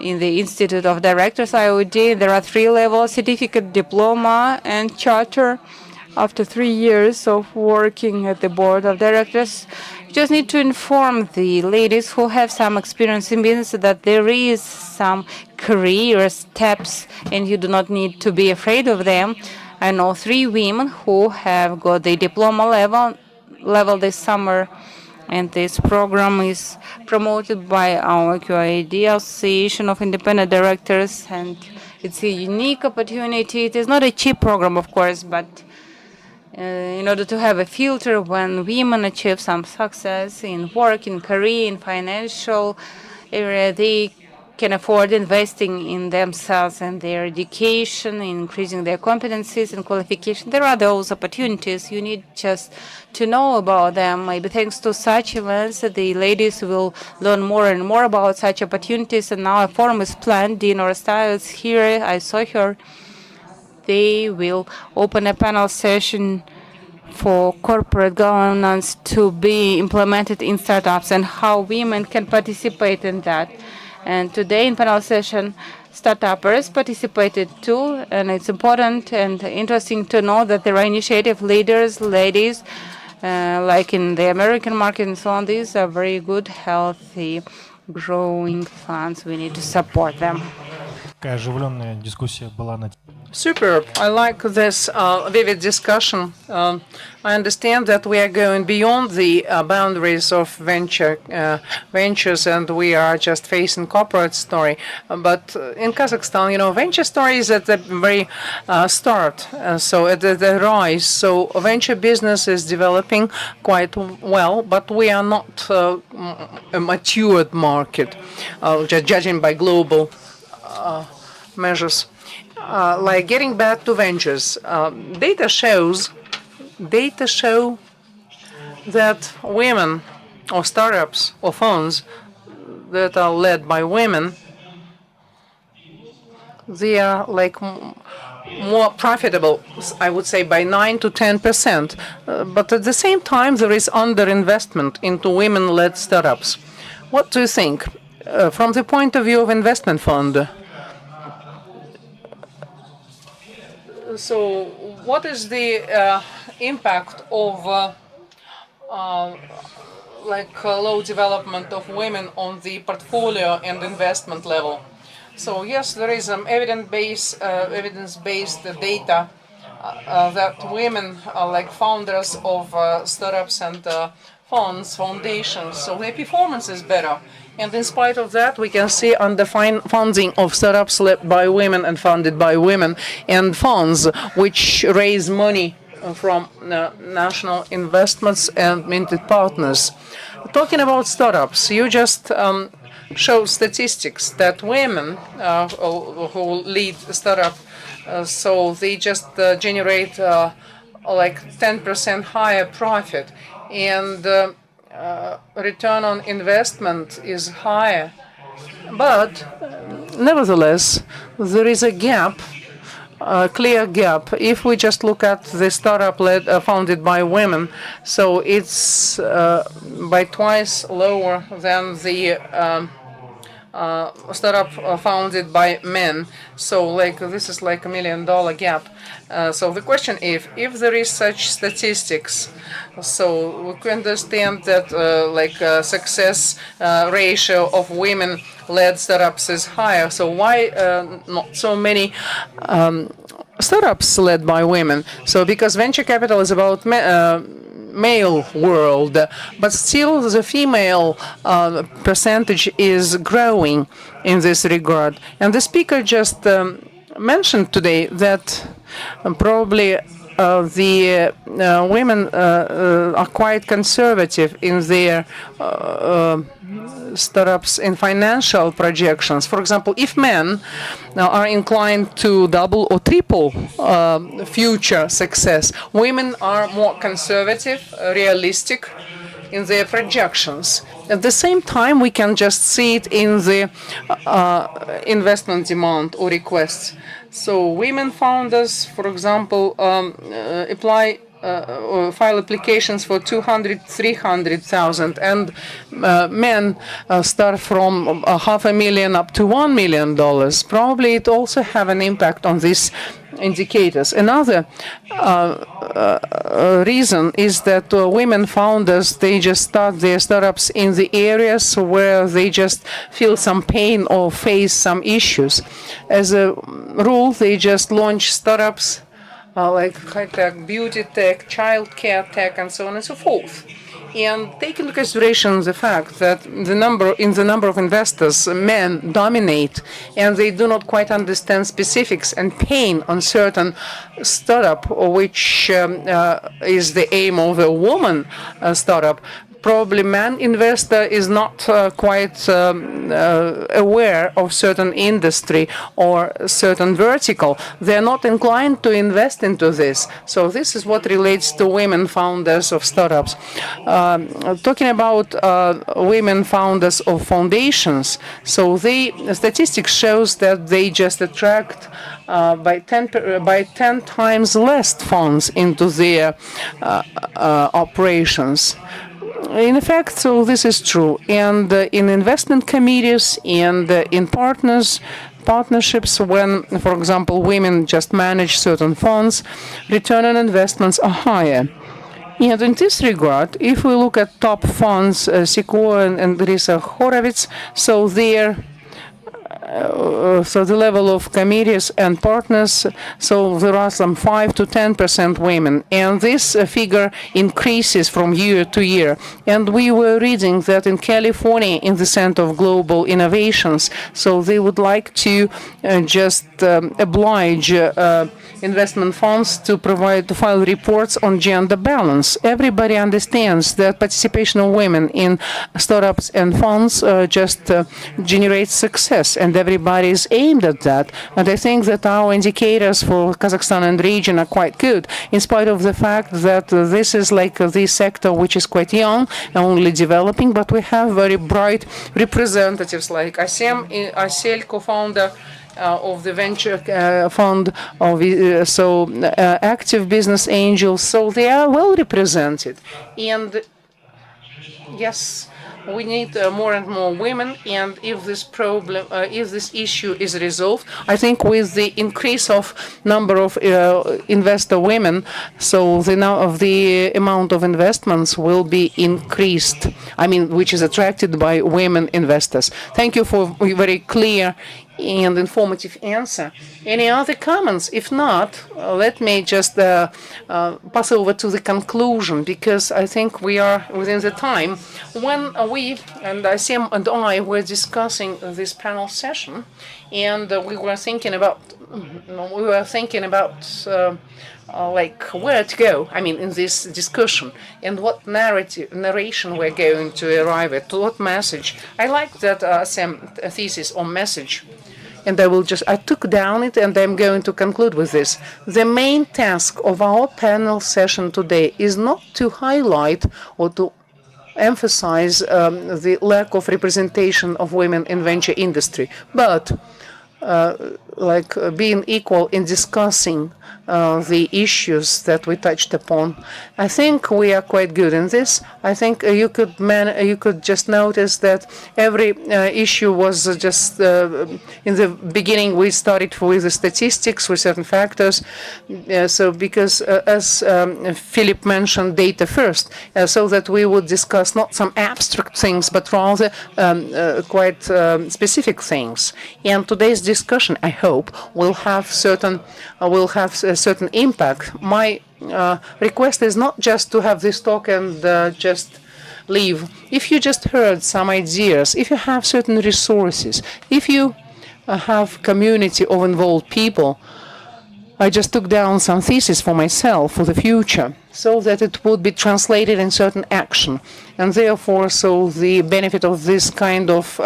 in the Institute of Directors, IOD. There are 3 levels: certificate, diploma, and charter. After 3 years of working at the board of directors, you just need to inform the ladies who have some experience in business that there is some career steps and you do not need to be afraid of them. I know 3 women who have got the diploma level this summer, and this program is promoted by our QID Association of Independent Directors, and it's a unique opportunity. It is not a cheap program, of course, but in order to have a filter when women achieve some success in work, in career, in financial area, they can afford investing in themselves and their education, increasing their competencies and qualifications. There are those opportunities. You need just to know about them. Maybe thanks to such events, the ladies will learn more and more about such opportunities. And now a forum is planned. Dina Orsta is here. I saw her. They will open a panel session for corporate governance to be implemented in startups and how women can participate in that. And today in panel session, startuppers participated too, and it's important and interesting to know that there are initiative leaders, ladies, like in the American market and so on. These are very good, healthy, growing funds. We need to support them. Такая оживленная дискуссия была на Super. I like this vivid discussion. I understand that we are going beyond the boundaries of ventures, and we are just facing corporate story. But in Kazakhstan, venture story is at the very start, so at the rise. So venture business is developing quite well, but we are not a matured market, judging by global measures. Like getting back to ventures, data show that women or startups or funds that are led by women, they are like more profitable, I would say, by 9 to 10%. But at the same time, there is underinvestment into women-led startups. What do you think from the point of view of investment fund? So what is the impact of low development of women on the portfolio and investment level? So yes, there is some evidence-based data that women are like founders of startups and funds, foundations, so their performance is better. And in spite of that, we can see undefined funding of startups led by women and funded by women, and funds which raise money from national investments and minted partners. Talking about startups, you just show statistics that women who lead startup, so they just generate like 10% higher profit, and return on investment is higher. But nevertheless, there is a gap, a clear gap. If we just look at the startup founded by women, so it's by twice lower than the startup founded by men. So like this is like $1 million gap. So the question is, if there is such statistics, so we can understand that success ratio of women-led startups is higher. So why not so many startups led by women? So because venture capital is about male world, but still the female percentage is growing in this regard. And the speaker just mentioned today that probably the women are quite conservative in their startups in financial projections. For example, if men are inclined to double or triple future success, women are more conservative, realistic in their projections. At the same time, we can just see it in the investment demand or requests. So women founders, for example, file applications for 200, 300,000, and men start from $500,000 up to $1 million. Probably it also have an impact on these indicators. Another reason is that women founders, they just start their startups in the areas where they just feel some pain or face some issues. As a rule, they just launch startups like high-tech, beauty tech, childcare tech, and so on and so forth. And take into consideration the fact that the number of investors, men dominate, and they do not quite understand specifics and pain on certain startup, which is the aim of a woman startup. Probably man investor is not quite aware of certain industry or certain vertical. They're not inclined to invest into this. So this is what relates to women founders of startups. Talking about women founders of foundations, so statistics shows that they just attract by 10 times less funds into their operations. In effect, so this is true. And in investment committees and in partnerships, when, for example, women just manage certain funds, return on investments are higher. And in this regard, if we look at top funds, Sequoia and Risa Horowitz, so their so the level of committees and partners, so there are some 5 to 10% women, and this figure increases from year to year. And we were reading that in California, in the Center of Global Innovations, so they would like to just oblige investment funds to file reports on gender balance. Everybody understands that participation of women in startups and funds just generates success, and everybody is aimed at that. And I think that our indicators for Kazakhstan and region are quite good, in spite of the fact that this is like the sector which is quite young and only developing, but we have very bright representatives like Asel, co-founder of the venture fund, of active business angels, so they are well represented. And yes, we need more and more women, and if this problem, if this issue is resolved, I think with the increase of number of investor women, so the amount of investments will be increased. I mean, which is attracted by women investors. Thank you for a very clear and informative answer. Any other comments? If not, let me just pass over to the conclusion, because I think we are within the time. When we, and Asim and I, were discussing this panel session, and we were thinking about like where to go, I mean, in this discussion, and what narration we're going to arrive at, what message. I like that thesis or message, and I took down it, and I'm going to conclude with this. The main task of our panel session today is not to highlight or to emphasize the lack of representation of women in venture industry, but being equal in discussing the issues that we touched upon. I think we are quite good in this. I think you could just notice that every issue was just in the beginning we started with the statistics, with certain factors. So because as Philip mentioned, data first, so that we would discuss not some abstract things, but rather quite specific things. And today's discussion, I hope, will have a certain impact. My request is not just to have this talk and just leave. If you just heard some ideas, if you have certain resources, if you have community of involved people, I just took down some theses for myself for the future, so that it would be translated in certain action, and therefore, so the benefit of this kind of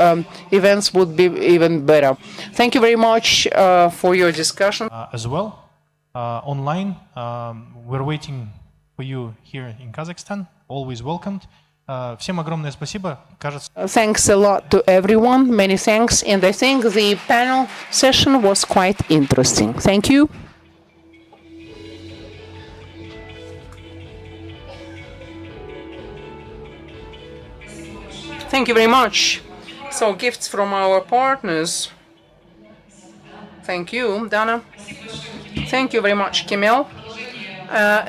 events would be even better. Thank you very much for your discussion. As well, online, we're waiting for you here in Kazakhstan. Always welcomed. Всем огромное спасибо. Thanks a lot to everyone. Many thanks, and I think the panel session was quite interesting. Thank you. Thank you very much. So, gifts from our partners. Thank you, Dana. Thank you very much, Kimel.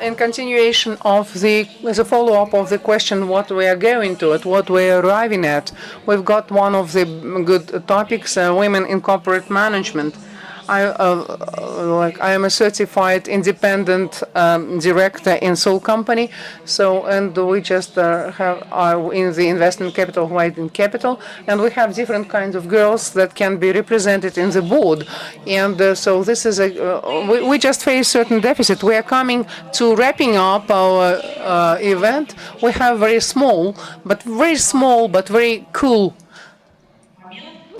In continuation of as a follow-up of the question, what we are going to, at what we are arriving at, we've got one of the good topics, women in corporate management. I am a certified independent director in Seoul company, and we just are in the investment capital, white in capital, and we have different kinds of girls that can be represented in the board, and so this is we just face certain deficit. We are coming to wrapping up our event. We have very small but very cool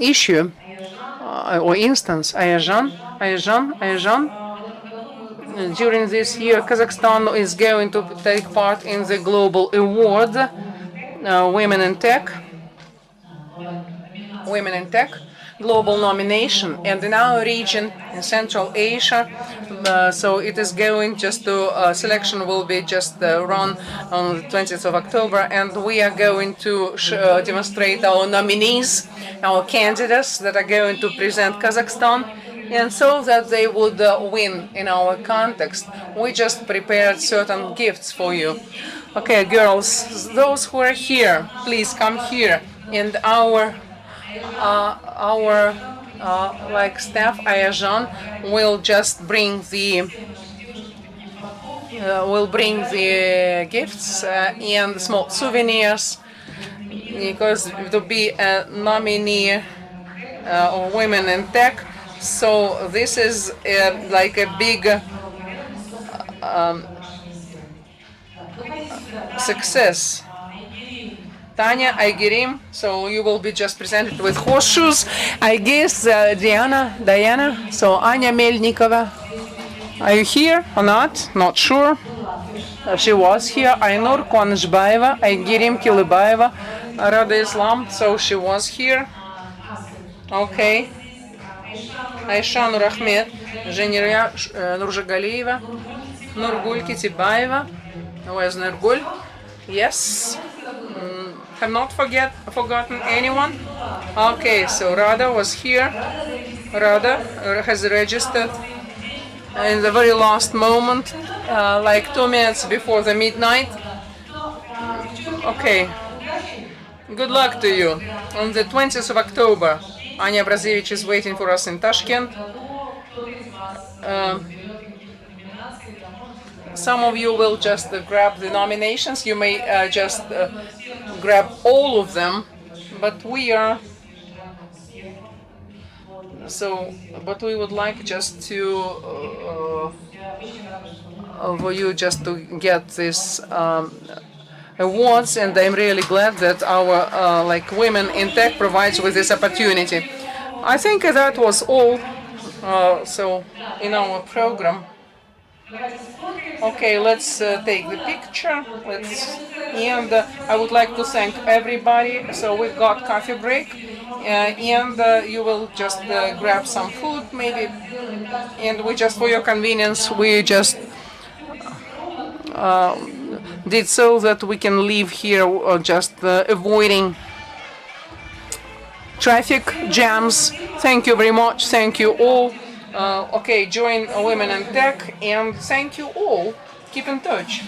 issue. Or instance, Ayajan. During this year, Kazakhstan is going to take part in the global award, Women in Tech. Global nomination, and in our region in Central Asia, so it is going just to selection will be just run on the 20th of October, and we are going to demonstrate our nominees, our candidates that are going to present Kazakhstan, and so that they would win in our context. We just prepared certain gifts for you. Okay, girls, those who are here, please come here, and our like staff, Ayajan will just bring the gifts and small souvenirs, because to be a nominee of women in tech. So this is like a big success. Tanya Aigirim, so you will be just presented with horseshoes. I guess Diana, so Anya Melnikova. Are you here or not? Not sure. She was here. Ainur Konjbaeva, Aigirim Kilibaeva, Rada Islam, so she was here. Okay. Aisha Nur Ahmed, Zheniria Nurjagalieva, Nurgul Kitibaeva. Where's Nurgul? Yes. Have not forgotten anyone? Okay, so Rada was here. Rada has registered in the very last moment, like 2 minutes before the midnight. Okay. Good luck to you. On the 20th of October, Anya Brazevich is waiting for us in Tashkent. Some of you will just grab the nominations. You may just grab all of them, but we would like just to for you just to get this awards, and I'm really glad that our like women in tech provides with this opportunity. I think that was all. So in our program. Okay, let's take the picture. And I would like to thank everybody. So we've got coffee break, and you will just grab some food maybe. And we just, for your convenience, we just did so that we can leave here just avoiding traffic jams. Thank you very much. Thank you all. Okay, join Women in Tech, and thank you all. Keep in touch.